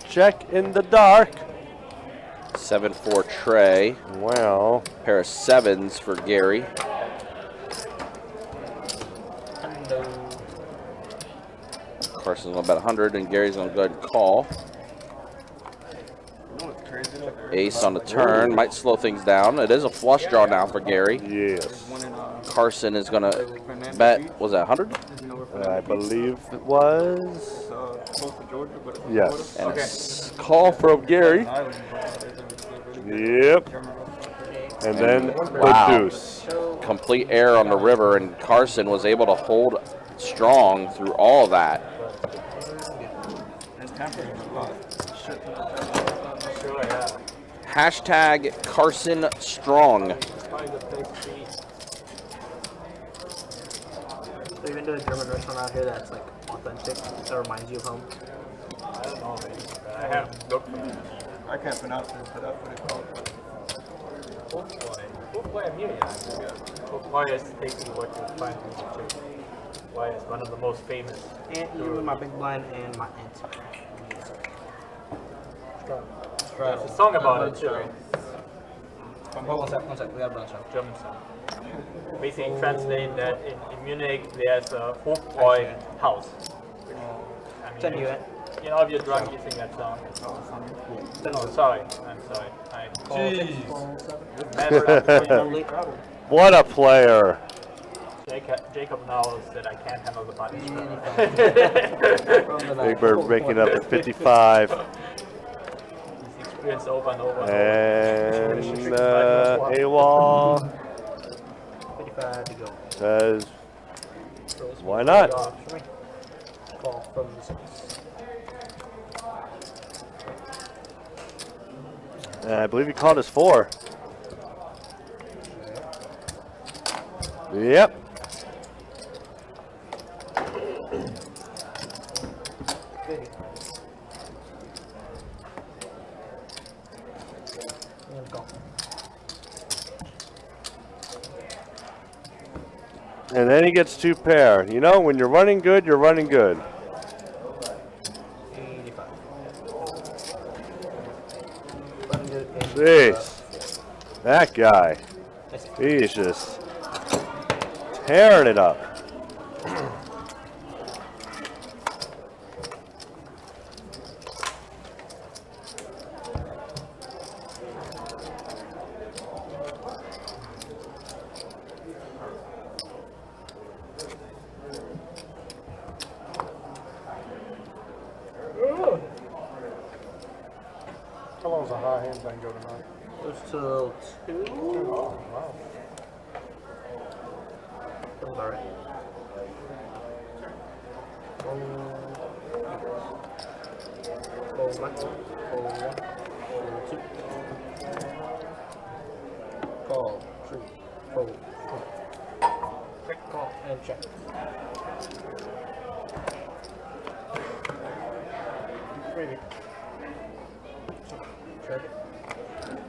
Check in the dark. 7-4 tray. Wow. Pair of 7s for Gary. Carson's going to bet 100, and Gary's going to go ahead and call. Ace on the turn might slow things down. It is a flush draw now for Gary. Yes. Carson is going to bet, was that 100? I believe it was. Yes. And a call from Gary. Yep. And then wow. the deuce. Complete air on the river, and Carson was able to hold strong through all of that. Hashtag Carson Strong. So even to a German restaurant out here that's like authentic, that reminds you of home. I don't know, man. I haven't looked for it. I can't pronounce it, but that's what it's called. Hopefully I'm here. Hopefully is basically what you find in the church. Why is one of the most famous. And you and my big blind and my aunt. There's a song about it too. One sec. We got a bunch of German song. Basically translate that in Munich there's a Hochbräu house. Which, I mean, 10 UN. You know, if you're drunk, you sing that song. Oh, sorry. I'm sorry. Jeez. What a player. Jacob knows that I can't handle the buttons. Big Bird making up at 55. He's experienced over and over. And AWOL 55 to go. says, why not? Call from the 6. And I believe he called us 4. Yep. And then he gets 2 pair. You know, when you're running good, you're running good. 85. Jeez. That guy. He's just tearing it up. How long does a high hand thing go tonight? Goes till 2. Oh, wow. That was alright. Fold 1, fold 2. Call, 3, fold, 4. Quick call and check. Ready. Check it.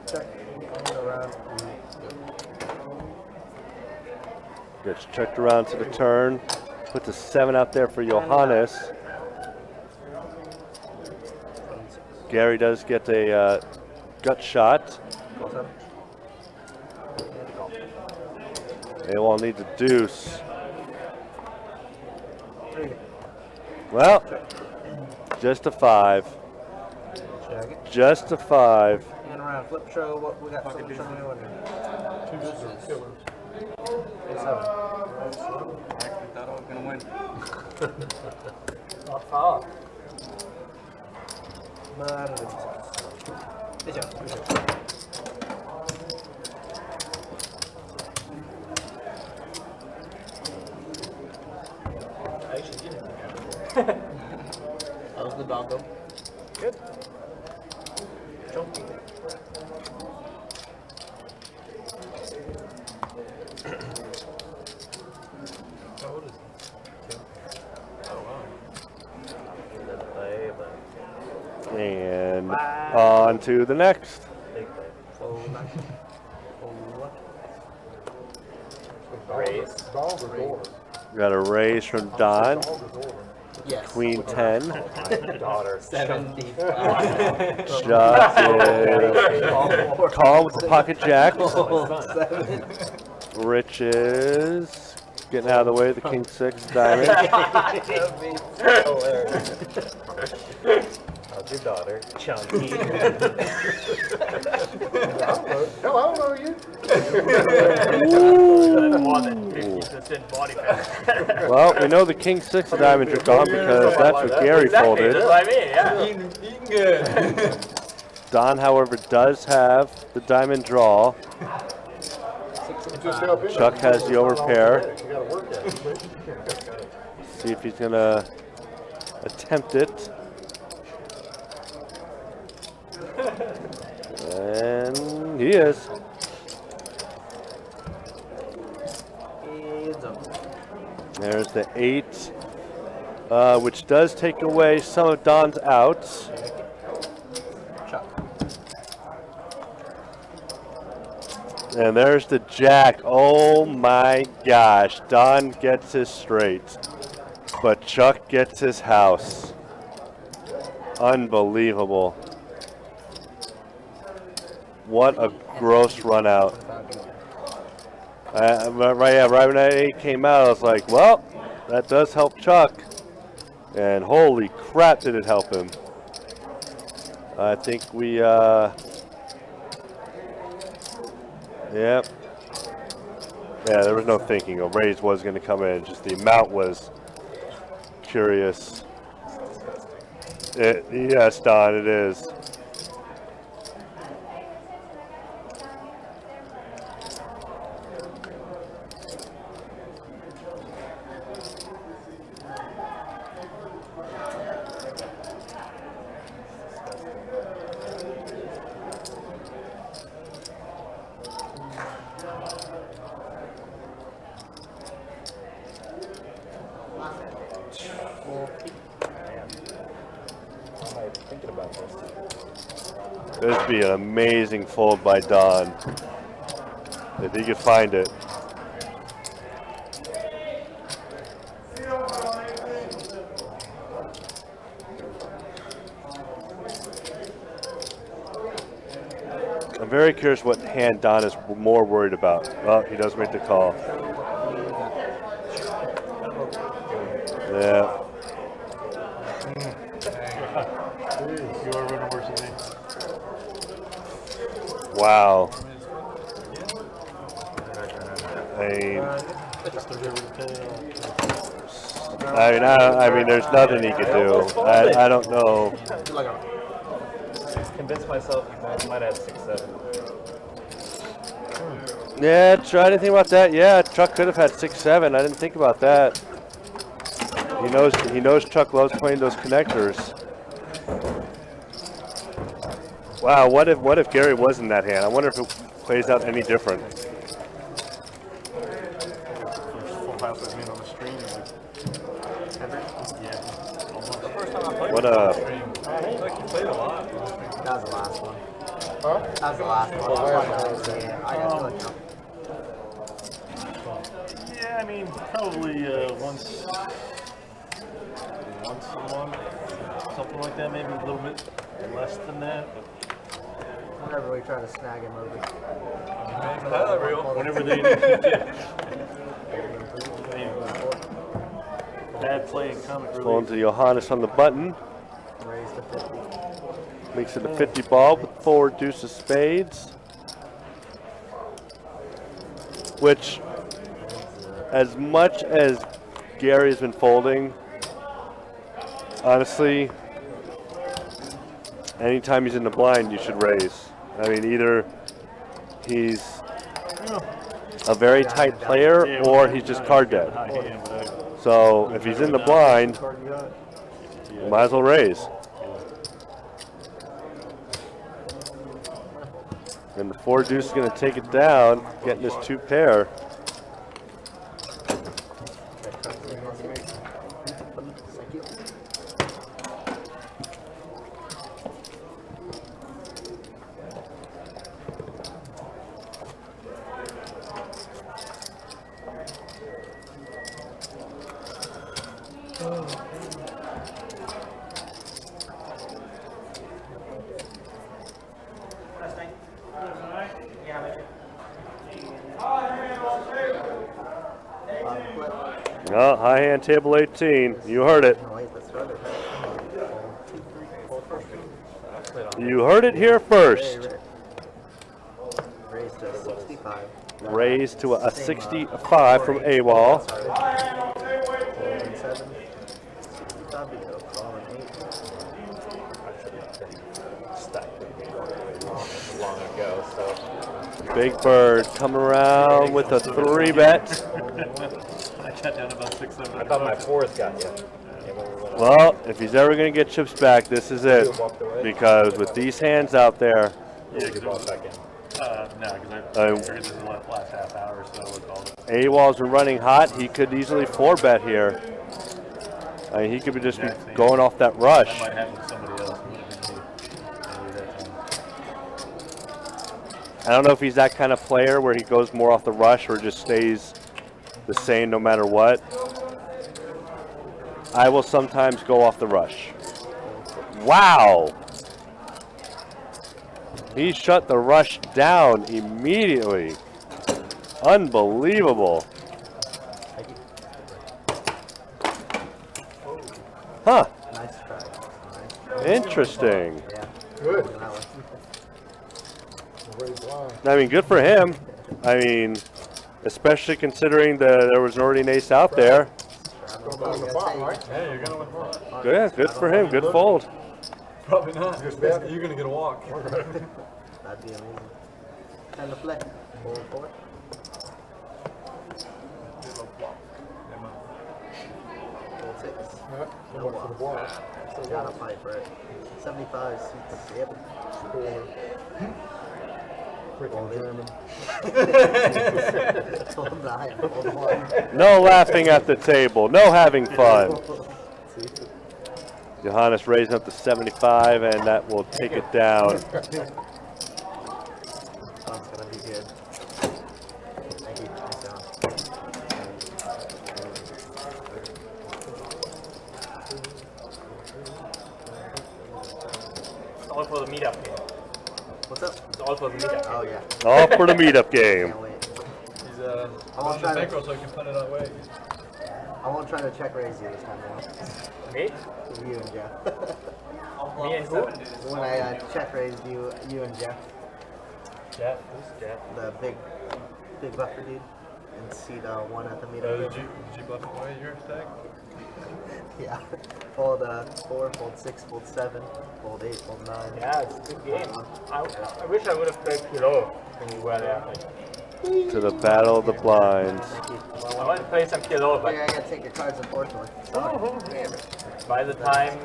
Check. And around. Gets checked around to the turn. Puts a 7 out there for Johannes. Gary does get a gut shot. AWOL needs a deuce. Well, just a 5. Check it. Just a 5. And around. Flip show what we got. Show me what Two killers. 7. I thought I was gonna win. Not far. But it's I actually didn't. That was the doggo. Good. Chunky. How old is he? 2. Oh wow. Doesn't play, but And on to the next. big play. Fold 9. Fold 1. Raise. Dog or door? Got a raise from Don. Dog or door? Yes. Queen 10. My daughter. 75. Chuck is calm with the pocket jacks. 7. Rich is getting out of the way of the King 6 diamond. How's your daughter? Chunky. Hell, I don't know you. That's more than 50% body fat. Well, we know the King 6 diamonds are gone because that's what Gary Exactly, folded. that's what I mean, yeah. Eating good. Don, however, does have the diamond draw. Just help him. Chuck has the overpair. You gotta work at it. See if he's gonna attempt it. And he is. There's the 8, which does take away some of Don's outs. And there's the jack. Oh my gosh. Don gets his straight. But Chuck gets his house. Unbelievable. What a gross run out. Right when that 8 came out, I was like, well, that does help Chuck. And holy crap, did it help him. I think we, yep. Yeah, there was no thinking. A raise was going to come in. Just the amount was curious. Yes, Don, it is. This would be an amazing fold by Don, if he could find it. I'm very curious what hand Don is more worried about. Well, he does make the call. Yeah. You are running worse than me. Wow. I mean, there's nothing he could do. I don't know. Convince myself you might have 6-7. Yeah, I didn't think about that. Yeah, Chuck could have had 6-7. I didn't think about that. He knows Chuck loves playing those connectors. Wow, what if Gary was in that hand? I wonder if it plays out any different. Full house with me on the stream. Yeah. What a. That was the last one. Huh? That was the last one. Yeah, I got to Yeah, I mean, probably once a month, something like that, maybe a little bit less than that. But whenever we try to snag him over. Whenever they bad play and comic relief. Going to Johannes on the button. Raise to 50. Makes it a 50 ball with 4 deuce of spades. Which, as much as Gary's been folding, honestly, anytime he's in the blind, you should raise. I mean, either he's a very tight player or he's just card dead. So if he's in the blind, you might as well raise. And the 4 deuce is going to take it down, getting this 2 pair. Oh, high hand table 18. You heard it. You heard it here first. Raise to 65. Raise to a 65 from AWOL. Long ago, so. Big Bird coming around with a 3-bet. I got down about 6-7. I thought my 4s got you. Well, if he's ever going to get chips back, this is it. Because with these hands out there. Yeah, because ball back in. No, because I figured this is the last half hour, so I would call it. AWOLs are running hot. He could easily 4-bet here. I mean, he could be just be going off that rush. That might happen to somebody else. I don't know if he's that kind of player where he goes more off the rush or just stays the same no matter what. I will sometimes go off the rush. Wow. He shut the rush down immediately. Unbelievable. Huh. Nice try. Interesting. Yeah. Good. That one. Raise line. I mean, good for him. I mean, especially considering that there was already an ace out there. Going down the pot, right? Hey, you're gonna win more. Good for him. Good fold. Probably not. Just bet. You're gonna get a walk. That'd be amazing. Time to play. Fold 4. Fold 6. Yep. No Went for the block. walk. Gotta fight for it. 75 suits. Yep. Freaking German. Fold 9. Fold 1. No laughing at the table. No having fun. Johannes raising up to 75, and that will take it down. That's gonna be good. Thank you. Nice job. It's all for the meetup game. What's up? It's all for the meetup. Oh yeah. All for the meetup game. Can't wait. He's I won't try to. bankroll so he can put it that way. I won't try to check raise you this time around. Me? You and Jeff. Me and who? When I check raised you and Jeff, Jeff. Who's Jeff? the big buffer dude, and seat 1 at the Did meetup. you bluff away your stack? Yeah. Fold 4, fold 6, fold 7, fold 8, fold 9. Yeah, it's a good game. I wish I would have played Kilo when you were there. To the battle of the blinds. I want to play some Kilo, but I gotta take your cards, unfortunately. Sorry. Damn it. by the time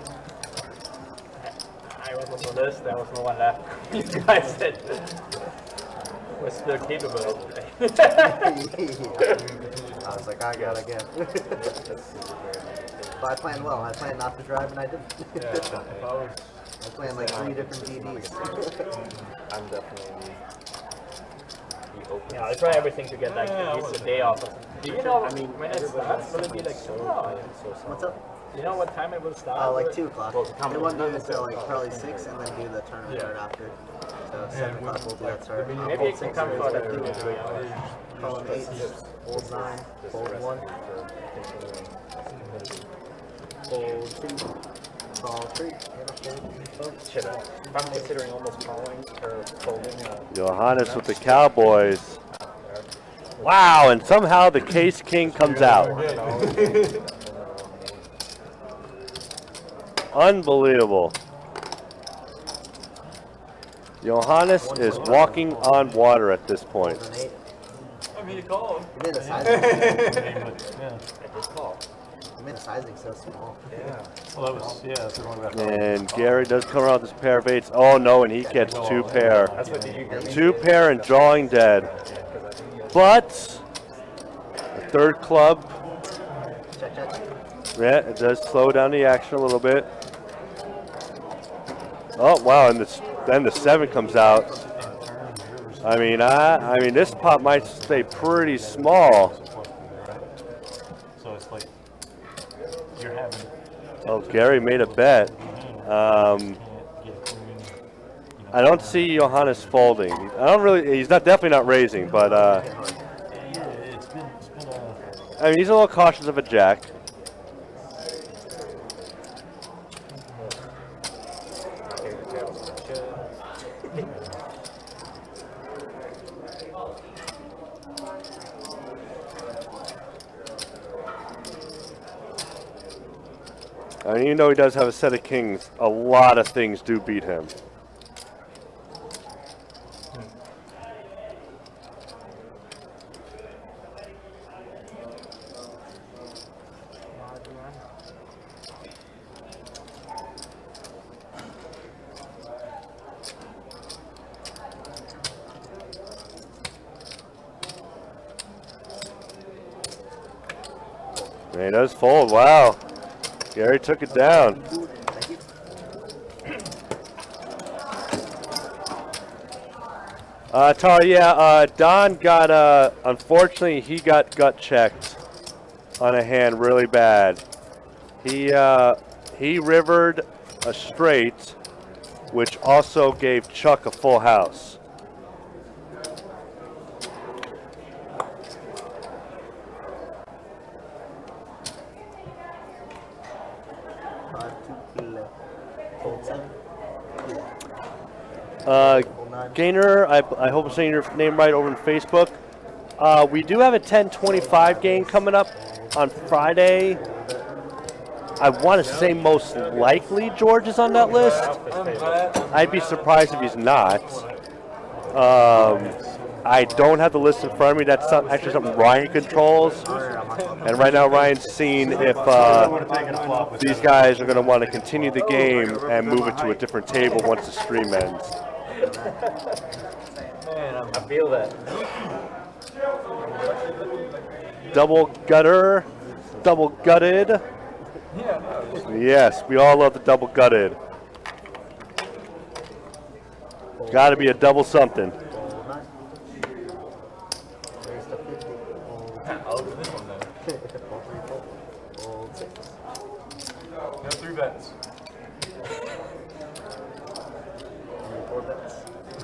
I was on the list, there was no one left. These guys that were still capable of playing. I was like, I gotta get. But I planned well. I planned not to drive, and I didn't. Yeah, if I was. I planned like 3 different DDs. I'm definitely the open. Yeah, I try everything to get like at least a day off. Do you know I mean, when it starts? Will it be like What's up? You know what time it will start? Like 2 o'clock. They won't do it until like probably 6, and then do the tournament right after. So 7 o'clock we'll do that start. Maybe you can come for that. Colon 8, fold 9, fold 1, fold 2, call 3, and a fold. Shit, if I'm considering almost calling or folding. Johannes with the Cowboys. Wow, and somehow the Case King comes out. Unbelievable. Johannes is walking on water at this point. I mean, you called. You made the sizing. Yeah. You made the sizing so small. Yeah. Well, that was, yeah, that's the one about. And Gary does come around with this pair of 8s. Oh no, and he gets 2 pair. 2 pair and drawing dead. But the 3rd club, Check, check. yeah, it does slow down the action a little bit. Oh wow, and then the 7 comes out. I mean, this pot might stay pretty small. So it's like you're having. Oh, Gary made a bet. I don't see Johannes folding. I don't really. He's definitely not raising, but It's been I mean, he's a little cautious of a jack. I mean, even though he does have a set of kings, a lot of things do beat him. And he does fold. Wow. Gary took it down. Tar, yeah, Don got, unfortunately, he got gut checked on a hand really bad. He rivered a straight, which also gave Chuck a full house. Gainer, I hope I'm saying your name right over on Facebook. We do have a 10-25 game coming up on Friday. I want to say most likely George is on that list. I'd be surprised if he's not. I don't have the list in front of me. That's actually something Ryan controls. And right now Ryan's seeing if these guys are going to want to continue the game and move it to a different table once the stream ends. Man, I feel that. Double gutter, double gutted. Yes, we all love the double gutted. Got to be a double something. I'll do this one then. No 3 bets.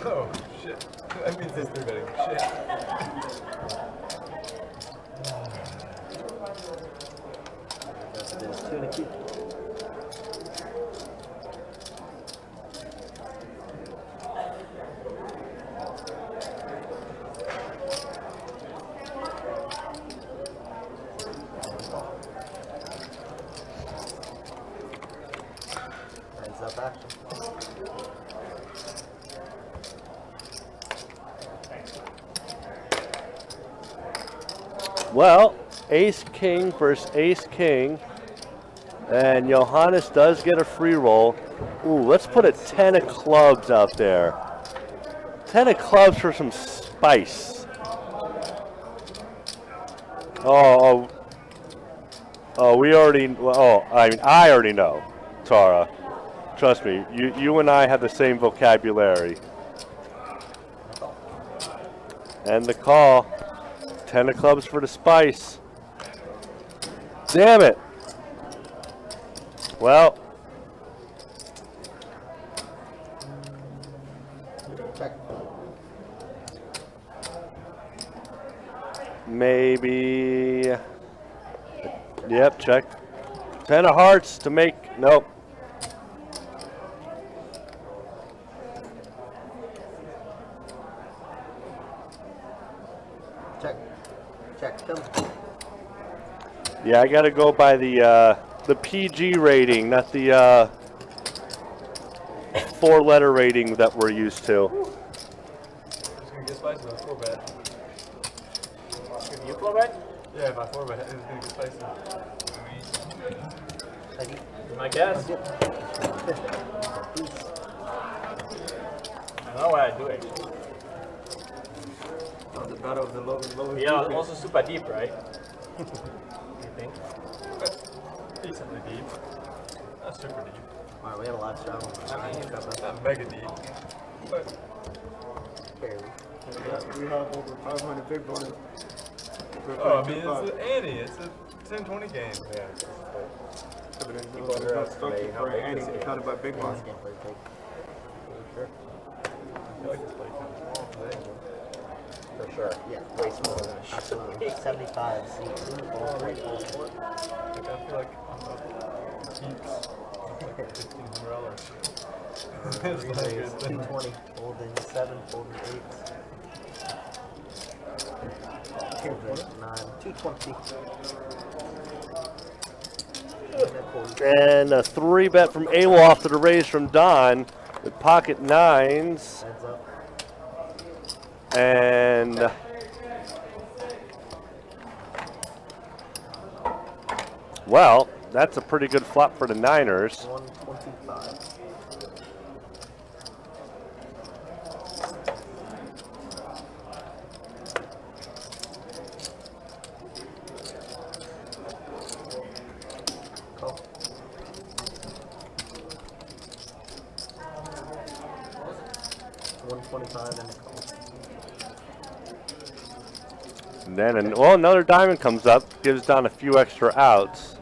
Oh, shit. That means there's 3 betting. Shit. Well, Ace King versus Ace King, and Johannes does get a free roll. Ooh, let's put a 10 of clubs out there. 10 of clubs for some spice. We already. I already know, Tara. Trust me, you and I have the same vocabulary. And the call. 10 of clubs for the spice. Damn it. Well. Maybe. Yep, check. 10 of hearts to make. Nope. Yeah, I gotta go by the PG rating, not the 4-letter rating that we're used to. Just gonna get spicy with 4 bet. If you 4 bet? Yeah, my 4 bet is gonna get spicy. My guess. I know what I do actually. The battle of the low Yeah, also super deep, right? You think? Decently deep. Not super deep. Alright, we have a lot of travel. Not mega deep. But Barely. We have over 500 big bonus. oh, I mean, it's an Ante. It's a 10-20 game. Yeah. But it's not structured for an Ante. It's counted by big ones. I feel like this play kind of small today. For sure. Yeah, way smaller than absolutely. 75 seats. Like, I feel like I'm up heaps. Like $1,500. It's not good. 220, folding 7, folding 8. Folding 9, 220. And a 3-bet from AWOL to the raise from Don with pocket 9s. Heads up. And well, that's a pretty good flop for the Niners. 125. Call. 125 and a call. And then, another diamond comes up, gives Don a few extra outs.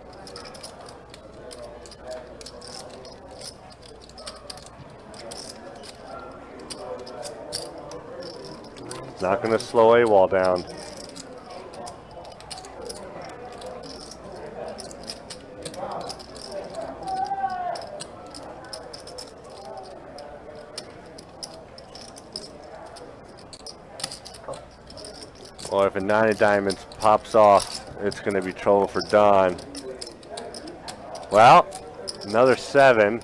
Not going to slow AWOL down. Or if a 9 of diamonds pops off, it's going to be trouble for Don. Well, another 7.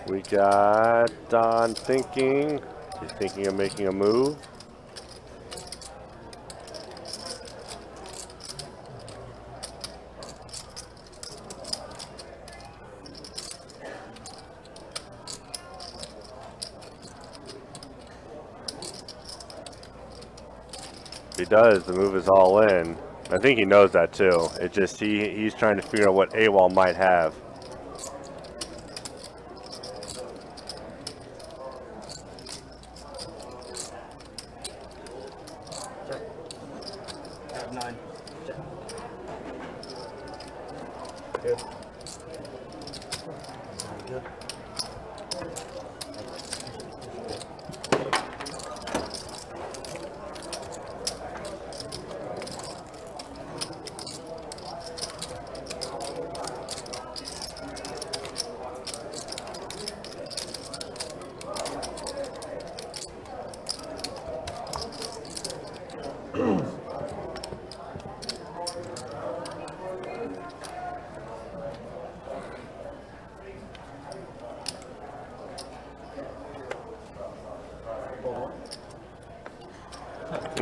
We got Don thinking. He's thinking of making a move. If he does, the move is all in. I think he knows that too. It just he's trying to figure out what AWOL might have. I have 9. Good. Good.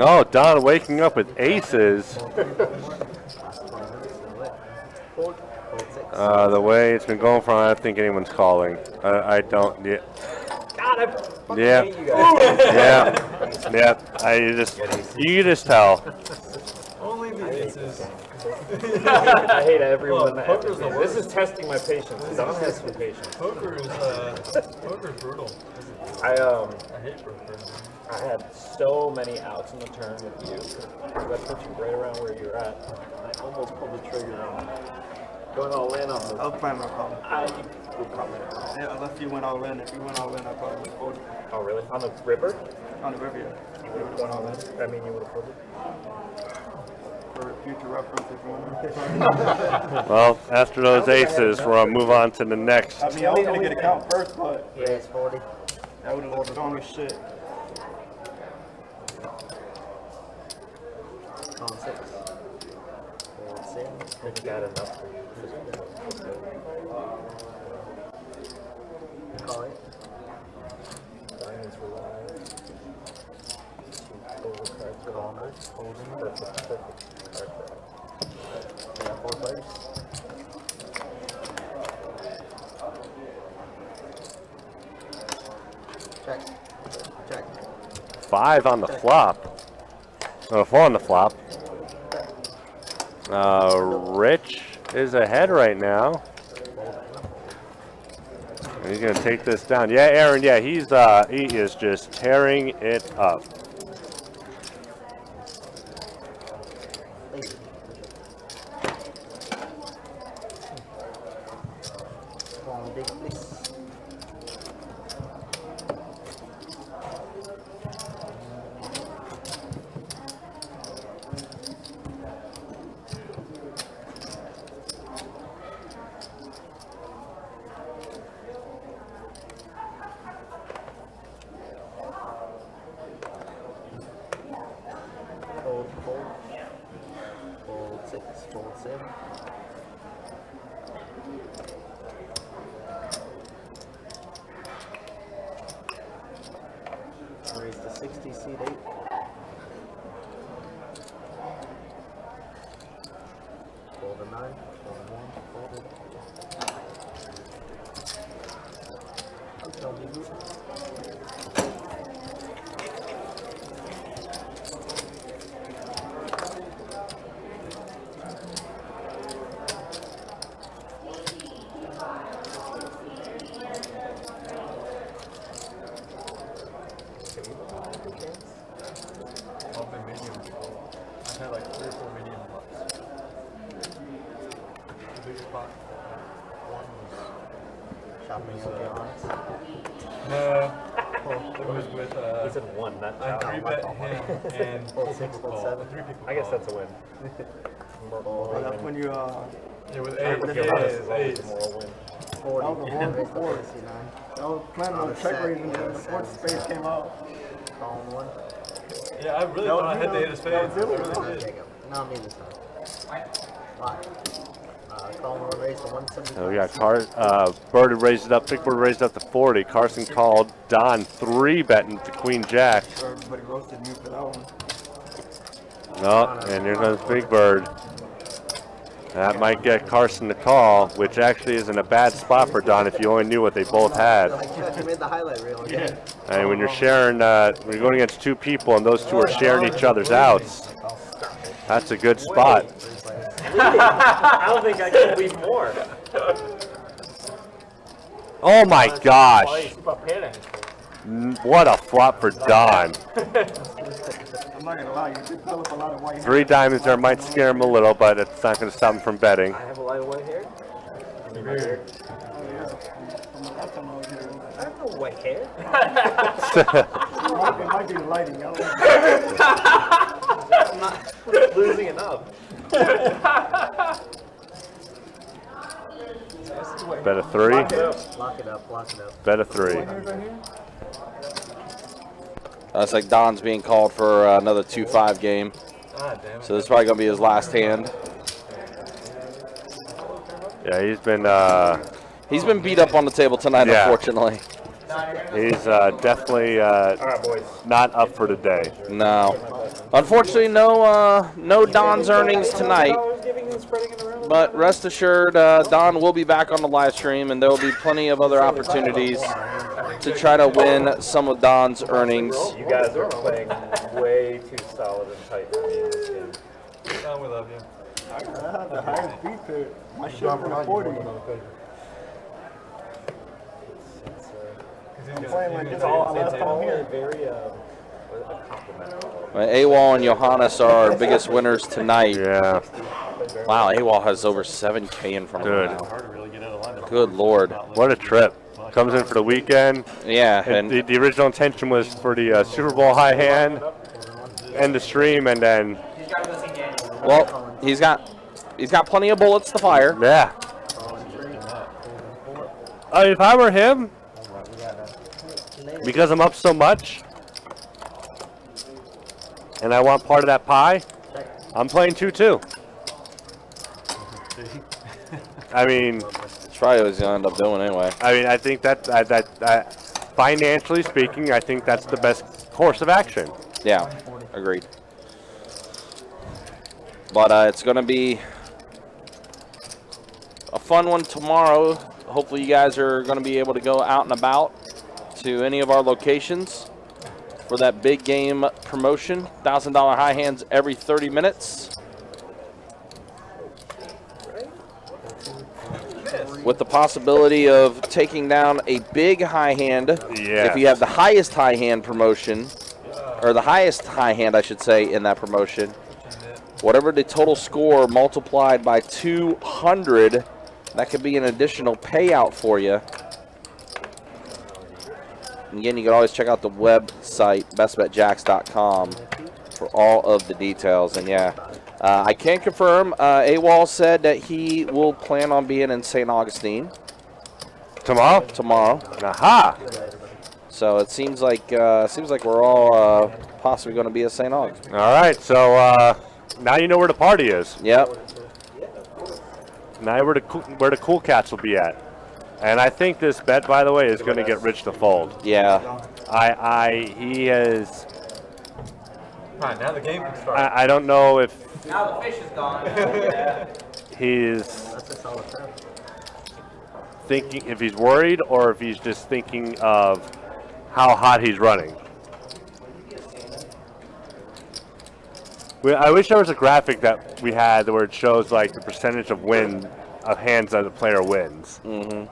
Oh, Don waking up with aces. The way it's been going for, I don't think anyone's calling. I don't. Yeah. God, I fucking Yeah. hate you guys. Yeah. You just tell. Only the aces. I hate everyone. Well, poker's the This is worst. testing my patience. Don has some patience. Poker's brutal. I I hate poker. I had so many outs in the turn with you. That put you right around where you're at. I almost pulled the trigger on going all in on this. I was planning on calling. I would call it. Yeah, unless you went all in. If you went all in, I probably would have pulled it. Oh, really? On the river? On the river, yeah. You would have gone all in? I mean, you would have pulled it? For future reference, if you want. Well, after those aces, we're going to move on to the next. I mean, I was going to get a count first, but Yeah, it's 40. that would have looked strong as shit. On 6. 4, 7. I think I had enough. Call it. Diamonds were live. Overcards were Call live. nice. Holding. Perfect card for We got 4 players. Check. Check. 5 on the flop. Oh, 4 on the flop. Rich is ahead right now. And he's going to take this down. Yeah, Aaron, yeah, he is just tearing it up. Come on, big please. Fold, fold. Fold 6, fold 7. Raise the 60, seat 8. Fold a 9, fold a 1, fold it. Tell me who. chopping up the odds. No. It was with, He said one, not I chop. 3-bet him and Fold 6, fold 7. 3 people. I guess called. that's a win. Oh, that's when you, Yeah, with I 8, would yeah, give us it's always 8. a moral win. 40. That was a horrible Raise the board. fantasy 9. I was planning on check raising him before the space came out. Column 1. Yeah, I really That was thought I had you, to hit his face. that was I you. really did. Jacob. No, me this time. 5. Column 1 raised to 175. So we got Bird had raised it up. Big Bird raised it up to 40. Carson called. Don 3-betting to Queen Jack. So everybody roasted me for that one. No, and here comes Big Bird. That might get Carson to call, which actually isn't a bad spot for Don if you only knew what they both had. Like, you made the highlight reel again. And when you're sharing, when you're going against 2 people and those 2 are sharing each other's outs, that's a good spot. I don't think I can leave more. Oh my gosh. Super parent. What a flop for Don. I'm not gonna lie, you did tell us a lot of white 3 diamonds there might scare him a little, but it's not going to stop him from betting. I have a light of white hair. Oh, yeah. From the last time I was here. I have no white hair. It might be the lighting. I don't know. I'm not losing enough. Bet a 3. Lock it up, lock it up. Bet a 3. It's like Don's being called for another 2-5 game. Ah, damn it. So this is probably going to be his last hand. Yeah, He's been beat up on the table tonight, Yeah. unfortunately. he's definitely not up for today. No. Unfortunately, no Don's earnings tonight. But rest assured, Don will be back on the live stream, and there will be plenty of other opportunities to try to win some of Don's earnings. You guys are playing way too solid and tight for me in this game. Oh, we love you. I have the highest beat pit. My shit was 40. I'm playing like this It's all last time here. very a compliment. AWOL and Johannes are our biggest winners tonight. Yeah. Wow, AWOL has over 7K in front of him Good. now. Good Lord. What a trip. Comes in for the weekend. Yeah. And the original intention was for the Super Bowl high hand, end the stream, and then... Well, he's got plenty of bullets to fire. Yeah. If I were him, because I'm up so much, and I want part of that pie, I'm playing 2-2. I mean, that's probably what he's gonna end up doing anyway. I mean, I think that financially speaking, I think that's the best course of action. Yeah, agreed. But it's gonna be a fun one tomorrow. Hopefully, you guys are gonna be able to go out and about to any of our locations for that big game promotion. $1,000 high hands every 30 minutes. With the possibility of taking down a big high hand if you have the highest high hand promotion, or the highest high hand, I should say, in that promotion. Whatever the total score multiplied by 200, that could be an additional payout for you. And again, you can always check out the website, bestbetjacks.com, for all of the details. And yeah, I can confirm, AWOL said that he will plan on being in St. Augustine. Tomorrow? Tomorrow. Aha! So it seems like we're all possibly going to be at St. Augustine. All right, so now you know where the party is. Yep. Now where the cool cats will be at. And I think this bet, by the way, is going to get Rich to fold. Yeah. He is. All right, now the game can start. I don't know if Now the fish is gone. he's thinking, if he's worried or if he's just thinking of how hot he's running. I wish there was a graphic that we had where it shows like the percentage of win of hands that the player wins. Mm-hmm.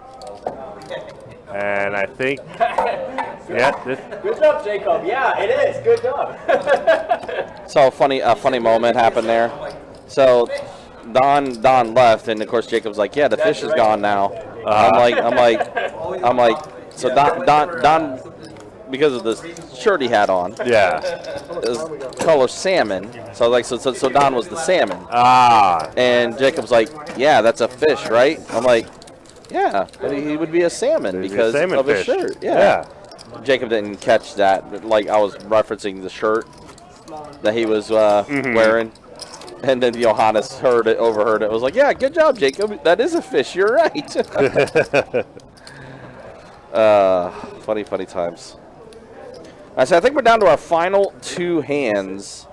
And I think, yeah, this. Good job, Jacob. Yeah, it is. Good job. So a funny moment happened there. So Don left, and of course Jacob's like, yeah, the fish is gone now. I'm like, I'm like, so Don, because of the shirt he had on, Yeah. is color salmon. So I was like, so Don was the salmon. Ah. And Jacob's like, yeah, that's a fish, right? I'm like, yeah, but he would be a salmon because of his shirt. Yeah. Jacob didn't catch that. Like, I was referencing the shirt that he was wearing. And then Johannes overheard it. Was like, yeah, good job, Jacob. That is a fish. You're right. Funny times. So I think we're down to our final 2 hands.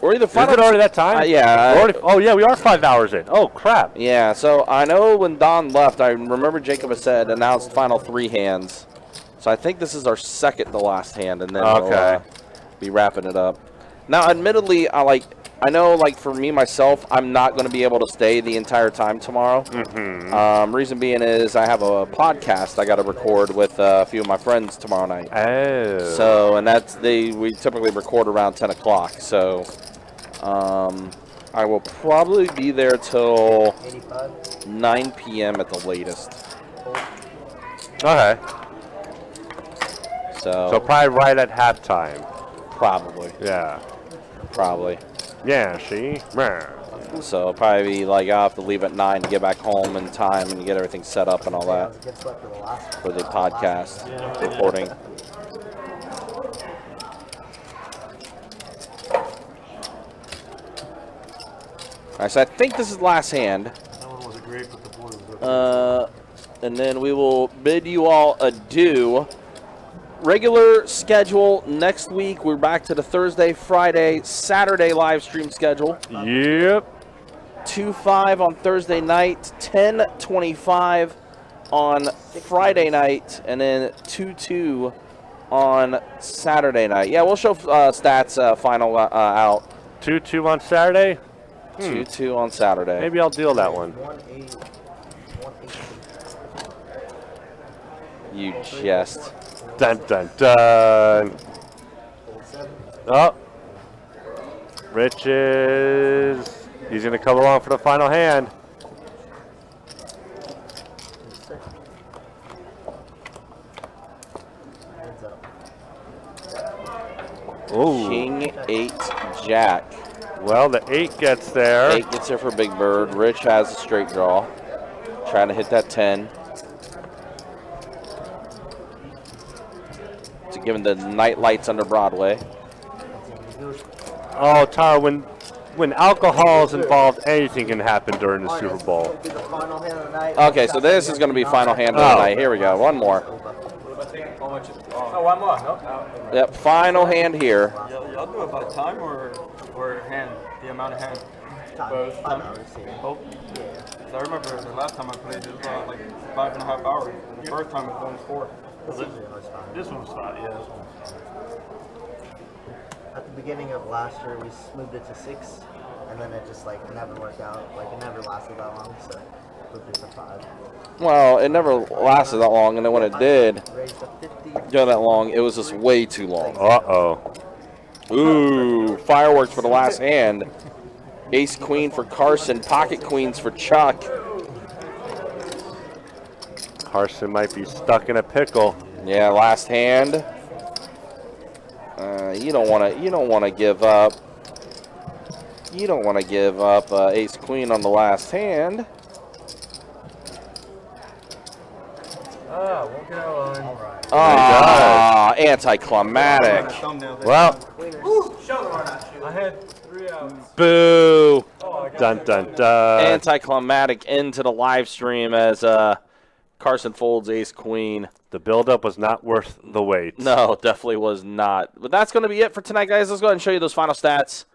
Or either final. Is it already that time? Yeah. Oh, yeah, we are 5 hours in. Oh, crap. Yeah, so I know when Don left, I remember Jacob had said announced final 3 hands. So I think this is our second to last hand, and then we'll be wrapping it up. Now, admittedly, I know, like, for me, myself, I'm not going to be able to stay the entire time tomorrow. Reason being is I have a podcast I got to record with a few of my friends tomorrow night. Oh. So, and we typically record around 10 o'clock. So, I will probably be there till 9 p.m. at the latest. Okay. So probably right at halftime. Probably. Yeah. Probably. Yeah, see? So I'll probably be like, I'll have to leave at 9 to get back home in time and get everything set up and all that for the podcast recording. All right, so I think this is last hand. That one was a grape, but the board was and then we will bid you all adieu. Regular schedule next week. We're back to the Thursday, Friday, Saturday live stream schedule. Yep. 2-5 on Thursday night, 10:25 on Friday night, and then 2-2 on Saturday night. Yeah, we'll show stats final out. 2-2 on Saturday? 2-2 on Saturday. Maybe I'll deal that one. You jest. Dun, dun, dun. Oh. Riches. He's going to come along for the final hand. Ooh. King 8 Jack. Well, the 8 gets there. 8 gets there for Big Bird. Rich has a straight draw. Trying to hit that 10. To give him the night lights under Broadway. Oh, Tara, when alcohol is involved, anything can happen during the Super Bowl. Okay, so this is going to be final hand of the night. Here we go. One more. Oh, one more, no? Yep, final hand here. Y'all do it by time or hand? The amount of hand? Both. Both? Yeah. I remember the last time I played, it was about like 5.5 hours. The first time it was only 4. This one's 5, yeah, this one's 5. At the beginning of last year, we moved it to 6, and then it just like never worked out. Like it never lasted that long, so moved it to 5. Well, it never lasted that long, and then when it did go that long, it was just way too long. Uh-oh. Ooh, fireworks for the last hand. Ace Queen for Carson, pocket queens for Chuck. Carson might be stuck in a pickle. Yeah, last hand. You don't want to give up. You don't want to give up Ace Queen on the last hand. Won't get out line. Ah, anticlimactic. Well, I had 3 outs. Boo. Dun, dun, dun. Anticlimactic into the live stream as Carson folds Ace Queen. The buildup was not worth the wait. No, definitely was not. But that's going to be it for tonight, guys. Let's go ahead and show you those final stats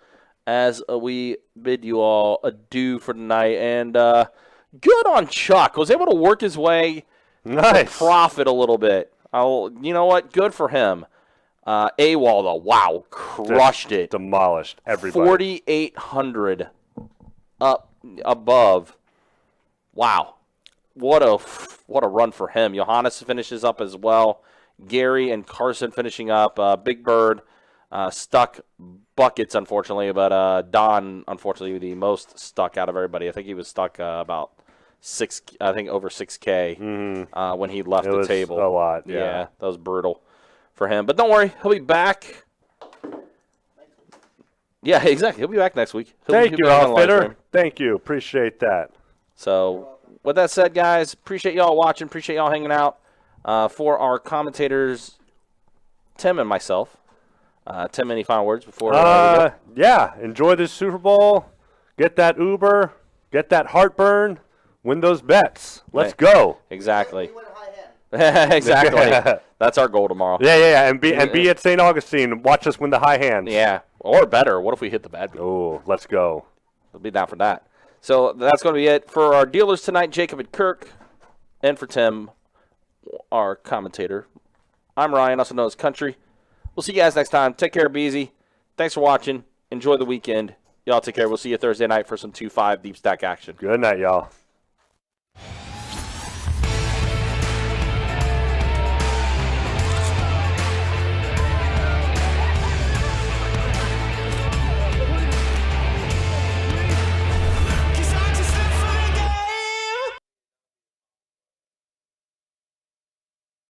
as we bid you all adieu for tonight. And good on Chuck. Was able to work his way to profit a little bit. You know what? Good for him. AWOL, though, wow, crushed it. Demolished everybody. 4,800 up above. Wow. What a run for him. Johannes finishes up as well. Gary and Carson finishing up. Big Bird stuck buckets, unfortunately, but Don, unfortunately, the most stuck out of everybody. I think he was stuck about I think over 6K when he left It the was table. a lot, yeah. That was brutal for him. But don't worry, he'll be back. Yeah, exactly. He'll be back next week. Thank He'll you, be back on live Outfitter. stream. Thank you. Appreciate that. So, with that said, guys, appreciate y'all watching. Appreciate y'all hanging out. For our commentators, Tim and myself. Tim, any final words before? Yeah, enjoy this Super Bowl. Get that Uber. Get that heartburn. Win those bets. Let's go. Exactly. Exactly. That's our goal tomorrow. Yeah. And be at St. Augustine. Watch us win the high hands. Yeah. Or better. What if we hit the bad beat? Oh, let's go. We'll be down for that. So that's going to be it for our dealers tonight, Jacob and Kirk, and for Tim, our commentator. I'm Ryan, also known as Country. We'll see you guys next time. Take care. Be easy. Thanks for watching. Enjoy the weekend. Y'all take care. We'll see you Thursday night for some 2-5 deep stack action. Good night, y'all.